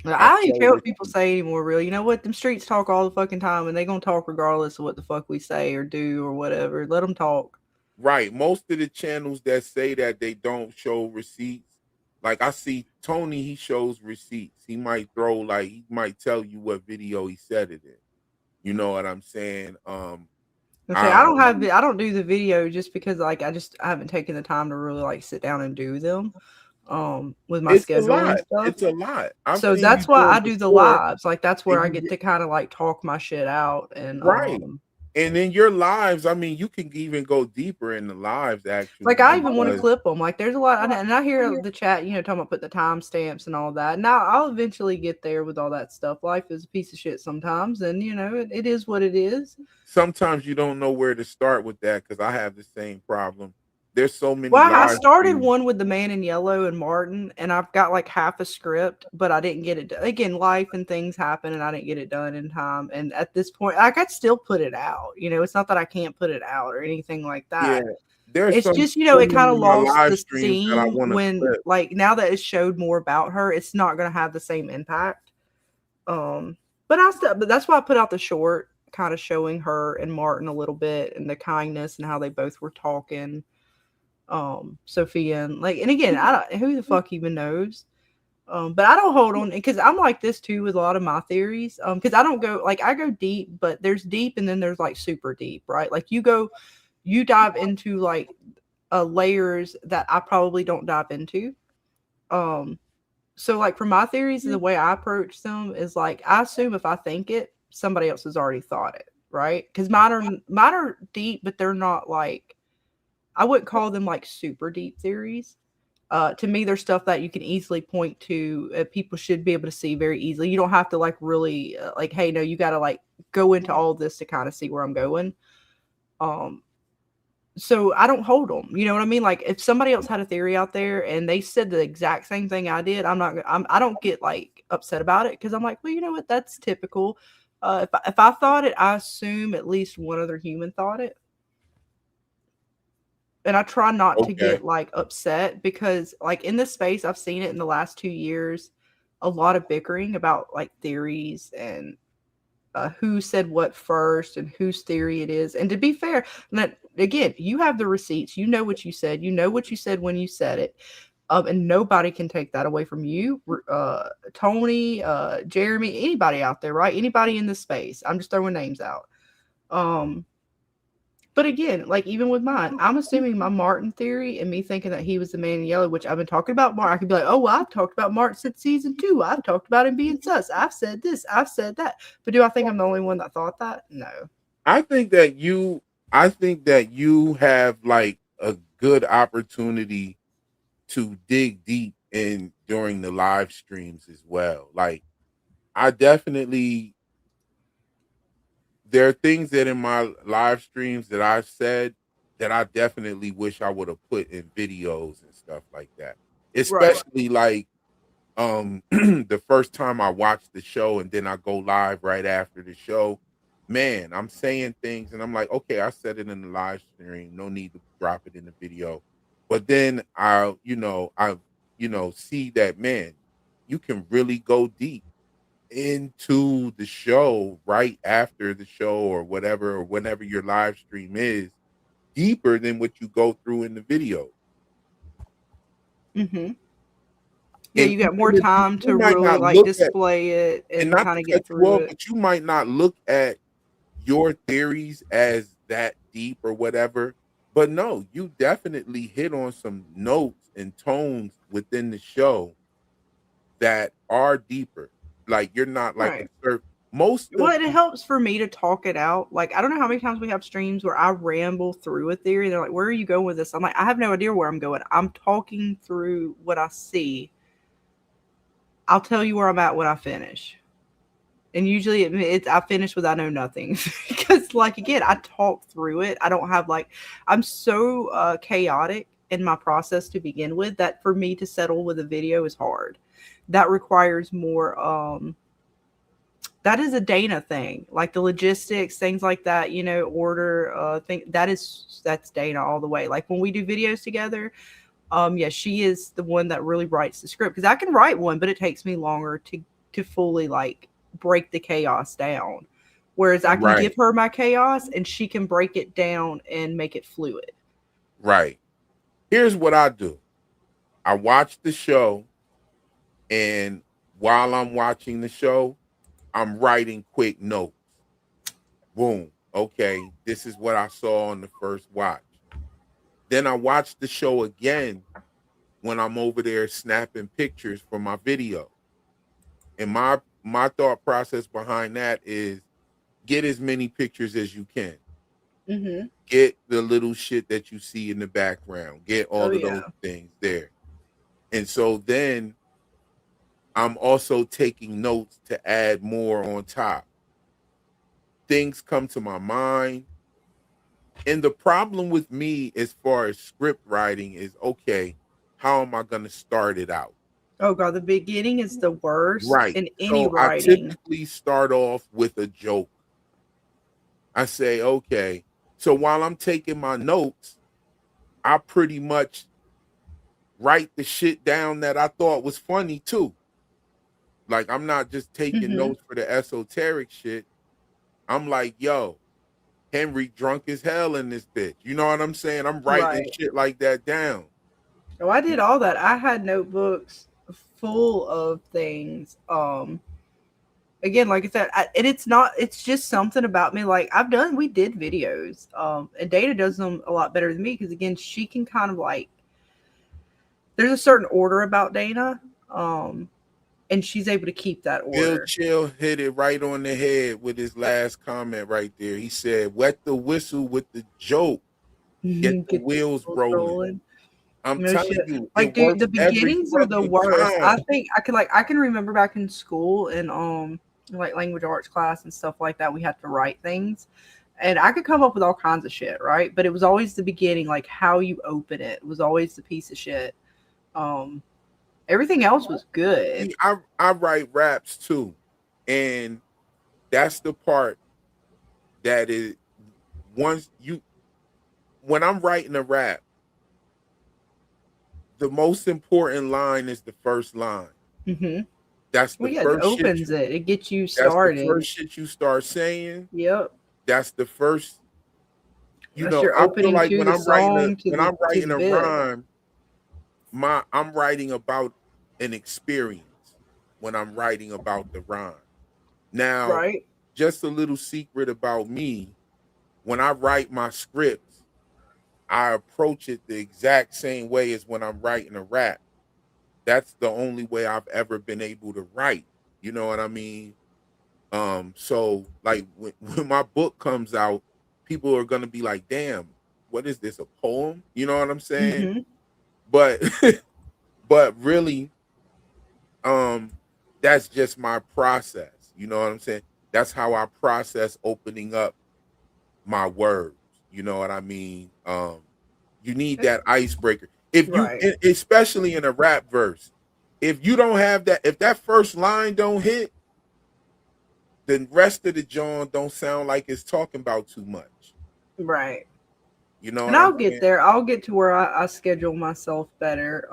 I don't even show care what people receipts. say anymore, really. You know what? Them streets talk all the fucking time, and they gonna talk regardless of what the fuck we say or do or whatever. Let them talk. Right. Most of the channels that say that they don't show receipts, like I see Tony, he shows receipts. He might he might tell you what video he said it in. You know what I'm saying? I don't do the video just because like I haven't taken the time to really like sit down and do them with my It's a schedule and lot. stuff. It's a lot. So that's why I do the lives. Like that's where I get to kind of like talk my shit out and right. And in your lives, I mean, you can even go deeper in the lives actually. Like I even want to clip them. Like there's a lot, and I hear the chat, you know, talking about put the timestamps and all that. Now I'll eventually get there with all that stuff. Life is a piece of shit sometimes, and you know, it is what it is. Sometimes you don't know where to start with that because I have the same problem. There's so many. Well, I started one with the Man in Yellow and Martin, and I've got like half a script, but I didn't get it done. Again, life and things happen, and I didn't get it done in time. And at this point, I could still put it out. You know, it's not that I can't put it out or anything like that. Yeah, it's just, you know, it kind of lost the steam when, like, now that it showed more about her, it's not going to have the same impact. But that's why I put out the short, kind of showing her and Martin a little bit and the kindness and how they both were talking. Sophia and again, who the fuck even knows? But I don't hold on because I'm like this too with a lot of my theories. Because I don't go I go deep, but there's deep and then there's like super deep, right? Like you dive into like layers that I probably don't dive into. So like for my theories, the way I approach them is like I assume if I think it, somebody else has already thought it, right? Because mine are deep, but they're not like, I wouldn't call them like super deep theories. To me, there's stuff that you can easily point to. People should be able to see very easily. You don't have to like really like, hey, no, you got to like go into all this to kind of see where I'm going. So I don't hold them. You know what I mean? Like if somebody else had a theory out there and they said the exact same thing I did, I don't get like upset about it because I'm like, well, you know what? That's typical. If I thought it, I assume at least one other human thought it. And I try not to get like upset because like in this space, I've seen it in the last 2 years, a lot of bickering about like theories and who said what first and whose theory it is. And to be fair, that again, you have the receipts, you know what you said when you said it. And nobody can take that away from you, Tony, Jeremy, anybody out there, right? Anybody in this space. I'm just throwing names out. But again, like even with mine, I'm assuming my Martin theory and me thinking that he was the man in yellow, which I've been talking about Martin. I could be like, oh, well, I've talked about Martin since season 2. I've talked about him being sus. I've said this. I've said that. But do I think I'm the only one that thought that? No. I think that you have like a good opportunity to dig deep in during the live streams as well. Like I definitely, there are things that in my live streams that I've said that I definitely wish I would have put in videos and stuff like that. Especially like the first time I watched the show and then I go live right after the show. Man, I'm saying things and I'm like, okay, I said it in the live stream, no need to drop it in the video. But then I see that, man, you can really go deep into the show right after the show or whatever, or whenever your live stream is, deeper than what you go through in the video. Mm-hmm. Yeah, you got more time to really like display it and kind of get through it. But you might not look at your theories as that deep or whatever. But no, you definitely hit on some notes and tones within the show that are deeper. Like you're not like well, it helps for me to talk it out. Like I don't know how many times we have streams where I ramble through a theory. They're like, "Where are you going with this?" I'm like, "I have no idea where I'm going. I'm talking through what I see. I'll tell you where I'm at when I finish." And usually I finish with I know nothing because, like, again, I talk through it. I don't have like I'm so chaotic in my process to begin with that for me to settle with a video is hard. That requires more. That is a Dana thing, like the logistics, things like that. You know, order thing. That's Dana all the way. Like when we do videos together. Yeah, she is the one that really writes the script because I can write one, but it takes me longer to fully like break the chaos down. Whereas I can give her my chaos and she can break it down and make it fluid. Right. Here's what I do. I watch the show, and while I'm watching the show, I'm writing quick notes. Boom. Okay, this is what I saw on the first watch. Then I watch the show again when I'm over there snapping pictures for my video. And my thought process behind that is get as many pictures as you can. Mm-hmm. Get the little shit that you see in the background. Get all of those things there. And so then I'm also taking notes to add more on top. Things come to my mind. And the problem with me as far as script writing is, okay, how am I going to start it out? Oh, God, the beginning is the worst in any writing. I typically start off with a joke. I say, okay, so while I'm taking my notes, I pretty much write the shit down that I thought was funny too. Like I'm not just taking notes for the esoteric shit. I'm like, yo, Henry drunk as hell in this bitch. You know what I'm saying? I'm writing shit like that down. Oh, I did all that. I had notebooks full of things. Again, like I said, and it's just something about me. Like we did videos. And Dana does them a lot better than me because again, she can kind of like, there's a certain order about Dana. And she's able to keep that order. Bill Chill hit it right on the head with his last comment right there. He said, wet the whistle with the joke. Get the wheels rolling. I'm telling you, like, dude, the beginnings are the worst. I think I can remember back in school in like language arts class and stuff like that, we had to write things. And I could come up with all kinds of shit, right? But it was always the beginning, like how you open it was always the piece of shit. Everything else was good. I write raps too. And that's the part that is when I'm writing a rap, the most important line is the first line. Mm-hmm. That's the first it opens shit it gets you started. That's the first shit you start saying. Yep. That's the first. That's your opening like to when the I'm song writing a rhyme, I'm writing about an experience when I'm writing about the rhyme. Now, Right. just a little secret about me, when I write my scripts, I approach it the exact same way as when I'm writing a rap. That's the only way I've ever been able to write. You know what I mean? So like when my book comes out, people are gonna be like, damn, what is this? A poem? You know what I'm saying? Mm-hmm. But but really, that's just my process. You know what I'm saying? That's how I process opening up my words. You know what I mean? You need that icebreaker. If you, Right. especially in a rap verse, if you don't have that, if that first line don't hit, the rest of the John don't sound like it's talking about too much. Right. You know And what I'm I'll get saying? there. I'll get to where I schedule myself better.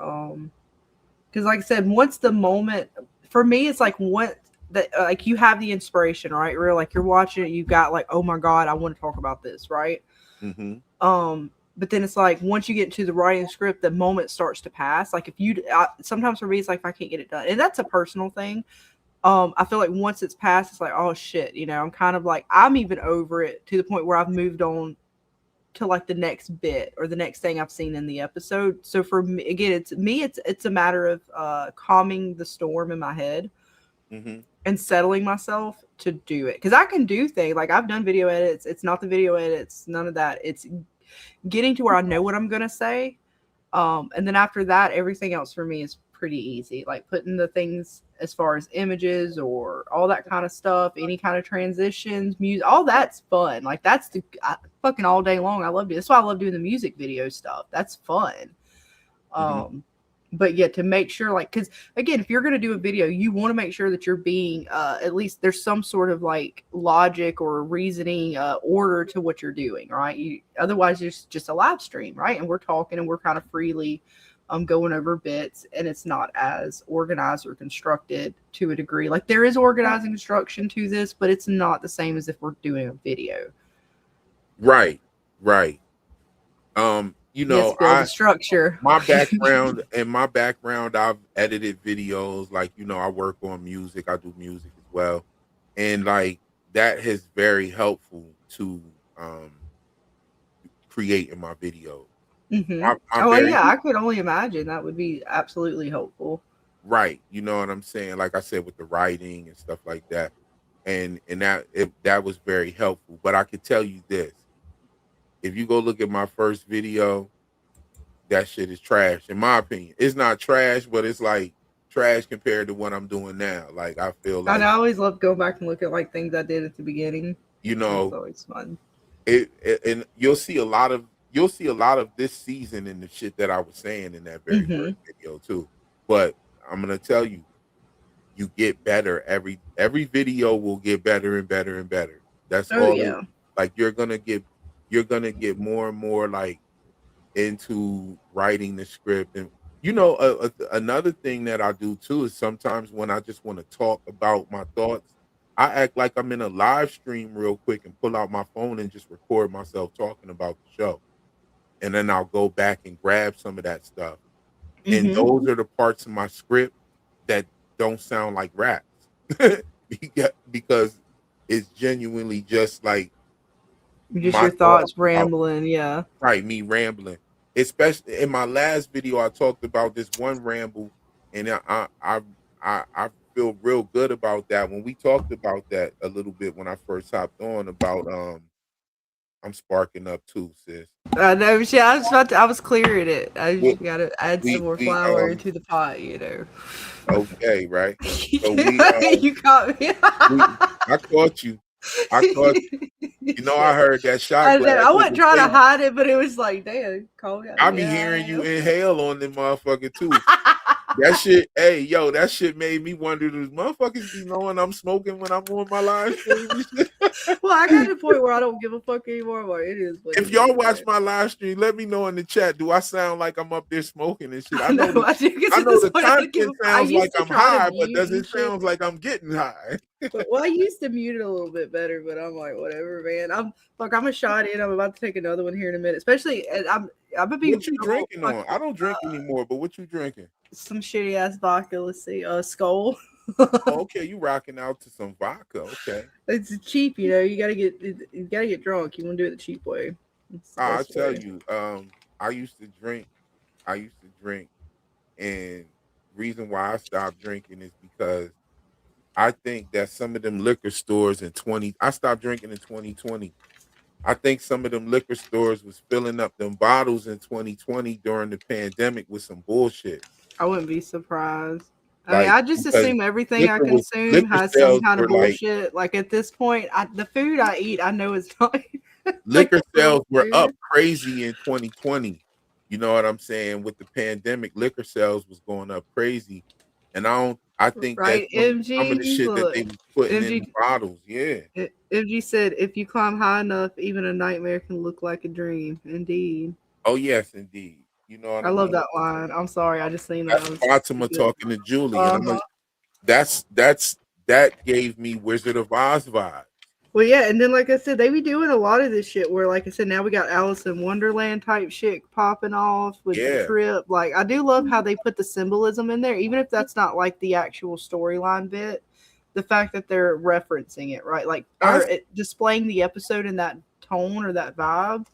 Because like I said, once the moment for me, it's like what that like you have the inspiration, right? Where like you're watching it, you got like, oh my god, I want to talk about this, right? Mm-hmm. But then it's like once you get into the writing script, the moment starts to pass. Like if you sometimes for me, it's like if I can't get it done, and that's a personal thing. I feel like once it's passed, it's like, oh shit, I'm kind of like I'm even over it to the point where I've moved on to like the next bit or the next thing I've seen in the episode. So for me, again, it's a matter of calming the storm in my head Mm-hmm. and settling myself to do it. Because I can do things like I've done video edits. It's not the video edits, none of that. It's getting to where I know what I'm gonna say. And then after that, everything else for me is pretty easy. Like putting the things as far as images or all that kind of stuff, any kind of transitions, music, all that's fun. Like that's fucking all day long. I love it. That's why I love doing the music video stuff. That's fun. But yeah, to make sure, like, because again, if you're going to do a video, you want to make sure that you're being at least there's some sort of like logic or reasoning order to what you're doing, right? Otherwise, it's just a live stream, right? And we're talking and we're kind of freely going over bits, and it's not as organized or constructed to a degree. Like there is organizing construction to this, but it's not the same as if we're doing a video. Right. Yes, Bill, the structure. my background, I've edited videos. Like, I work on music. I do music as well. And like that is very helpful to creating my videos. Mm-hmm. Yeah, I could only imagine that would be absolutely helpful. Right. You know what I'm saying? Like I said, with the writing and stuff like that. And that was very helpful. But I could tell you this. If you go look at my first video, that shit is trash, in my opinion. It's not trash, but it's like trash compared to what I'm doing now. Like I feel like I always love going back and look at like things I did at the beginning. It's always fun. And you'll see a lot of this season in the shit that I was saying in that very first video too. But I'm gonna tell you, you get better every video will get better and better and better. That's all. Yeah. Like you're gonna get more and more like into writing the script. And another thing that I do too is sometimes when I just want to talk about my thoughts, I act like I'm in a live stream real quick and pull out my phone and just record myself talking about the show, and then I'll go back and grab some of that stuff. And those are the parts of my script that don't sound like raps because it's genuinely just like just your thoughts rambling. Yeah, right, me rambling. Especially in my last video, I talked about this one ramble, and I feel real good about that. When we talked about that a little bit when I first hopped on about I'm sparking up too, sis. I know. I was clearing it. I just got to add some more flour into the pot, Okay, right. So you caught me. I caught you. I heard that shot glass. I wasn't trying to hide it, but it was like, damn, call me out. I be hearing you inhale on them motherfucker too. That shit, hey, yo, that shit made me wonder, does motherfuckers be knowing I'm smoking when I'm on my live stream and shit? Well, I got to the point where I don't give a fuck anymore. But it is. If y'all watch my live stream, let me know in the chat. Do I sound like I'm up there smoking and shit? I know the content sounds like I'm high, but does it sound like I'm getting high? Well, I used to mute it a little bit better, but I'm like, whatever, man. I'm a shot in. I'm about to take another one here in a minute. Especially, and I'm gonna be What you drinking on? I don't drink anymore, but what you drinking? some shitty ass vodka. Let's see, Skull. Oh, okay, you rocking out to some vodka. Okay. It's cheap, you know. You gotta get drunk. You want to do it the cheap way. It's the I best tell way. you, I used to drink. And reason why I stopped drinking is because I think that some of them liquor stores in 20, I stopped drinking in 2020. I think some of them liquor stores was filling up them bottles in 2020 during the pandemic with some bullshit. I wouldn't be surprised. I mean, Like I just because assume everything I consume liquor has some sales kind of were like bullshit. Like at this point, the food I eat, I know it's not like liquor real sales were up food. crazy in 2020. You know what I'm saying? With the pandemic, liquor sales was going up crazy. And I think that Right, some of the MG, shit that look, they was putting in MG, the bottles, yeah. MG said, if you climb high enough, even a nightmare can look like a dream. Indeed. Oh yes, indeed. You know what I I love mean? that line. I'm sorry, I just seen that. That's I was Fatima thinking of- talking to Julie, and Uh-huh. that gave me Wizard of Oz vibes. Well, yeah, and then like I said, they be doing a lot of this shit where, like I said, now we got Alice in Wonderland type shit popping off with the Yeah. trip. Like, I do love how they put the symbolism in there, even if that's not like the actual storyline bit. The fact that they're referencing it, right? Like, or displaying the episode in that tone or that vibe,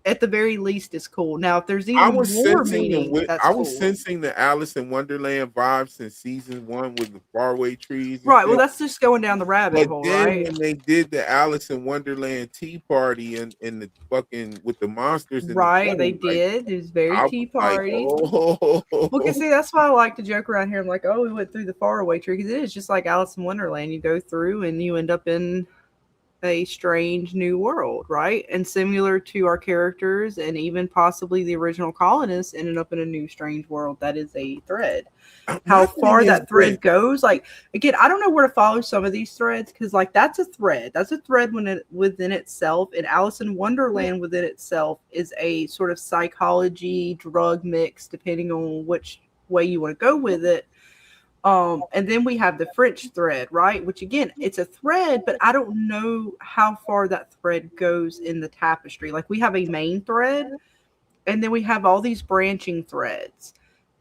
at the very least, is cool. Now, if there's I even was more sensing meaning, that's I cool. was sensing the Alice in Wonderland vibes since season 1 with the faraway trees. Right. Well, that's just going down the rabbit But hole, then right? when they did the Alice in Wonderland tea party and the fucking with the monsters in the Right, they plane, like, did. It was very I was tea like, party. oh, Well, cause see, that's why I like to joke around here. I'm like, oh, we went through the faraway tree because it is just like Alice in Wonderland. You go through and you end up in a strange new world, right? And similar to our characters and even possibly the original colonists ended up in a new strange world. That is a thread. How far that thread goes, like again, I don't know where to follow some of these threads because like that's a thread within itself, and Alice in Wonderland within itself is a sort of psychology drug mix depending on which way you want to go with it. And then we have the French thread, right, which again, it's a thread, but I don't know how far that thread goes in the tapestry. Like we have a main thread and then we have all these branching threads,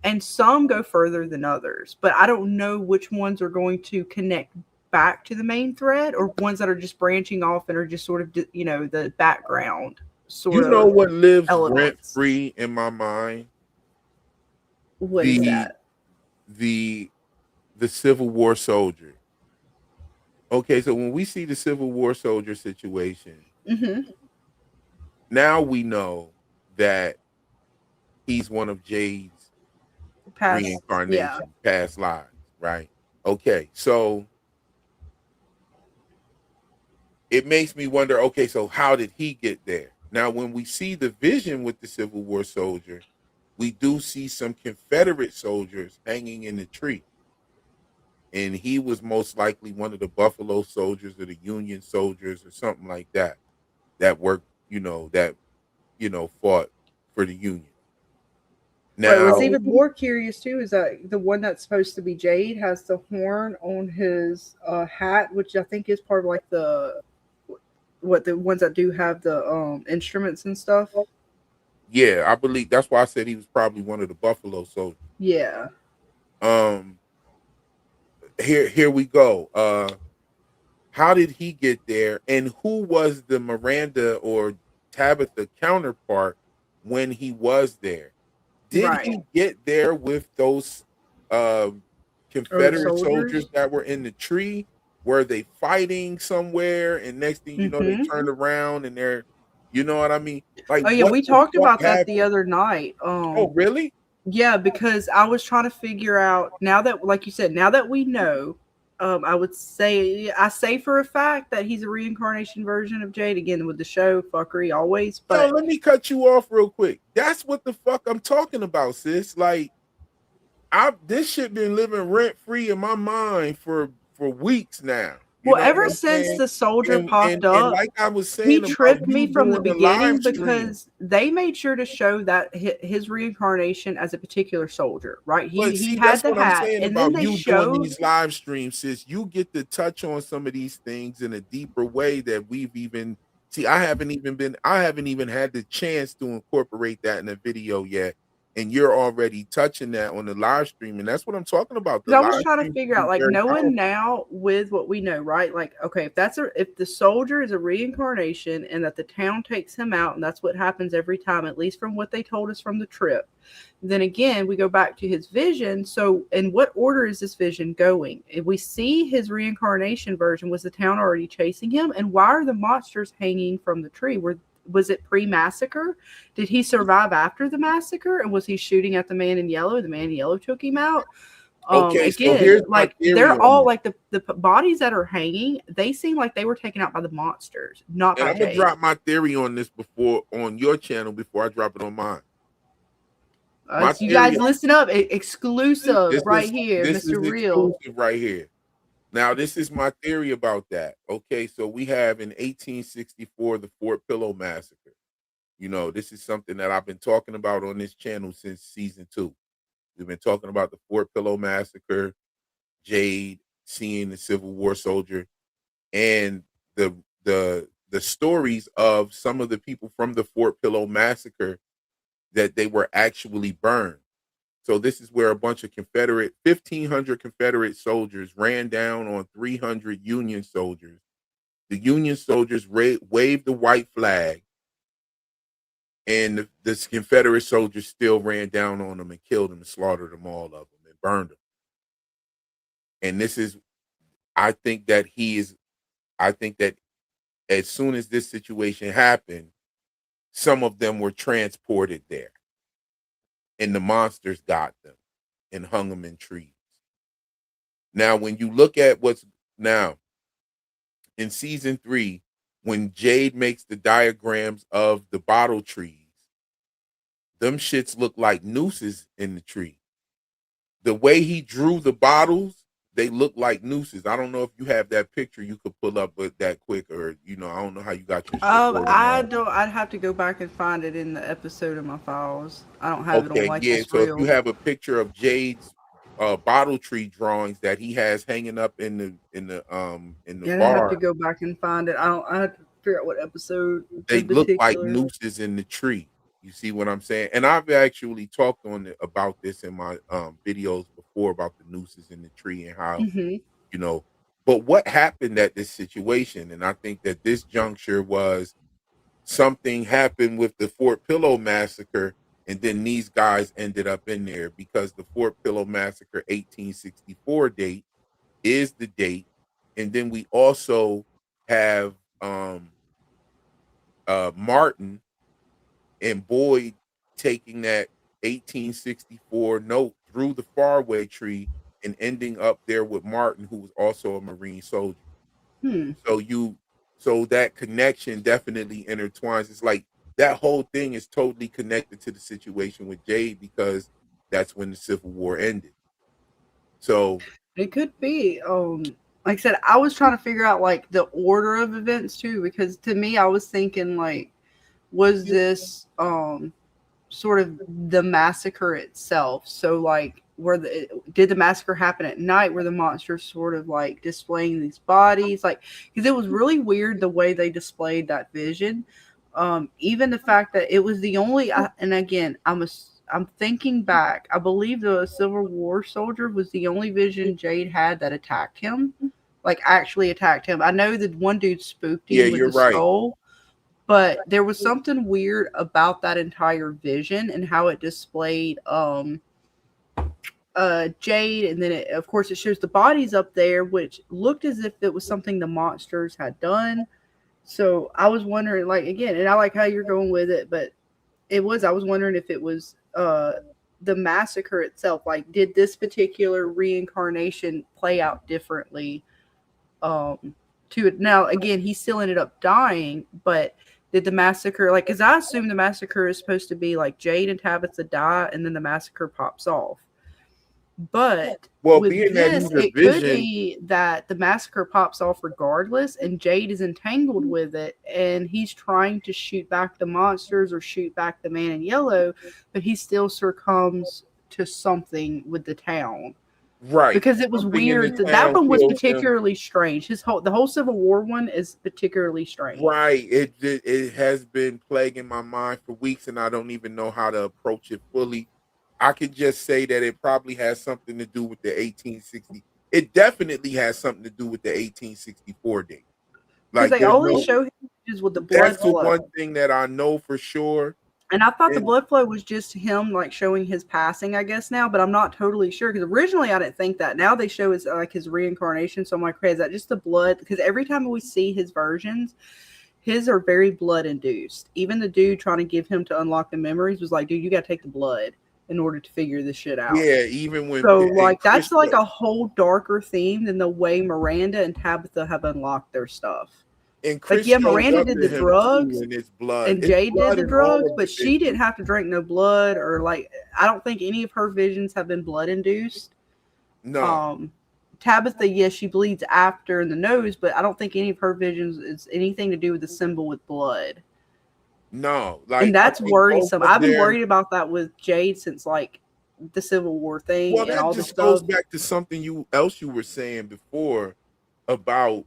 and some go further than others, but I don't know which ones are going to connect back to the main thread or ones that are just branching off and are just sort of, the background sort of. You know what lives elements. rent free in my mind? What is that? The Civil War soldier. Okay, so when we see the Civil War soldier situation, now we know that he's one of Jade's reincarnation, past lives, right? Okay, so it makes me wonder, okay, so how did he get there? Now, when we see the vision with the Civil War soldier, we do see some Confederate soldiers hanging in the tree. And he was most likely one of the Buffalo soldiers or the Union soldiers or something like that, that worked, fought for the Union. Now, right, what's even more curious too is that the one that's supposed to be Jade has the horn on his hat, which I think is part of like the ones that do have the instruments and stuff. Yeah, I believe that's why I said he was probably one of the Buffalo soldiers. Yeah. Here we go. How did he get there, and who was the Miranda or Tabitha counterpart when he was there? Did he get there with those Confederate soldiers that were in the tree? Were they fighting somewhere? And next thing you know, they turned around and they're, you know what I mean? Like, oh yeah, we talked about that the other night. Oh, really? Yeah, because I was trying to figure out now that, like you said, now that we know, I say for a fact that he's a reincarnation version of Jade again with the show fuckery always. But let me cut you off real quick. That's what the fuck I'm talking about, sis. Like, this shit been living rent free in my mind for weeks now. You Well, know what ever I'm since saying? the soldier popped And up, like I was he saying about tripped you me from the doing the live beginning stream, because they made sure to show that his reincarnation as a particular soldier, right? but He see, had that's the what I'm hat, saying and then about they you doing showed. these live streams, sis. You get to touch on some of these things in a deeper way that we've even see. I haven't even had the chance to incorporate that in a video yet. And you're already touching that on the live stream. And that's what I'm talking about. The Because I was live trying to stream figure can out, be like, very knowing powerful. now with what we know, right? Like, okay, if the soldier is a reincarnation and that the town takes him out, and that's what happens every time, at least from what they told us from the trip. Then again, we go back to his vision. So, in what order is this vision going? If we see his reincarnation version, was the town already chasing him? And why are the monsters hanging from the tree? Was it pre-massacre? Did he survive after the massacre? And was he shooting at the man in yellow? The man in yellow took him out. Okay, so Again, here's my like theory they're on all this. like the bodies that are hanging. They seem like they were taken out by the monsters, not And by I'm gonna Jade. drop my theory on this before on your channel before I drop it on mine. My So you theory guys listen up, exclusive right here, this Mr. is Real. exclusive right here. Now, this is my theory about that. Okay, so we have in 1864 the Fort Pillow Massacre. You know, this is something that I've been talking about on this channel since season 2. We've been talking about the Fort Pillow Massacre, Jade seeing the Civil War soldier, and the stories of some of the people from the Fort Pillow Massacre that they were actually burned. So this is where a bunch of 1,500 Confederate soldiers ran down on 300 Union soldiers. The Union soldiers waved the white flag, and the Confederate soldiers still ran down on them and killed them and slaughtered them, all of them, and burned them. And this is, I think that as soon as this situation happened, some of them were transported there, and the monsters got them and hung them in trees. Now, when you look at what's now in season 3, when Jade makes the diagrams of the bottle trees, them shits look like nooses in the tree. The way he drew the bottles, they look like nooses. I don't know if you have that picture you could pull up with that quick, or I don't know how you got your shit I organized. don't. I'd have to go back and find it in the episode of my files. I don't have it on Okay, like yeah. this So if you real. have a picture of Jade's bottle tree drawings that he has hanging up in the Yeah, I'd have to bar, go back and find it. I have to figure out what episode they in look like particular. nooses in the tree. You see what I'm saying? And I've actually talked about this in my videos before about the nooses in the tree and how Mm-hmm. you know. But what happened at this situation, and I think that this juncture was something happened with the Fort Pillow massacre, and then these guys ended up in there because the Fort Pillow massacre 1864 date is the date, and then we also have Martin and Boyd taking that 1864 note through the faraway tree and ending up there with Martin, who was also a Marine soldier. Hmm. So that connection definitely intertwines. It's like that whole thing is totally connected to the situation with Jade because that's when the Civil War ended. So It could be. Like I said, I was trying to figure out like the order of events too, because to me, I was thinking like, was this sort of the massacre itself? So like, did the massacre happen at night? Were the monsters sort of like displaying these bodies? Like, because it was really weird the way they displayed that vision. Even the fact that it was the only, and again, I'm thinking back. I believe the Civil War soldier was the only vision Jade had that attacked him, like actually attacked him. I know that one dude spooked yeah, him with you're the right. skull, but there was something weird about that entire vision and how it displayed Jade, and then of course it shows the bodies up there, which looked as if it was something the monsters had done. So I was wondering, like, again, and I like how you're going with it, but I was wondering if it was the massacre itself. Like, did this particular reincarnation play out differently to it? Now, again, he still ended up dying, but did the massacre, like, because I assume the massacre is supposed to be like Jade and Tabitha die, and then the massacre pops off. But Well, with being that this, he's a it could vision, be that the massacre pops off regardless, and Jade is entangled with it, and he's trying to shoot back the monsters or shoot back the man in yellow, but he still succumbs to something with the town. right? Because it was Something in weird. the That town one was kills him. particularly strange. The whole Civil War one is particularly strange. Right. It has been plaguing my mind for weeks, and I don't even know how to approach it fully. I could just say that it probably has something to do with the 1860. It definitely has something to do with the 1864 date. Because Like they there's only no, show him images with the blood that's the flow. one thing that I know for sure. And I thought the And blood flow was just him like showing his passing, I guess now, but I'm not totally sure because originally I didn't think that. Now they show his like his reincarnation, so I'm like, okay, is that just the blood? Because every time we see his versions, his are very blood induced. Even the dude trying to give him to unlock the memories was like, dude, you got to take the blood in order to figure this shit out. yeah, even when So and like that's like Krista a whole darker theme than the way Miranda and Tabitha have unlocked their stuff. and Like Chris yeah, shows Miranda up did to the him drugs too, and it's blood. and It's Jade did blood the in all drugs, of but the she didn't visions. have to drink no blood or like I don't think any of her visions have been blood induced. No, Tabitha, yes, she bleeds after in the nose, but I don't think any of her visions is anything to do with the symbol with blood. no. And Like I that's think both worrisome. of I've been their worried about that with Jade since like the Civil War thing well, and that all the just goes stuff. back to something you were saying before about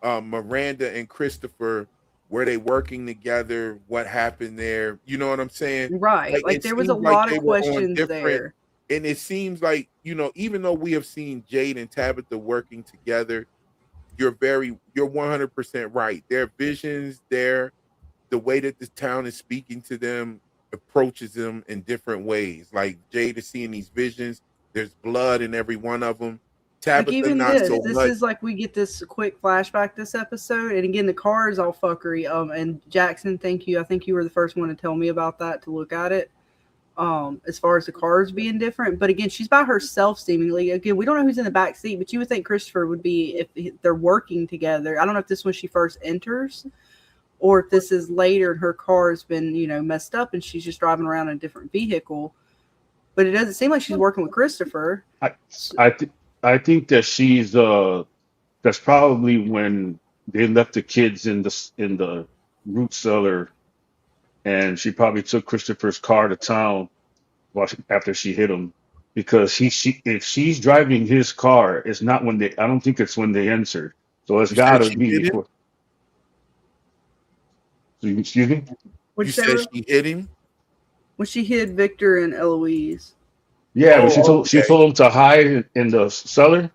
Miranda and Christopher. Were they working together? What happened there? You know what I'm saying? Right. Like Like it there was a seems like lot they of were on questions different, there. and it seems like even though we have seen Jade and Tabitha working together, you're 100% right. Their visions, the way that the town is speaking to them approaches them in different ways. Like Jade is seeing these visions. There's blood in every one of them. Like Tabitha, even not this, so this much. is like we get this quick flashback this episode, and again the car is all fuckery. And Jackson, thank you. I think you were the first one to tell me about that to look at it. As far as the cars being different, but again, she's by herself seemingly. Again, we don't know who's in the back seat, but you would think Christopher would be if they're working together. I don't know if this when she first enters, or if this is later and her car has been messed up and she's just driving around in a different vehicle. But it doesn't seem like she's working with Christopher. I think that she's that's probably when they left the kids in the root cellar, and she probably took Christopher's car to town after she hit him, because if she's driving his car, it's not when they. I don't think it's when they entered. So it's You got said to she be. hit him. Excuse me. Which You said she hit him. when she hid Victor and Eloise. Yeah, but Oh, she okay. told him to hide in the cellar,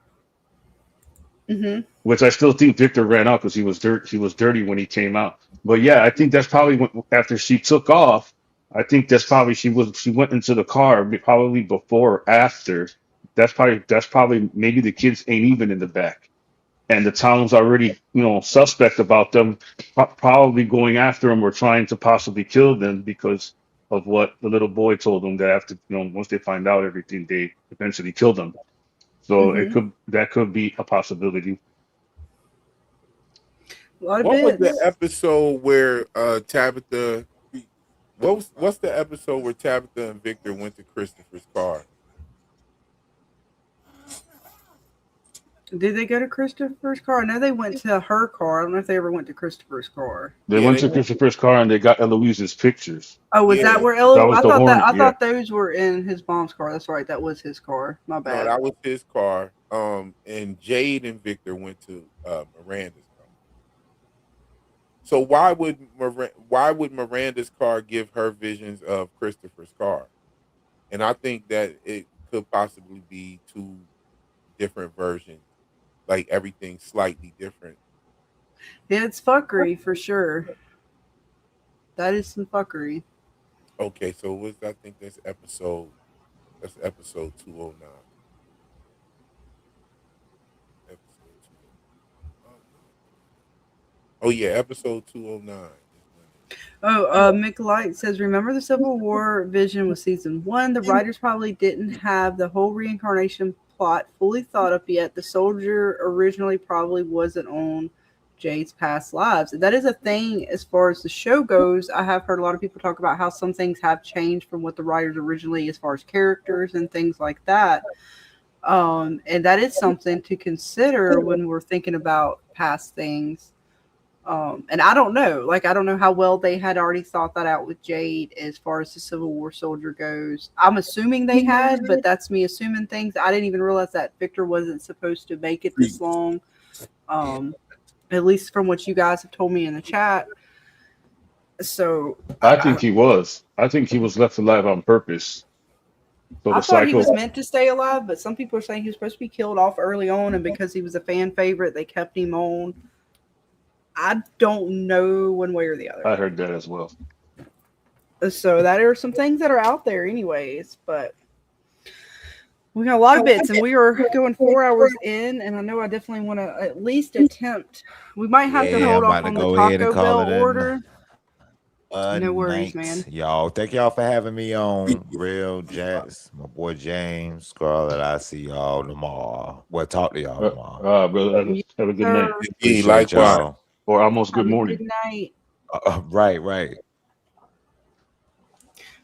Mm-hmm. which I still think Victor ran out because he was dirty when he came out. But yeah, I think that's probably after she took off. I think that's probably she went into the car probably before or after. That's probably maybe the kids ain't even in the back, and the town's already suspect about them, probably going after them or trying to possibly kill them because of what the little boy told them, that after once they find out everything, they eventually kill them. So Mm-hmm. that could be a possibility. A lot of What was the bits. episode where Tabitha? What's the episode where Tabitha and Victor went to Christopher's car? Did they go to Christopher's car? I know they went to her car. I don't know if they ever went to Christopher's car. They Yeah, went they to went. Christopher's car and they got Eloise's pictures. Oh, was that Yeah, where That Elo? was I the thought Hornet. I Yeah. thought those were in his mom's car. That's right. That was his car. My no, bad. that was his car. And Jade and Victor went to Miranda's car. So why would Miranda's car give her visions of Christopher's car? And I think that it could possibly be two different versions, like everything slightly different. Yeah, it's fuckery for sure. That is some fuckery. Okay, so I think that's episode 209. Episode 209. Oh yeah, episode 209. Oh, Mick Light says, remember the Civil War vision was season 1. The writers probably didn't have the whole reincarnation plot fully thought up yet. The soldier originally probably wasn't on Jade's past lives. And that is a thing as far as the show goes. I have heard a lot of people talk about how some things have changed from what the writers originally, as far as characters and things like that. And that is something to consider when we're thinking about past things. And I don't know, I don't know how well they had already thought that out with Jade as far as the Civil War soldier goes. I'm assuming they had, but that's me assuming things. I didn't even realize that Victor wasn't supposed to make it this long. At least from what you guys have told me in the chat. So I think he was. I think he was left alive on purpose. So I the thought he was cycle. meant to stay alive, but some people are saying he was supposed to be killed off early on, and because he was a fan favorite, they kept him on. I don't know one way or the other. I heard that as well. So that are some things that are out there anyways, but we got a lot of bits, and we are going 4 hours in, and I know I definitely want to at least attempt. We might have to hold off on the Taco Bell order. No worries, man. Y'all, thank y'all for having me on. Real Jets, my boy James, Scarlett. I see y'all tomorrow. Well, talk to y'all tomorrow. Brother, have a good night. Appreciate y'all. Or almost good morning. Good night. Right.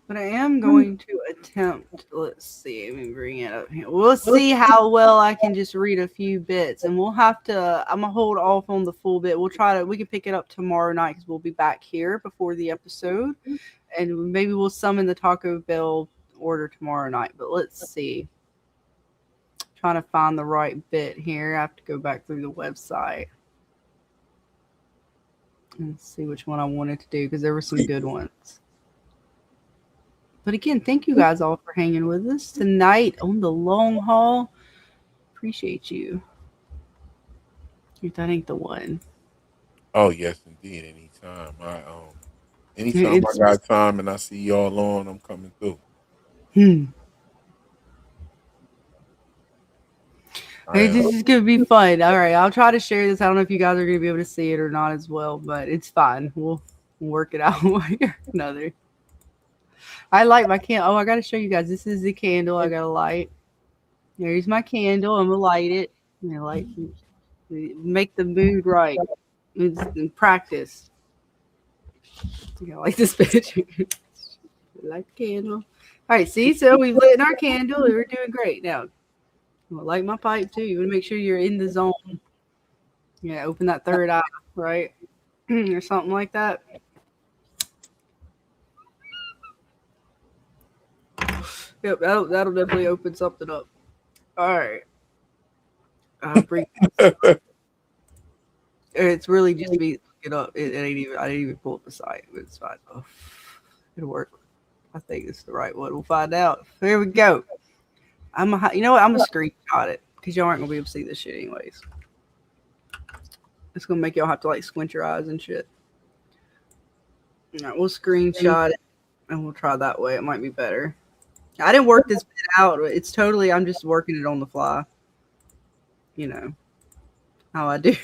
But I am going to attempt, let's see, let me bring it up here. We'll see how well I can just read a few bits, and we'll have to, I'm going to hold off on the full bit. We can pick it up tomorrow night because we'll be back here before the episode, and maybe we'll summon the Taco Bell order tomorrow night, but let's see. Trying to find the right bit here. I have to go back through the website and see which one I wanted to do because there were some good ones. But again, thank you guys all for hanging with us tonight on the long haul. Appreciate you. That ain't the one. Oh yes, indeed. Anytime. Anytime I got time and I see y'all on, I'm coming through. Hey, this is gonna be fun. All right, I'll try to share this. I don't know if you guys are gonna be able to see it or not as well, but it's fine. We'll work it out one way or another. I light my candle. Oh, I gotta show you guys. This is the candle I gotta light. There's my candle. I'm gonna light it. Make the mood right. It's practice. I like this bitch. Light the candle. All right, see, so we've lit our candle. We're doing great now. I'm gonna light my pipe too. You want to make sure you're in the zone. Yeah, open that third eye, right, or something like that. Yep, that'll definitely open something up. All right. It's really just me looking up. I didn't even pull up the site, but it's fine. Oh, it'll work. I think it's the right one. We'll find out. Here we go. You know what? I'm gonna screenshot it because y'all aren't gonna be able to see this shit anyways. It's gonna make y'all have to squint your eyes and shit. All right, we'll screenshot it and we'll try that way. It might be better. I didn't work this bit out. It's totally, I'm just working it on the fly. You know how I do.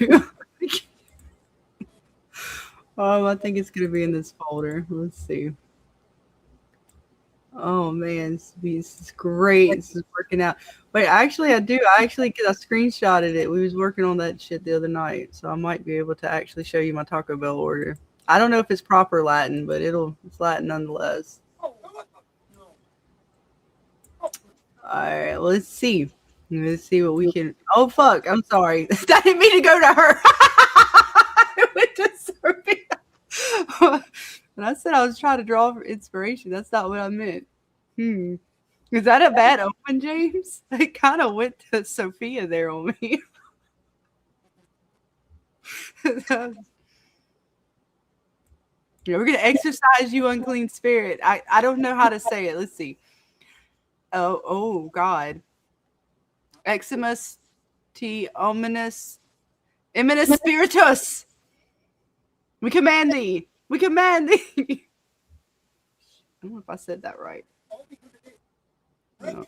I think it's going to be in this folder. Let's see. Oh, man. This is great. This is working out. Wait, actually, I do. Because I screenshotted it. We was working on that shit the other night. So I might be able to actually show you my Taco Bell order. I don't know if it's proper Latin, but it's Latin nonetheless. All right, let's see. Let's see what we can. Oh, fuck. I'm sorry. I didn't mean to go to her. I went to Sophia. When I said I was trying to draw for inspiration, that's not what I meant. Is that a bad open, James? It kind of went to Sophia there on me. Yeah, we're going to exercise you, unclean spirit. I don't know how to say it. Let's see. Oh God. Eximus T ominous eminus spiritus. We command thee. We command thee. I don't know if I said that right. No.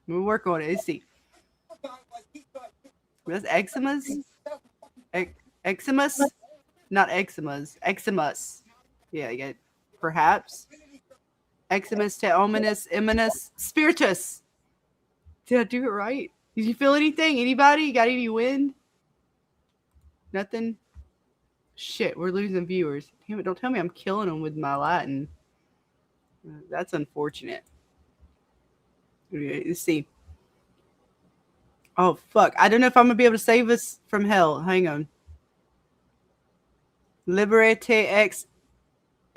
We'll work on it. Let's see. That's Eximus? Eximus? Not eczemas. Eximus. Yeah, perhaps. Eximus te ominous eminus spiritus. Did I do it right? Did you feel anything? Anybody? Got any wind? Nothing? Shit, we're losing viewers. Damn it, don't tell me I'm killing them with my Latin. That's unfortunate. Let's see. Oh, fuck. I don't know if I'm going to be able to save us from hell. Hang on. Liberate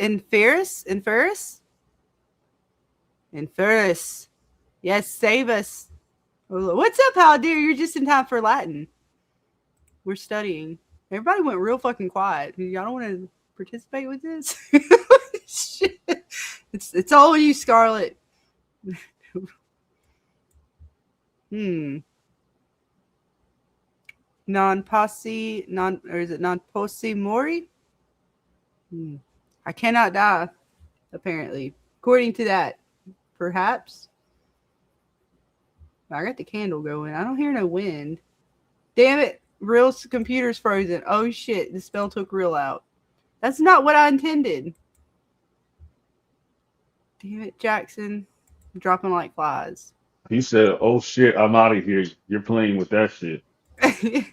Inferus? Inferus. Yes, save us. What's up, how dear? You're just in time for Latin. We're studying. Everybody went real fucking quiet. Y'all don't want to participate with this? Shit. It's all you, Scarlet. Non-posse mori? I cannot die, apparently. According to that. Perhaps. I got the candle going. I don't hear no wind. Damn it. Real computer's frozen. Oh shit. The spell took real out. That's not what I intended. Damn it, Jackson. I'm dropping like flies. He said, "Oh shit, I'm out of here. You're playing with that shit."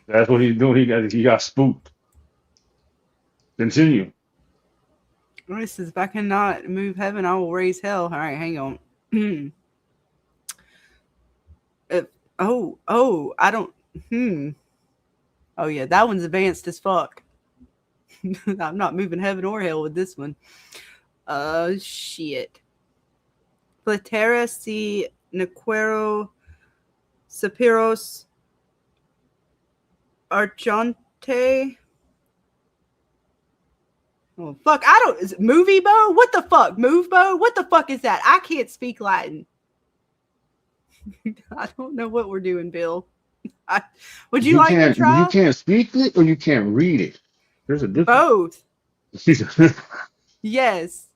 That's what he's doing. He got spooked. Continue. This is if I cannot move heaven, I will raise hell. All right, hang on. I don't. Oh yeah, that one's advanced as fuck. I'm not moving heaven or hell with this one. Shit. Platera si Nequero Sapiros Archante. Oh fuck! I don't. Is it movie bow? What the fuck? Move bow? What the fuck is that? I can't speak Latin. I don't know what we're doing, Bill. Would you like to try? You can't speak it or you can't read it. There's a difference. Both. Yes.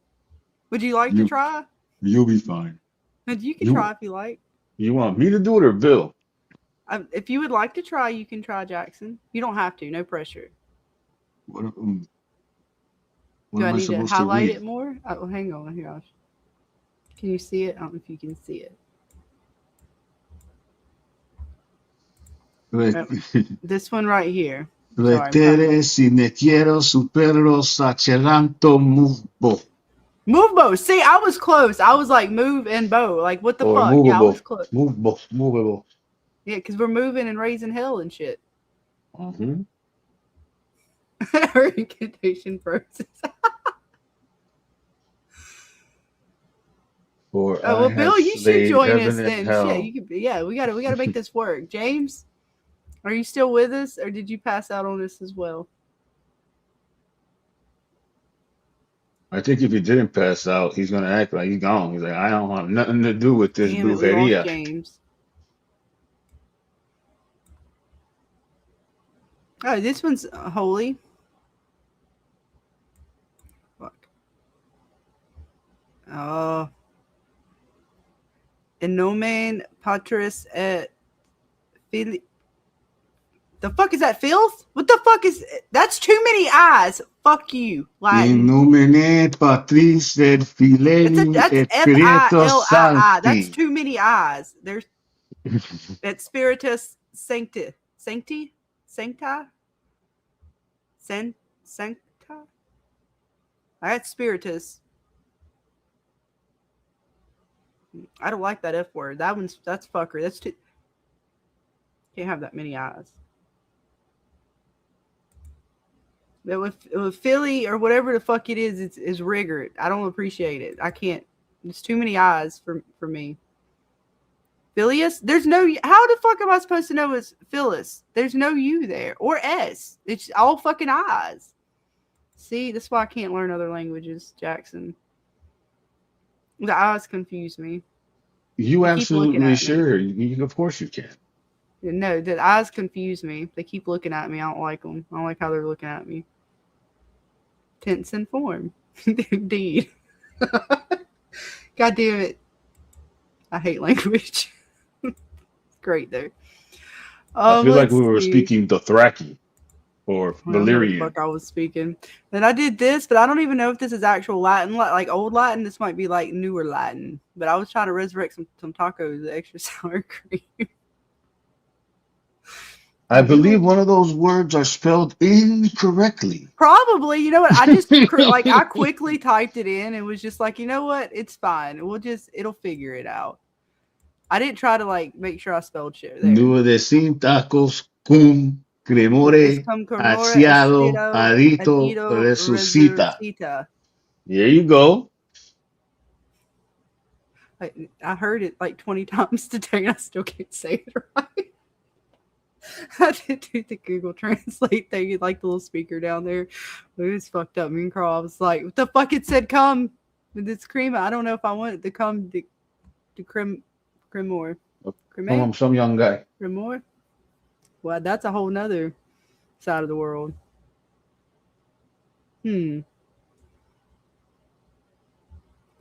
Would you like to try? You'll be fine. You can try if you like. You want me to do it or Bill? If you would like to try, you can try, Jackson. You don't have to. No pressure. What Do I am I need to supposed to highlight read? it more? Oh, hang on. Here, can you see it? I don't know if you can see it. This one right here. Pretere sine quiero superro saceranto movbo. Move bow. See, I was close. I was like move and bow. Like what the fuck? Movable. Yeah, I was close. Movable. Yeah, because we're moving and raising hell and shit. Mm-hmm. Her incantation process. For oh well, Bill, you should join us then. Hell. Shit, you could. Yeah, we gotta make this work. James, are you still with us, or did you pass out on us as well? I think if he didn't pass out, he's gonna act like he's gone. He's like, I don't want nothing to do with this Damn it, we lost brujeria. James. Oh, this one's holy. Fuck. Oh. In nomen patris et fili. The fuck is that, filth? What the fuck is that's too many eyes. Fuck you. In nomine Patris et Filii That's et F-I-L-I-I. Spiritus That's Sancti. too many eyes. There's et Spiritus Sancti. Sancti? Sancta? Sancta? That's Spiritus. I don't like that F word. That's fucker. That's too. Can't have that many eyes. But with Philly or whatever the fuck it is rigor. I don't appreciate it. I can't. It's too many eyes for me. Phileas? There's no. How the fuck am I supposed to know it's Phyllis? There's no U there or S. It's all fucking eyes. See, that's why I can't learn other languages, Jackson. The eyes confuse me. You absolutely sure? Of course you can. No, the eyes confuse me. They keep looking at me. I don't like them. I don't like how they're looking at me. Tense and form. Indeed. God damn it. I hate language. It's great, though. I feel like we were speaking Dothraki or Valyrian. Fuck, I was speaking. And I did this, but I don't even know if this is actual Latin. Like old Latin, this might be like newer Latin. But I was trying to resurrect some tacos with extra sour cream. I believe one of those words are spelled incorrectly. Probably. You know what? I just like I quickly typed it in and was just like, you know what? It's fine. It'll figure it out. I didn't try to like make sure I spelled shit there. Duodecim tacos cum cremore asiado adito resucita. There you go. I heard it like 20 times today and I still can't say it right. I did do the Google Translate thing, like the little speaker down there. It was fucked up. Me and Carl, I was like, what the fuck? It said come with this cream. I don't know if I want it to come to cremor. From some young guy. Cremor? Well, that's a whole nother side of the world.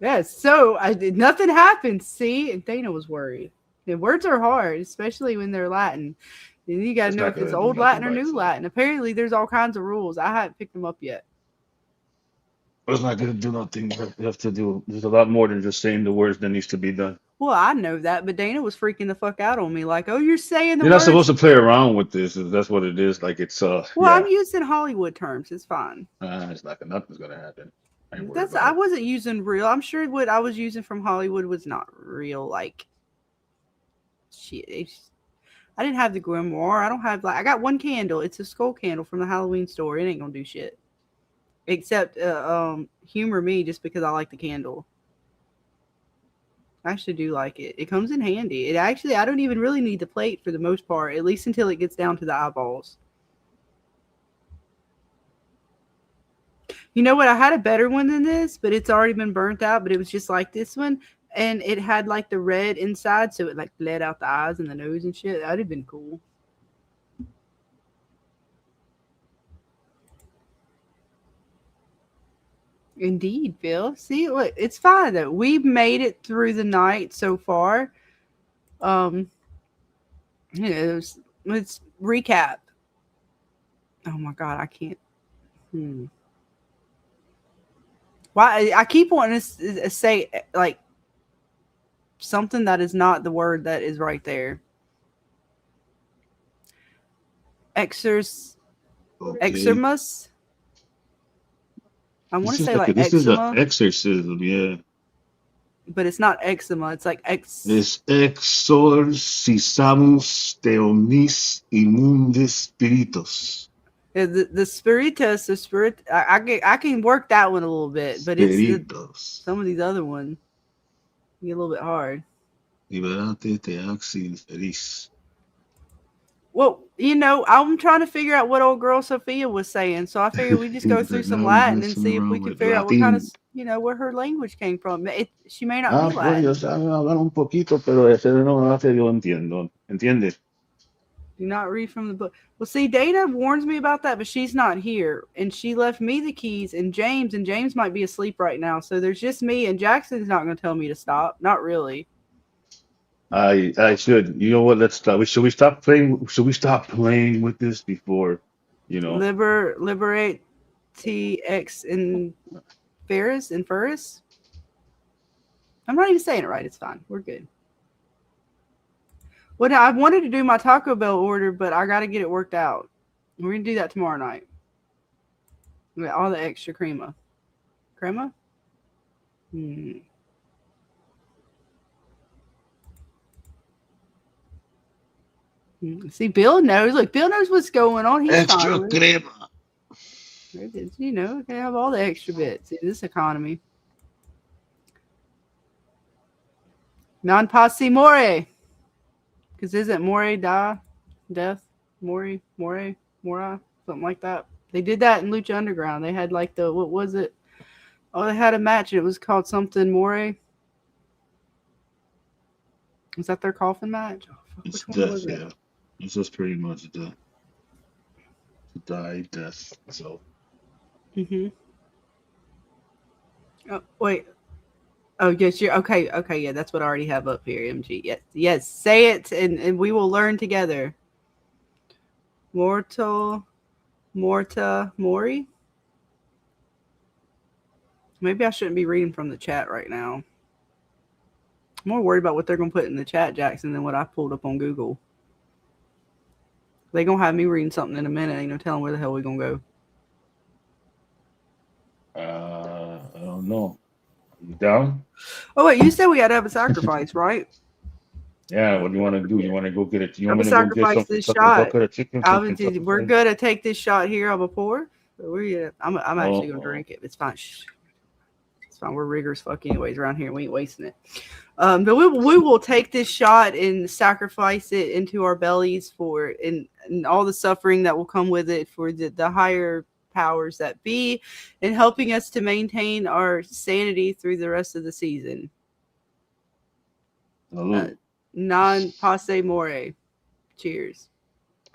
Yeah, so nothing happened. See, and Dana was worried. And words are hard, especially when they're Latin. And you got to know if it's old Latin or new Latin. Apparently, there's all kinds of rules. I haven't picked them up yet. It's not going to do nothing. You have to do. There's a lot more than just saying the words that needs to be done. Well, I know that, but Dana was freaking the fuck out on me. Like, oh, you're saying the You're not words. supposed to play around with this. That's what it is. Like it's Well, yeah. I'm using Hollywood terms. It's fine. It's not. Nothing's going to happen. I wasn't using real. I'm sure what I was using from Hollywood was not real. Like, shit. I didn't have the grimoire. I don't have I got one candle. It's a skull candle from the Halloween store. It ain't gonna do shit. Except humor me just because I like the candle. I actually do like it. It comes in handy. I don't even really need the plate for the most part, at least until it gets down to the eyeballs. You know what? I had a better one than this, but it's already been burnt out, but it was just like this one. And it had like the red inside, so it like bled out the eyes and the nose and shit. That'd have been cool. Indeed, Phil. See, look, it's fine though. We've made it through the night so far. Let's recap. Oh my god, I can't. Why I keep wanting to say like something that is not the word that is right there. Exormus. I want to say like this eczema. is an exorcism, yeah. But it's not eczema. It's like It's exorcisamos de omnis immundes spiritus. The spiritus, the spirit. I can work that one a little bit, but it's some of these other ones get a little bit hard. Liberate te axi inferis. Well, you know, I'm trying to figure out what old girl Sophia was saying, so I figured we just go through some Latin and see if we can figure out what kind of, where her language came from. She may not be Latin. Pues yo sabía hablar un poquito, pero ese no hace yo entiendo. ¿Entiendes? Do not read from the book. Well, see, Dana warns me about that, but she's not here, and she left me the keys and James might be asleep right now. So there's just me, and Jackson's not going to tell me to stop. Not really. I should. You know what? Let's stop. Should we stop playing? Should we stop playing with this before? Liberate TX in Ferris. I'm not even saying it right. It's fine. We're good. Well, I wanted to do my Taco Bell order, but I got to get it worked out. We're gonna do that tomorrow night. With all the extra crema. See, Bill knows. Look, Bill knows what's going on. He's extra crema. They have all the extra bits in this economy. Non passi more. Because isn't more death? More, something like that. They did that in Lucha Underground. They had like what was it? Oh, they had a match. It was called something more. Was that their coffin match? It's death, yeah. It's just pretty much the death. So. Oh, wait. Oh, yes, you're okay. Okay, yeah, that's what I already have up here, MG. Yes, say it, and we will learn together. Morta, Mori? Maybe I shouldn't be reading from the chat right now. I'm more worried about what they're going to put in the chat, Jackson, than what I pulled up on Google. They gonna have me reading something in a minute. Ain't no telling where the hell we gonna go. I don't know. You down? Oh wait, you said we had to have a sacrifice, right? Yeah. What do you want to do? You want to go get it? You I'm want gonna me to go get sacrifice some this Kentucky shot. bucket of chicken from Kentucky We're Fried? gonna take this shot here on a pour. I'm actually gonna Oh, drink it. It's fine. Shh. It's fine. We're rigorous fuck anyways around here. We ain't wasting it. But we will take this shot and sacrifice it into our bellies for and all the suffering that will come with it for the higher powers that be, and helping us to maintain our sanity through the rest of the season. salute. Non passe more. Cheers.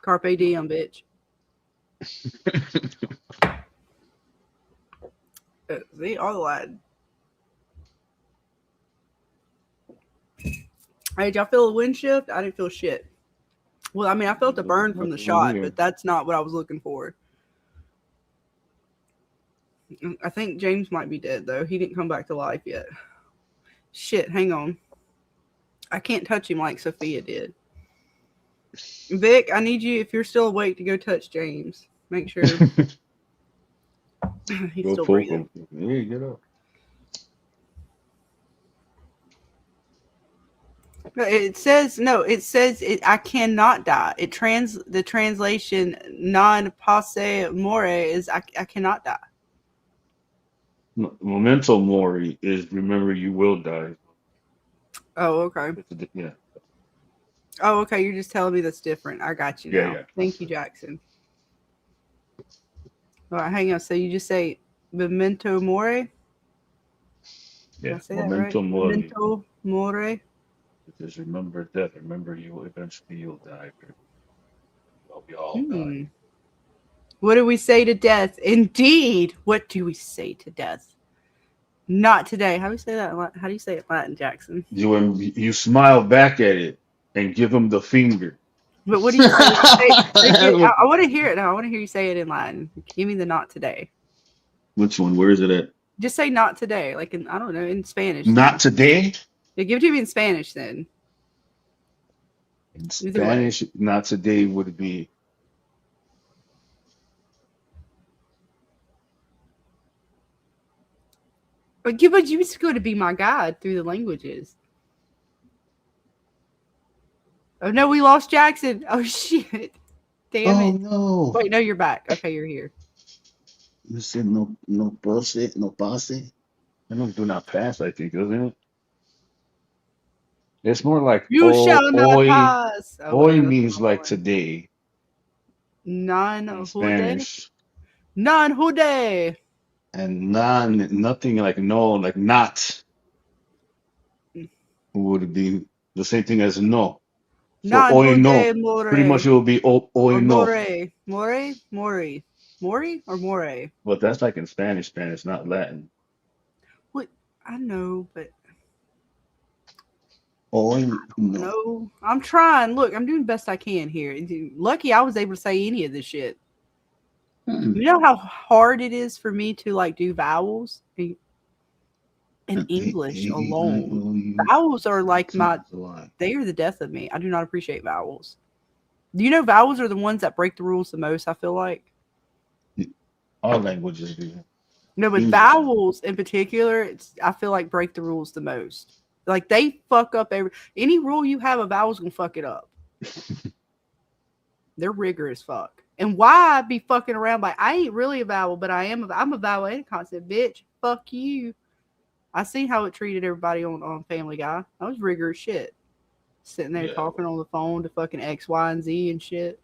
Carpe diem, bitch. See, all the lad. Hey, did y'all feel a wind shift? I didn't feel shit. Well, I mean, I felt a burn from the shot, but that's not what I was looking for. I think James might be dead, though. He didn't come back to life yet. Shit, hang on. I can't touch him like Sophia did. Vic, I need you, if you're still awake, to go touch James. Make sure he's Go still poke breathing. him. Hey, get up. It says I cannot die. The translation non passe more is I cannot die. Memento mori is remember you will die. Oh, okay. Yeah. Oh, okay. You're just telling me that's different. I got you now. Yeah. Thank you, Jackson. All right, hang on. So you just say memento mori? Did I say Memento that right? mori. Memento mori. Just remember death. Remember you'll die. Well, we all die. What do we say to death? Indeed. What do we say to death? Not today. How do you say that? How do you say it in Latin, Jackson? You smile back at it and give him the finger. But what do you say? I want to hear it now. I want to hear you say it in Latin. Give me the not today. Which one? Where is it at? Just say not today. Like in, I don't know, in Spanish. Not today? Yeah, give it to me in Spanish then. In Spanish, not today would be but you was going to be my guide through the languages. Oh no, we lost Jackson. Oh shit. Damn it. No. Wait, no, you're back. Okay, you're here. You said no pase, no pase. I don't do not pass, I think, isn't it? It's more like You shall not hoy. pass. Hoy means like today. Non In Spanish. Non hude. And nothing like no, like not would be the same thing as no. So Non hoy no. hude more. Pretty much it will be hoy no. More or more? But that's like in Spanish, not Latin. What? I know, but No. no. I'm trying. Look, I'm doing the best I can here. Lucky I was able to say any of this shit. You know how hard it is for me to like do vowels in English alone. Vowels are like they are the death of me. I do not appreciate vowels. Do you know vowels are the ones that break the rules the most, I feel like? All languages do. No, but vowels in particular, I feel like break the rules the most. Like they fuck up any rule you have, a vowel's gonna fuck it up. They're rigorous fuck. And why be fucking around like I ain't really a vowel, but I'm a vowel and a consonant, bitch. Fuck you. I seen how it treated everybody on Family Guy. That was rigorous shit. Sitting there talking on the phone to fucking X, Y, and Z and shit.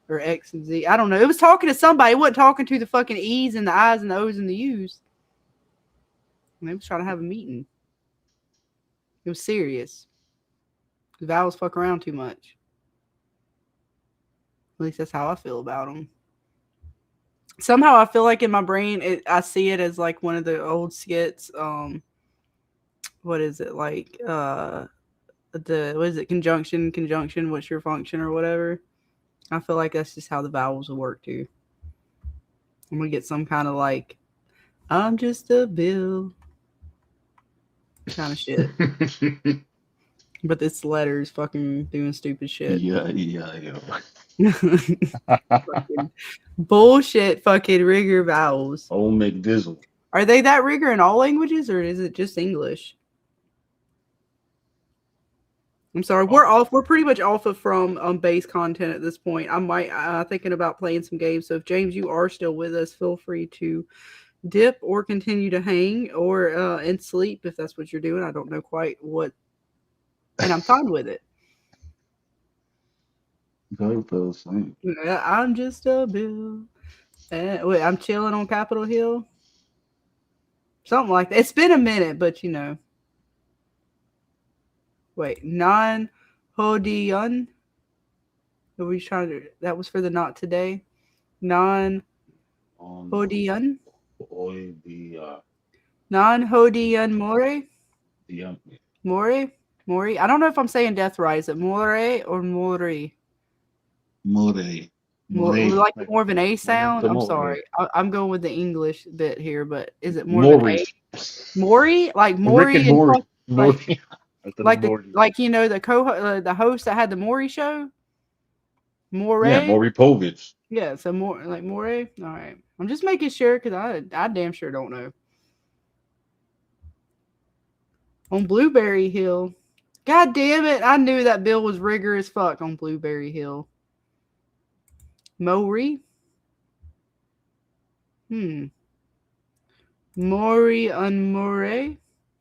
Or X and Z. I don't know. It was talking to somebody. It wasn't talking to the fucking E's and the I's and the O's and the U's. And they was trying to have a meeting. It was serious. The vowels fuck around too much. At least that's how I feel about them. Somehow I feel like in my brain, I see it as like one of the old skits. What is it? Like, what is it? Conjunction, what's your function or whatever? I feel like that's just how the vowels will work too. I'm going to get some kind of like, I'm just a bill kind of shit. But this letter's fucking doing stupid shit. Yeah. Fucking bullshit fucking rigor vowels. Oh, McDizzle. Are they that rigor in all languages or is it just English? I'm sorry, we're off. We're pretty much off of from base content at this point. I'm thinking about playing some games. So if James, you are still with us, feel free to dip or continue to hang or and sleep if that's what you're doing. I don't know quite what, and I'm fine with it. Go fell asleep. I'm just a bill. Wait, I'm chilling on Capitol Hill. Something like that. It's been a minute, but you know. Wait, non Hodion. Are we trying to? That was for the not today. Non Hodion. Non Hodion More. Mori. I don't know if I'm saying death right. Is it More or Mori? Like more of an A sound. I'm sorry. I'm going with the English bit here, but is it more of an A? Maury, like Maury Rick and Morty. like you know the host that had the Maury show. Maury. Yeah, Maury Povich. Yeah, so more like Maury. All right, I'm just making sure because I damn sure don't know. On Blueberry Hill, God damn it! I knew that bill was rigor as fuck on Blueberry Hill. Maury. Maury on Maury.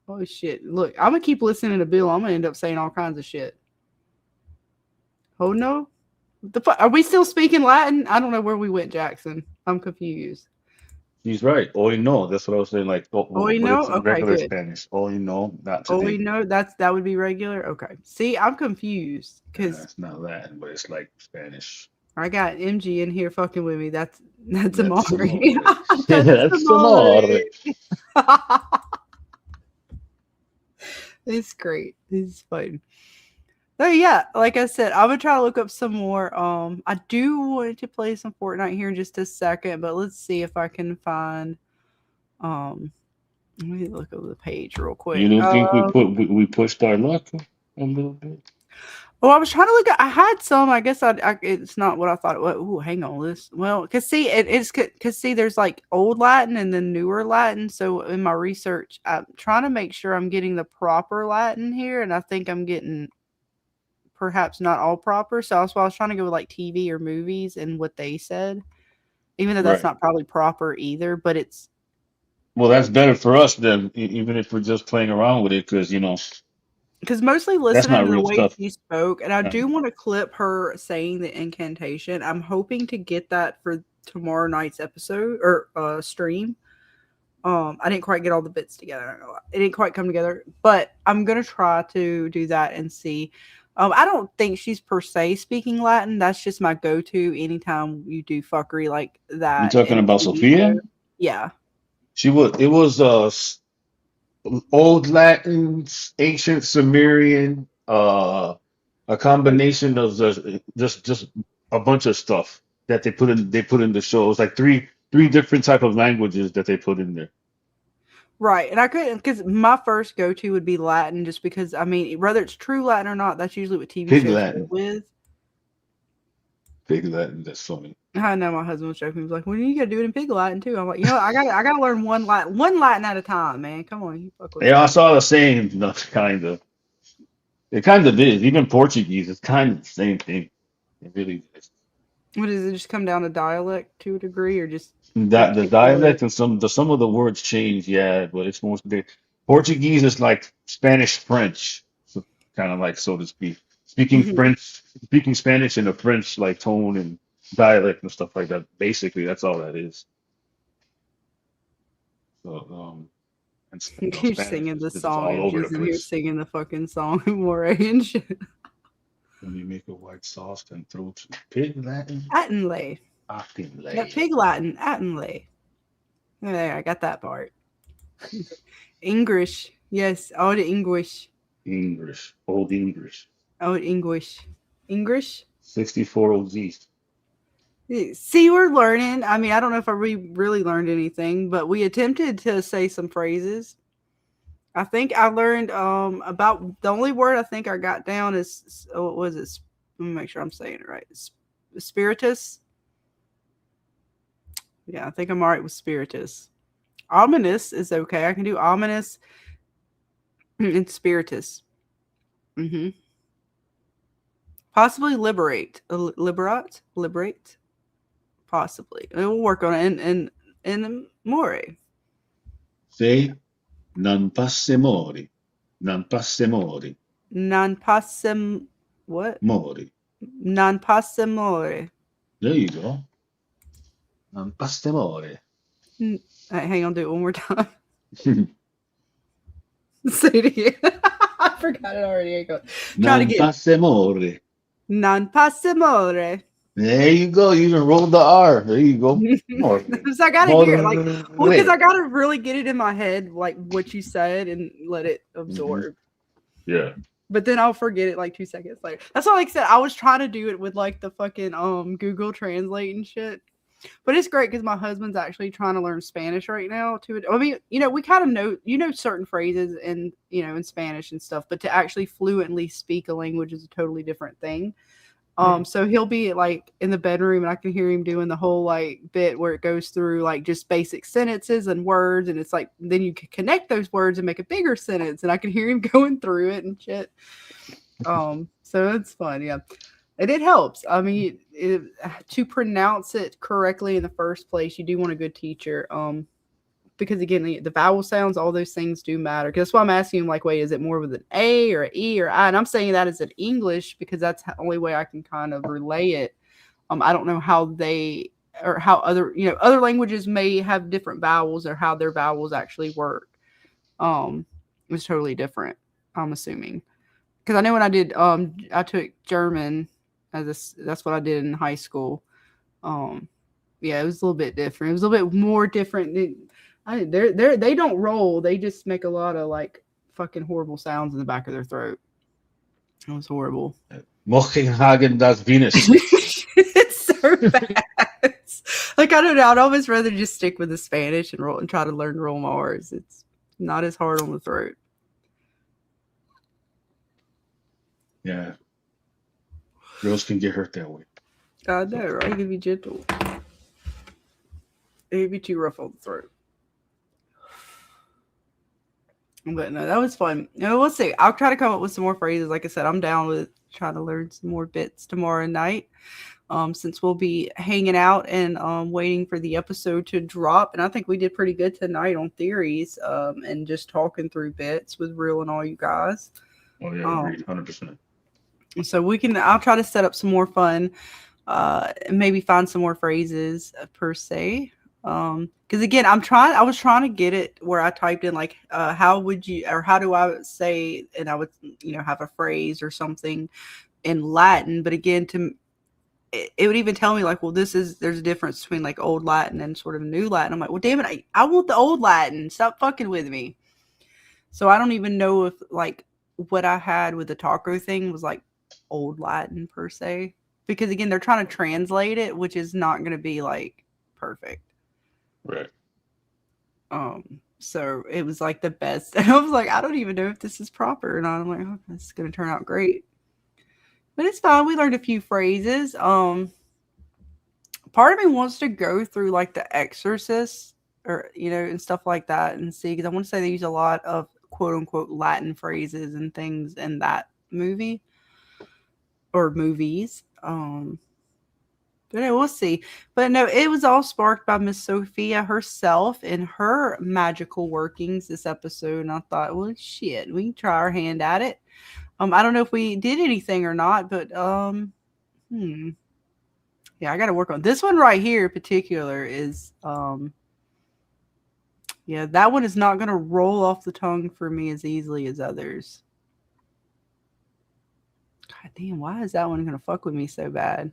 Oh shit! Look, I'm gonna keep listening to Bill. I'm gonna end up saying all kinds of shit. Oh no! What the fuck? Are we still speaking Latin? I don't know where we went, Jackson. I'm confused. He's right. Hoy no. That's what I was saying. Like, but no? it's in Okay, regular good. Spanish. Hoy no, not today. No, that would be regular. Okay. See, I'm confused because it's not Latin, but it's like Spanish. I got MG in here fucking with me. That's Amari. That's Amari. It's great. It's fun. So yeah, like I said, I'm gonna try to look up some more. I do want to play some Fortnite here in just a second, but let's see if I can find. Let me look over the page real quick. You don't think we pushed our luck a little bit? Oh, I was trying to look at. I had some. I guess it's not what I thought it was. Ooh, hang on. This. Well, cause see, there's like old Latin and then newer Latin. So in my research, I'm trying to make sure I'm getting the proper Latin here, and I think I'm getting perhaps not all proper. So that's why I was trying to go with like TV or movies and what they said, even though that's not probably proper either. But it's. Well, that's better for us than even if we're just playing around with it, because you know. Because mostly listening to the way stuff. she spoke, and I do want to clip her saying the incantation. I'm hoping to get that for tomorrow night's episode or stream. I didn't quite get all the bits together. It didn't quite come together, but I'm gonna try to do that and see. I don't think she's per se speaking Latin. That's just my go-to anytime you do fuckery like that. You talking about Sophia? Yeah. She was. It was Old Latin, ancient Sumerian, a combination of just a bunch of stuff that they put in the show. It was like three different type of languages that they put in there. Right, and I couldn't because my first go-to would be Latin, just because I mean, whether it's true Latin or not, that's usually what TV Pig shows Latin. go with. Pig Latin, that's funny. I know my husband was joking. He was like, "Well, you gotta do it in Pig Latin too." I'm like, you know, I gotta learn one Latin at a time, man. Come on, you fuck with Yeah, I saw the same kind of. It kind of is. Even Portuguese, it's kind of the same thing. It really is. What does it just come down to dialect to a degree, or just That the dialect and some of the words change, yeah, but it's mostly Portuguese is like Spanish French, so kind of like, so to speak. Speaking Spanish in a French like tone and dialect and stuff like that. Basically, that's all that is. So you're singing the song and just you're singing the fucking song Moray and shit. When you make a white sauce and throw some pig Latin. Attenley. Yeah, pig Latin, Attenley. There, I got that part. English. Yes, old English. Old English. Old English. English? 64 OGs. See, we're learning. I mean, I don't know if we really learned anything, but we attempted to say some phrases. I think I learned about the only word I think I got down is what was it? Let me make sure I'm saying it right. Spiritus. Yeah, I think I'm all right with spiritus. Ominous is okay. I can do ominous and spiritus. Possibly liberate. Liberate. Possibly. We'll work on it in more. Say non passe mori. Non passe mori. Non passem what? Mori. Non passemore. There you go. Non passe mori. Hang on, do it one more time. Say it again. I forgot it already. Non passe mori. Non passemore. There you go. You even rolled the R. There you go. So I gotta hear it, like, well, because I gotta really get it in my head, like what you said, and let it absorb. Yeah. But then I'll forget it like 2 seconds later. That's why, like I said, I was trying to do it with like the fucking Google Translate and shit. But it's great because my husband's actually trying to learn Spanish right now. I mean, we kind of know, certain phrases in Spanish and stuff, but to actually fluently speak a language is a totally different thing. So he'll be like in the bedroom and I can hear him doing the whole like bit where it goes through like just basic sentences and words. And it's like, then you can connect those words and make a bigger sentence. And I can hear him going through it and shit. So it's fun. Yeah. And it helps. I mean, to pronounce it correctly in the first place, you do want a good teacher. Because again, the vowel sounds, all those things do matter. Because that's why I'm asking him, like, wait, is it more with an A or an E or I? And I'm saying that as an English because that's the only way I can kind of relay it. I don't know how how other languages may have different vowels or how their vowels actually work. It's totally different, I'm assuming. Because I know when I did, I took German that's what I did in high school. Yeah, it was a little bit different. It was a little bit more different than. They don't roll. They just make a lot of like fucking horrible sounds in the back of their throat. It was horrible. Mochenhagen das Venus. It's so bad. Like, I don't know. I'd almost rather just stick with the Spanish and try to learn to roll my R's. It's not as hard on the throat. Yeah. Girls can get hurt that way. I know, right? You can be gentle. It'd be too rough on the throat. But no, that was fun. We'll see. I'll try to come up with some more phrases. Like I said, I'm down with trying to learn some more bits tomorrow night. Since we'll be hanging out and waiting for the episode to drop. And I think we did pretty good tonight on theories and just talking through bits with Real and all you guys. Oh, yeah, agreed, 100%. So I'll try to set up some more fun, maybe find some more phrases per se. Because again, I was trying to get it where I typed in like, how do I say, and I would, have a phrase or something in Latin. But again, it would even tell me like, well, there's a difference between like old Latin and sort of new Latin. I'm like, well, damn it, I want the old Latin. Stop fucking with me. So I don't even know if like what I had with the taco thing was like old Latin per se, because again, they're trying to translate it, which is not going to be like perfect. Right. So it was like the best. And I was like, I don't even know if this is proper. And I'm like, oh, this is going to turn out great. But it's fine. We learned a few phrases. Part of me wants to go through like The Exorcist or, and stuff like that and see, because I want to say they use a lot of quote unquote Latin phrases and things in that movie or movies. But no, we'll see. But no, it was all sparked by Miss Sophia herself and her magical workings this episode. And I thought, well, shit, we can try our hand at it. I don't know if we did anything or not, but yeah, I got to work on this one right here in particular is yeah, that one is not going to roll off the tongue for me as easily as others. God damn, why is that one going to fuck with me so bad?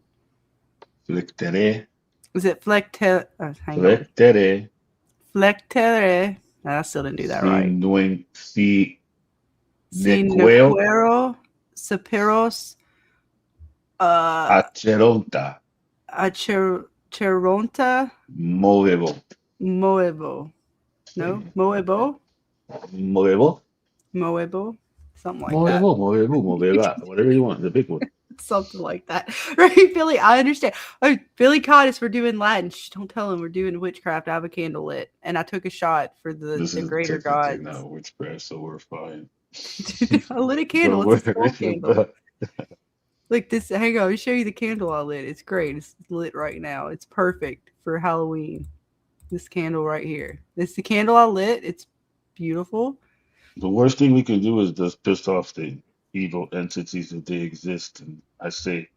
Flectere. Is it flectere? Oh, Flectere. Flectere. No, I still didn't do that right. Nequero. Seperos. Acheronta. Acheronta. Moevo. No? Moebo? Moevo? Something like that. Moeva. Whatever you want. The big one. Something like that. Right, Billy? I understand. Oh, Billy caught us. We're doing Latin. Shh, don't tell him we're doing witchcraft. I have a candle lit. And I took a shot for This the is greater technically gods. not witchcraft, so we're fine. I lit a candle. Don't It's a skull worry candle. about Look, this. Hang on. Let me show you the candle I lit. It's great. It's lit right now. It's perfect for Halloween. This candle right here. This is the candle I lit. It's beautiful. The worst thing we can do is just piss off the evil entities if they exist. And I say,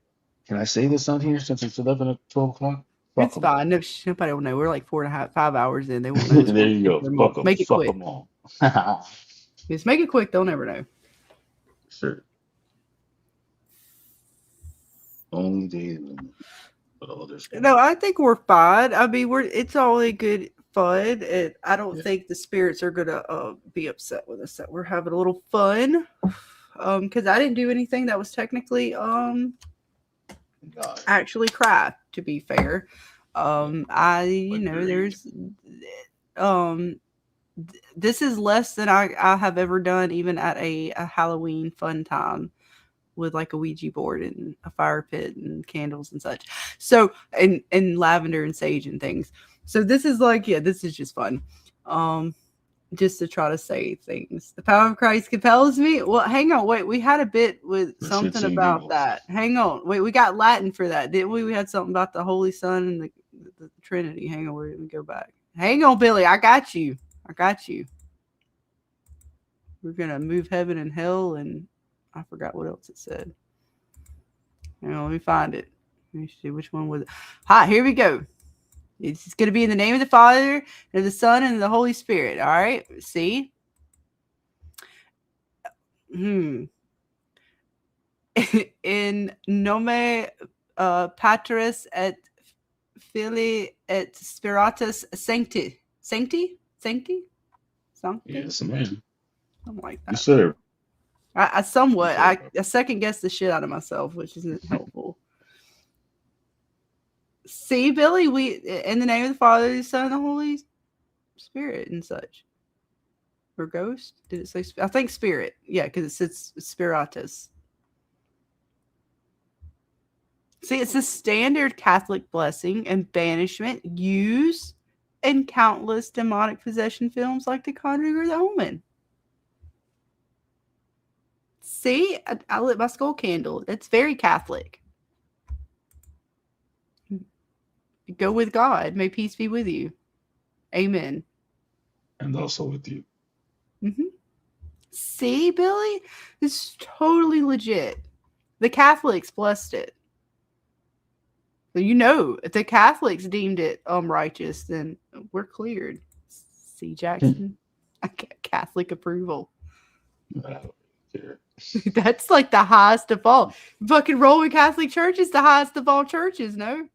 can I say this on here since it's 11 or 12 o'clock? Fuck It's 'em. fine. No, nobody will know. We're like 4.5 hours in. They won't know. There you go. Fuck them. Make it Fuck quick. them all. Just make it quick. They'll never know. Sure. Only day limit. But others. No, I think we're fine. I mean, it's all in good fun, and I don't think the spirits are gonna be upset with us that we're having a little fun. Because I didn't do anything that was technically actually crap. To be fair, there's this is less than I have ever done, even at a Halloween fun time. With like a Ouija board and a fire pit and candles and such. So, and lavender and sage and things. So this is like, yeah, this is just fun. Just to try to say things. The power of Christ compels me. Well, hang on. Wait, we had a bit with something about that. Hang on. Wait, we got Latin for that, didn't we? We had something about the Holy Son and the Trinity. Hang on. We're going to go back. Hang on, Billy. I got you. We're going to move heaven and hell and I forgot what else it said. Hang on, let me find it. Let me see which one was it. Hi, here we go. It's going to be in the name of the Father, and of the Son, and of the Holy Spirit. All right, see? In nome Patris et Filii et Spiritus Sancti. Sancti? Yes, man. Something like that. Yes, sir. I second guess the shit out of myself, which isn't helpful. See, Billy, we in the name of the Father, the Son, and the Holy Spirit, and such. Or ghost? Did it say? I think spirit. Yeah, because it says spiritus. See, it's a standard Catholic blessing and banishment used in countless demonic possession films like The Conjuring or The Omen. See, I lit my skull candle. It's very Catholic. Go with God. May peace be with you. Amen. And also with you. Mm-hmm. See, Billy? It's totally legit. The Catholics blessed it. So if the Catholics deemed it righteous, then we're cleared. See, Jackson? Catholic approval. That's like the highest of all. Fucking Roman Catholic Church is the highest of all churches, no?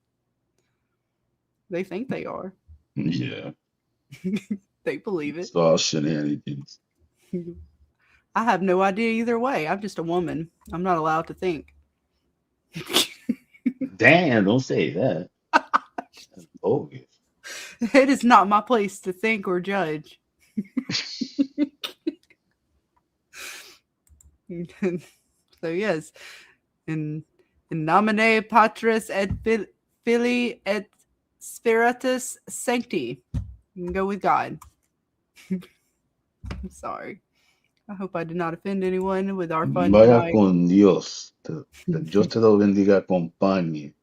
They think they are. Yeah. They believe it. It's all shenanigans. I have no idea either way. I'm just a woman. I'm not allowed to think. Damn, don't say that. That's bogus. It is not my place to think or judge. So yes, in nomine Patris et Filii et Spiritus Sancti. You can go with God. I'm sorry. I hope I did not offend anyone with our fun Vaya tonight. con Dios. Dios te lo bendiga, acompañe.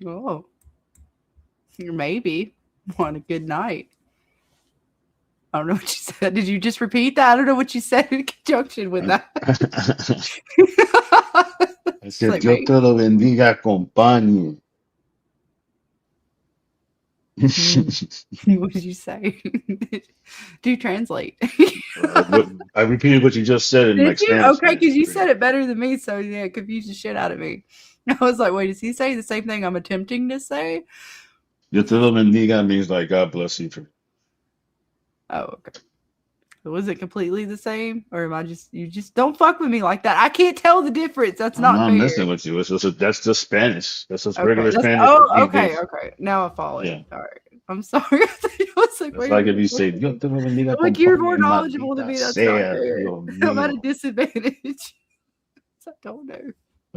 Oh, maybe on a good night. I don't know what you said. Did you just repeat that? I don't know what you said in conjunction with that. I said, Dios te lo bendiga, acompañe. What did you say? Do translate. I repeated what you just said in like Spanish. Okay, because you said it better than me, so yeah, it confused the shit out of me. I was like, wait, does he say the same thing I'm attempting to say? Dios te lo bendiga means like God bless you. Oh, okay. So was it completely the same? Or am I you just don't fuck with me like that? I can't tell the difference. That's not fair. I'm messing with you. That's just Spanish. That's just regular Spanish. Oh, okay. Now I follow it. Yeah. All right. I'm sorry. I was like, it's like if you say, Dios te lo bendiga, like you're more knowledgeable than me. That's not fair. I'm at a disadvantage. I don't know.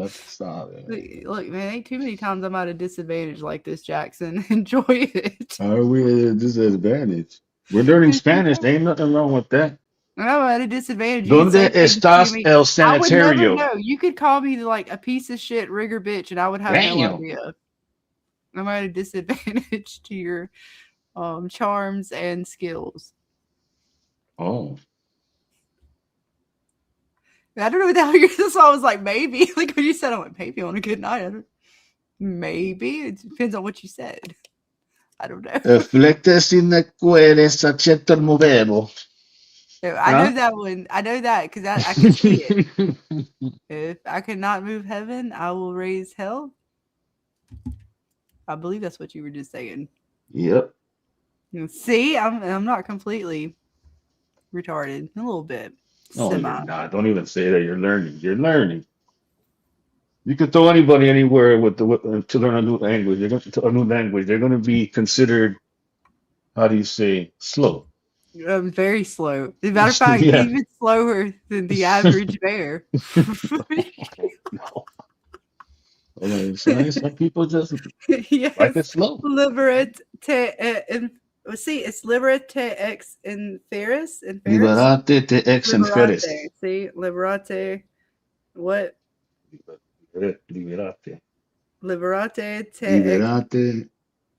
Stop it. Look, man, ain't too many times I'm at a disadvantage like this, Jackson. Enjoy it. Are we at a disadvantage? We're learning Spanish. There ain't nothing wrong with that. I'm at a disadvantage. You can ¿Dónde say things to estás me. el I would never sanitario? know. You could call me like a piece of shit rigger bitch, and I would have no Damn. idea. I'm at a disadvantage to your charms and skills. Oh. I don't know what the hell you're. So I was like, maybe. Like when you said, I went, maybe on a good night. I don't, maybe. It depends on what you said. I don't know. Reflecte sine queres accetto il movevo. I know that one. I know that because I can see it. If I cannot move heaven, I will raise hell. I believe that's what you were just saying. Yep. See, I'm not completely retarded. A little bit. No, Semi. you're not. Don't even say that. You're learning. You're learning. You could throw anybody anywhere with to learn a new language. They're going to be considered, how do you say, slow. I'm very slow. As a matter of fact, Yeah. even slower than the average bear. No. Some people just Yes. like it slow. Liberate see, it's liberate ex inferis. Liberate te ex inferis. See, liberate. What? Liberate. Liberate te Liberate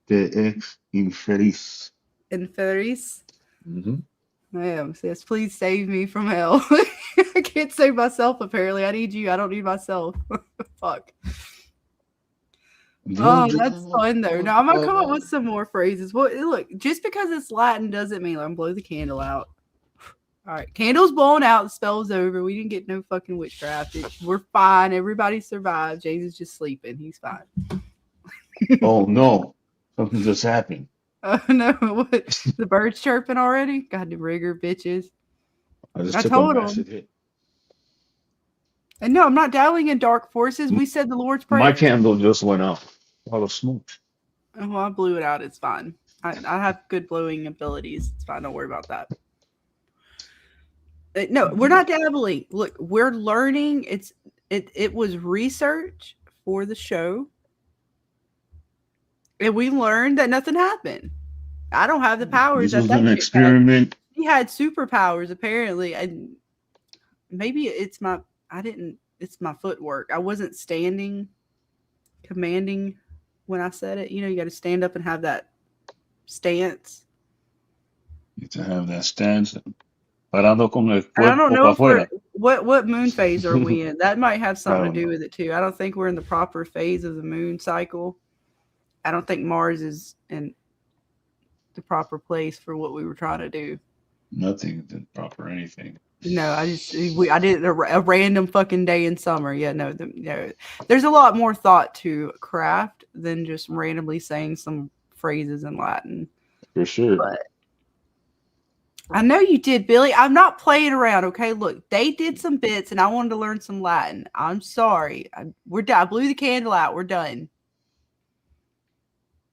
te ex inferis. inferis. Mm-hmm. I am. Says, please save me from hell. I can't save myself, apparently. I need you. I don't need myself. Fuck. Oh, that's fun, though. Now, I'm going to come up with some more phrases. Well, look, just because it's Latin doesn't mean I'm blow the candle out. All right. Candle's blown out. The spell's over. We didn't get no fucking witchcraft. We're fine. Everybody survived. James is just sleeping. He's fine. Oh, no. Something just happened. Oh, no. What? The bird's chirping already? Goddamn rigger bitches. I told him. hit. And no, I'm not dabbling in dark forces. We said the Lord's Prayer. My candle just went out. All the smoke. Oh, I blew it out. It's fine. I have good blowing abilities. It's fine. Don't worry about that. No, we're not dabbling. Look, we're learning. It was research for the show. And we learned that nothing happened. I don't have the powers. This was an experiment. He had superpowers, apparently. And maybe it's my footwork. I wasn't standing, commanding when I said it. You know, you got to stand up and have that stance. You have to have that stance. Parado con el I don't know cuerpo if what moon phase are we in. That might have something to do with it too. I don't think we're in the proper phase of the moon cycle. I don't think Mars is in the proper place for what we were trying to do. Nothing is proper anything. No, I did a random fucking day in summer. Yeah, no, there's a lot more thought to craft than just randomly saying some phrases in Latin. For sure. But I know you did, Billy. I'm not playing around, okay? Look, they did some bits, and I wanted to learn some Latin. I'm sorry. We're done. I blew the candle out. We're done.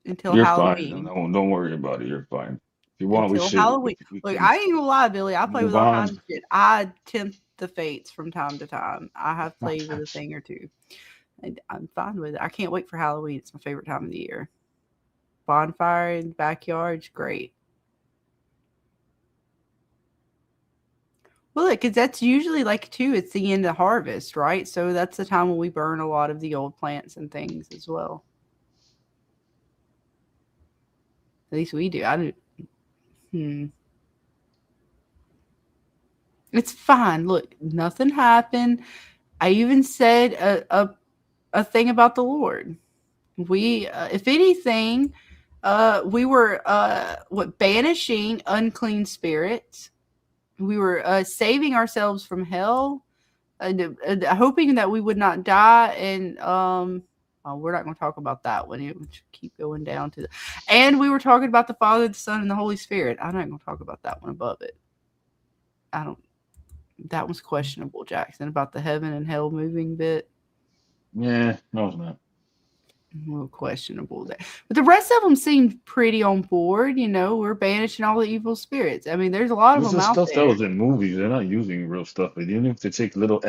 Until You're Halloween. fine. Don't worry about it. You're fine. If you want, Until Halloween. Look, I ain't gonna lie, Billy. I play with all kinds of shit. I tempt the fates from time to time. I have played with a thing or two. And I'm fine with it. I can't wait for Halloween. It's my favorite time of the year. Bonfire in the backyard's great. Well, look, because that's usually it's the end of harvest, right? So that's the time when we burn a lot of the old plants and things as well. At least we do. It's fine. Look, nothing happened. I even said a thing about the Lord. We, if anything, we were banishing unclean spirits. We were saving ourselves from hell, hoping that we would not die. And we're not going to talk about that one. It would keep going down to and we were talking about the Father, the Son, and the Holy Spirit. I'm not going to talk about that one above it. That one's questionable, Jackson, about the heaven and hell moving bit. Yeah, no, it's not. A little questionable there. But the rest of them seem pretty on board. We're banishing all the evil spirits. I mean, there's a lot of This them is out stuff that there. was in movies. They're not using real stuff. But even if they take little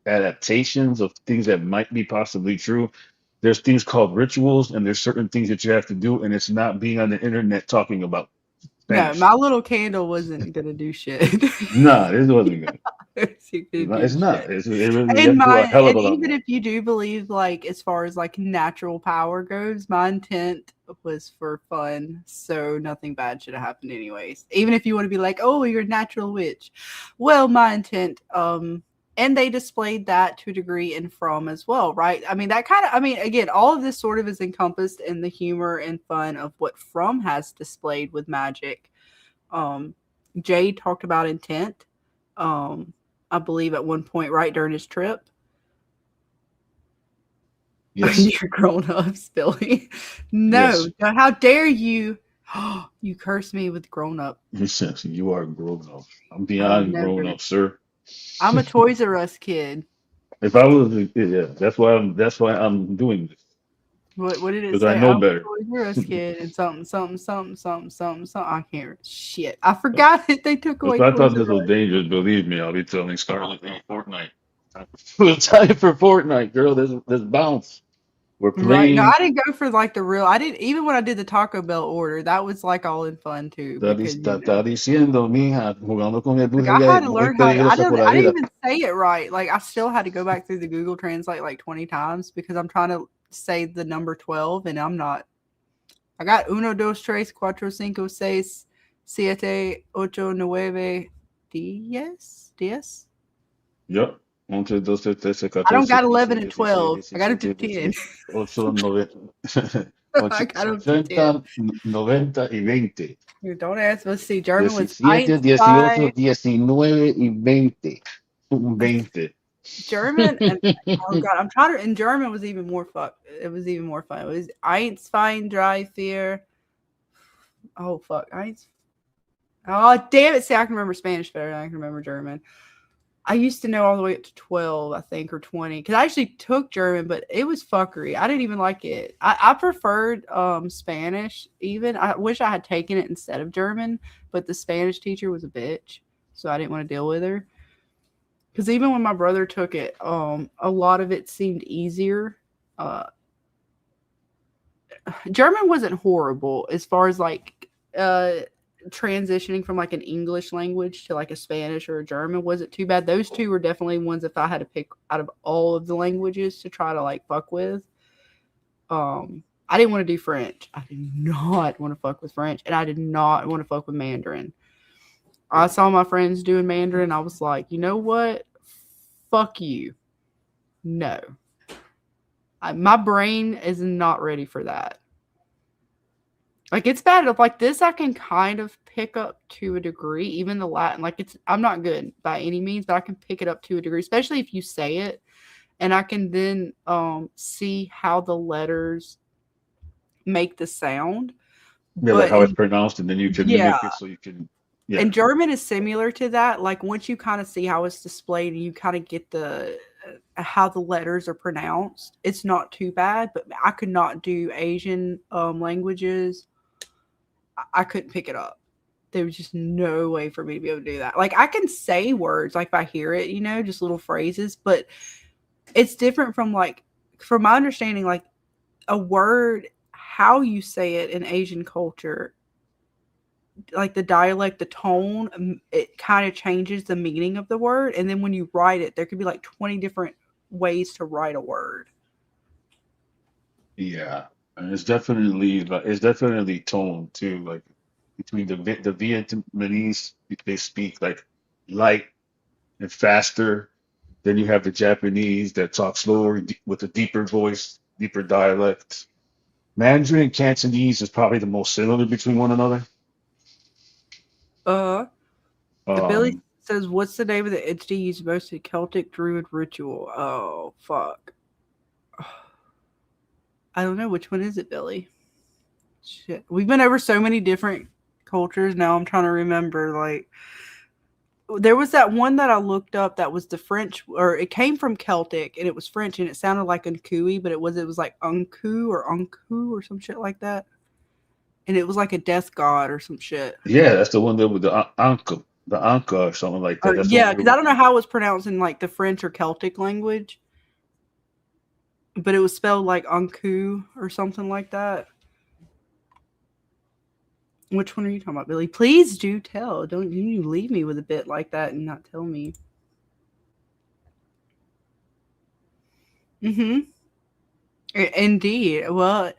adaptations of things that might be possibly true, there's things called rituals, and there's certain things that you have to do, and it's not being on the internet talking about No, Spanish my stuff. little candle wasn't gonna do shit. Nah, this wasn't good. It's gonna It's do not. shit. It really, you And have to do a mine, hell of and a lot even more. if you do believe, like, as far as like natural power goes, my intent was for fun, so nothing bad should have happened anyways. Even if you want to be like, oh, you're a natural witch. Well, my intent, and they displayed that to a degree in From as well, right? I mean, that kind of, I mean, again, all of this sort of is encompassed in the humor and fun of what From has displayed with magic. Jay talked about intent. I believe at one point, right during his trip. Yes, You're grown ups, Billy. No, yes. how dare you? You curse me with grown up. Listen, you are grown up. I'm I would beyond grown never. up, sir. I'm a Toys R Us kid. If I was, yeah, that's why I'm doing this What did it because I say? know I'm a better. Toys R Us kid and something, something, something, something, something, something. I can't. Shit. I forgot it. They took If away I Toys thought this R was Us. dangerous, believe me, I'll be telling Scarlett in Fortnite. It's time for Fortnite, girl. Let's bounce. We're Right. No, playing. I didn't go for like the real. I didn't even when I did the Taco Bell order. That was like all in fun too because Está diciendo, mija, jugando con el like dulce, I ella had es to muy learn how to. peligrosa por la I didn't vida. even say it right. Like I still had to go back through the Google Translate like 20 times because I'm trying to say the number 12 and I'm not. I got uno, dos, tres, cuatro, cinco, seis, siete, ocho, nueve, diez. Yep. 1, 2, 3, 4, I 5, don't 6, got 11 15, and 16, 12. I got up to 17, 10. 18, 8, 9, I got up to 10. 80, 90 y 20. Don't ask. Let's see. German was 17, 18, Einstein. 19 y 20. Un 20. German and oh god, I'm trying to. And German was even more fuck. It was even more fun. It was Einstein, Drei, Vier. Oh fuck, Oh damn it! See, I can remember Spanish better than I can remember German. I used to know all the way up to 12, I think, or 20, because I actually took German, but it was fuckery. I didn't even like it. I preferred Spanish. Even I wish I had taken it instead of German, but the Spanish teacher was a bitch, so I didn't want to deal with her. Because even when my brother took it, a lot of it seemed easier. Uh, German wasn't horrible as far as like transitioning from like an English language to like a Spanish or a German wasn't too bad. Those two were definitely ones if I had to pick out of all of the languages to try to like fuck with. I didn't want to do French. I did not want to fuck with French, and I did not want to fuck with Mandarin. I saw my friends doing Mandarin. I was like, you know what? Fuck you. No. My brain is not ready for that. Like, it's bad. Like, this I can kind of pick up to a degree. Even the Latin. Like, I'm not good by any means, but I can pick it up to a degree, especially if you say it. And I can then see how the letters make the sound. Yeah, like But how it's pronounced, and then you can yeah. mimic it so you can. Yeah. And German is similar to that. Like once you kind of see how it's displayed and you kind of get the how the letters are pronounced, it's not too bad. But I could not do Asian languages. I couldn't pick it up. There was just no way for me to be able to do that. Like I can say words, like if I hear it, just little phrases, but it's different from like, from my understanding, like a word, how you say it in Asian culture, like the dialect, the tone, it kind of changes the meaning of the word. And then when you write it, there could be like 20 different ways to write a word. Yeah, and it's definitely tone too. Like between the Vietnamese, they speak like light and faster. Then you have the Japanese that talk slower with a deeper voice, deeper dialect. Mandarin and Cantonese is probably the most similar between one another. Billy Um, says, what's the name of the entity used most in Celtic Druid ritual? Oh, fuck. I don't know. Which one is it, Billy? Shit. We've been over so many different cultures now. I'm trying to remember, like, There was that one that I looked up that was the French, or it came from Celtic and it was French and it sounded like Unkui, but it was like Unku or some shit like that. And it was like a death god or some shit. Yeah, that's the one that with the Anka or something like that. Or, That's the yeah, one. because I don't know how it was pronounced in like the French or Celtic language, but it was spelled like Unku or something like that. Which one are you talking about, Billy? Please do tell. Don't you leave me with a bit like that and not tell me. Mm-hmm. Indeed. Well,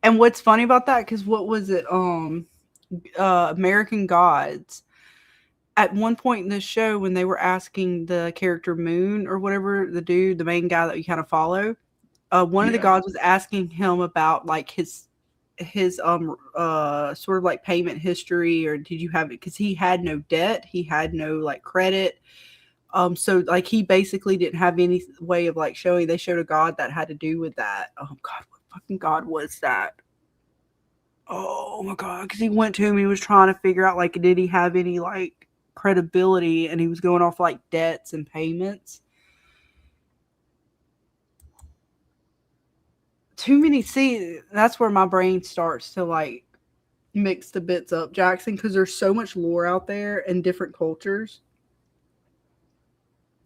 and what's funny about that? Because what was it? American Gods. At one point in the show, when they were asking the character Moon or whatever, the dude, the main guy that we kind of follow, one of the gods was asking him about like his sort of like payment history, or did you have it? Because he had no debt, he had no like credit. So like he basically didn't have any way of like showing. They showed a god that had to do with that. Oh God, what fucking god was that? Oh my God, because he went to him, he was trying to figure out like, did he have any like credibility, and he was going off like debts and payments. Too many. See, that's where my brain starts to like mix the bits up, Jackson, because there's so much lore out there and different cultures.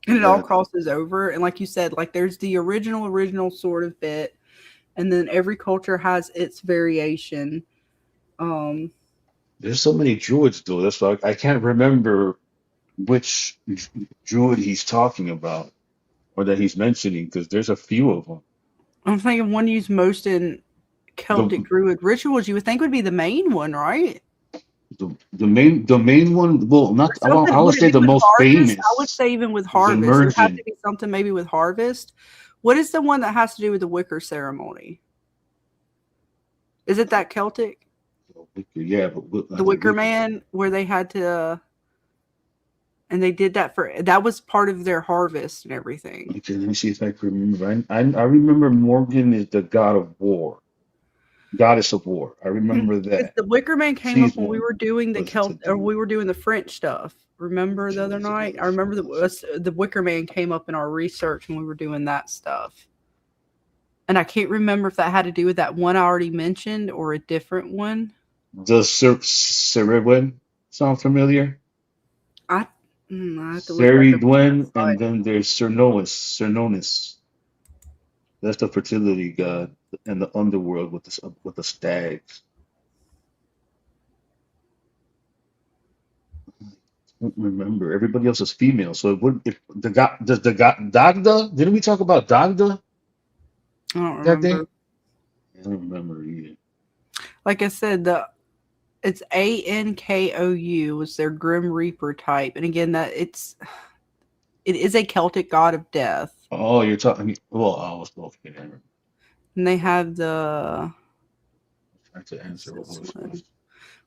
And it all crosses over. And like you said, like there's the original sort of bit, and then every culture has its variation. There's so many druids though. That's why I can't remember which druid he's talking about or that he's mentioning, because there's a few of them. I'm thinking one used most in Celtic Druid rituals. You would think would be the main one, right? The main one. Well, not. I would say the most famous. I would say even with harvest, it would have to be something maybe with harvest. What is the one that has to do with the Wicker ceremony? Is it that Celtic? Yeah, but the Wicker Man, where they had to, and they did that that was part of their harvest and everything. Okay, let me see if I can remember. I remember Morgan is the god of war, goddess of war. I remember that. The Wicker Man came up when we were doing we were doing the French stuff. Remember the other night? I remember the Wicker Man came up in our research when we were doing that stuff. And I can't remember if that had to do with that one I already mentioned or a different one. Does Ceridwen sound familiar? I have to Ceridwen, and then there's Cernunnos. That's the fertility god and the underworld with the stags. I don't remember. Everybody else is female, so it would. If the god does the god Dagda? Didn't we talk about Dagda? I don't remember. I don't remember either. Like I said, it's Ankou was their Grim Reaper type, and again, it is a Celtic god of death. Oh, you're talking. Well, I was okay. And they have the. I'm trying to answer what was.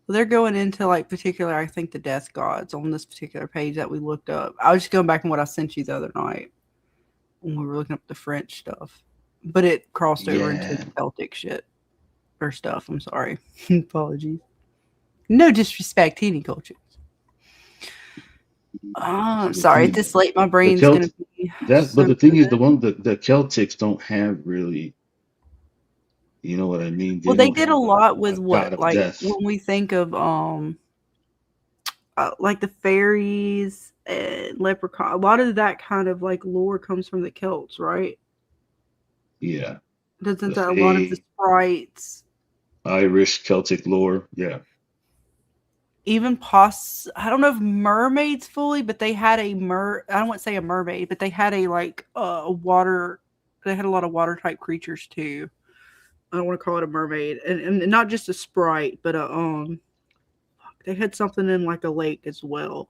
Well, they're going into like particular, I think, the death gods on this particular page that we looked up. I was just going back on what I sent you the other night when we were looking up the French stuff, but it crossed over into the Celtic shit or stuff. I'm sorry, apologies. No disrespect to any cultures. I'm sorry. At this late, my brain's going to be. But the thing is, the Celtics don't have really. You know what I mean? They did a lot with what, like when we think of like the fairies and leprechaun. A lot of that kind of like lore comes from the Celts, right? Yeah. Doesn't that a lot of the sprites? Irish Celtic lore, yeah. Even I don't know if mermaids fully, but they had I don't want to say a mermaid, but they had a like water. They had a lot of water type creatures too. I don't want to call it a mermaid, and not just a sprite, but they had something in like a lake as well.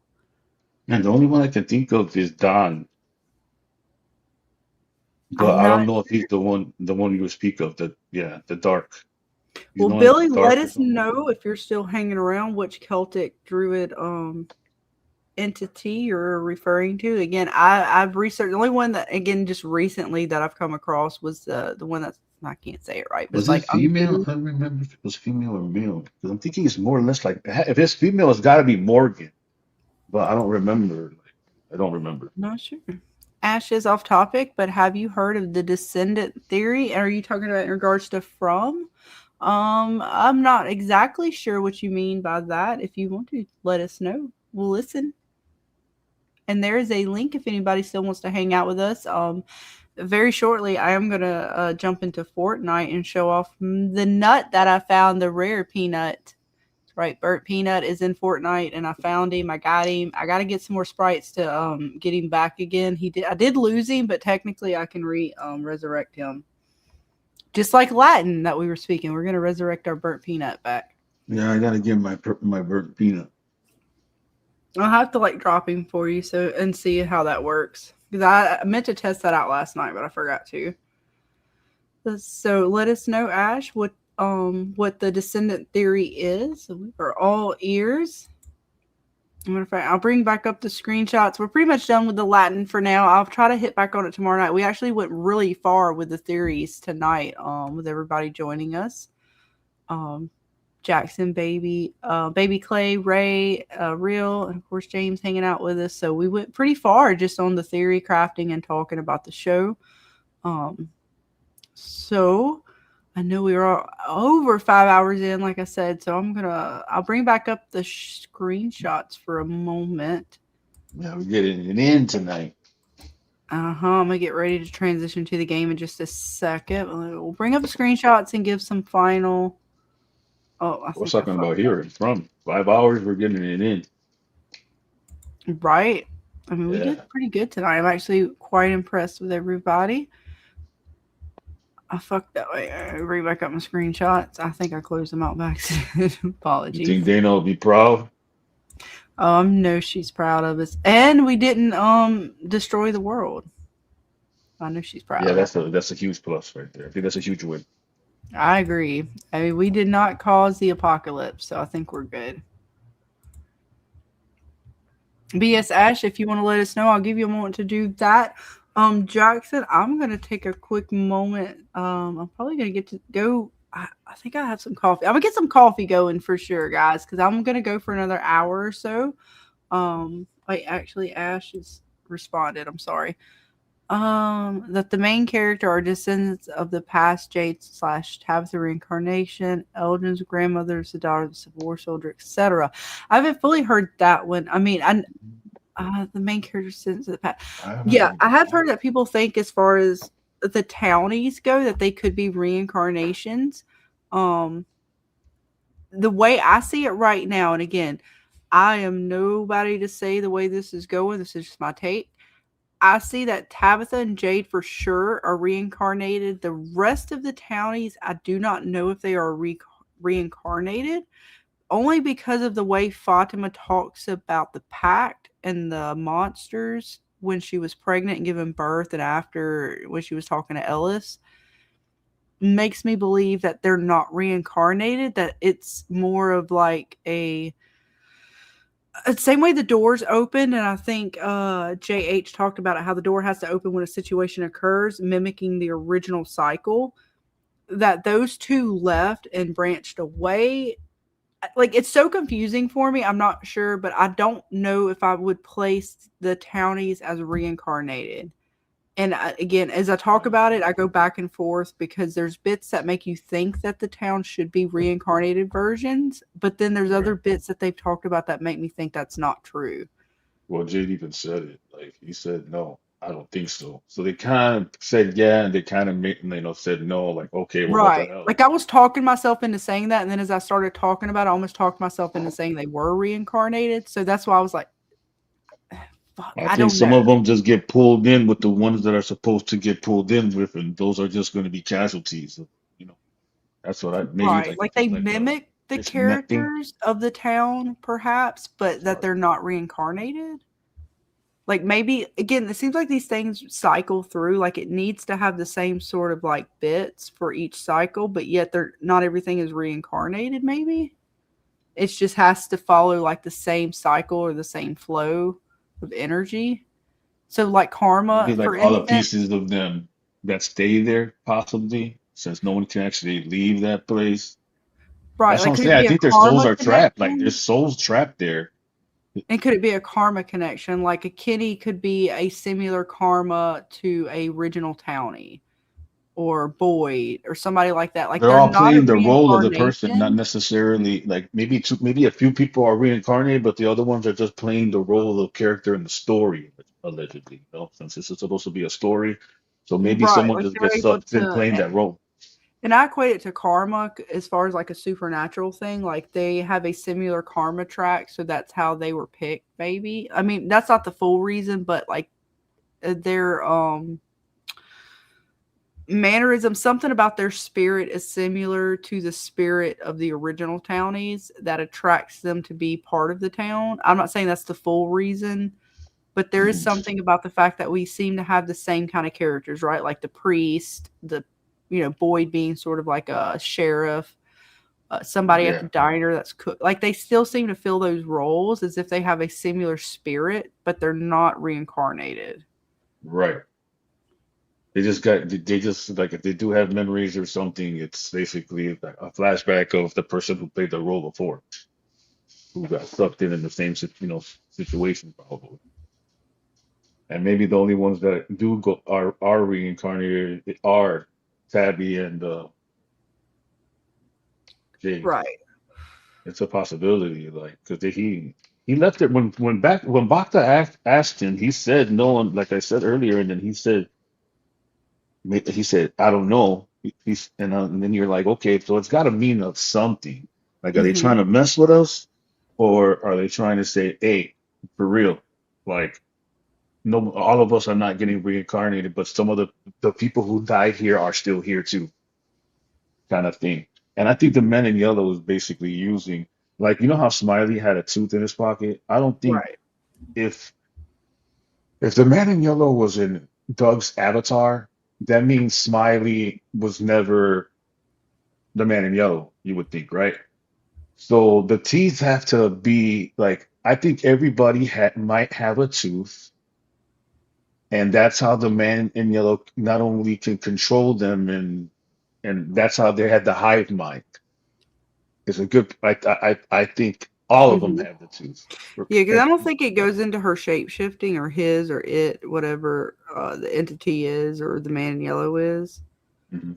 And the only one I can think of is Don, but I don't know if he's the one you speak of. The dark. Well, Billy, let us know if you're still hanging around which Celtic druid entity you're referring to. Again, I've researched the only one that just recently that I've come across was the one that's. I can't say it right. But was it female? I don't remember if it was female or male. Because I'm thinking it's more or less like if it's female, it's got to be Morgan. but I don't remember. Like, I don't remember. Not sure. Ash is off topic, but have you heard of the descendant theory? Are you talking about in regards to From? I'm not exactly sure what you mean by that. If you want to let us know, we'll listen. And there is a link if anybody still wants to hang out with us. Very shortly, I am gonna jump into Fortnite and show off the nut that I found, the rare peanut. Right, Burt Peanut is in Fortnite, and I found him. I got him. I got to get some more sprites to get him back again. I did lose him, but technically I can resurrect him. Just like Latin that we were speaking, we're gonna resurrect our Burnt Peanut back. Yeah, I gotta get my burnt peanut. I'll have to like drop him for you and see how that works, because I meant to test that out last night, but I forgot to. So let us know, Ash, what the descendant theory is. So we are all ears. I'll bring back up the screenshots. We're pretty much done with the Latin for now. I'll try to hit back on it tomorrow night. We actually went really far with the theories tonight, with everybody joining us. Jackson, Baby Clay, Ray, Real, and of course James hanging out with us. So we went pretty far just on the theory crafting and talking about the show. So I know we were over 5 hours in, like I said. So I'll bring back up the screenshots for a moment. Yeah, we're getting it in tonight. I'm gonna get ready to transition to the game in just a second. We'll bring up the screenshots and give some final. We're talking about here from 5 hours. We're getting it in. Right. I mean, we did pretty good tonight. I'm actually quite impressed with everybody. I fucked that way. I bring back up my screenshots. I think I closed them out by accident. Apologies. You think Dana will be proud? No, she's proud of us, and we didn't destroy the world. I know she's proud. Yeah, that's a huge plus right there. I think that's a huge win. I agree. I mean, we did not cause the apocalypse, so I think we're good. BS Ash, if you want to let us know, I'll give you a moment to do that. Jackson, I'm gonna take a quick moment. I'm probably gonna get to go. I think I have some coffee. I'm gonna get some coffee going for sure, guys, because I'm gonna go for another hour or so. Wait, actually, Ash has responded. I'm sorry. That the main character are descendants of the past Jade / Tabitha reincarnation, Elgin's grandmother's the daughter of the Civil War soldier, etc. I haven't fully heard that one. I mean, the main character descendants of the past. Yeah, I have heard that people think, as far as the townies go, that they could be reincarnations. The way I see it right now, and again, I am nobody to say the way this is going. This is just my take. I see that Tabitha and Jade for sure are reincarnated. The rest of the townies, I do not know if they are reincarnated, only because of the way Fatima talks about the pact and the monsters when she was pregnant and giving birth, and after when she was talking to Ellis, makes me believe that they're not reincarnated, that it's more of like same way the doors open, and I think JH talked about it, how the door has to open when a situation occurs, mimicking the original cycle, that those two left and branched away. Like, it's so confusing for me. I'm not sure, but I don't know if I would place the townies as reincarnated. And again, as I talk about it, I go back and forth, because there's bits that make you think that the town should be reincarnated versions, but then there's other bits that they've talked about that make me think that's not true. Well, Jade even said it. Like, he said, no, I don't think so. So they kind of said yeah, and they kind of said no. Like, okay, well, what the hell? Like, I was talking myself into saying that, and then as I started talking about it, I almost talked myself into saying they were reincarnated. So that's why I was like, I think some of them just get pulled in with the ones that are supposed to get pulled in with, and those are just going to be casualties. You know, that's what I maybe like they mimic the characters of the town, perhaps, but that they're not reincarnated. Like, maybe again, it seems like these things cycle through. Like, it needs to have the same sort of like bits for each cycle, but yet they're not everything is reincarnated. Maybe it just has to follow like the same cycle or the same flow of energy. So like karma, like for all the pieces of them that stay there, possibly, since no one can actually leave that place. Right. That's what I'm saying. I think their souls are trapped. Like, their souls trapped there. And could it be a karma connection? Like a Kitty could be a similar karma to a original Townie or Boyd or somebody like that. Like They're they're all not a playing the role of the person, not reincarnation. necessarily like maybe a few people are reincarnated, but the other ones are just playing the role of character in the story, allegedly. You know, since this is supposed to be a story, so maybe Right. someone Like just they're gets able sucked in to, playing that role. and I equate it to karma as far as like a supernatural thing. Like they have a similar karma track, so that's how they were picked. Maybe I mean that's not the full reason, but like their mannerism, something about their spirit is similar to the spirit of the original townies that attracts them to be part of the town. I'm not saying that's the full reason, but there is Mhm. something about the fact that we seem to have the same kind of characters, right? Like the priest, the Boyd being sort of like a sheriff, somebody at the Yeah, diner that's cook. Like they still seem to fill those roles as if they have a similar spirit, but they're not reincarnated. right. They just like if they do have memories or something, it's basically like a flashback of the person who played the role before, who got sucked in the same situation probably. And maybe the only ones that do go are reincarnated are Tabby and Jade. Right. It's a possibility, like because he left it when Bacta asked him, he said no, and like I said earlier, and then he said I don't know. And then you're like, okay, so it's got to mean of something. Like, are they Hmm. trying to mess with us, or are they trying to say, hey, for real, like no, all of us are not getting reincarnated, but some of the people who died here are still here too, kind of thing. And I think the man in yellow is basically using, like, you know how Smiley had a tooth in his pocket? I don't think Right. if the man in yellow was in Doug's avatar, that means Smiley was never the man in yellow, you would think, right? So the teeth have to be like, I think everybody might have a tooth, and that's how the man in yellow not only can control them, and that's how they had the hive mind. It's a good. I think all of them Hmm. have the tooth. Yeah, because I don't think it goes into her shape shifting or his or it, whatever the entity is or the man in yellow is. Mhm.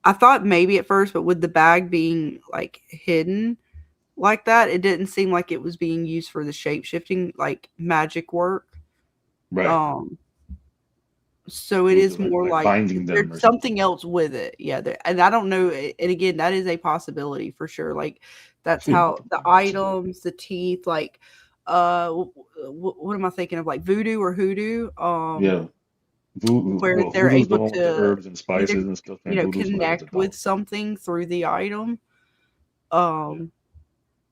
I thought maybe at first, but with the bag being like hidden like that, it didn't seem like it was being used for the shape shifting like magic work. Right. Um, so It it was is like more like binding them or there's something. something else with it. Yeah, and I don't know. And again, that is a possibility for sure. Like I that's think how the multiple possibilities. items, the teeth, like what am I thinking of? Like voodoo or hoodoo, Yeah. where Well, they're voodoo's the able one with the to herbs and either spices and stuff, and voodoo's the one with the connect with dollars. something through the item. Yeah. Um,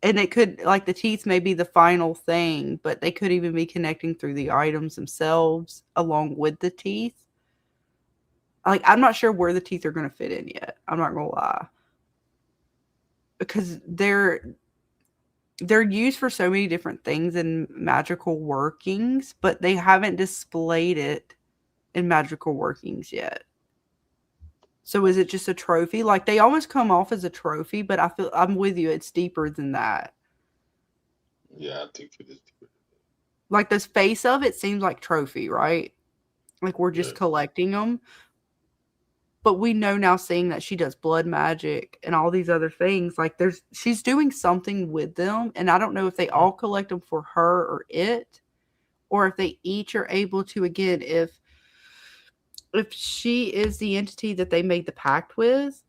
and it could like the teeth may be the final thing, but they could even be connecting through the items themselves along with the teeth. Like I'm not sure where the teeth are going to fit in yet. I'm not going to lie because they're used for so many different things in magical workings, but they haven't displayed it in magical workings yet. So is it just a trophy? Like they almost come off as a trophy, but I feel I'm with you. It's deeper than that. Yeah, I think it is. Like the face of it seems like trophy, right? Like we're just Yes. collecting them. But we know now seeing that she does blood magic and all these other things, like she's doing something with them. And I don't know if they Right. all collect them for her or it, or if they each are able to, again, if she is the entity that they made the pact with,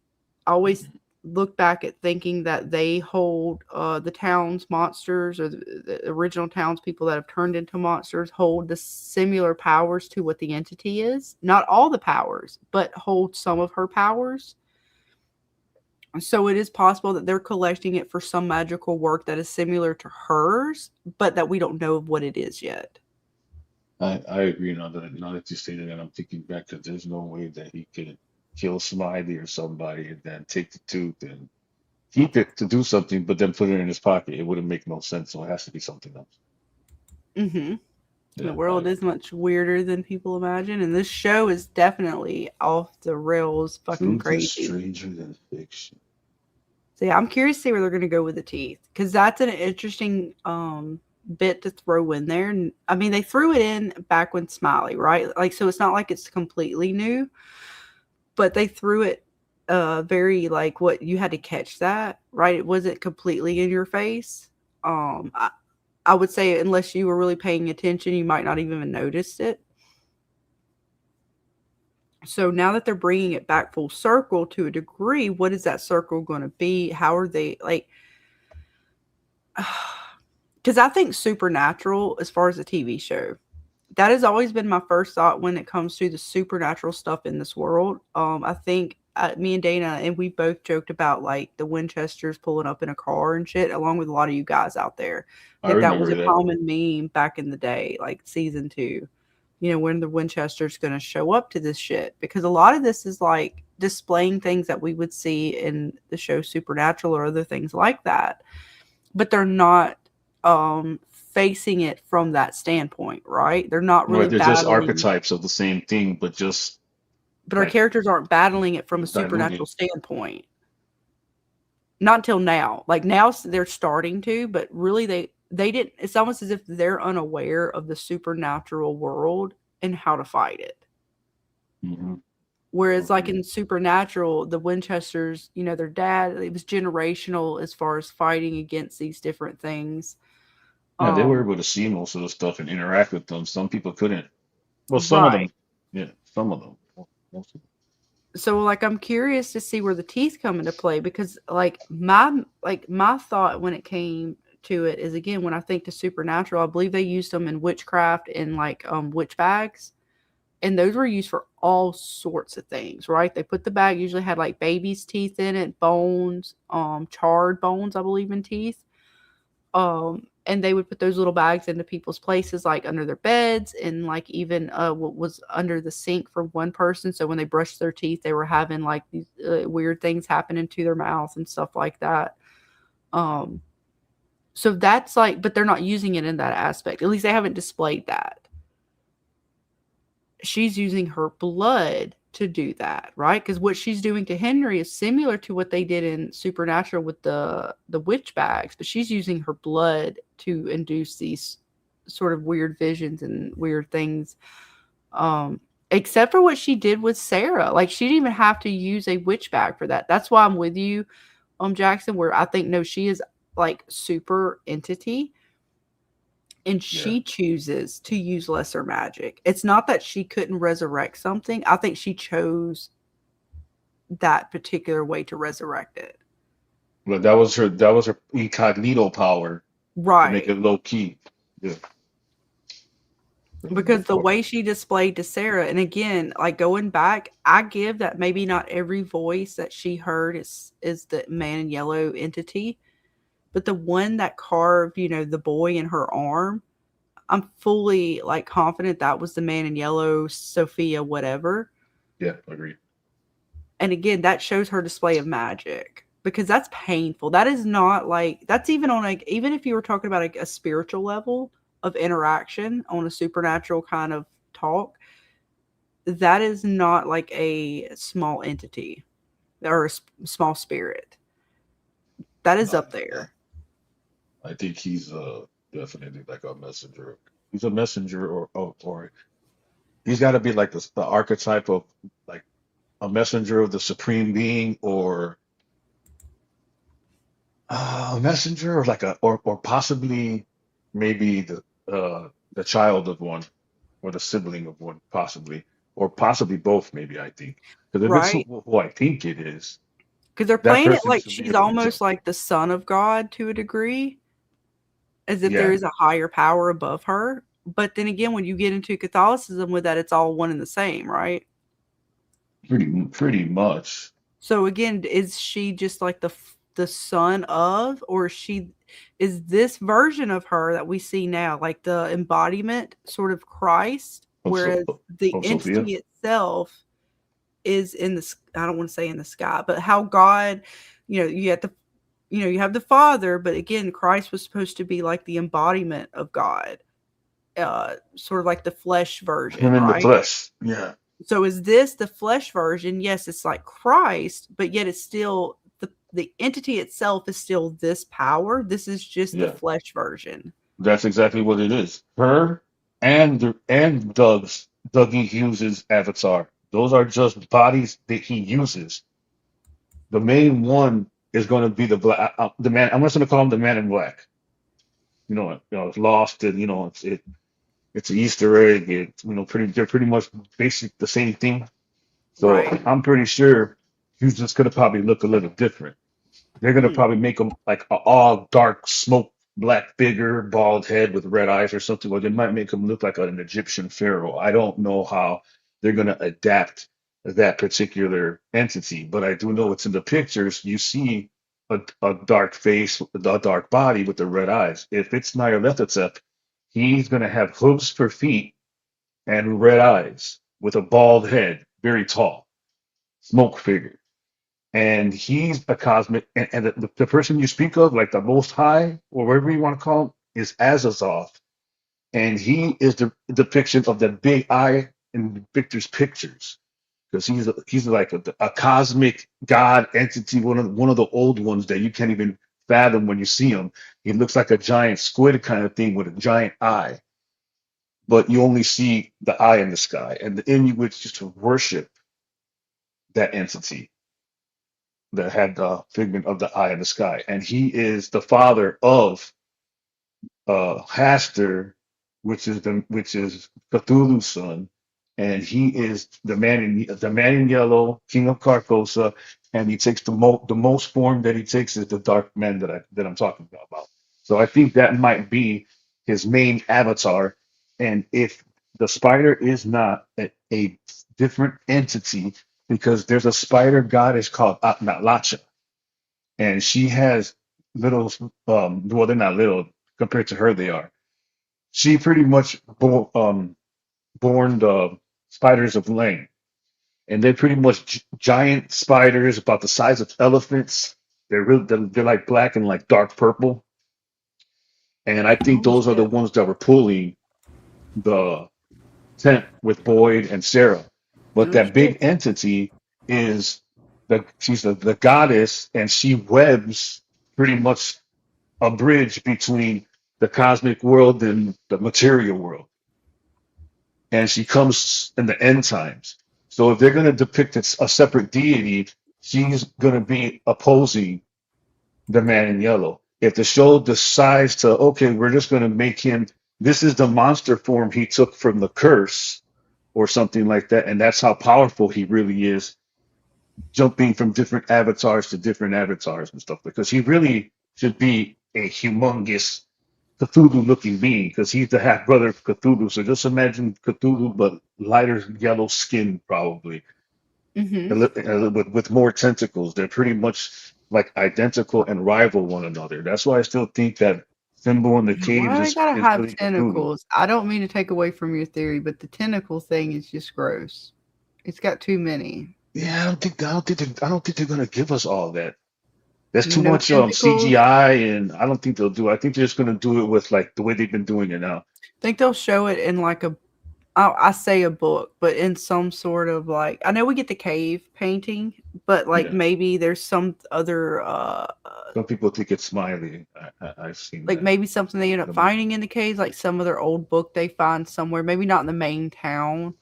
I always Mhm. look back at thinking that they hold the town's monsters or the original townspeople that have turned into monsters hold the similar powers to what the entity is. Not all the powers, but hold some of her powers. So it is possible that they're collecting it for some magical work that is similar to hers, but that we don't know of what it is yet. I agree now that you stated that I'm thinking back that there's no way that he could kill Smiley or somebody and then take the tooth and keep it to do something, but then put it in his pocket. It wouldn't make no sense. So it has to be something else. Mm-hmm. The Yeah, I world is agree. much weirder than people imagine, and this show is definitely off the rails, fucking Truth is crazy. stranger than fiction. So yeah, I'm curious to see where they're going to go with the teeth because that's an interesting bit to throw in there. And I mean, they threw it in back when Smiley, right? Like, so it's not like it's completely new, but they threw it very like what you had to catch that, right? It wasn't completely in your face. I would say unless you were really paying attention, you might not even have noticed it. So now that they're bringing it back full circle to a degree, what is that circle going to be? How are they like? Because I think Supernatural, as far as a TV show, that has always been my first thought when it comes to the supernatural stuff in this world. I think me and Dana, and we both joked about like the Winchesters pulling up in a car and shit, along with a lot of you guys out there. I think that was remember a that. common meme back in the day, like season 2. You know, when the Winchester's going to show up to this shit, because a lot of this is like displaying things that we would see in the show Supernatural or other things like that, but they're not facing it from that standpoint, right? They're not really Right, they're just battling, archetypes of the same thing, but just but our like characters aren't battling it from a supernatural diluted. standpoint. Not until now. Like now they're starting to, but really they didn't. It's almost as if they're unaware of the supernatural world and how to fight it. Mm-hmm. Whereas like in Supernatural, the Winchesters, you know, their dad, it was generational as far as fighting against these different things. Yeah, they were able to see most of the stuff and interact with them. Some people couldn't. Well, some of Right. them, yeah, some of them. Most of them. So like I'm curious to see where the teeth come into play, because like my thought when it came to it is, again, when I think to Supernatural, I believe they used them in witchcraft and like witch bags. And those were used for all sorts of things, right? They put the bag, usually had like baby's teeth in it, bones, charred bones, I believe, in teeth. And they would put those little bags into people's places, like under their beds, and like even what was under the sink for one person. So when they brushed their teeth, they were having like these weird things happening to their mouth and stuff like that. So that's like, but they're not using it in that aspect. At least they haven't displayed that. She's using her blood to do that, right? Because what she's doing to Henry is similar to what they did in Supernatural with the witch bags, but she's using her blood to induce these sort of weird visions and weird things. Except for what she did with Sarah. Like, she didn't even have to use a witch bag for that. That's why I'm with you, Jackson, where I think, no, she is like super entity. And she chooses to use lesser magic. It's not that she couldn't resurrect something. I think she chose that particular way to resurrect it. But that was her incognito power, right? To make it low key. Yeah. Because the way she displayed to Sarah, and again, like going back, I give that maybe not every voice that she heard is the man in yellow entity. But the one that carved, you know, the boy in her arm, I'm fully like confident that was the man in yellow, Sophia, whatever. Yeah, I agree. And again, that shows her display of magic, because that's painful. That is not like, that's even on like, even if you were talking about a spiritual level of interaction on a supernatural kind of talk, that is not like a small entity or a small spirit. That is up there. I think he's definitely like a messenger. He's a messenger, or he's got to be like the archetype of like a messenger of the supreme being, or a messenger, or like or possibly maybe the child of one, or the sibling of one, possibly, or possibly both. Maybe, I think, because if it's who I think it is, because they're playing it like she's almost like the son of God to a degree, as if there is a higher power above her. But then again, when you get into Catholicism with that, it's all one and the same, right? Pretty much. So again, is she just like the son of, or is this version of her that we see now like the embodiment sort of Christ, whereas the entity Sophia itself is in the, I don't want to say in the sky, but how God, you know, you have the Father, but again, Christ was supposed to be like the embodiment of God, sort of like the flesh version, him in right? the flesh, yeah. So is this the flesh version? Yes, it's like Christ, but yet it's still the entity itself is still this power. This is just the flesh version. That's exactly what it is. Her and Dougie Hughes' avatar. Those are just bodies that he uses. The main one is going to be the man. I'm just going to call him the Man in Black. It's lost, and it's an Easter egg. They're pretty much basic the same thing. So Right. I'm pretty sure he's just going to probably look a little different. They're gonna Hmm. probably make him like a all dark smoke black figure, bald head with red eyes or something, or they might make him look like an Egyptian pharaoh. I don't know how they're gonna adapt that particular entity, but I do know it's in the pictures. You see a dark face, a dark body with the red eyes. If it's Nyarlathotep, he's gonna have hooves for feet and red eyes with a bald head, very tall, smoke figure, and he's a cosmic, and the person you speak of, like the Most High or whatever you want to call him, is Azazoth, and he is the depiction of the big eye in Victor's pictures, because he's like a cosmic god entity, one of the old ones that you can't even fathom when you see him. He looks like a giant squid kind of thing with a giant eye, but you only see the eye in the sky, and the Inuits used to worship that entity that had the figment of the eye in the sky. And he is the father of Hastur, which is Cthulhu's son, and he is the man in yellow, king of Carcosa, and he takes the most form that he takes is the dark man that I'm talking about. So I think that might be his main avatar, and if the spider is not a different entity, because there's a spider goddess called Atnalacha, and she has little, well, they're not little compared to her, they are. She pretty much born the spiders of Lane, and they're pretty much giant spiders about the size of elephants. They're like black and like dark purple, and I think Oh those are the shit. ones that were pulling the tent with Boyd and Sarah. But Oh that big shit. entity is she's the goddess, and she webs pretty much a bridge between the cosmic world and the material world. And she comes in the end times. So if they're going to depict a separate deity, she's going to be opposing the man in yellow. If the show decides to, okay, we're just going to make him, this is the monster form he took from the curse or something like that, and that's how powerful he really is, jumping from different avatars to different avatars and stuff, because he really should be a humongous Cthulhu looking being, because he's the half brother of Cthulhu. So just imagine Cthulhu, but lighter yellow skin, probably, Mm-hmm. with more tentacles. They're pretty much like identical and rival one another. That's why I still think that Symbol in the caves Why they gotta is have really Cthulhu. tentacles? I don't mean to take away from your theory, but the tentacle thing is just gross. It's got too many. Yeah, I don't think they're gonna give us all that. There's too No much tentacles. CGI, and I don't think they'll do it. I think they're just gonna do it with like the way they've been doing it now. Think they'll show it in like I say a book, but in some sort of like I know we get the cave painting, but like Yeah. maybe there's some other Some people think it's Smiley. I've seen like that. maybe something they end up Some- finding in the caves, like some other old book they find somewhere, maybe not in the main town,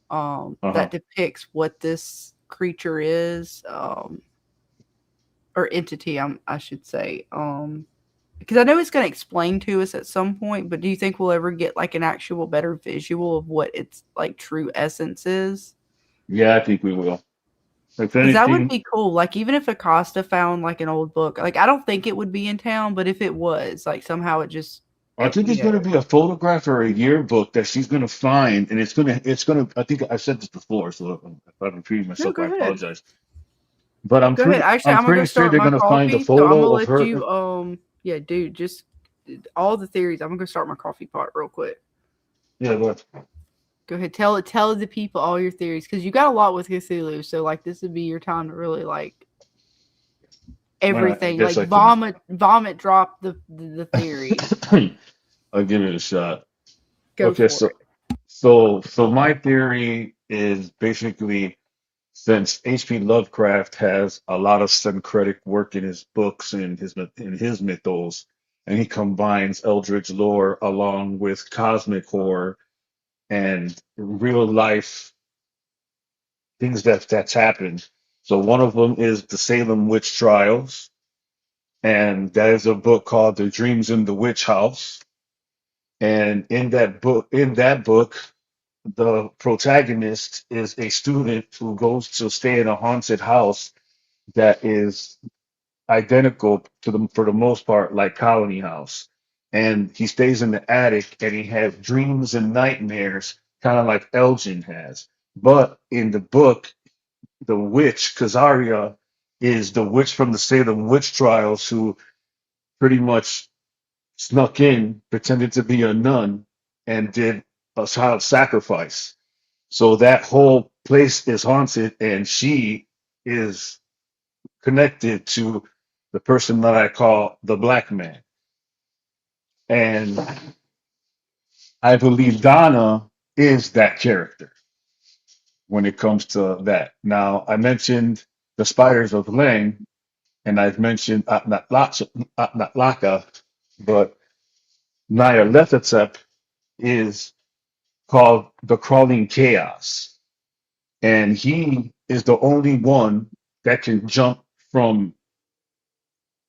Uh-huh. that depicts what this creature is, or entity, I should say. Because I know it's going to explain to us at some point, but do you think we'll ever get like an actual better visual of what its like true essence is? Yeah, I think we will. If Because that would anything, be cool. Like even if Acosta found like an old book, like I don't think it would be in town, but if it was, like somehow it just, I think you it's know, gonna be a photograph or a yearbook that she's gonna find, and it's gonna. I think I said this before, so if I'm repeating no, myself, go I ahead. apologize. But I'm Go ahead. pretty, Actually, I'm I'm gonna go pretty sure start they're my gonna find the coffee, so I'm photo gonna of let her. you. Yeah, dude, just all the theories. I'm gonna go start my coffee pot real quick. Yeah, but Go ahead, tell the people all your theories because you got a lot with Cthulhu. So like, this would be your time to really like I everything. guess Like I can. vomit, drop the theory. I'll give it a shot. Go Okay, for so it. so my theory is basically, since H.P. Lovecraft has a lot of syncretic work in his books and in his mythos, and he combines eldritch lore along with cosmic horror and real life things that's happened. So one of them is the Salem witch trials, and that is a book called The Dreams in the Witch House. And in that book, the protagonist is a student who goes to stay in a haunted house that is identical to them for the most part, like Colony House. And he stays in the attic and he has dreams and nightmares, kind of like Elgin has. But in the book, the witch, Kazaria, is the witch from the Salem witch trials who pretty much snuck in, pretended to be a nun, and did a child sacrifice. So that whole place is haunted, and she is connected to the person that I call the black man. And I believe Donna is that character when it comes to that. Now, I mentioned the Spiders of Lang, and I've mentioned not Laka, but Nyarlathotep is called the Crawling Chaos. And he is the only one that can jump from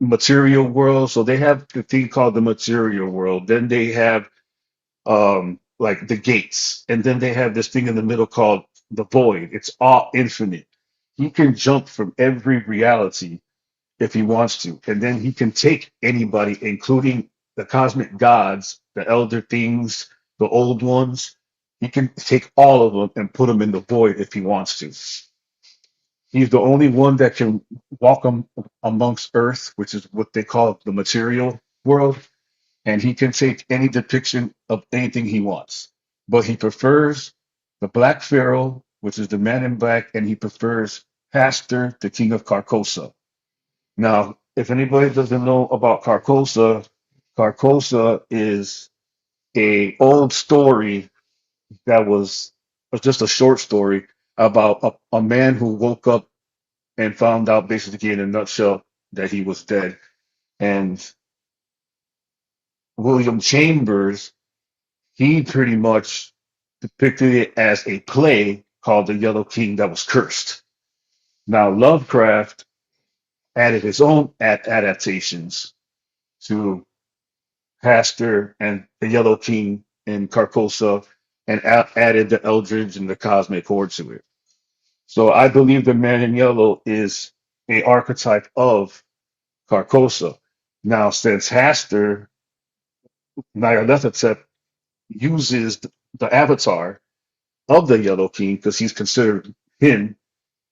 material world. So they have the thing called the material world. Then they have like the gates, and then they have this thing in the middle called the void. It's all infinite. He can jump from every reality if he wants to, and then he can take anybody, including the cosmic gods, the elder things, the old ones. He can take all of them and put them in the void if he wants to. He's the only one that can walk amongst Earth, which is what they call the material world, and he can take any depiction of anything he wants. But he prefers the Black Pharaoh, which is the man in black, and he prefers Pastor, the king of Carcosa. Now, if anybody doesn't know about Carcosa, Carcosa is a old story that was just a short story about a man who woke up and found out basically in a nutshell that he was dead. And William Chambers, he pretty much depicted it as a play called The Yellow King that was cursed. Now, Lovecraft added his own adaptations to Pastor and the Yellow King in Carcosa and added the Eldridge and the Cosmic Horde to it. So I believe the Man in Yellow is a archetype of Carcosa. Now, since Hastur, Nyarlathotep uses the avatar of the Yellow King because he's considered him,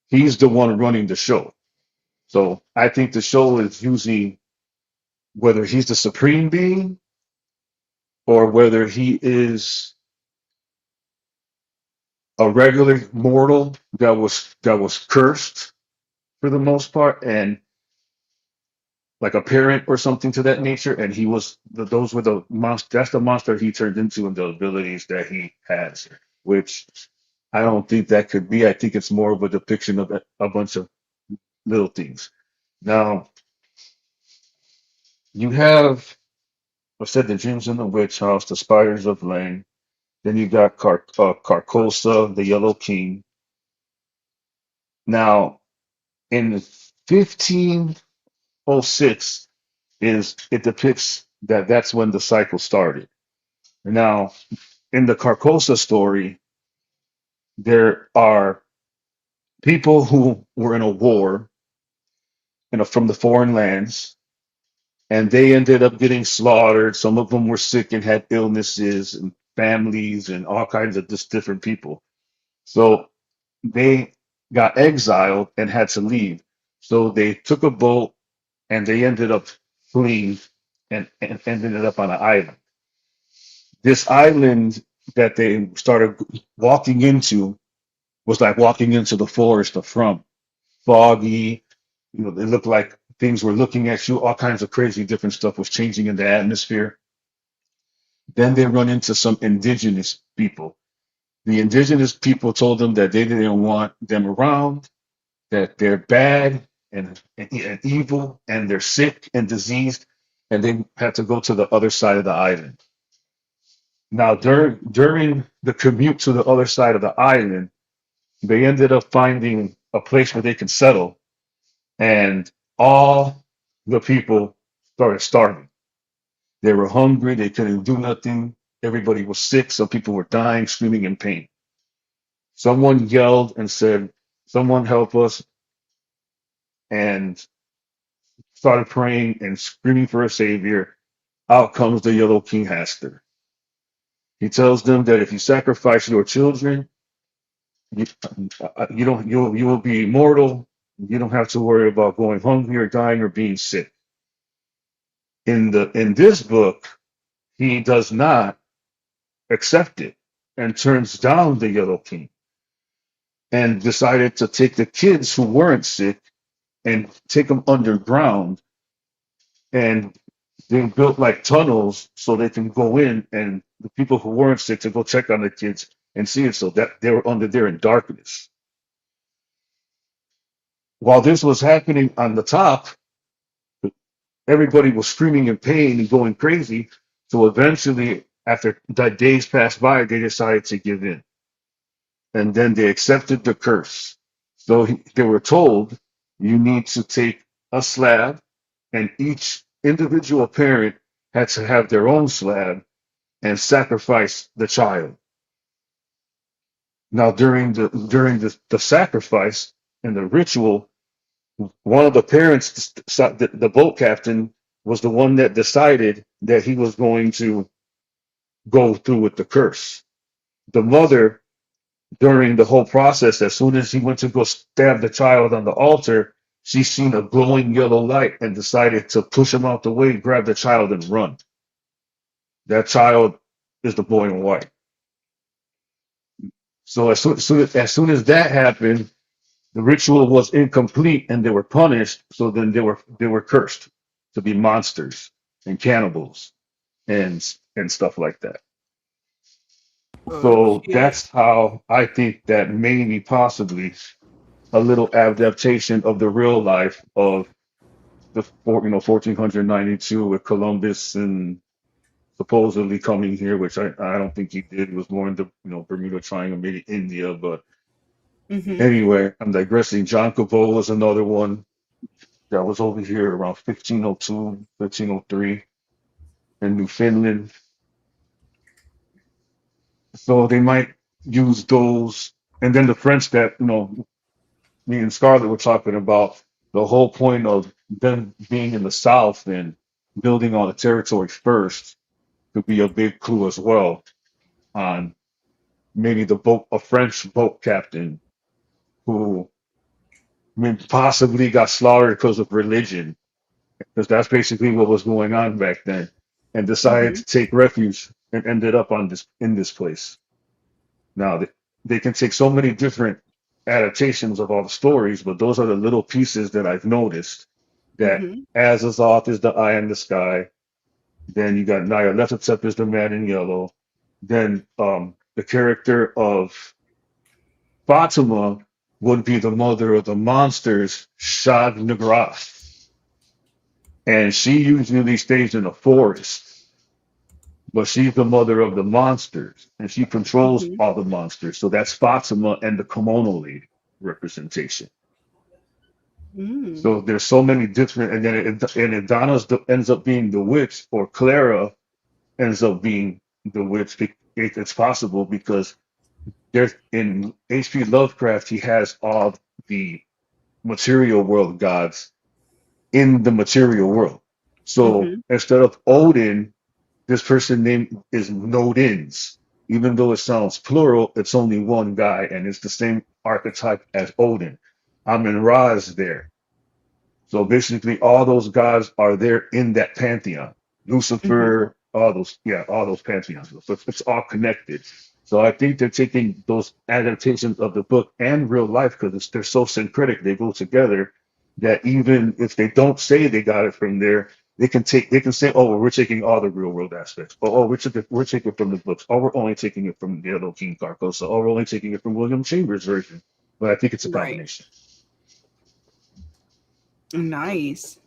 he's the one running the show. So I think the show is using whether he's the supreme being or whether he is a regular mortal that was cursed for the most part, and like a parent or something to that nature, and he was those were the monster. That's the monster he turned into and the abilities that he has, which I don't think that could be. I think it's more of a depiction of a bunch of little things. Now you have, I said, the Dreams in the Witch House, the Spiders of Lang. Then you got Carcosa, the Yellow King. Now in 1506 is it depicts that's when the cycle started. Now in the Carcosa story, there are people who were in a war, from the foreign lands, and they ended up getting slaughtered. Some of them were sick and had illnesses and families and all kinds of just different people. So they got exiled and had to leave. So they took a boat and they ended up fleeing and ended up on an island. This island that they started walking into was like walking into the forest of from foggy. It looked like things were looking at you. All kinds of crazy different stuff was changing in the atmosphere. Then they run into some indigenous people. The indigenous people told them that they didn't want them around, that they're bad and evil, and they're sick and diseased. and they had to go to the other side of the island. Now, during the commute to the other side of the island, they ended up finding a place where they could settle, and all the people started starving. They were hungry, they couldn't do nothing. Everybody was sick, some people were dying, screaming in pain. Someone yelled and said, "Someone help us," and started praying and screaming for a savior. Out comes the Yellow King Haster. He tells them that if you sacrifice your children, you, you don't you will be immortal. You don't have to worry about going hungry or dying or being sick. In this book, he does not accept it and turns down the Yellow King and decided to take the kids who weren't sick and take them underground, and they built like tunnels so they can go in, and the people who weren't sick to go check on the kids and see it, so that they were under there in darkness. While this was happening on the top, everybody was screaming in pain and going crazy. So eventually, after the days passed by, they decided to give in. And then they accepted the curse. So they were told, you need to take a slab, and each individual parent had to have their own slab and sacrifice the child. Now, during the sacrifice and the ritual, one of the parents, the boat captain, was the one that decided that he was going to go through with the curse. The mother, during the whole process, as soon as he went to go stab the child on the altar, she seen a glowing yellow light and decided to push him out the way, grab the child, and run. That child is the boy in white. So as soon as that happened, the ritual was incomplete and they were punished. So then they were cursed to be monsters and cannibals and stuff like that. Oh So shit. that's how I think that maybe possibly a little adaptation of the real life of the 1492 with Columbus and supposedly coming here, which I don't think he did. It was more in the Bermuda Triangle, maybe India. But Mhm. anyway, I'm digressing. John Cabot was another one that was over here around 1502, 1503 in Newfoundland. So they might use those. And then the French that, me and Scarlett were talking about, the whole point of them being in the South and building on the territory first could be a big clue as well on maybe a French boat captain who possibly got slaughtered because of religion, because that's basically what was going on back then, and decided Mhm. to take refuge and ended up in this place. Now they can take so many different adaptations of all the stories, but those are the little pieces that I've noticed. That Mhm. Azazoth is the eye in the sky. Then you got Nyarlathotep is the man in yellow. Then the character of Fatima would be the mother of the monsters, Shad Nagrath. And she usually stays in the forest, but she's the mother of the monsters, and she controls Mhm. all the monsters. So that's Fatima and the kimono lady representation. Mm. So there's so many different, and then ends up being the witch, or Clara ends up being the witch. It's possible because there's in H.P. Lovecraft, he has all the material world gods in the material world. So Mhm. instead of Odin, this person name is Nodins. Even though it sounds plural, it's only one guy, and it's the same archetype as Odin. Amun Ra is there. So basically, all those gods are there in that pantheon. Mhm. Lucifer, all those pantheons. So it's all connected. So I think they're taking those adaptations of the book and real life because they're so syncretic, they go together. That even if they don't say they got it from there, they can say, oh, well, we're taking all the real world aspects. Oh, we're taking it from the books. Oh, we're only taking it from the Yellow King Carcosa. Oh, we're only taking it from William Chambers' version. But I think it's a Right. combination. Nice.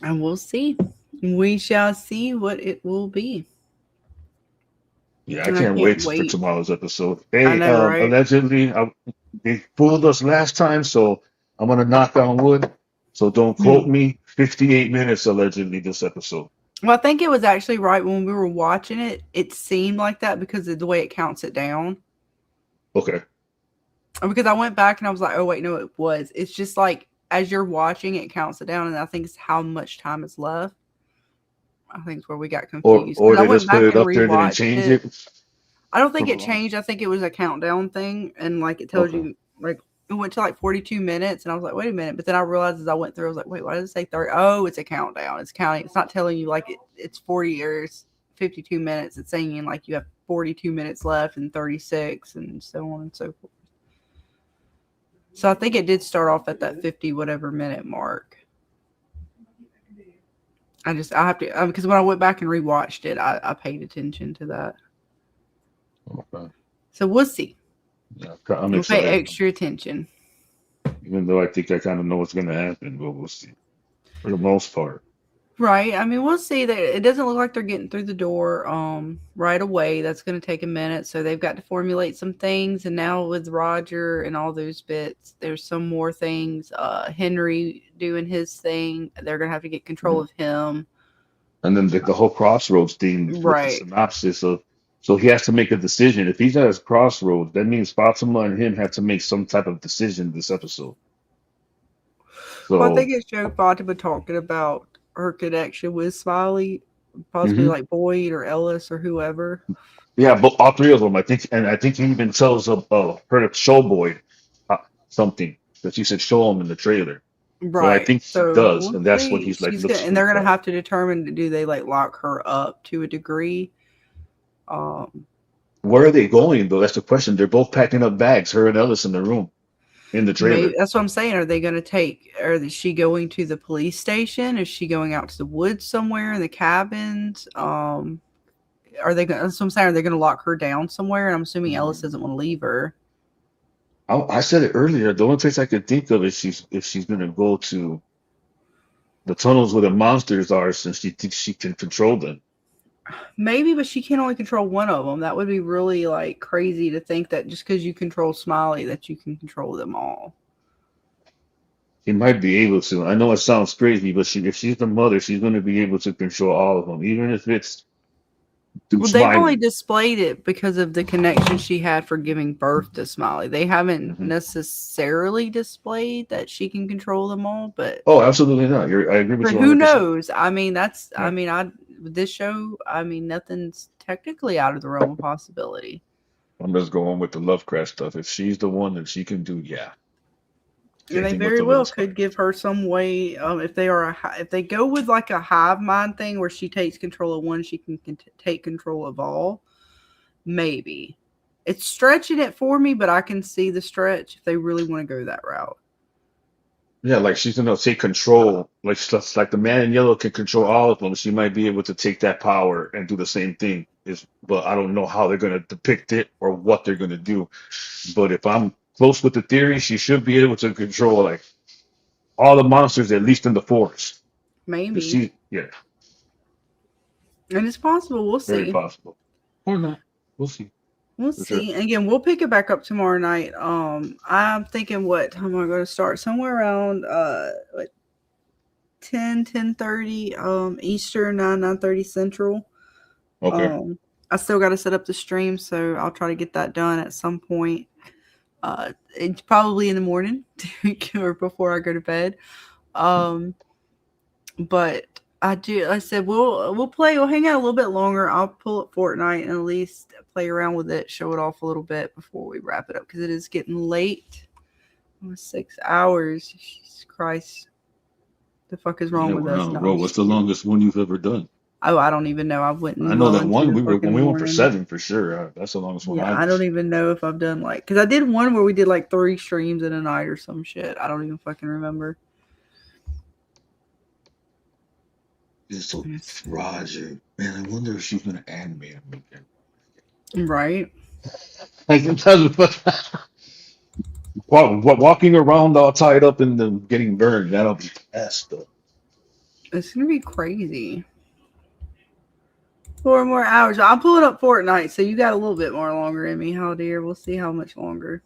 And we'll see. We shall see what it will be. Yeah, I And I can't can't wait for wait. tomorrow's episode. I Hey, know, right? allegedly, they fooled us last time, so I'm gonna knock on wood. So don't quote Hmm. me. 58 minutes allegedly this episode. Well, I think it was actually right when we were watching it. It seemed like that because of the way it counts it down. Okay. Because I went back and I was like, oh, wait, no, it was. It's just like as you're watching, it counts it down. And I think it's how much time is left. I think it's where we got confused. Or Because I they went just put back it and up there and didn't rewatched change it. it. I don't think it changed. I think it was a countdown thing. And like it tells Okay. you, like, it went to like 42 minutes. And I was like, wait a minute. But then I realized as I went through, I was like, wait, why does it say 30? Oh, it's a countdown. It's counting. It's not telling you like it's 40 or 52 minutes. It's saying like you have 42 minutes left and 36 and so on and so forth. So I think it did start off at that 50 whatever minute mark. I have to, because when I went back and rewatched it, I paid attention to that. Okay. So we'll see. Yeah, I'm We'll pay excited. extra attention. Even though I think I kind of know what's gonna happen, but we'll see. For the most part. Right. I mean, we'll see. That it doesn't look like they're getting through the door right away. That's going to take a minute. So they've got to formulate some things. And now with Roger and all those bits, there's some more things. Henry doing his thing. They're going to have to get control of him. And then the whole crossroads thing with the Right. synopsis of, so he has to make a decision. If he's at his crossroads, that means Fatima and him have to make some type of decision this episode. So Well, I think it showed Fatima talking about her connection with Smiley, possibly like Boyd or Ellis or whoever. yeah, but all three of them, I think, and I think he even tells her to show Boyd something that she said show him in the trailer. So I Right. think he So does, we'll and that's when see. he's like She's looks gonna, and they're freaked gonna out. have to determine, do they like lock her up to a degree? Where are they going though? That's the question. They're both packing up bags, her and Ellis in the room, in the Maybe trailer. that's what I'm saying. Are they going to take? Is she going to the police station? Is she going out to the woods somewhere in the cabins? Are they going? That's what I'm saying. Are they going to lock her down somewhere? And I'm assuming Ellis doesn't want to leave her. I said it earlier. The only place I could think of is if she's gonna go to the tunnels where the monsters are, since she thinks she can control them. Maybe, but she can only control one of them. That would be really like crazy to think that just because you control Smiley, that you can control them all. She might be able to. I know it sounds crazy, but if she's the mother, she's going to be able to control all of them, even if it's through Well, they've only Smiley. displayed it because of the connection she had for giving birth to Smiley. They haven't Mhm. necessarily displayed that she can control them all, but Oh, absolutely not. I agree with you who 100%. knows? I mean, that's Yeah. I mean, with this show, I mean, nothing's technically out of the realm of possibility. I'm just going with the Lovecraft stuff. If she's the one that she can do, yeah. And they Anything with very the well little could spider. give her some way. If they go with like a hive mind thing where she takes control of one, she can take control of all. Maybe it's stretching it for me, but I can see the stretch if they really want to go that route. Yeah, like she's gonna take control. Like stuff like the man in yellow can control all of them. She might be able to take that power and do the same thing. But I don't know how they're gonna depict it or what they're gonna do. But if I'm close with the theory, she should be able to control like all the monsters, at least in the forest. Maybe, Yeah, and it's possible. We'll very see. possible. Or not. We'll see. We'll For sure. see. And again, we'll pick it back up tomorrow night. I'm thinking what time am I going to start? Somewhere around 10:30 Eastern, 9:30 Central. Okay. I still got to set up the stream, so I'll try to get that done at some point. It's probably in the morning or before I go to bed. But I said we'll hang out a little bit longer. I'll pull up Fortnite and at least play around with it, show it off a little bit before we wrap it up because it is getting late. Almost 6 hours. Jesus Christ. The fuck is wrong Yeah, with we're us? on a No, roll. I'm What's just the kidding. longest one you've ever done? Oh, I don't even know. I went I know well that into one the when fucking we went for morning. 7 for sure. That's the longest one Yeah, I've I don't even know if I've done like, because I did one where we did like 3 streams in a night or some shit. I don't even fucking remember. So Roger, man, I wonder if she's gonna animate him again. Right. Like sometimes walking around all tied up and then getting burned, that'll be best though. It's gonna be crazy. 4 more hours. I'm pulling up Fortnite, so you got a little bit more longer in me, how dear. We'll see how much longer.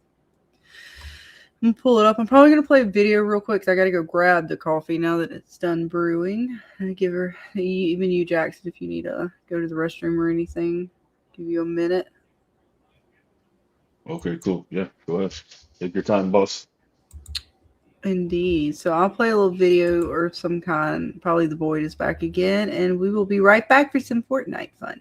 I'm gonna pull it up. I'm probably gonna play a video real quick because I gotta go grab the coffee now that it's done brewing. I give her, even you, Jackson, if you need to go to the restroom or anything, give you a minute. Okay, cool. Yeah, go ahead. Take your time, boss. Indeed. So I'll play a little video or some kind. Probably the Void is back again, and we will be right back for some Fortnite fun.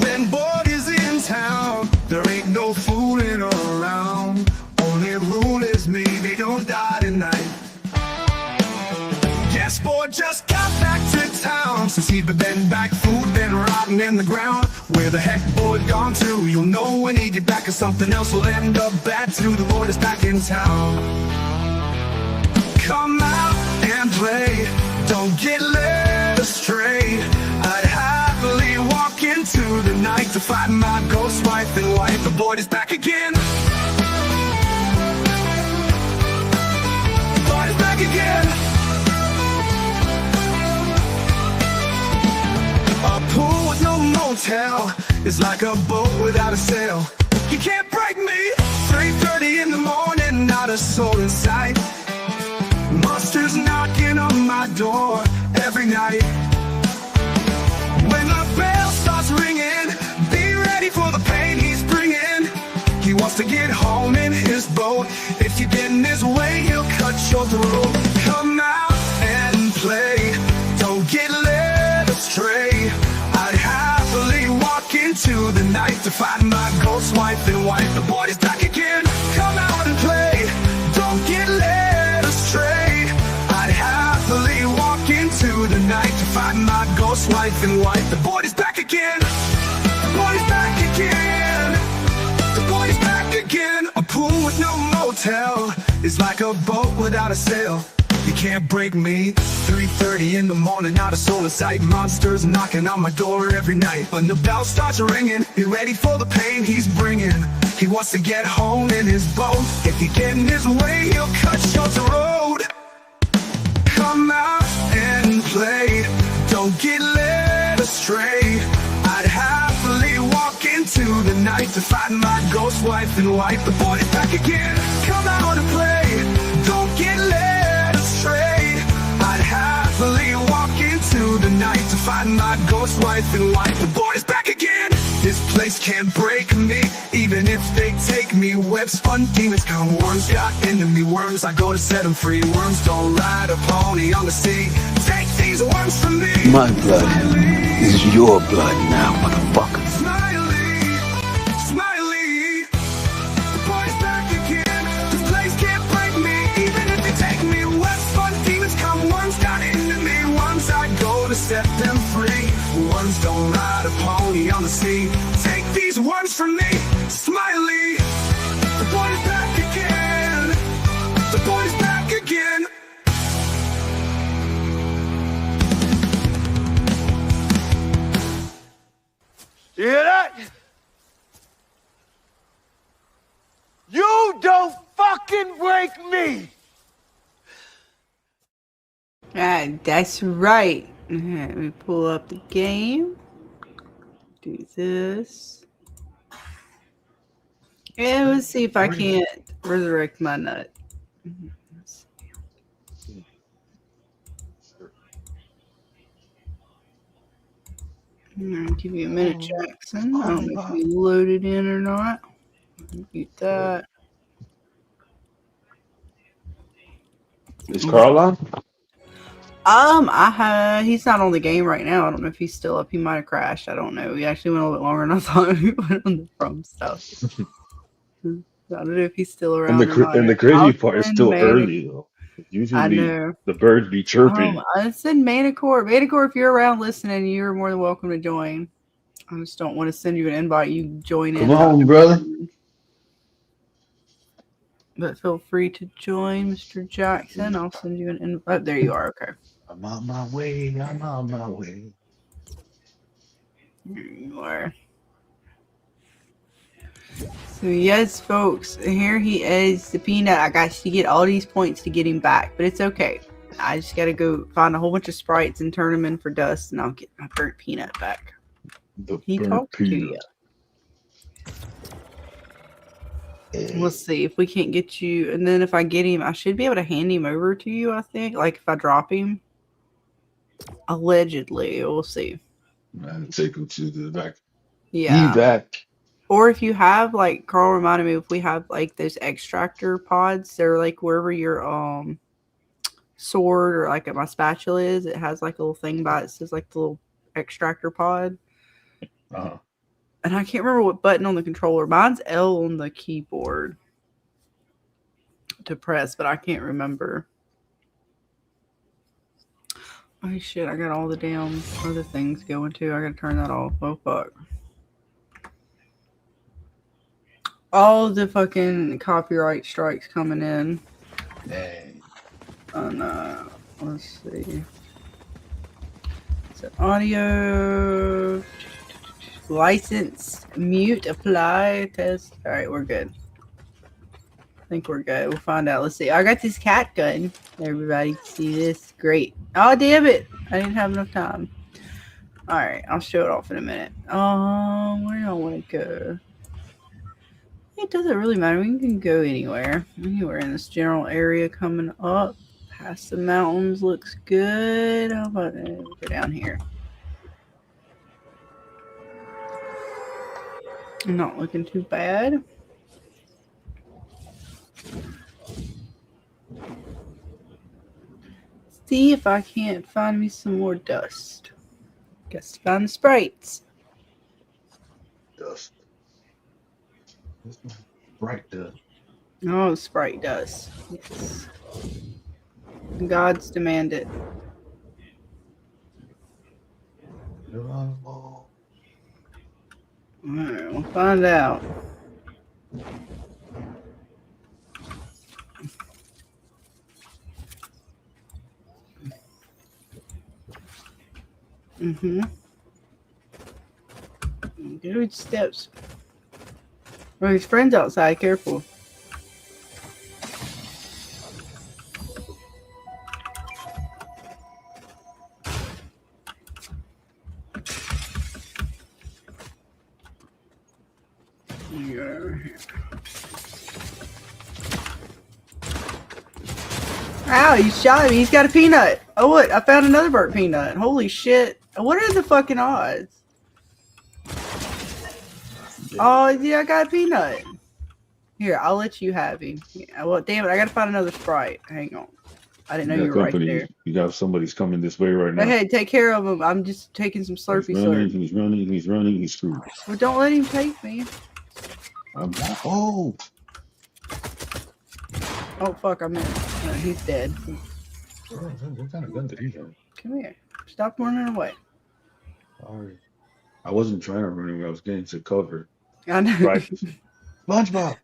When Borg is in town, there ain't no fooling around. Only rule is me, they don't die tonight. Yes, Borg just got back to town. Since he'd been back, food been rotting in the ground. Where the heck Borg gone to? You'll know when he get back, or something else will end up bad too. The Lord is back in town. Come out and play, don't get led astray. I'd happily walk into the night to find my ghost wife and wife. The Void is back again. The Void is back again. A pool with no motel is like a boat without a sail. You can't break me. 3:30 in the morning, not a soul in sight. Monsters knocking on my door every night. When the bell starts ringing, be ready for the pain he's bringing. He wants to get home in his boat. If you get in his way, he'll cut your throat. Come out and play, don't get led astray. I'd happily walk into the night to find my ghost wife and wife. The Void is back again. Come out and play, don't get led astray. I'd happily walk into the night to find my ghost wife and wife. The Void is back again. The Void is back again. The Void is back again. A pool with no motel is like a boat without a sail. You can't break me. 3:30 in the morning, not a soul in sight. Monsters knocking on my door every night. When the bell starts ringing, be ready for the pain he's bringing. He wants to get home in his boat. If you get in his way, he'll cut your throat. Come out and play, don't get led astray. I'd happily walk into the night to find my ghost wife and wife. The Void is back again. Come out and play, don't get led astray. I'd happily walk into the night to find my ghost wife and wife. The Void is back again. This place can't break me, even if they take me. Web spun demons, come worms, got enemy worms. I go to set them free. Worms don't ride a pony on the sea. Take these worms from me. My blood is your blood now, motherfucker. Smiley, smiley. The Void is back again. This place can't break me, even if they take me. Web spun demons, come worms, got enemy worms. I go to set them free. Worms don't ride a pony on the sea. Take these worms from me, Smiley. The Void is back again. The Void is back again. You hear that? You don't fucking break me! That's right. Let me pull up the game. Do this. And let's see if I can't resurrect my nut. I'll give you a minute, Jackson. I don't know if you loaded in or not. Get that. Is Carl on? He's not on the game right now. I don't know if he's still up. He might have crashed. I don't know. He actually went a little bit longer than I thought he went on the from stuff. I don't know if he's still around. And the crazy part is still early though. Usually the birds be chirping. I said Manicore. Manicore, if you're around listening, you're more than welcome to join. I just don't want to send you an invite. You join in. Come on, brother. But feel free to join, Mr. Jackson. I'll send you an invite. Oh, there you are. Okay. I'm on my way. I'm on my way. There you are. So yes, folks, here he is, the peanut. I got to get all these points to get him back, but it's okay. I just got to go find a whole bunch of sprites and turn them in for dust, and I'll get my burnt peanut back. He talks to you. We'll see if we can't get you. And then if I get him, I should be able to hand him over to you, I think. Like if I drop him. Allegedly. We'll see. Man, take him to the back. Yeah. Back. Or if you have, like, Carl reminded me, if we have, like, those extractor pods, they're, like, wherever your sword or, like, my spatula is, it has, like, a little thing by it. It says, like, the little extractor pod. Uh-huh. And I can't remember what button on the controller. Mine's L on the keyboard to press, but I can't remember. Oh, shit. I got all the damn other things going, too. I got to turn that off. Oh, fuck. All the fucking copyright strikes coming in. Dang. And, let's see. So, audio... License, mute, apply, test. All right, we're good. I think we're good. We'll find out. Let's see. I got this cat gun. Everybody see this? Great. Oh, damn it. I didn't have enough time. All right, I'll show it off in a minute. Where do I want to go? It doesn't really matter. We can go anywhere. Anywhere in this general area coming up. Past the mountains looks good. How about go down here? Not looking too bad. See if I can't find me some more dust. Guess find the sprites. Dust. Sprite dust. Oh, sprite dust. Yes. Gods demand it. Alright, we'll find out. Good steps. Well, his friend's outside. Careful. Ow, you shot him. He's got a peanut. Oh, what? I found another burnt peanut. Holy shit. What are the fucking odds? Oh, yeah, I got a peanut. Here, I'll let you have him. Yeah, well, damn it. I got to find another Sprite. Hang on. I didn't know you were right there. You got somebody's coming this way right now. Hey, take care of him. I'm just taking some slurpy slurp. He's running, he's screwed. Well, don't let him take me. Oh, fuck, I missed. No, he's dead. what kind of gun did he have? Come here. Stop running away. Sorry. I wasn't trying to run away. I was getting to cover. I know. Right. SpongeBob.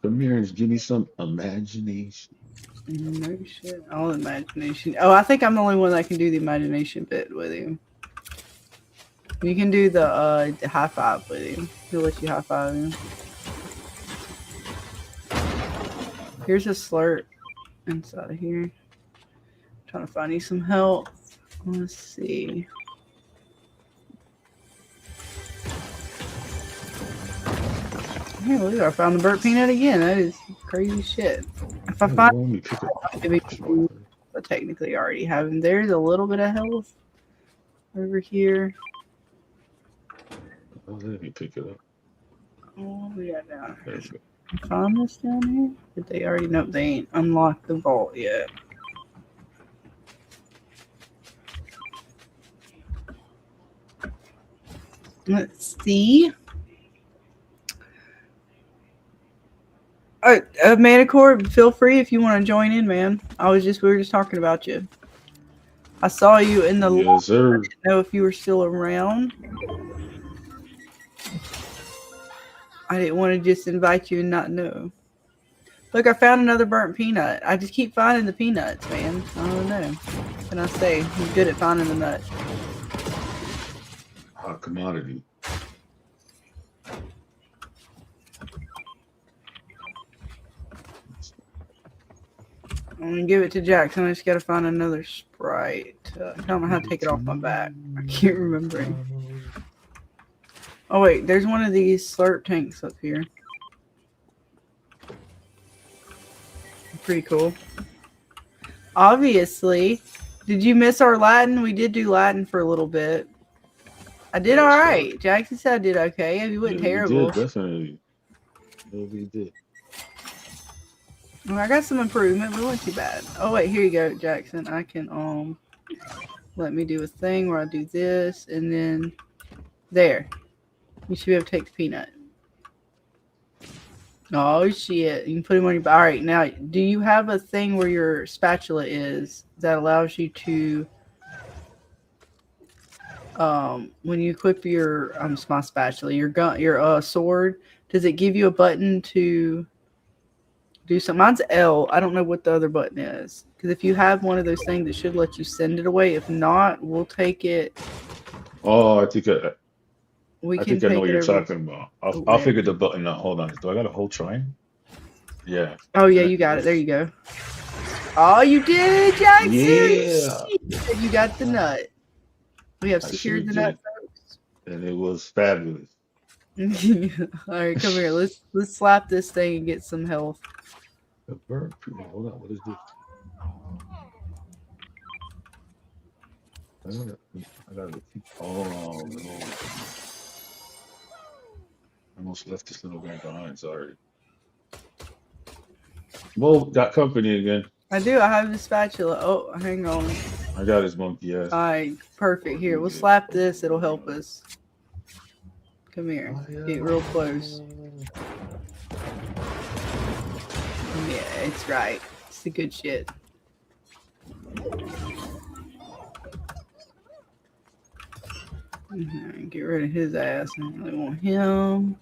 Come here and give me some imagination. No shit. All imagination. Oh, I think I'm the only one that can do the imagination bit with him. You can do the high five with him. He'll let you high five him. Here's a slurp inside of here. Trying to find you some health. Let's see. Hey, look, I found the burnt peanut again. That is crazy shit. If I find I technically already have him. There's a little bit of health over here. Oh, let me pick it up. Oh, we got down here. Find this down here? Did they already know? They ain't unlocked the vault yet. Let's see. Manicore, feel free if you want to join in, man. We were just talking about you. I saw you in the yes, sir. I didn't know if you were still around. I didn't want to just invite you and not know. Look, I found another burnt peanut. I just keep finding the peanuts, man. I don't know. What can I say? I'm good at finding the nuts. Hot commodity. I'm going to give it to Jackson. I just got to find another Sprite. I don't know how to take it off my back. I can't remember. Oh, wait. There's one of these slurp tanks up here. Pretty cool. Obviously. Did you miss our Latin? We did do Latin for a little bit. I did all right. Jackson said I did okay. You wasn't terrible. We did, definitely. Yeah, we did. Well, I got some improvement. We weren't too bad. Oh, wait. Here you go, Jackson. I can, let me do a thing where I do this, and then there. You should be able to take the peanut. Oh, shit. You can put him on your... All right. Now, do you have a thing where your spatula is that allows you to... when you equip your... my spatula. Your gun, your sword, does it give you a button to do something? Mine's L. I don't know what the other button is. Because if you have one of those things, it should let you send it away. If not, we'll take it. Oh, I think I know what you're over. talking about. I'll figure the button out. Hold on. Do I got a whole triangle? Yeah. Oh, yeah, you got it. There you go. Oh, you did, Jackson! Yeah. You got the nut. We have secured the nut, folks. And it was fabulous. All right, come here. Let's slap this thing and get some health. The bird. Hold on. What is this? I gotta keep. Oh no! I almost left this little guy behind. Sorry. Mo got company again. I do. I have the spatula. Oh, hang on. I got his monkey ass. All right, perfect. Here, we'll slap this. It'll help us. Come here. Get real close. Yeah, it's right. It's the good shit. Get rid of his ass. I don't really want him.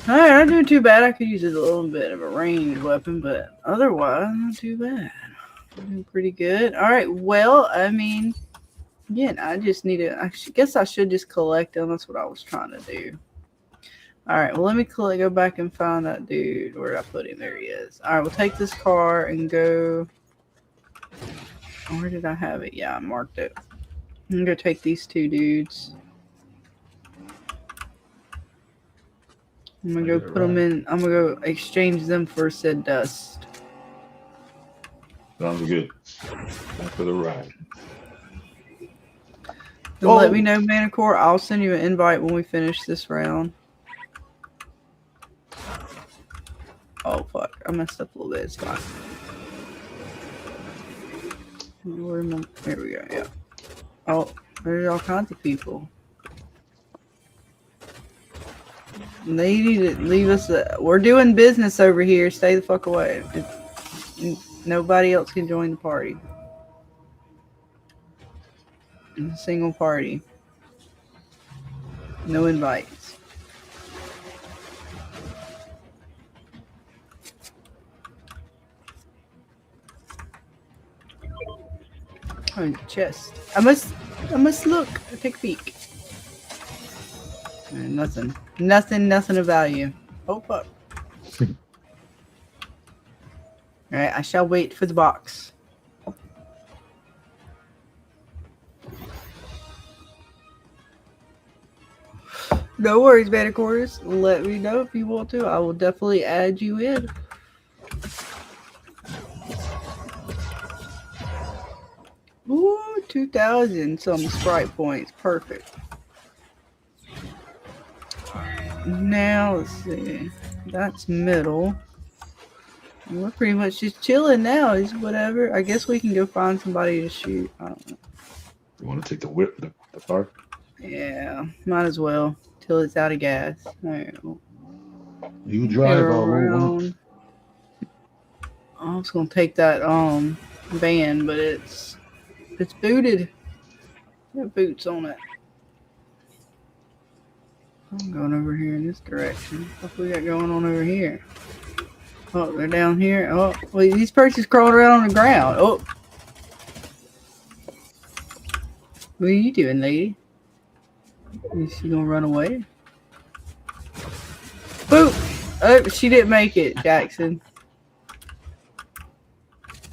Alright, I'm not doing too bad. I could use a little bit of a ranged weapon, but otherwise, not too bad. I'm doing pretty good. Alright, well, I mean, again, I just need to, I guess I should just collect them. That's what I was trying to do. Alright, well, let me go back and find that dude. Where did I put him? There he is. Alright, we'll take this car and go. Where did I have it? Yeah, I marked it. I'm going to take these two dudes. I'm going to go put them in. I'm going to go exchange them for said dust. Sounds good. For the ride. Then let me know, Manicore. I'll send you an invite when we finish this round. Oh, fuck. I messed up a little bit. It's fine. There we go. Yeah. Oh, there's all kinds of people. They need to leave us. We're doing business over here. Stay the fuck away. Nobody else can join the party. It's a single party. No invites. Oh, chest. I must look. Take a peek. Nothing of value. Oh fuck. Alright, I shall wait for the box. No worries, Manicore. Let me know if you want to. I will definitely add you in. Ooh, 2,000 some Sprite points. Perfect. Now, let's see. That's middle. We're pretty much just chilling now. Is whatever. I guess we can go find somebody to shoot. I don't know. You want to take the car? Yeah, might as well. Till it's out of gas. All right. Well, you drive around. I was gonna take that van, but it's booted. Got boots on it. I'm going over here in this direction. What we got going on over here? Oh, they're down here. Oh, well, these persons crawling around on the ground. Oh. What are you doing, lady? Is she gonna run away? Boop! Oh, she didn't make it, Jackson.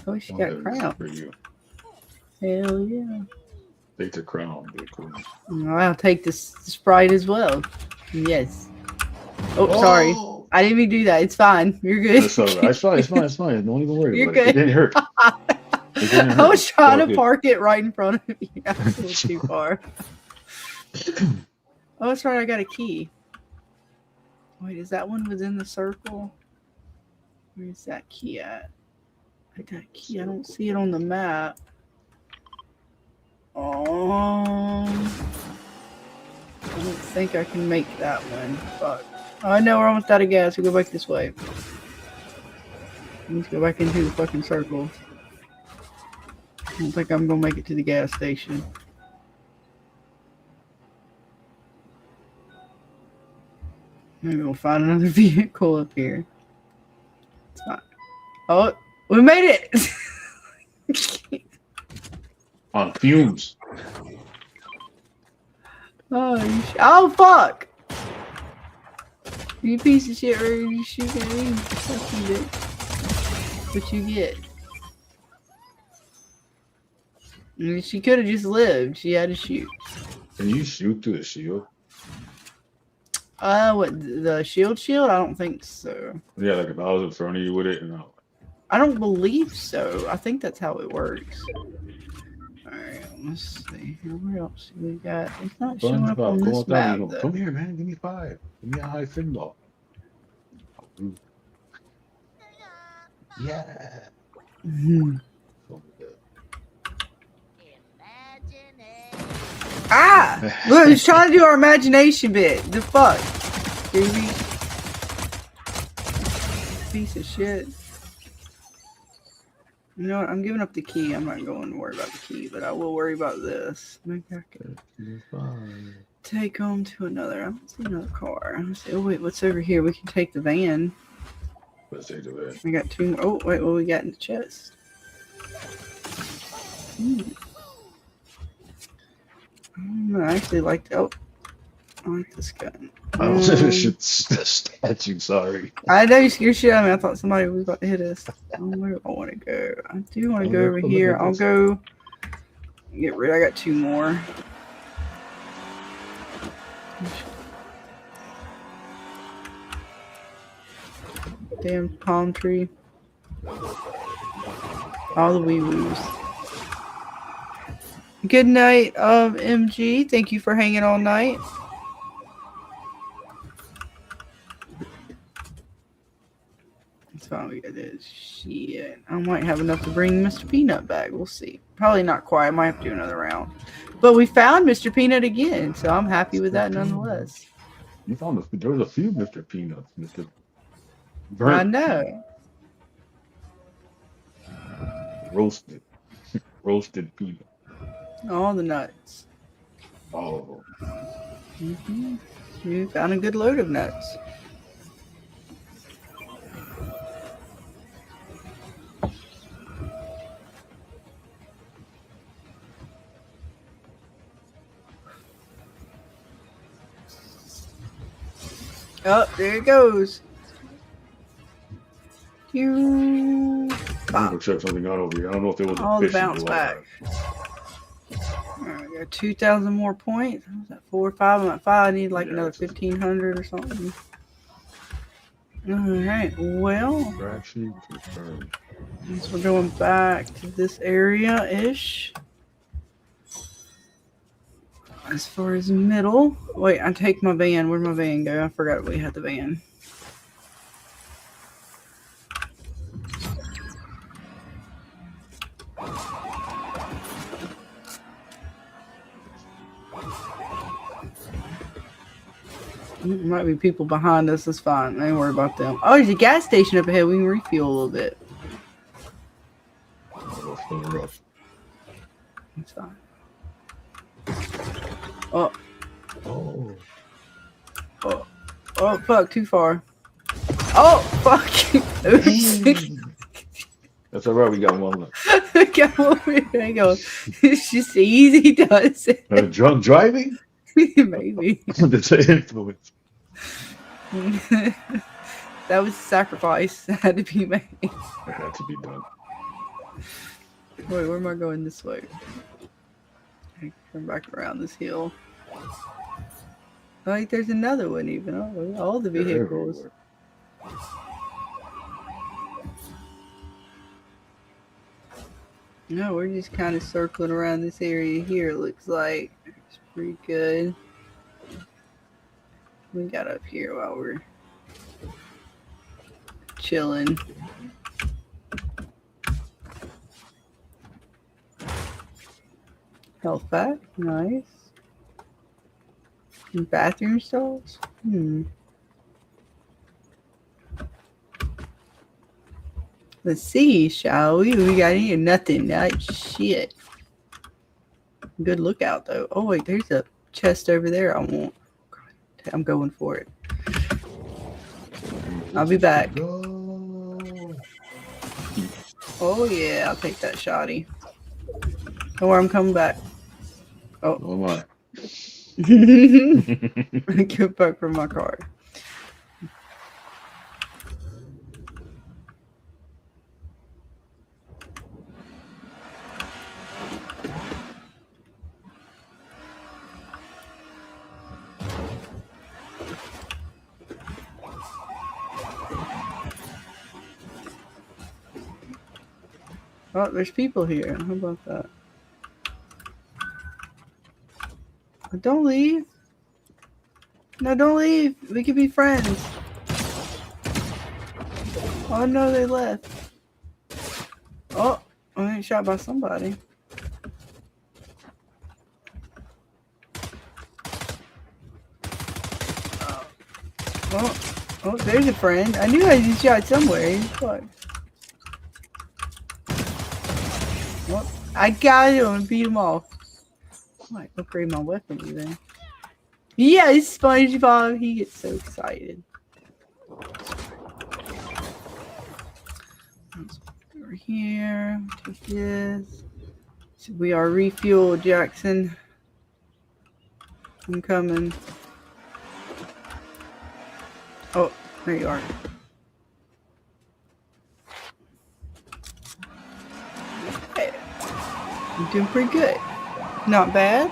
Oh, she got crowned. For you. Hell yeah. Take the crown, big cool. I'll take this Sprite as well. Yes. Oh, sorry. I didn't even do that. It's fine. You're good. That's all right. It's fine. It's fine. It's fine. Don't even worry You're about it. It good. didn't hurt. It didn't hurt. I was trying to Okay. park it right in front of you. I was a little too far. Oh, that's right. I got a key. Wait, is that one within the circle? Where's that key at? I got a key. I don't see it on the map. I don't think I can make that one. Fuck. Oh, I know we're almost out of gas. We go back this way. Let's go back into the fucking circle. I don't think I'm gonna make it to the gas station. Maybe we'll find another vehicle up here. It's not. Oh, we made it! On fumes. Oh, fuck! You piece of shit, or you shooting at me? Fuck you, bitch. What you get? I mean, she could have just lived. She had to shoot. Can you shoot through the shield? What, the shield? I don't think so. Yeah, like if I was in front of you with it, and I don't believe so. I think that's how it works. Alright, let's see. Where else do we got? It's not showing up on this map, though. Come here, man. Give me 5. Give me a high fin ball. Yeah. Ah! Look, he's trying to do our imagination bit. The fuck? Baby. Piece of shit. You know what? I'm giving up the key. I'm not going to worry about the key, but I will worry about this. Maybe I can take home to another. I don't see another car. Let's see. Oh, wait. What's over here? We can take the van. Let's take the van. We got 2. Oh, wait. What we got in the chest? I actually like. Oh, I like this gun. I don't think it should statue. Sorry. I know you scared shit out of me. I thought somebody was about to hit us. Where do I want to go? I do want to go over here. I'll go get rid. I got 2 more. Damn palm tree. All the wee woos. Good night, MG. Thank you for hanging all night. That's fine. We got this. Shit. I might have enough to bring Mr. Peanut back. We'll see. Probably not quite. I might have to do another round. But we found Mr. Peanut again, so I'm happy with that nonetheless. You found there was a few Mr. Peanuts, Mr. I Burnt. know. Roasted. Roasted peanut. All the nuts. Oh. You found a good load of nuts. Oh, there it goes. I'm gonna check something out over here. I don't know if there was a All the fish bounce in the water. back. Alright, got 2,000 more points. What was that 4 or 5? I'm at 5. I need like another 1,500 or something. Alright, well, Crack sheet confirmed. so we're going back to this area-ish. As far as middle. Wait, I take my van. Where'd my van go? I forgot we had the van. Might be people behind us. That's fine. Don't worry about them. Oh, there's a gas station up ahead. We can refuel a little bit. That's fine. Oh. Oh. Oh, fuck, too far. Oh, fuck. That's all right. We got one left. Come over here. Hang on. It's just easy, does it? Drunk driving? Maybe. That's an influence. That was a sacrifice that had to be made. It had to be done. Wait, where am I going this way? I turn back around this hill. Like, there's another one even. Oh, all the vehicles. No, we're just kind of circling around this area here, it looks like. It's pretty good. We got up here while we're chilling. Health pack, nice. And bathroom stalls? Let's see, shall we? We got here nothing. Not shit. Good lookout though. Oh wait, there's a chest over there I want. I'm going for it. I'll be back. Oh yeah, I'll take that shotty. Don't worry, I'm coming back. Oh my. Get back from my car. Oh, there's people here. How about that? Don't leave. No, don't leave. We can be friends. Oh no, they left. Oh, I got shot by somebody. Oh, there's a friend. I knew I had shot somewhere. He's fucked. Well, I got him and beat him off. I might upgrade my weapon even. Yes, SpongeBob. He gets so excited. Over here. Take this. So we are refueled, Jackson. I'm coming. Oh, there you are. Hey, I'm doing pretty good. Not bad.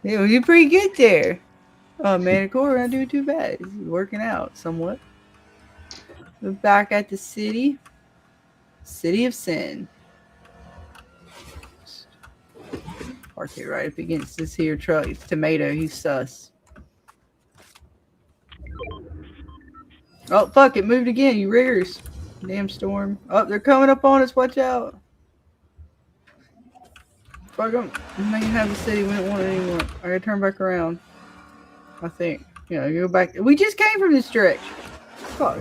Yeah, we did pretty good there. Oh, Manicore, we're not doing too bad. It's working out somewhat. We're back at the city. City of Sin. Park it right up against this here truck. It's Tomato. He's sus. Oh, fuck. It moved again. You riggers. Damn storm. Oh, they're coming up on us. Watch out. Fuck them. They can have the city. We don't want it anymore. I gotta turn back around. I think. Yeah, you go back. We just came from this direction. Fuck.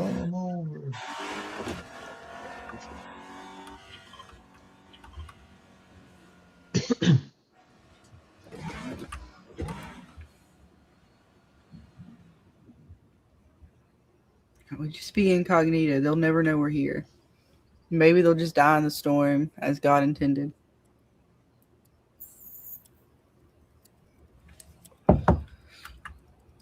We just be incognito. They'll never know we're here. Maybe they'll just die in the storm as God intended.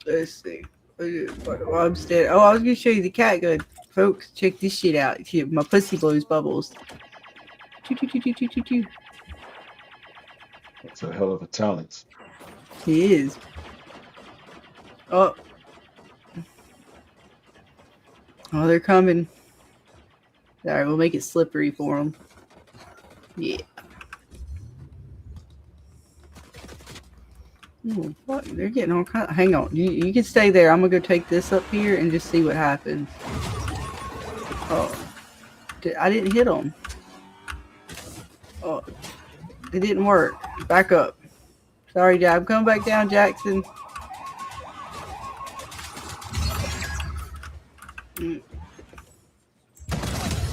Let's see. I'm dead. Oh, I was gonna show you the cat gun, folks. Check this shit out. My pussy blows bubbles. That's a hell of a talent. He is. Oh, they're coming. All right, we'll make it slippery for them. Yeah. Ooh, what? They're getting all kind of... Hang on. You can stay there. I'm going to go take this up here and just see what happens. Oh. I didn't hit them. Oh. It didn't work. Back up. Sorry, Jack. I'm coming back down, Jackson.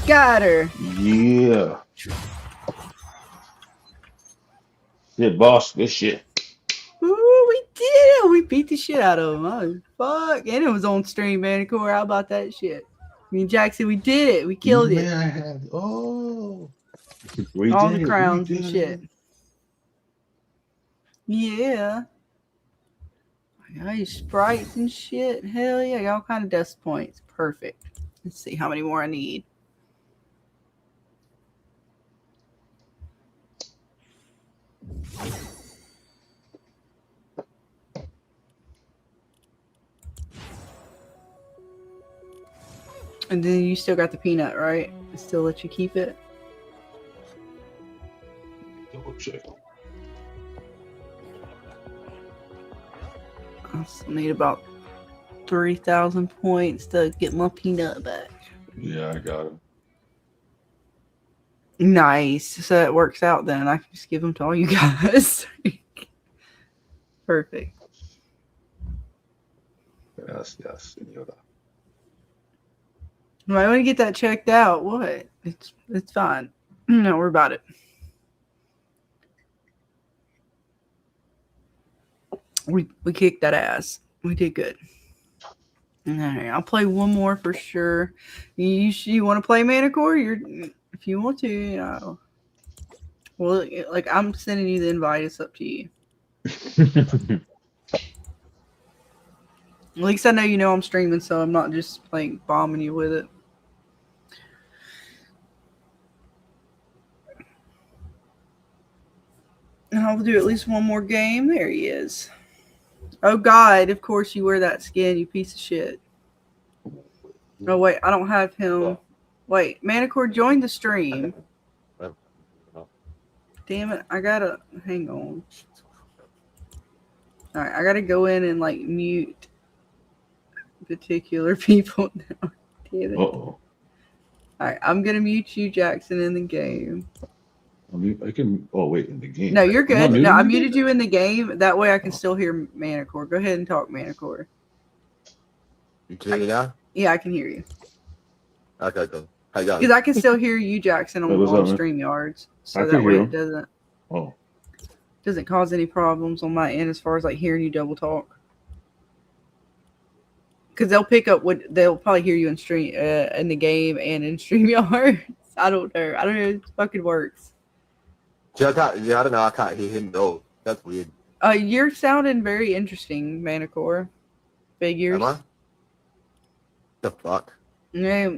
Got her. Yeah. Shit, boss. Good shit. Ooh, We beat the shit out of him. Oh, fuck. And it was on stream, Manicore. How about that shit? Me and Jackson, we did it. We killed it. Man, I had. Oh. We All did the it. crowns We and did shit. it. Yeah. I got sprites and shit. Hell yeah. I got all kind of dust points. Perfect. Let's see how many more I need. And then you still got the peanut, right? I still let you keep it. Double check. I still need about 3,000 points to get my peanut back. Yeah, I got him. Nice. So it works out then. I can just give them to all you guys. Perfect. Yes, senora. I want to get that checked out. What? It's fine. Don't worry about it. We kicked that ass. We did good. All right, I'll play one more for sure. You want to play Manicore? If you want to, you know. Well, like I'm sending you the invite. It's up to you. At least I know you know I'm streaming, so I'm not just like bombing you with it. And I'll do at least one more game. There he is. Oh God! Of course you wear that skin, you piece of shit. Oh wait, I don't have him. Wait, Manicore, join the stream. Damn it! I gotta hang on. All right, I gotta go in and like mute particular people now. Damn it! Uh-oh. All right, I'm gonna mute you, Jackson, in the game. I can. Oh wait, in the game. No, you're good. No, I muted you. you in the game. That way I can still hear Manicore. Go ahead and talk, Manicore. You can hear me now? Yeah, I can hear you. Okay, good. How you going? Because I can still hear you, Jackson, on up, StreamYards. So I that can way hear it him. doesn't cause any problems on my end as far as like hearing you double talk. Because they'll pick up what they'll probably hear you in stream in the game and in StreamYards. I don't know. It fucking works. I don't know. I can't hear him though. That's weird. You're sounding very interesting, Manicore. Figures. Am I? The fuck? Yeah,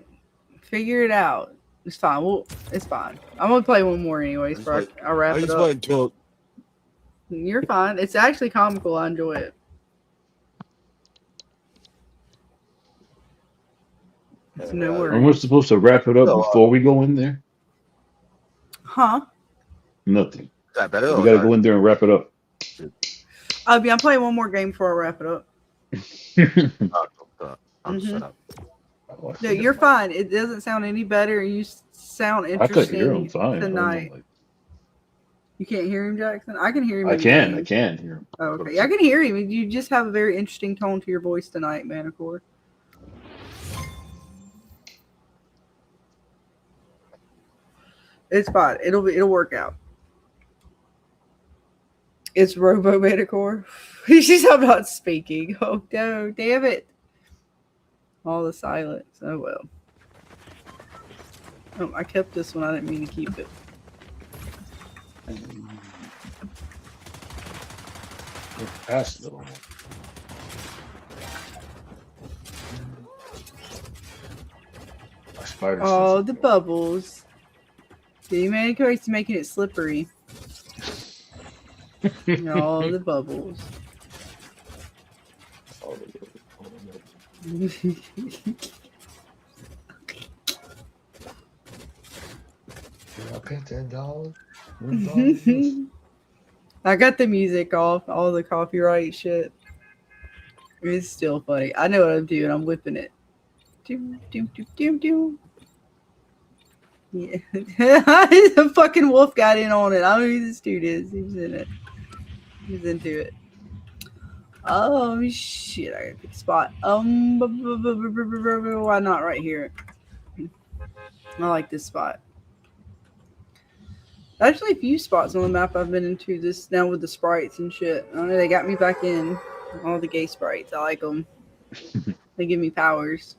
figure it out. It's fine. It's fine. I'm gonna play one more anyways. Before I wrap it up. You're fine. It's actually comical. I enjoy it. It's no worries. And we're supposed to wrap it up before we go in there? Huh? Nothing. Is that better? We gotta go in there and wrap it up. I'm playing one more game before I wrap it up. Shut up. No, you're fine. It doesn't sound any better. You sound interesting. I could hear him fine tonight. You can't hear him, Jackson? I can hear him. I can hear him. Oh, okay. I can hear him. You just have a very interesting tone to your voice tonight, Manicore. It's fine. It'll work out. It's Robo Manicore. She's not speaking. Oh no, damn it. All the silence. Oh well. Oh, I kept this one. I didn't mean to keep it. Pass the one. Oh, the bubbles. The Manicore is making it slippery. All the bubbles. Okay, $10. I got the music off, all the copyright shit. It's still funny. I know what I'm doing. I'm whipping it. Doom, doom, doom, doom, doom. Yeah. The fucking wolf got in on it. I don't know who this dude is. He's in it. He's into it. Oh shit! I gotta pick a spot. Why not right here? I like this spot. Actually, a few spots on the map I've been into this now with the sprites and shit. I know they got me back in. All the gay sprites. I like them. They give me powers.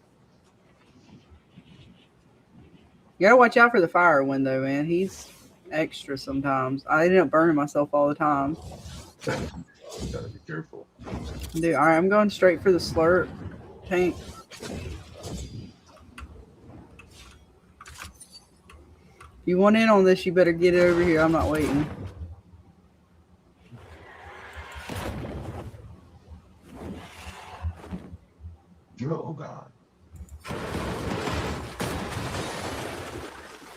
You gotta watch out for the fire window, man. He's extra sometimes. I end up burning myself all the time. Gotta be careful. Dude, all right, I'm going straight for the slurp tank. If you want in on this, you better get it over here. I'm not waiting. Oh God.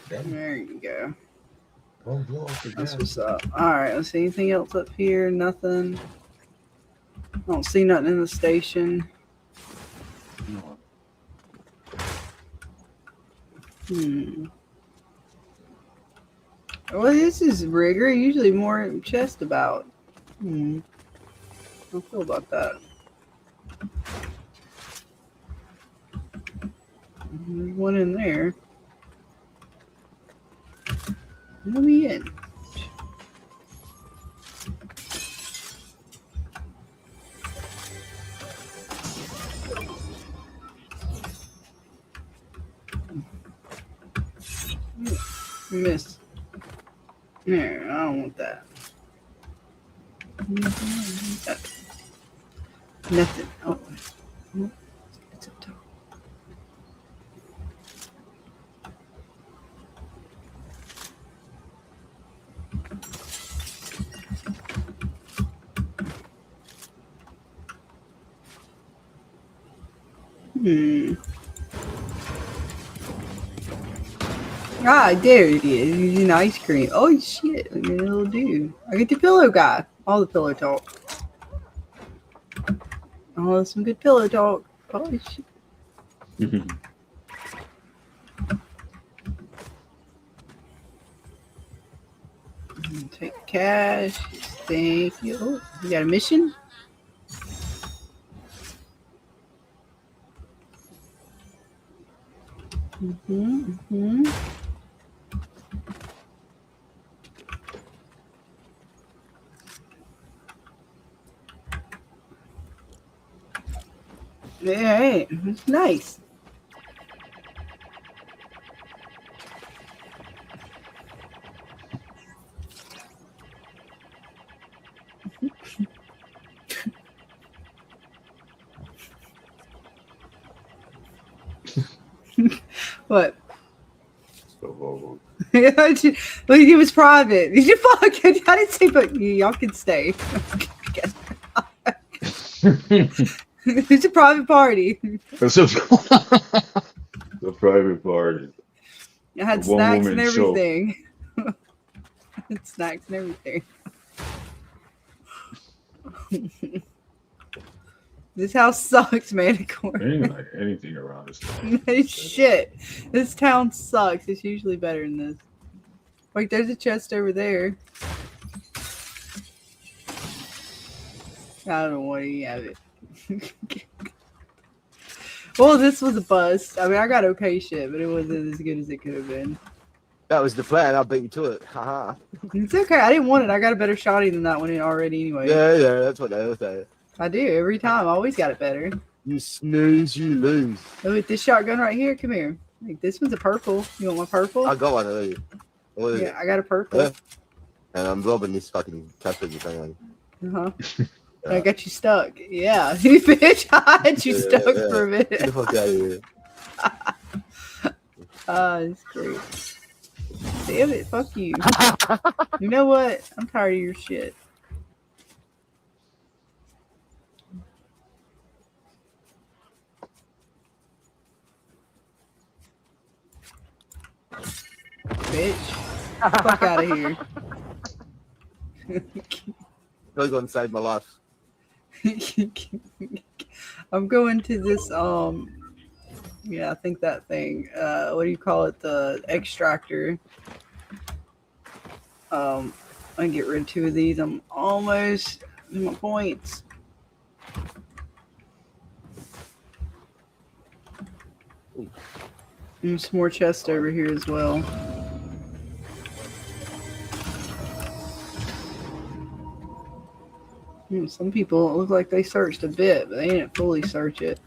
There you go. Don't blow up the That's gas. what's up. All right, let's see anything else up here. Nothing. I don't see nothing in the station. Well, this is rigor. Usually more chest about. I don't feel about that. There's one in there. Let me in. Miss. There, I don't want that. Nothing. Oh, it's up top. Ah, there it is. Using ice cream. Oh shit! Look at that little dude. I get the pillow guy. All the pillow talk. Oh, that's some good pillow talk. Oh shit. Take cash. Thank you. Oh, you got a mission? Yeah, it's nice. What? So, It was private. Did you fuck? I didn't say, but y'all can stay. It's a private party. it's a private party. I had A snacks and one-woman show. everything. Snacks and everything. This house sucks, Manicore. Ain't like anything around this time. Shit. This town sucks. It's usually better than this. Like, there's a chest over there. I don't know why you have it. Well, this was a bust. I mean, I got okay shit, but it wasn't as good as it could have been. That was the plan. I beat you to it. Haha. It's okay. I didn't want it. I got a better shotty than that one already anyway. Yeah, that's what they were saying. I do. Every time. I always got it better. You snooze, you lose. Oh, with this shotgun right here. Come here. Like, this one's a purple. You want my purple? I got one already. What is it? I got a purple. Yeah. And I'm robbing this fucking Casper thing. Uh-huh. I got you stuck. Yeah. You bitch. I had you stuck for a minute. Get the fuck out of here. It's great. Damn it. Fuck you. You know what? I'm tired of your shit. Bitch. Fuck out of here. You're going to save my life. I'm going to this, yeah, I think that thing, what do you call it? The extractor. I can get rid of 2 of these. I'm almost in my points. And some more chests over here as well. Some people look like they searched a bit, but they didn't fully search it.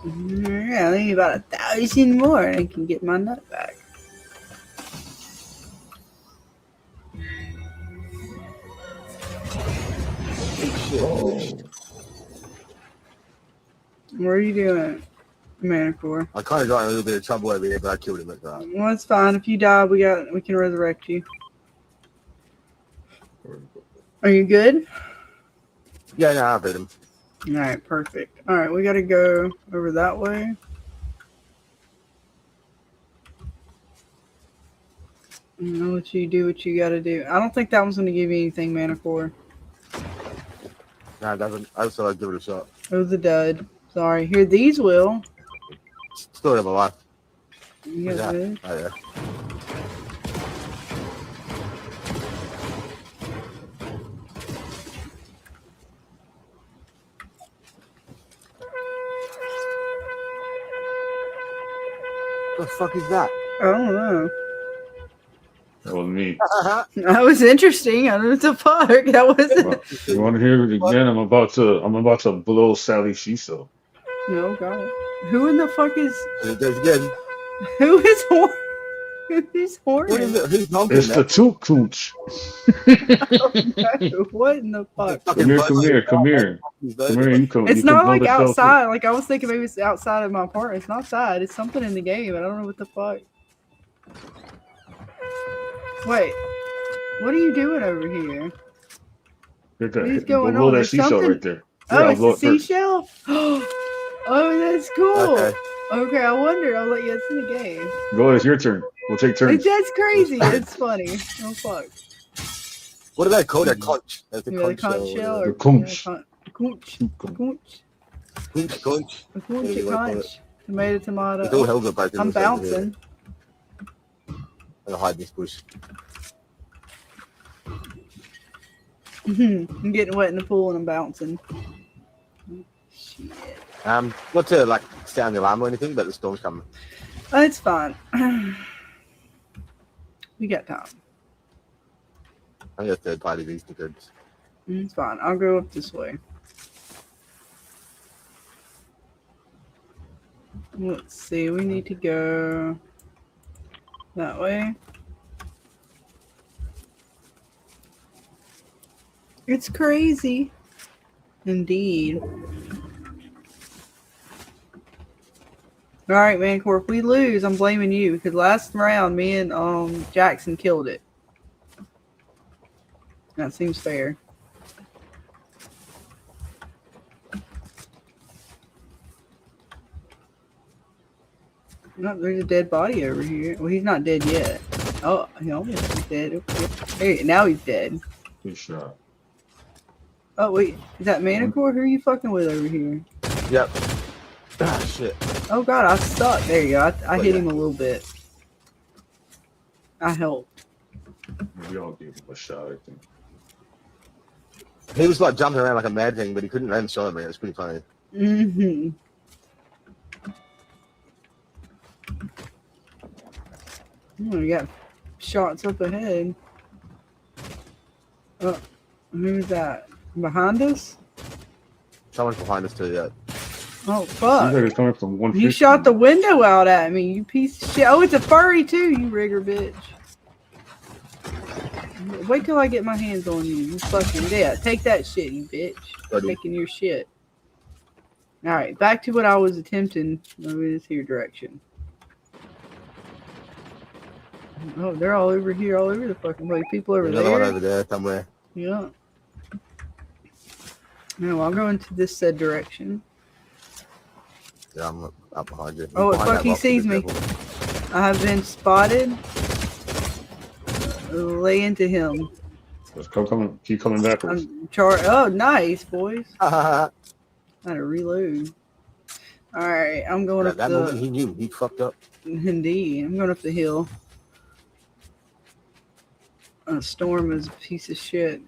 Yeah, I need about 1,000 more and I can get my nut back. What are you doing, Manicore? I kind of got in a little bit of trouble over here, but I killed him like that. Well, it's fine. If you die, we can resurrect you. Are you good? Yeah, no, I beat him. All right, perfect. All right, we got to go over that way. I'll let you do what you got to do. I don't think that one's going to give you anything, Manicore. No, it doesn't. I just thought I'd give it a shot. It was a dud. Sorry. Here, these will. Still have a life. You got this? Oh, yeah. What the fuck is that? I don't know. That was me. That was interesting. I don't know what the fuck. That wasn't. Well, you want to hear it again? I'm about to blow Sally Shiso. No, God. Who in the fuck is? There's again. Who is Horn? Who's Horn? What is it? Who's honking It's the that? Toot Cooch. What in the fuck? Come here. Come here. You come. It's you not can blow like the shell, too. outside. Like I was thinking maybe it's outside of my apartment. It's not outside. It's something in the game. I don't know what the fuck. Wait. What are you doing over here? Hit that. What is going blow on? that There's seashell something- right there. Oh, I'll it's blow a it first. seashell? Oh, that's cool. Okay. Okay, I wonder. I'll let you. It's in the game. Go ahead. It's your turn. We'll take turns. That's crazy. It's funny. Oh, fuck. What do they call that? Conch. That's the Yeah, the conch conch shell. The Or, conch. Yeah, conch. Conch. Conch. Conch. A What do conch. you call it? Conch. Tomato, tomato. It's all Helga back in I'm this over here. bouncing. I'm gonna hide in this bush. I'm getting wet in the pool and I'm bouncing. Shit. Not to like sound the alarm or anything, but the storm's coming. Oh, it's fine. We got time. I got third party these tickets. It's fine. I'll go up this way. Let's see. We need to go that way. It's crazy. Indeed. All right, Mancore. If we lose, I'm blaming you because last round, me and Jackson killed it. That seems fair. No, there's a dead body over here. Well, he's not dead yet. Oh, he almost is dead. Okay. Hey, now he's dead. Good shot. Oh, wait. Is that Manicore? Who are you fucking with over here? Yep. Ah, shit. Oh, God, I suck. There you go. I hit him a little bit. I helped. We all gave him a shot, I think. He was like jumping around like a mad thing, but he couldn't land the shot at me. It was pretty funny. Mm-hmm. Oh, we got shots up ahead. Oh, who's that? Behind us? Someone's behind us too, yeah. Oh, Seems fuck. like it's coming from one. You shot the window out at me, you piece of shit. Oh, it's a furry too, you rigger bitch. Wait till I get my hands on you. You fucking dead. Take that shit, you bitch. Taking your shit. Alright, back to what I was attempting over this here direction. Oh, they're all over here, all over the fucking place. People over Another one there. over there somewhere. Yeah. No, I'll go into this said direction. Yeah, I'm up behind you. Oh, Behind fuck, that he rock, sees be me. careful. I have been spotted. Lay into him. Just keep coming backwards. Oh, nice, boys. I had to reload. All right, I'm going up that moment he knew he fucked up. Indeed, I'm going up the hill. Storm is a piece of shit.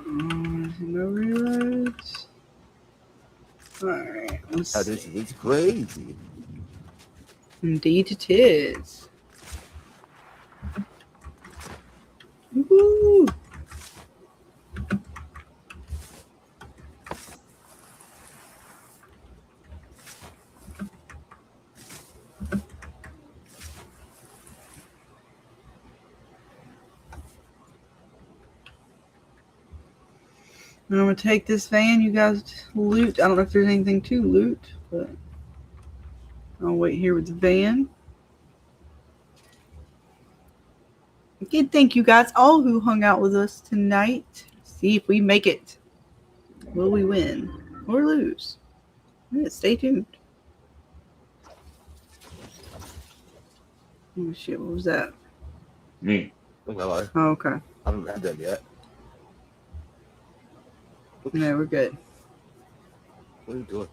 No reloads. Alright, let's see. It's crazy. Indeed it is. Woo! I'm gonna take this van. You guys loot. I don't know if there's anything to loot, but I'll wait here with the van. Again, thank you guys all who hung out with us tonight. See if we make it. Will we win or lose? Yeah, stay tuned. Oh shit! What was that? Me. Oh, okay. I haven't had that yet. No, we're good. What are you doing?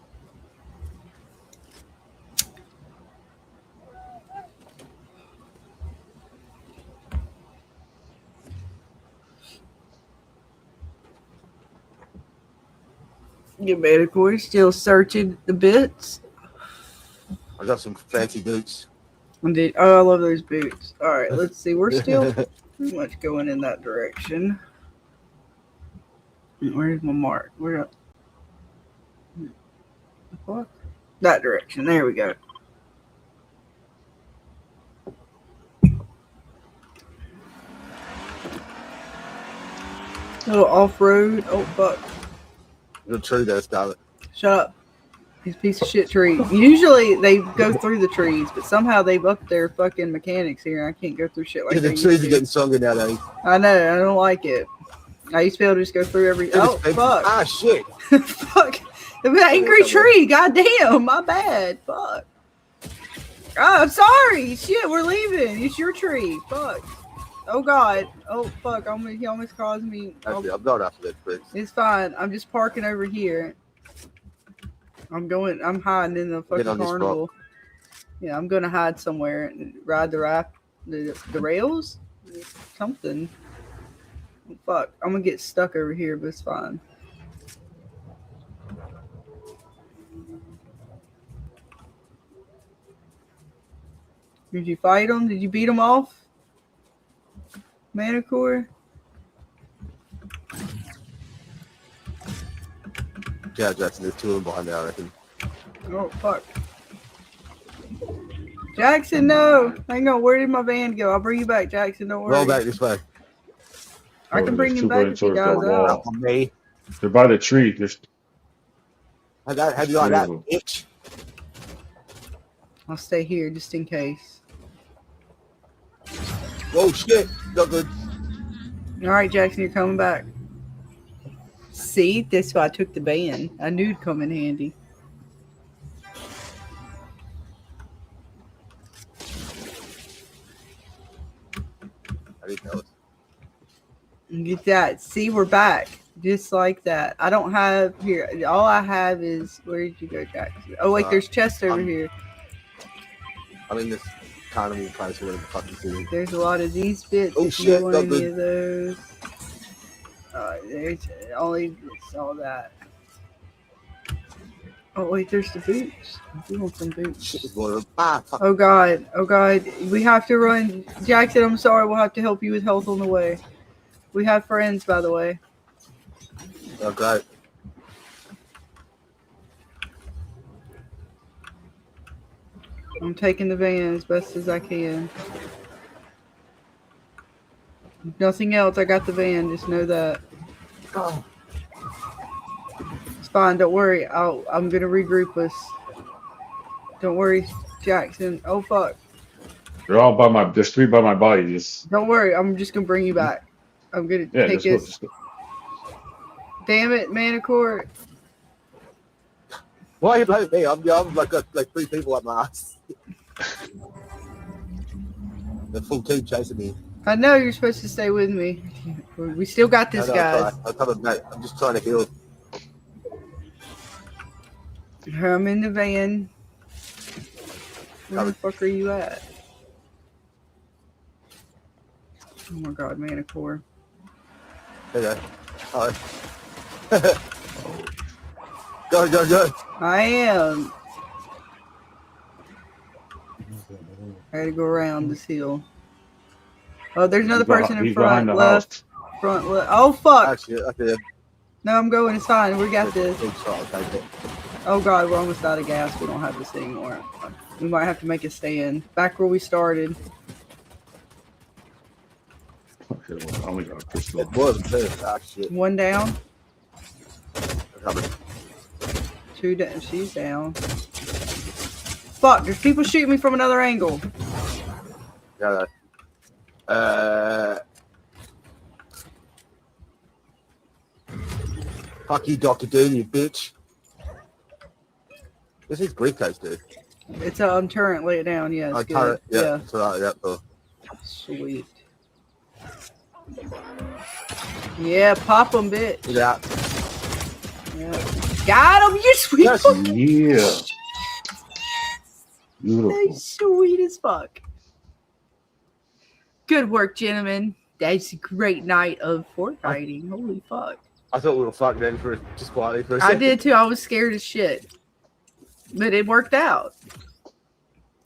Get better, Corey. Still searching the bits. I got some fancy boots. Indeed. Oh, I love those boots. All right, let's see. We're still pretty much going in that direction. Where's my mark? Where up? The fuck? That direction. There we go. Little off-road. Oh, fuck. The tree that's got it. Shut up. These piece of shit trees. Usually they go through the trees, but somehow they've upped their fucking mechanics here. I can't go through shit like that. The trees are getting sung in that, eh? I know. I don't like it. I used to be able to just go through every. Oh, fuck. Ah, shit. Fuck. The angry tree. Goddamn. My bad. Fuck. Oh, I'm sorry. Shit, we're leaving. It's your tree. Fuck. Oh, God. Oh, fuck. He almost caused me. Actually, I'm going after that Chris. It's fine. I'm just parking over here. I'm hiding in the fucking carnival. Yeah, I'm going to hide somewhere and ride the rails? Something. Fuck. I'm going to get stuck over here, but it's fine. Did you fight them? Did you beat them off? Manicore? Yeah, Jackson, there's two of them behind there, I reckon. Oh, fuck. Jackson, no! Hang on, where did my van go? I'll bring you back, Jackson, don't worry. Roll back this way. I can bring him back if he dies out. They're by the tree. Have you got that itch? I'll stay here just in case. Oh, shit. Not good. All right, Jackson, you're coming back. See, that's why I took the van. I knew it'd come in handy. I didn't know it. Get that. See, we're back. Just like that. I don't have here. All I have is, where did you go, Jackson? Oh, wait, there's chest over here. I'm in this carnival place where the fucking city. There's a lot of these bits. Oh, shit. Not any of those. There's only all that. Oh, wait, there's the boots. I do want some boots. Oh, God. Oh, God. We have to run. Jackson, I'm sorry. We'll have to help you with health on the way. We have friends, by the way. Okay. I'm taking the van as best as I can. If nothing else, I got the van. Just know that. Oh. It's fine. Don't worry. I'm gonna regroup us. Don't worry, Jackson. Oh fuck. They're all by there's three by my body. Just don't worry. I'm just gonna bring you back. I'm gonna take us. Damn it, Manicore. Why are you blaming me? I'm like got like 3 people up my ass. The full team chasing me. I know you're supposed to stay with me. We still got this, guys. I'm coming back. I'm just trying to heal. I'm in the van. Where the fuck are you at? Oh my god, Manicore. There you go. Alright. Go. I am. I gotta go around this hill. Oh, there's another person in He's front, behind the left. house. Front left. Oh fuck! Actually, okay. No, I'm going. It's fine. We got this. Big shot, I'll take it. Oh god, we're almost out of gas. We don't have this anymore. We might have to make a stand. Back where we started. Okay, well, I only got a pistol. It was too. Ah, shit. One down. Coming. 2 down. She's down. Fuck! There's people shooting me from another angle. Yeah. Fuck you, Dr. Doom, you bitch. This is briefcase, dude. It's turret. Lay it down. Yeah, it's good. Turret. Yeah. Yeah. So that, Sweet. Yeah, pop them, bitch. Yeah. Yeah. Got him, you sweet Yes. fucking. Yeah. Beautiful. That's sweet as fuck. Good work, gentlemen. That's a great night of fort fighting. Holy fuck. I thought we were fucked then for just quietly for a I second. did too. I was scared as shit. But it worked out.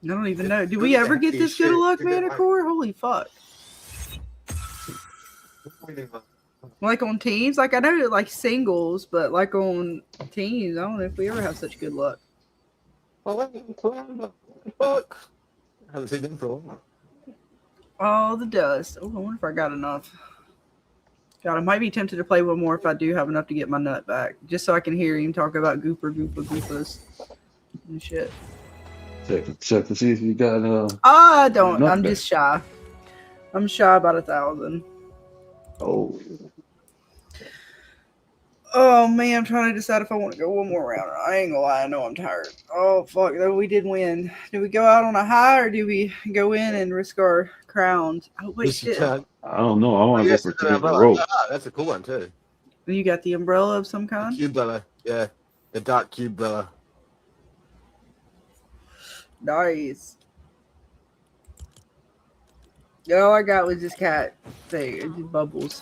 I don't even know. Did we ever get this good of luck, Manicore? Holy fuck. Like on teams? Like I know like singles, but like on teams, I don't know if we ever have such good luck. Fuck. I haven't seen them for a while. Oh, the dust. Oh, I wonder if I got enough. God, I might be tempted to play one more if I do have enough to get my nut back. Just so I can hear him talk about Goopas and shit. Check to see if you got I don't. nut I'm back. just shy. I'm shy about 1,000. Oh. Oh man, I'm trying to decide if I want to go one more round. I ain't gonna lie, I know I'm tired. Oh fuck, though we did win. Do we go out on a high or do we go in and risk our crowns? Oh wait, shit. I don't know. I want to go for 3 in a row. That's a cool one too. You got the umbrella of some kind? Cube Bella, yeah. The dark Cube Bella. Nice. All I got was this cat thing. It's just Bubbles.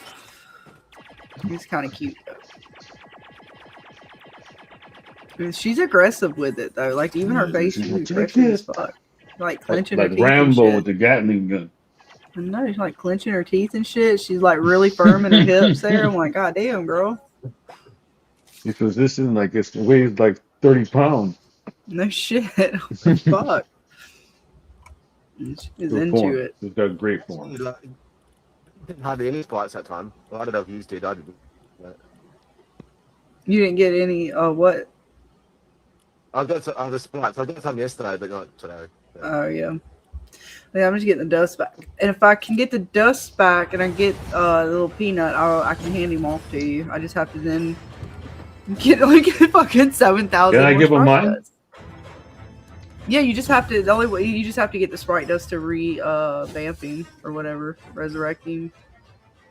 He's kind of cute though. She's aggressive with it though. Like even her face is aggressive as fuck. Like clenching her Like teeth. Rambo and with shit. the Gatling gun. I know she's like clenching her teeth and shit. She's like really firm in her hips there. I'm like, God damn, girl. Because this is like it weighs like 30 pounds. No shit. Fuck. She's Good into form. it. She's got great form. Didn't have any spikes that time. Well, I don't know if you did. I didn't. But You didn't get any what? I got the spikes. I got some yesterday, but not today. Yeah. Oh yeah. Yeah, I'm just getting the dust back. And if I can get the dust back and I get the little peanut, I can hand him off to you. I just have to then get like fucking 7,000. Can I give him mine? Dust. Yeah, you just have to. The only way you just have to get the sprite dust to vamp him or whatever, resurrect him.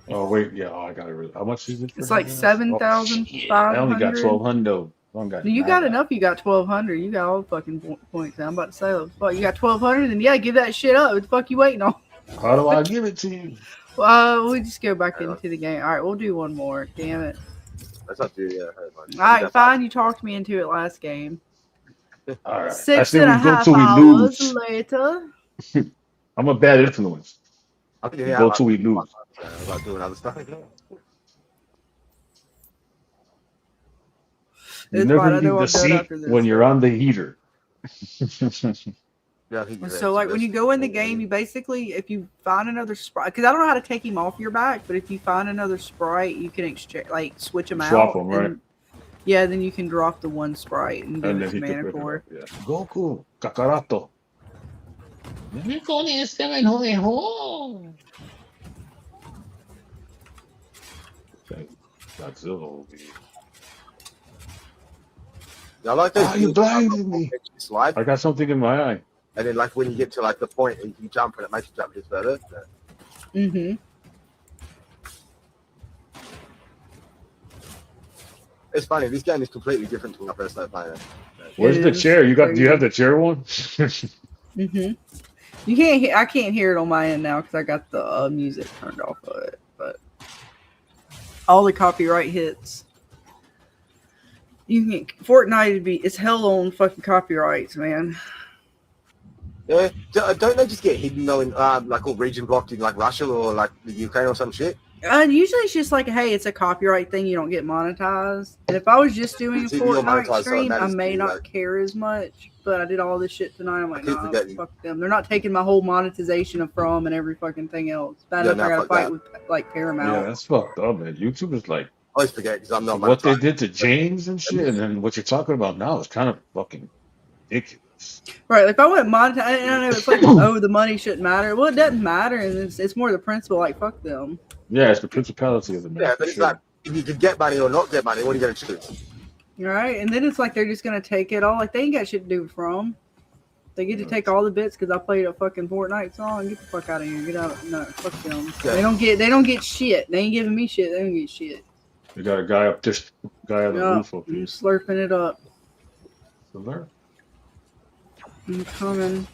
Oh wait, yeah. Oh, I got it. How much is it? It's like 7,500. I only got 1,200. You got enough. You got 1,200. You got all the fucking points. I'm about to say, fuck, you got 1,200. Then yeah, give that shit up. What the fuck you waiting on? How do I give it to you? We just go back into the game. All right, we'll do one more. Damn it. That's up to you. Yeah. All right, fine. You talked me into it last game. All right. 6.5 hours later. I'm a bad influence. I think Go till we lose. About doing other stuff. You It's never fine. I leave know the I'm done seat after this. when you're on the heater. Yeah, I think So like when you go in the game, you basically, if you find another sprite, because I don't know how to take him off your back, but if you find another sprite, you can exchange, like switch them out. Swap 'em, right? and- Yeah, then you can drop the one sprite and give And it then to he can mana pick it core. up. Yeah. Goku, Kakaroto. Okay, Godzilla will be. I like those. You blinded me. Slide, I got something in my eye. and then like when you get to like the point, you jump and it makes you jump just further. Mm-hmm. It's funny. This game is completely different to when I first started playing it. Where's the is chair? Do you crazy. have the chair one? Mm-hmm. You can't. I can't hear it on my end now because I got the music turned off of it. But all the copyright hits. You can Fortnite it's hell on fucking copyrights, man. Yeah, don't they just get hidden though in like all region blocked in like Russia or like the Ukraine or some shit? Usually it's just like, hey, it's a copyright thing. You don't get monetized. And if I was just doing a See, you're Fortnite monetized, so it stream, I matters may to you, not like- care as much. But I did all this shit tonight. I'm like, keep nah, forgetting. fuck them. They're not taking my whole monetization of From and every fucking thing else. Bad Yeah, enough I no, gotta fuck fight that. with like Paramount. Yeah, that's fucked up, man. YouTube is like I always forget because I'm not what they monetized. did to James and shit, and then what you're talking about now is kind of fucking ridiculous. Right, like if I went monetize, I know it's like, oh, the money shouldn't matter. Well, it doesn't matter, and it's more the principle. Like, fuck them. Yeah, it's the principality of the man. Yeah, for but it's sure. like if you could get money or not get money, what are you going to choose? Right, and then it's like they're just gonna take it all. Like they ain't got shit to do with From. They get to take all the bits because I played a fucking Fortnite song. Get the fuck out of here. Get out. No, fuck them. Yeah. They don't get shit. They ain't giving me shit. They don't get shit. They got a guy up this guy on the Yup, roof up I'm here. slurping it up. Still there? I'm coming.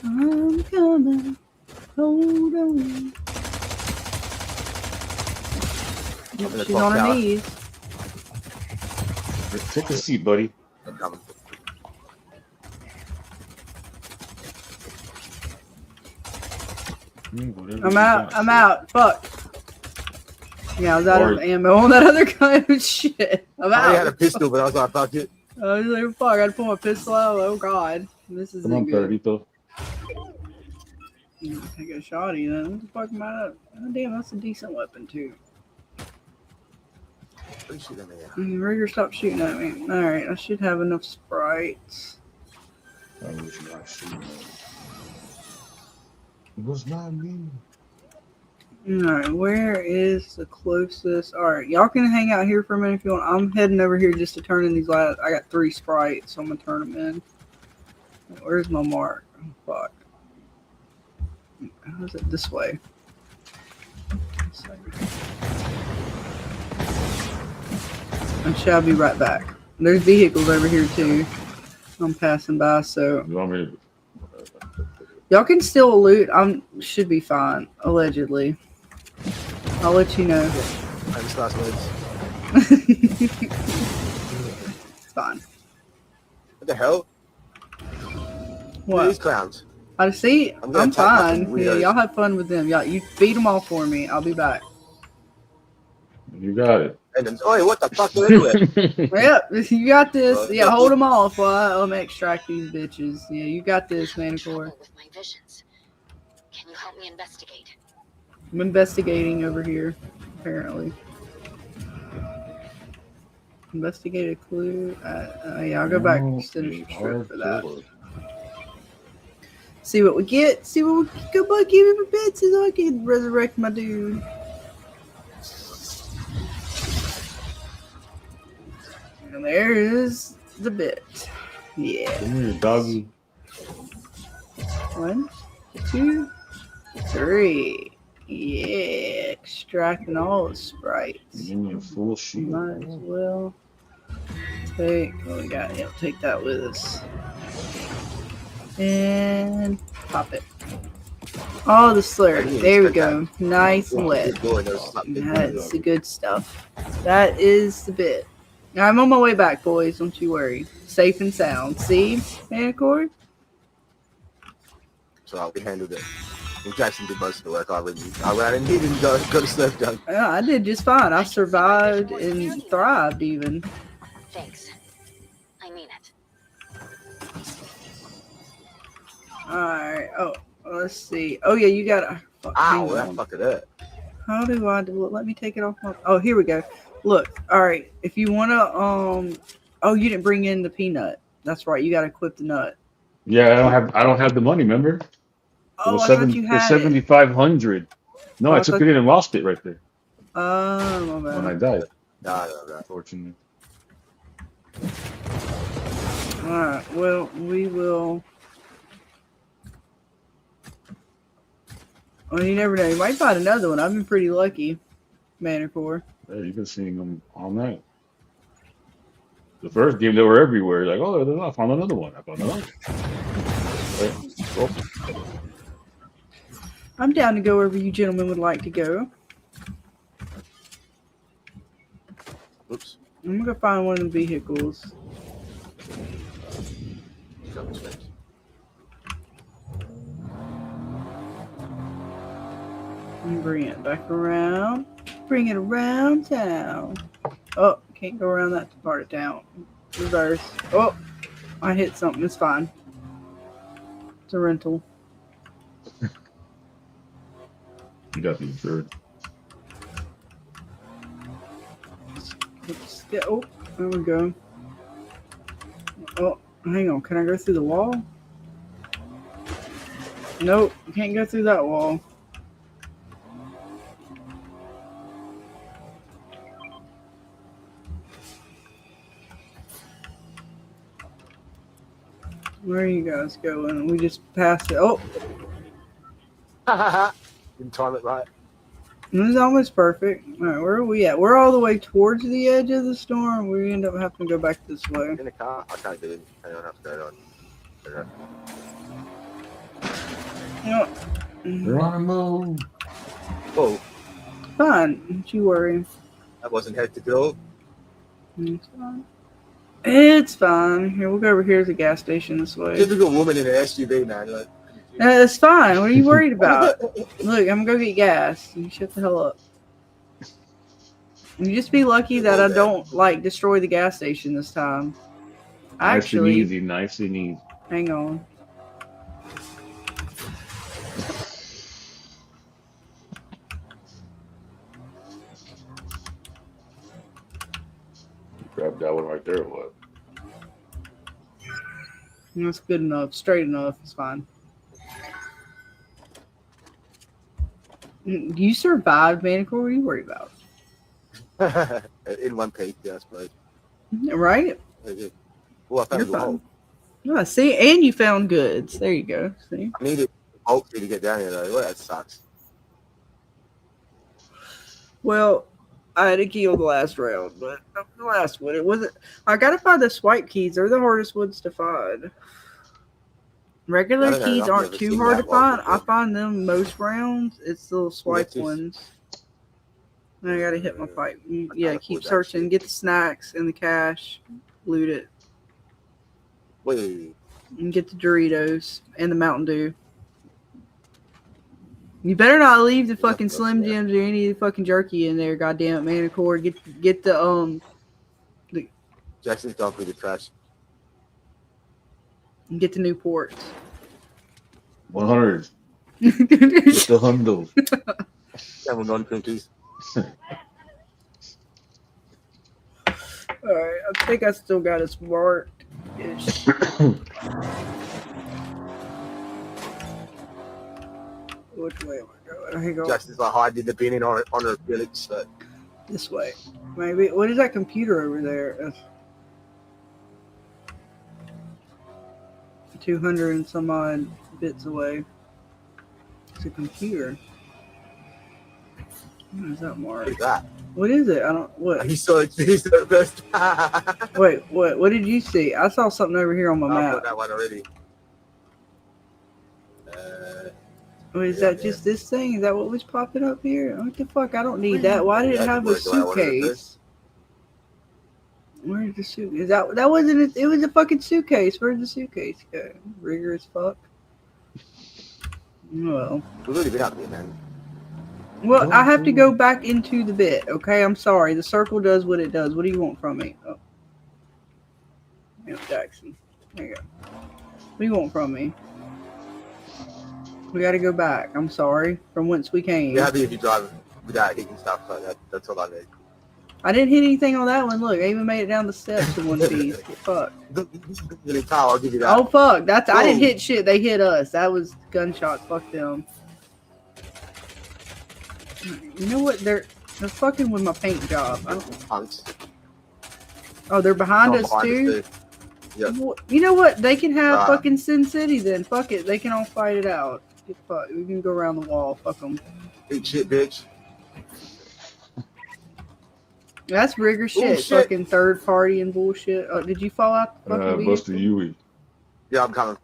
I'm coming. Hold on. gonna She's talk on her out. knees. Take a seat, buddy. I'm coming. Whatever I'm you out. got, I'm shit. out. Fuck. Yeah, I was out of Or- ammo on that other guy. Shit. I'm I had a out. pistol, but I was like, fuck it. I was like, fuck. I had to pull my pistol out. Oh, God. This isn't Come on, good. Perrito. Take a shotty then. What the fuck am I? Oh, damn, that's a decent weapon, too. What are you shooting at me at? Rigger, stop shooting at me. Alright, I should have enough sprites. That was not shooting. It was not me. Alright, where is the closest? Alright, y'all can hang out here for a minute if you want. I'm heading over here just to turn in these last. I got 3 sprites, so I'm gonna turn them in. Where's my mark? Oh, fuck. How is it this way? I shall be right back. There's vehicles over here too. I'm passing by, so You want me to? y'all can still loot. Should be fine, allegedly. I'll let you know. I just lost words. It's fine. What the hell? Who are these What? clowns? I see. I'm gonna I'm attack my fine. fucking Yeah, weirdos. y'all have fun with them. Y'all, you feed them all for me. I'll be back. You got it. And then, oh, what the fuck? They're everywhere. Yep, you got this. Well, Yeah, yeah, hold yeah. them off while I extract these bitches. Yeah, you got this, Manicore. With my visions. Can you help me investigate? I'm investigating over here, apparently. Investigate a clue. Yeah, I'll go back to Sinister Strip for that. See what we get. See what we can go back give him a bit so I can resurrect my dude. And there is the bit. Yeah. Come here, doggy. 1, 2, 3. Yeah. Extracting all the sprites. Give me a full shield. Might as well take what we got. Yeah, take that with us. And pop it. Oh, the slur. There we go. Nice and wet. That's the good stuff. That is the bit. I'm on my way back, boys. Don't you worry. Safe and sound. See, Manicore? So we handled it. Well, Jackson did most of the work. I ran and he didn't go to stuff done. Yeah, I did just fine. I survived and thrived even. Thanks. I mean it. Alright. Oh, let's see. Oh, yeah, you got to. Ow, that fucking hurt. How do I do it? Let me take it off my. Oh, here we go. Look. Alright. If you want to. Oh, you didn't bring in the peanut. That's right. You got to equip the nut. Yeah, I don't have the money. Remember? It Oh, was I thought you had it. 7,500. No, Oh, I I took thought- it in and lost it right there Oh, my when I bad. died. No. Unfortunately. Alright, well, we will. Well, you never know. You might find another one. I've been pretty lucky, Manicore. Yeah, you've been seeing them all night. The first game, they were everywhere. Like, oh, I found another one. I found another one. Right? Awesome. I'm down to go wherever you gentlemen would like to go. Oops. I'm gonna go find one of the vehicles. And bring it back around. Bring it around town. Oh, can't go around that part of town. Reverse. Oh, I hit something. It's fine. It's a rental. You got the insured. Let's get, oh, there we go. Oh, hang on. Can I go through the wall? Nope, can't go through that wall. Where are you guys going? We just passed it. Oh, Didn't time it right. it was almost perfect. All right, where are we at? We're all the way towards the edge of the storm. We end up having to go back this way. In the car? I can't do it. Hang on, I have to go on. No. They're on a move. Oh, Fine, don't you worry. that wasn't head to go. It's fine. It's fine. Here, we'll go over here to the gas station this way. Typical woman in an SUV, man. Like, It's fine. What are you worried about? Look, I'm gonna go get gas. You shut the hell up. You just be lucky that I don't destroy the gas station this time. Nice and easy. Nice and easy. Hang on. Grab that one right there. What? That's good enough. Straight enough. It's fine. You survived, Manicore. What are you worried about? in one piece, yeah, I suppose. Right? Oh, I found You're a hole. fine. Yeah, see? And you found goods. There you go. See? I needed bolt to get down here, though. Well, that sucks. Well, I had to kill the last round, but the last one, it wasn't. I gotta find the swipe keys. They're the hardest ones to find. Regular keys aren't too hard to find. I find them most rounds. It's the little swipe ones. I gotta hit my pipe. Yeah, keep searching. Get the snacks and the cash. Loot it. Wait. And get the Doritos and the Mountain Dew. You better not leave the fucking Slim Jims or any of the fucking jerky in there, goddamn it, Manicore. Get the Jackson's gone through the trash. and get the Newports. 100. With the hundo. Haven't gone through these. Alright, I think I still got it marked-ish. Which way am I going? Hang on. Jackson's like hiding the bin in on a village, so. This way. Maybe. What is that computer over there? 200 and some odd bits away. It's a computer. What is that, Mark? What is that? What is it? I don't. What? He saw it first. Wait, what did you see? I saw something over here on my I map. put that one already. Wait, is that just this thing? Is that what was popping up here? What the fuck? I don't need that. Why did it have a suitcase? Where's the suitcase? That wasn't it. It was a fucking suitcase. Where'd the suitcase go? Rigor as fuck. Well. We've already been out there, man. Well, I have to go back into the bit, okay? I'm sorry. The circle does what it does. What do you want from me? Oh. Yeah, Jackson. There you go. What do you want from me? We gotta go back. I'm sorry. From whence we came. Yeah, if you drive without hitting stuff like that, that's all I need. I didn't hit anything on that one. Look, I even made it down the steps in one piece. Fuck. The car, I'll give you that. Oh, fuck. I didn't hit shit. They hit us. That was gunshots. Fuck them. You know what? They're fucking with my paint job. I don't. Punks. Oh, they're behind us too? Yep. Well, you know what? They can have Right. fucking Sin City then. Fuck it. They can all fight it out. Fuck. We can go around the wall. Fuck them. Eat shit, bitch. That's rigger shit. shit. Fucking third party and bullshit. Oh, did you fall out the fucking Buster vehicle? Huey. Yeah, I'm coming.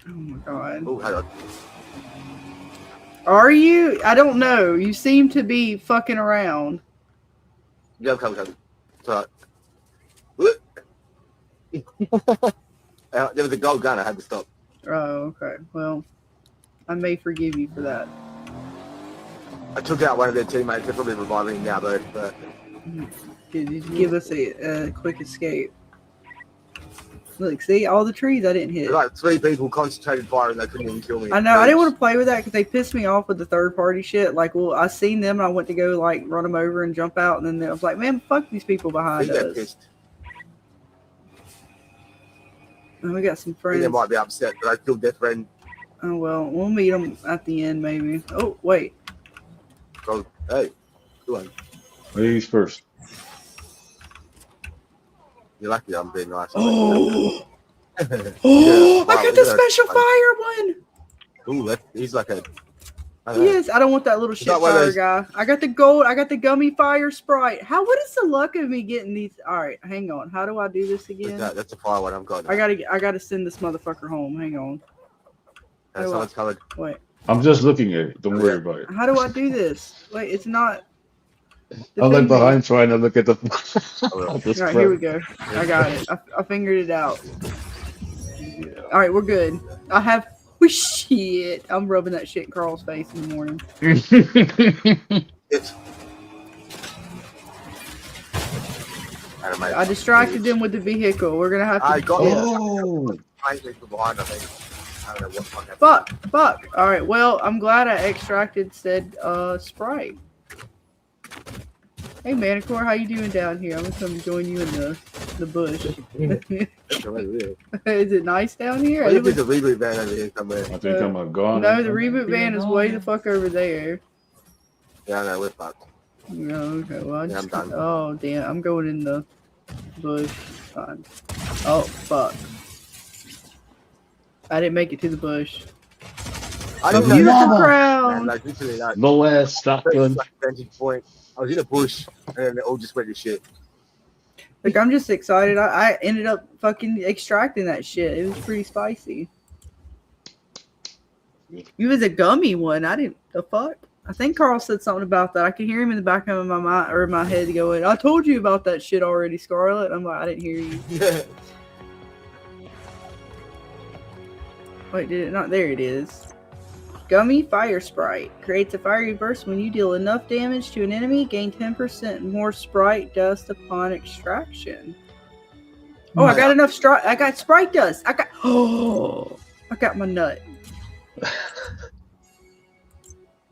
Oh my god. Oh, hang on. Are you? I don't know. You seem to be fucking around. Yeah, I'm coming. So, there was a gold gun. I had to stop. Oh, okay. Well, I may forgive you for that. I took out one of their teammates. They're probably reviving him now, though. But Could you give us a quick escape? Look, see all the trees I didn't hit. like 3 people concentrated fire and they couldn't even kill me. I know. I didn't want to play with that because they pissed me off with the third party shit. Like, well, I seen them and I went to go like run them over and jump out, and then I was like, man, fuck these people behind us. Pissed. And we got some I think friends. they might be upset, but I killed their friend. Oh well, we'll meet them at the end maybe. Oh wait. So, hey, go on. Ladies first. You're lucky I'm being nice. Oh, Yeah, oh! wow, I got the special fire one. Ooh, he's like a. I don't know. Yes, I don't want that little shit not one of fire those- guy. I got the gold. I got the gummy fire Sprite. What is the luck of me getting these? All right, hang on. How do I do this again? That's a fire one. I've got. I gotta send this motherfucker home. Hang on. Someone's covered. Wait. I'm just looking at it. Don't worry about it. How do I do this? Wait, it's not. the I'm like thing behind trying to look at the. All right, here we go. I got it. I figured it out. All right, we're good. I have. Oh, shit. I'm rubbing that shit in Carl's face in the morning. I distracted them with the vehicle. We're gonna have to. I got Oh. I think behind. I think. I don't know what fuck. Fuck. All right. Well, I'm glad I extracted said Sprite. Hey, Manicore, how you doing down here? I'm gonna come join you in the bush. That's right, really. Is it nice down here? What if there's a reboot van over here somewhere? I think I'm gone. No, the reboot van is way the fuck over there. Yeah, I know. We're fucked. No, okay. Well, Yeah, I'm done. Oh, damn. I'm going in the bush. Fine. Oh, fuck. I didn't make it to the bush. I didn't Beautiful know. crown. Man, like, literally, like, No ass shotgun. like vantage point. I was in a bush, and then it all just went to shit. Like, I'm just excited. I ended up fucking extracting that shit. It was pretty spicy. It was a gummy one. I didn't. The fuck? I think Carl said something about that. I could hear him in the back of my mind or my head going, "I told you about that shit already, Scarlett." I'm like, I didn't hear you. Yeah. Wait, did it not? There it is. Gummy Fire Sprite. Creates a fiery burst when you deal enough damage to an enemy. Gain 10% more Sprite dust upon extraction. Oh, I got enough Sprite. I got Sprite dust. I got my nut.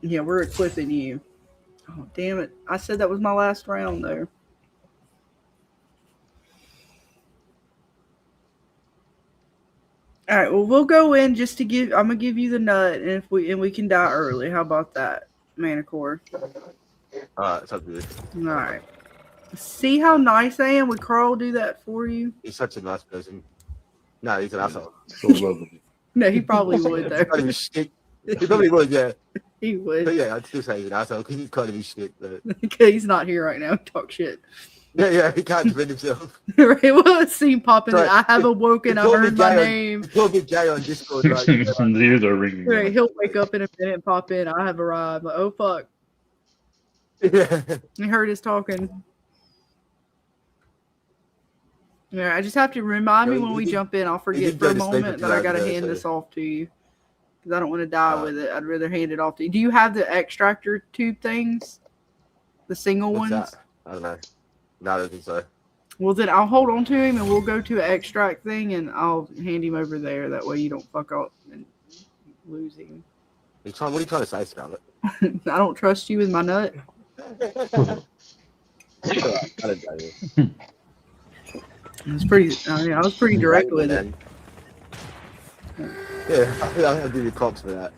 Yeah, we're equipping you. Oh, damn it. I said that was my last round, though. All right, well, we'll go in just to give. I'm gonna give you the nut, and we can die early. How about that, Manicore? It's up good. All right. See how nice I am? Would Carl do that for you? He's such a nice person. No, he's an asshole. So lovely. No, he probably would He's kind of though. a shit. He probably would, yeah. He But would. yeah, I'd still say he's an asshole because he's kind of a shit. But Okay, he's not here right now. Talk shit. yeah, he can't defend himself. Right, well, let's see him popping. Right. I have awoken. I Call me heard my Jay on- name. Call me Jay on Discord, right? The ears are ringing. Right, he'll wake up in a minute and pop in. I have arrived. Like, oh fuck. Yeah. He heard us talking. Yeah, I just have to remind me when we jump in. I'll forget did for a go to sleep moment at that I gotta 2 hand hours, this off to you because I don't want to die with it. I'd rather hand it off to you. Do you have the extractor tube things, the single What's ones? that? I don't know. No, I don't think so. Well, then I'll hold on to him and we'll go to an extract thing and I'll hand him over there. That way you don't fuck up and lose him. What are you trying to say, Scarlett? I don't trust you with my nut. I don't know. It's pretty. I mean, I was pretty direct with it. Yeah, I'll give you props for that.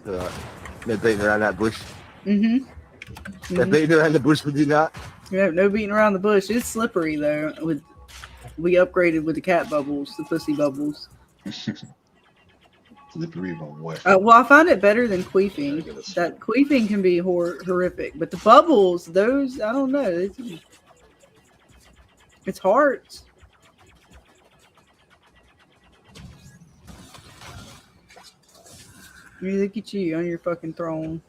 They're beating around that bush. Mm-hmm. They're beating around the bush with you, that. Yeah, no beating around the bush. It's slippery though. We upgraded with the cat bubbles, the pussy bubbles. Slippery but wet. Well, I find it better than queefing. That queefing can be horrific, but the bubbles, those, I don't know. It's hard. Look at you on your fucking throne,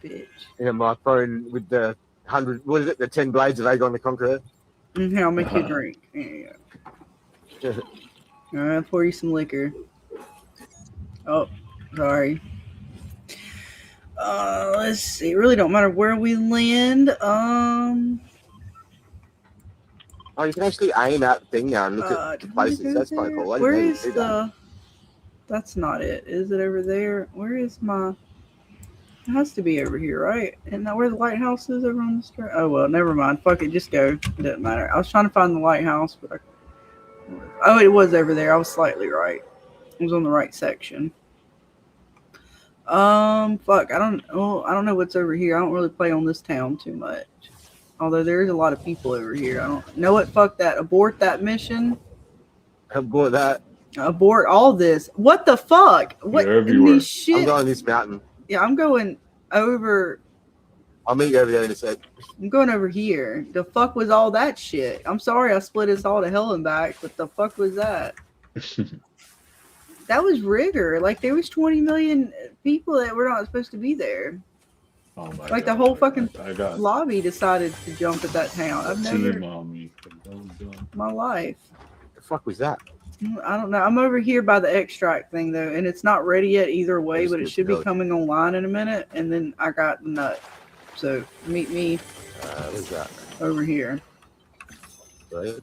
bitch. Yeah, my phone with the 100, what is it, the 10 blades of Aegon the Conqueror? Here, I'll make you a drink. There you go. All right, I'll pour you some liquor. Oh, sorry. Let's see. It really don't matter where we land. Oh, you can actually aim at the thing now and look at the places. That's quite cool. Where is the... That's not it. Is it over there? Where is my... It has to be over here, right? Isn't that where the lighthouse is over on the street? Oh, well, never mind. Fuck it. Just go. It doesn't matter. I was trying to find the lighthouse, but oh, it was over there. I was slightly right. It was on the right section. Fuck. I don't know what's over here. I don't really play on this town too much. Although there's a lot of people over here. I don't know what. Fuck that. Abort that mission. Abort that. Abort all this. What the fuck? What in these shit? I'm going this mountain. Yeah, I'm going over. I'll meet you over there in a sec. I'm going over here. The fuck was all that shit? I'm sorry I split us all to hell and back, but the fuck was that? That was rigor. Like, there was 20 million people that were not supposed to be there. Oh my like, God, the whole fucking got lobby decided to jump at that town. I've never... My life. The fuck was that? I don't know. I'm over here by the extract thing, though, and it's not ready yet either way, but it should be coming online in a minute, and then I got the nut. So, meet me what's that? over here. Right.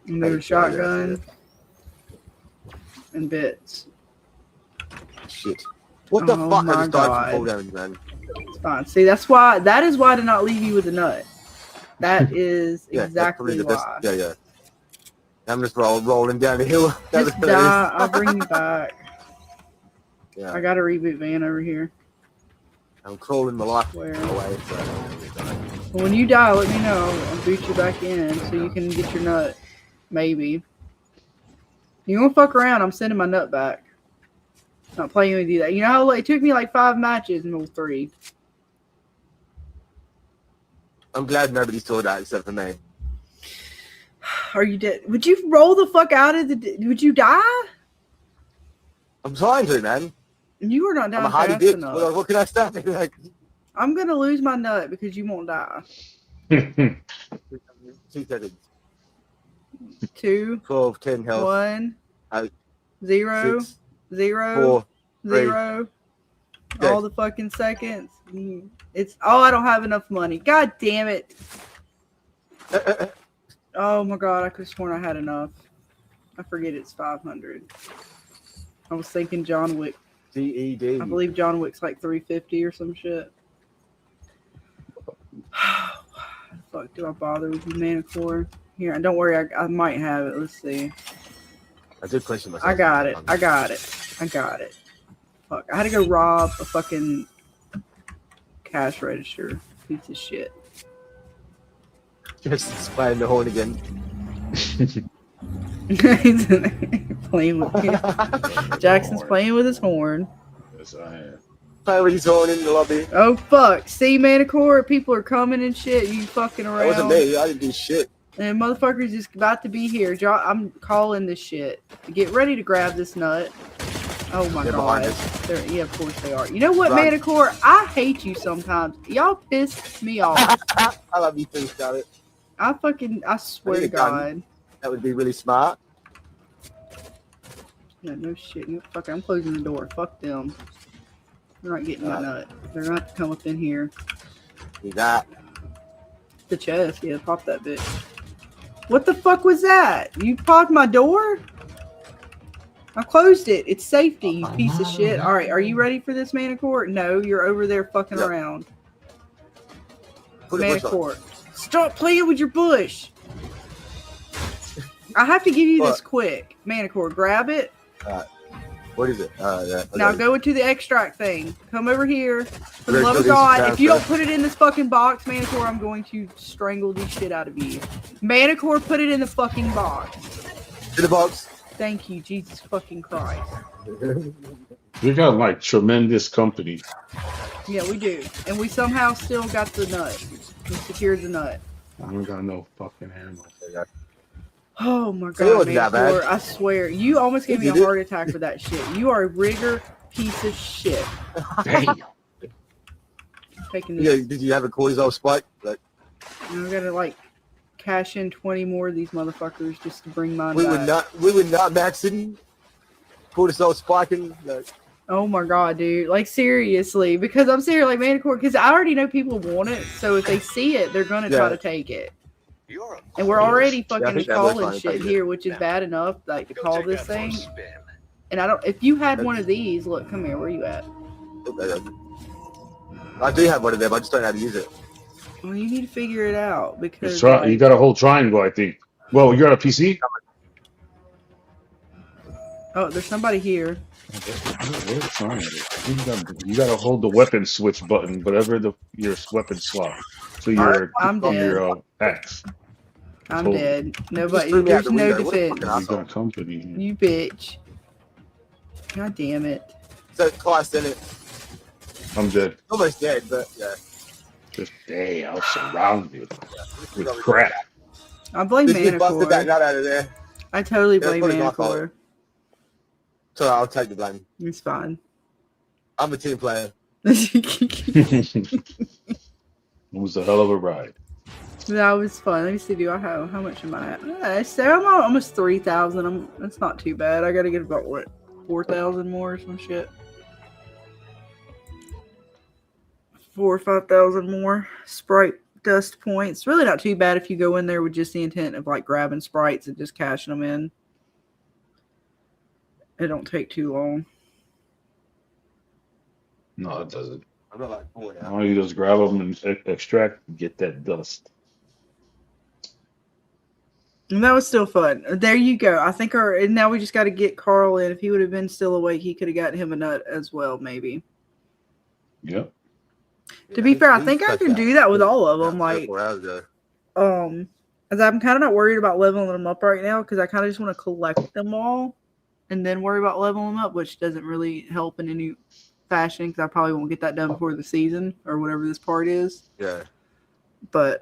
And there's a shotgun and bits. Shit. What the fuck? My I just died God. from fall damage, man. It's fine. See, that is why I did not leave you with the nut. That is exactly why. Yeah. I'm just rolling down the hill. Just die. I'll bring you back. Yeah. I got a reboot van over here. I'm crawling my life away. So. Well, when you die, let me know. I'll boot you back in so you can get your nut. Maybe. You gonna fuck around? I'm sending my nut back. Not playing with you that. You know how it took me like 5 matches and 3. I'm glad nobody saw that except for me. Are you dead? Would you roll the fuck out of the... Would you die? I'm trying to, man. You are not down I'm a hardy fast bitch. enough. What can I stop? Like, I'm going to lose my nut because you won't die. 2 seconds. 2. 12, 10 health. 1. 0. 6, 0. 4. 0. All the fucking seconds. It's... Oh, I don't have enough money. God damn it. Oh my God, I could have sworn I had enough. I forget it's 500. I was thinking John Wick. DED. I believe John Wick's like 350 or some shit. Why the fuck do I bother with you, Manicore? Here, don't worry, I might have it. Let's see. I did question myself. I got it. Fuck, I had to go rob a fucking cash register. Piece of shit. Just playing the horn again. He's playing with Jackson's playing with his horn. Yes, I am. Playing with his horn in the lobby. Oh fuck! See, Manicore, people are coming and shit. You fucking around. That wasn't me. I didn't do shit. And motherfuckers just about to be here. I'm calling this shit. Get ready to grab this nut. Oh my God! Yeah, of course they are. You know what, Manicore? I hate you sometimes. Y'all piss me off. I love you too, Scarlett. I swear to God. That would be really smart. Yeah, no shit. Fuck, I'm closing the door. Fuck them. They're not getting my nut. They're gonna have to come up in here. Do that. The chest, yeah, pop that bitch. What the fuck was that? You popped my door? I closed it. It's safety, you piece of shit. Alright, are you ready for this, Manicore? No, you're over there fucking around. Manicore. Stop playing with your bush. I have to give you this quick. Manicore, grab it. What is it? Now go into the extract thing. Come over here. For the Where's love of the God, extract, if you don't sir? put it in this fucking box, Manicore, I'm going to strangle the shit out of you. Manicore, put it in the fucking box. In the box. Thank you, Jesus fucking Christ. We got like tremendous company. Yeah, we do. And we somehow still got the nut. We secured the nut. I don't got no fucking ammo. Oh my So it God, wasn't that bad. Manicore, I swear. You almost gave me a did it. heart attack for that shit. You are a rigger piece of shit. Damn. Taking Yeah, this. did you have a cortisol spike? Like, I gotta like cash in 20 more of these motherfuckers just to bring mine we back. were not maxing cortisol spiking. Like, Oh my God, dude. Like, seriously. Because I'm serious, like, Manicore, because I already know people want it. So if they see it, they're going to try to take it. And we're already I fucking think that was calling fine. shit here, which is bad enough, like, to call this thing. And I don't, if you had one of these, look, come here, where you at? I do have one of them. I just don't know how to use it. Well, you need to figure it out because You like, got a whole triangle, I think. Well, you're on a PC? oh, there's somebody here. What triangle? You gotta hold the weapon switch button, whatever your weapon slot. So I'm dead. axe. I'm Hold it. dead. Just Nobody, threw me out there's the no window. What a defense. fucking You asshole. got company. You bitch. God damn it. So class in it. I'm dead. Almost dead, but yeah. Just I was surrounded with Probably crap. I blame Just get busted that Manicore. nut out of there. I totally Yeah, it's blame probably my fault. Manicore. So I'll take the blame. It's fine. I'm a team player. It was a hell of a ride. That was fun. Let me see. Do I have how much am I at? So I'm almost 3,000. That's not too bad. I got to get about what 4,000 more or some shit. 4,000 or 5,000 more Sprite dust points. Really not too bad if you go in there with just the intent of like grabbing sprites and just cashing them in. It don't take too long. No, it doesn't. I'm not like 4 now. All you do is grab them and extract and get that dust. And that was still fun. There you go. I think and now we just got to get Carl in. If he would have been still awake, he could have gotten him a nut as well, maybe. Yep. To be fair, I think I can do that with all of them. Like, 4 hours ago. as I'm kind of not worried about leveling them up right now because I kind of just want to collect them all and then worry about leveling them up, which doesn't really help in any fashion because I probably won't get that done before the season or whatever this part is. Yeah. But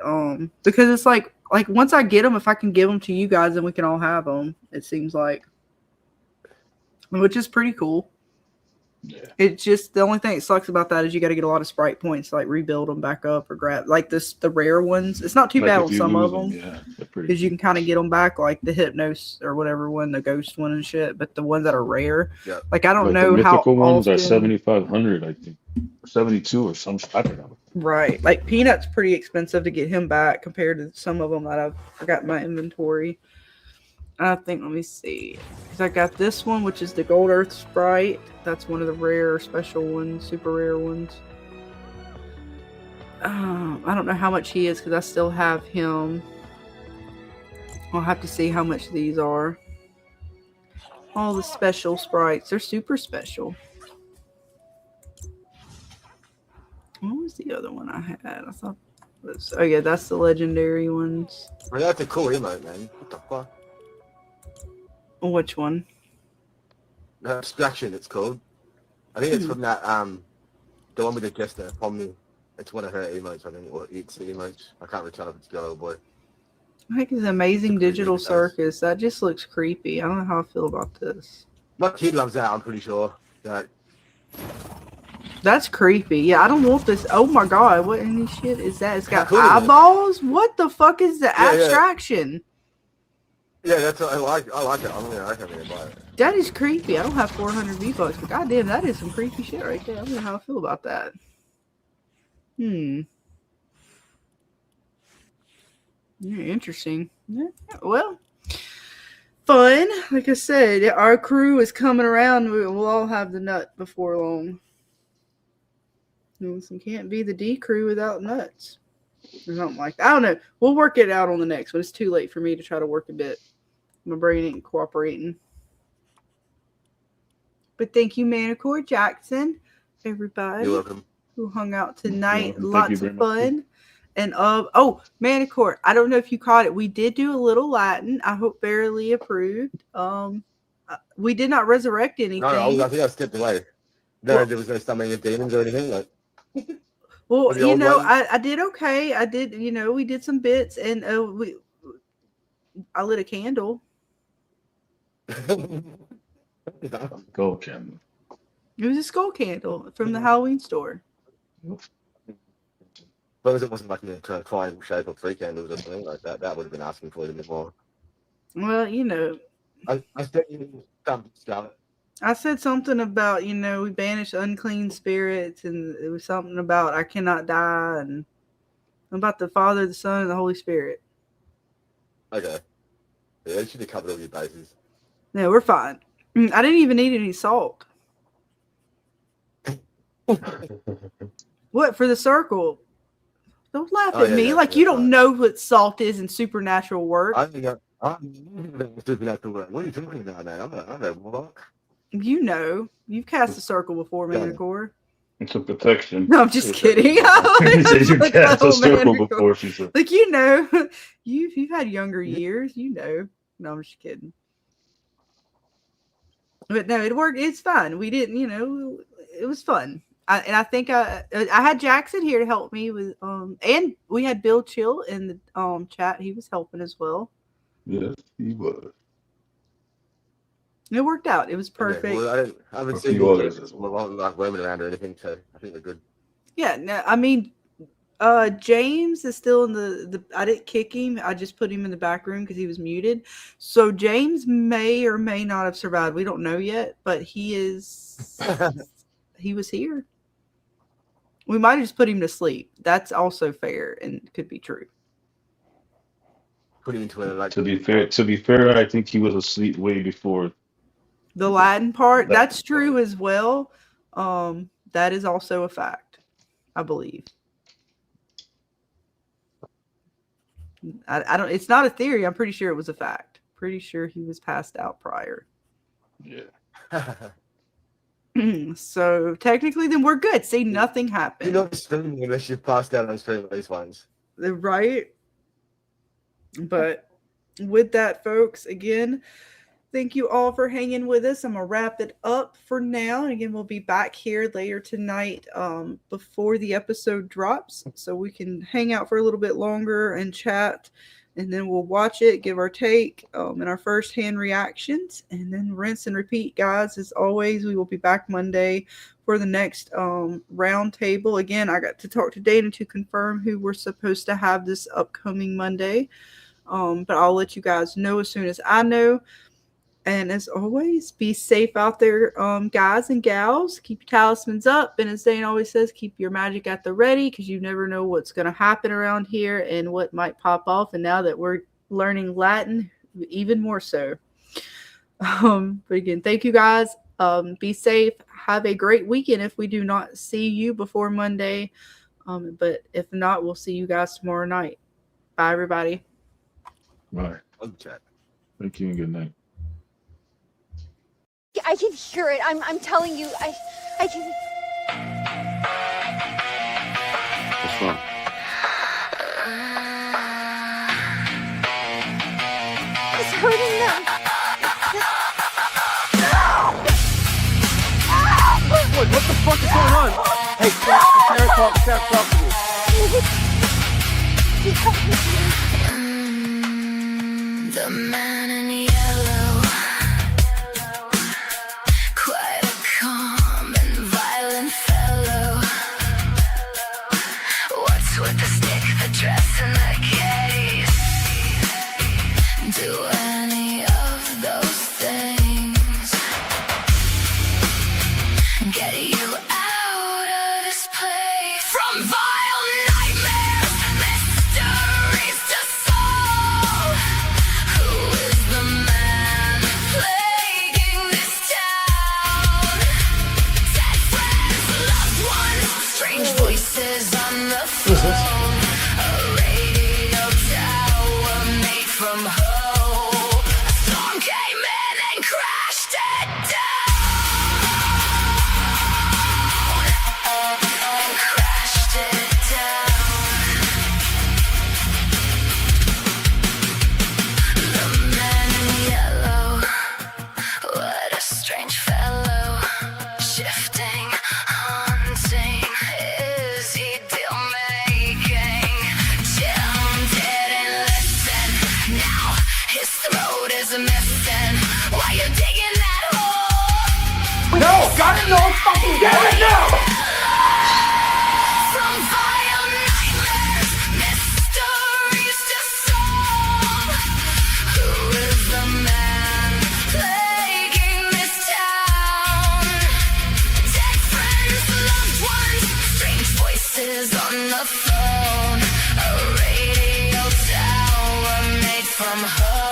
because it's like once I get them, if I can give them to you guys, then we can all have them. It seems like, which is pretty cool. Yeah. It's just the only thing that sucks about that is you got to get a lot of Sprite points to like rebuild them back up or grab like the rare ones. It's not too bad on some of them. Yeah, Because you can kind of get them back, like the Hypnos or whatever one, the Ghost one and shit. But the ones that are rare, Yeah. like I don't Like know the how mythical ones often. are 7,500, I think, or 72 or some. I don't know. Right, like Peanut's pretty expensive to get him back compared to some of them that I've forgot in my inventory. I think, let me see, because I got this one, which is the Gold Earth Sprite. That's one of the rare, special ones, super rare ones. I don't know how much he is because I still have him. I'll have to see how much these are. All the special sprites, they're super special. What was the other one I had? I thought it was, oh yeah, that's the legendary ones. Well, that's a cool emote, man. What the fuck? Which one? Abstraction, it's called. I think it's from that the one with the jester, Pomni. It's one of her emotes, I think, or it's the emotes. I can't really tell if it's girl or boy. I think it's Amazing It's a Digital creepy face. Circus. That just looks creepy. I don't know how I feel about this. My kid loves that, I'm pretty sure. That That's creepy. Yeah, I don't want this. Oh my god, what in this shit is that? It's got How cool is it? eyeballs? What the fuck is the Yeah, yeah. abstraction? yeah, that's what I like it. I'm gonna buy it. That is creepy. I don't have 400 V-Bucks, but goddamn, that is some creepy shit right there. I don't know how I feel about that. Yeah, interesting. Yeah, well, fun. Like I said, our crew is coming around. We'll all have the nut before long. Can't be the D crew without nuts. Or something like that. I don't know. We'll work it out on the next one. It's too late for me to try to work a bit. My brain ain't cooperating. But thank you, Manicore Jackson, everybody You're welcome. who hung out tonight. welcome. Thank you Lots very of much. fun. And Manicore, I don't know if you caught it. We did do a little Latin. I hope barely approved. We did not resurrect anything. No, I think I skipped away. No, there was no summoning of demons or anything. Like, well, the old ones? I did okay. I did, we did some bits, and I lit a candle. Go, Jam. It was a skull candle from the Halloween store. As long as it wasn't like in a triangle shape or three candles or something like that, that would have been asking for it a bit more. Well, I said you something, Scarlet. I said something about, we banish unclean spirits, and it was something about I cannot die, and about the Father, the Son, and the Holy Spirit. Okay. Yeah, you should have covered all your bases. No, we're fine. I didn't even need any salt. What, for the circle? Don't laugh at me like you don't know what salt is in supernatural work. I'm supernatural work. What are you talking about, man? I'm a warlock. You've cast a circle before, Manicore. It's a protection. No, I'm just kidding. He said you cast a circle before, she said. Like, you've had younger years, No, I'm just kidding. But no, it worked. It's fun. We didn't, it was fun. I think I had Jackson here to help me with, and we had Bill Chill in the chat. He was helping as well. Yes, he was. It worked out. It was perfect. Okay, well, I haven't seen you like roaming around or anything, so I think we're good. Yeah, no, I mean, James is still in the. I didn't kick him. I just put him in the back room because he was muted. So James may or may not have survived. We don't know yet, but he is. He was here. We might have just put him to sleep. That's also fair and could be true. Put him into a To be fair, I think he was asleep way before the Latin part. That's true as well. That is also a fact, I believe. I don't. It's not a theory. I'm pretty sure it was a fact. Pretty sure he was passed out prior. Yeah. So technically, then we're good. See, nothing happened. You're not streaming unless you've passed out on stream at least once. Right. But with that, folks, again, thank you all for hanging with us. I'm going to wrap it up for now. And again, we'll be back here later tonight before the episode drops, so we can hang out for a little bit longer and chat. And then we'll watch it, give our take and our first-hand reactions, and then rinse and repeat, guys. As always, we will be back Monday for the next round table. Again, I got to talk to Dana to confirm who we're supposed to have this upcoming Monday. But I'll let you guys know as soon as I know. And as always, be safe out there, guys and gals. Keep your talismans up. And as Dane always says, keep your magic at the ready, because you never know what's going to happen around here and what might pop off. And now that we're learning Latin, even more so. But again, thank you, guys. Be safe. Have a great weekend if we do not see you before Monday. But if not, we'll see you guys tomorrow night. Bye, everybody. Bye. Thank you and good night. I can hear it. I'm telling you, I can. What's wrong? It's hurting them. What the fuck is going on? Hey, Sarah, talk to me. The man in yellow, quite a calm and violent fellow. What's with the stick, the dress, and the case? Do any of those things get you out of this place? From vile nightmares, mysteries to solve. Who is the man plaguing this town? Dead friends, loved ones, strange voices on the phone. A radio tower made from hope. A storm came in and crashed it down. got it? No, let's fucking get it now! From vile nightmares, mysteries to solve. Who is the man plaguing this town? Dead friends, loved ones, strange voices on the phone. A radio tower made from her.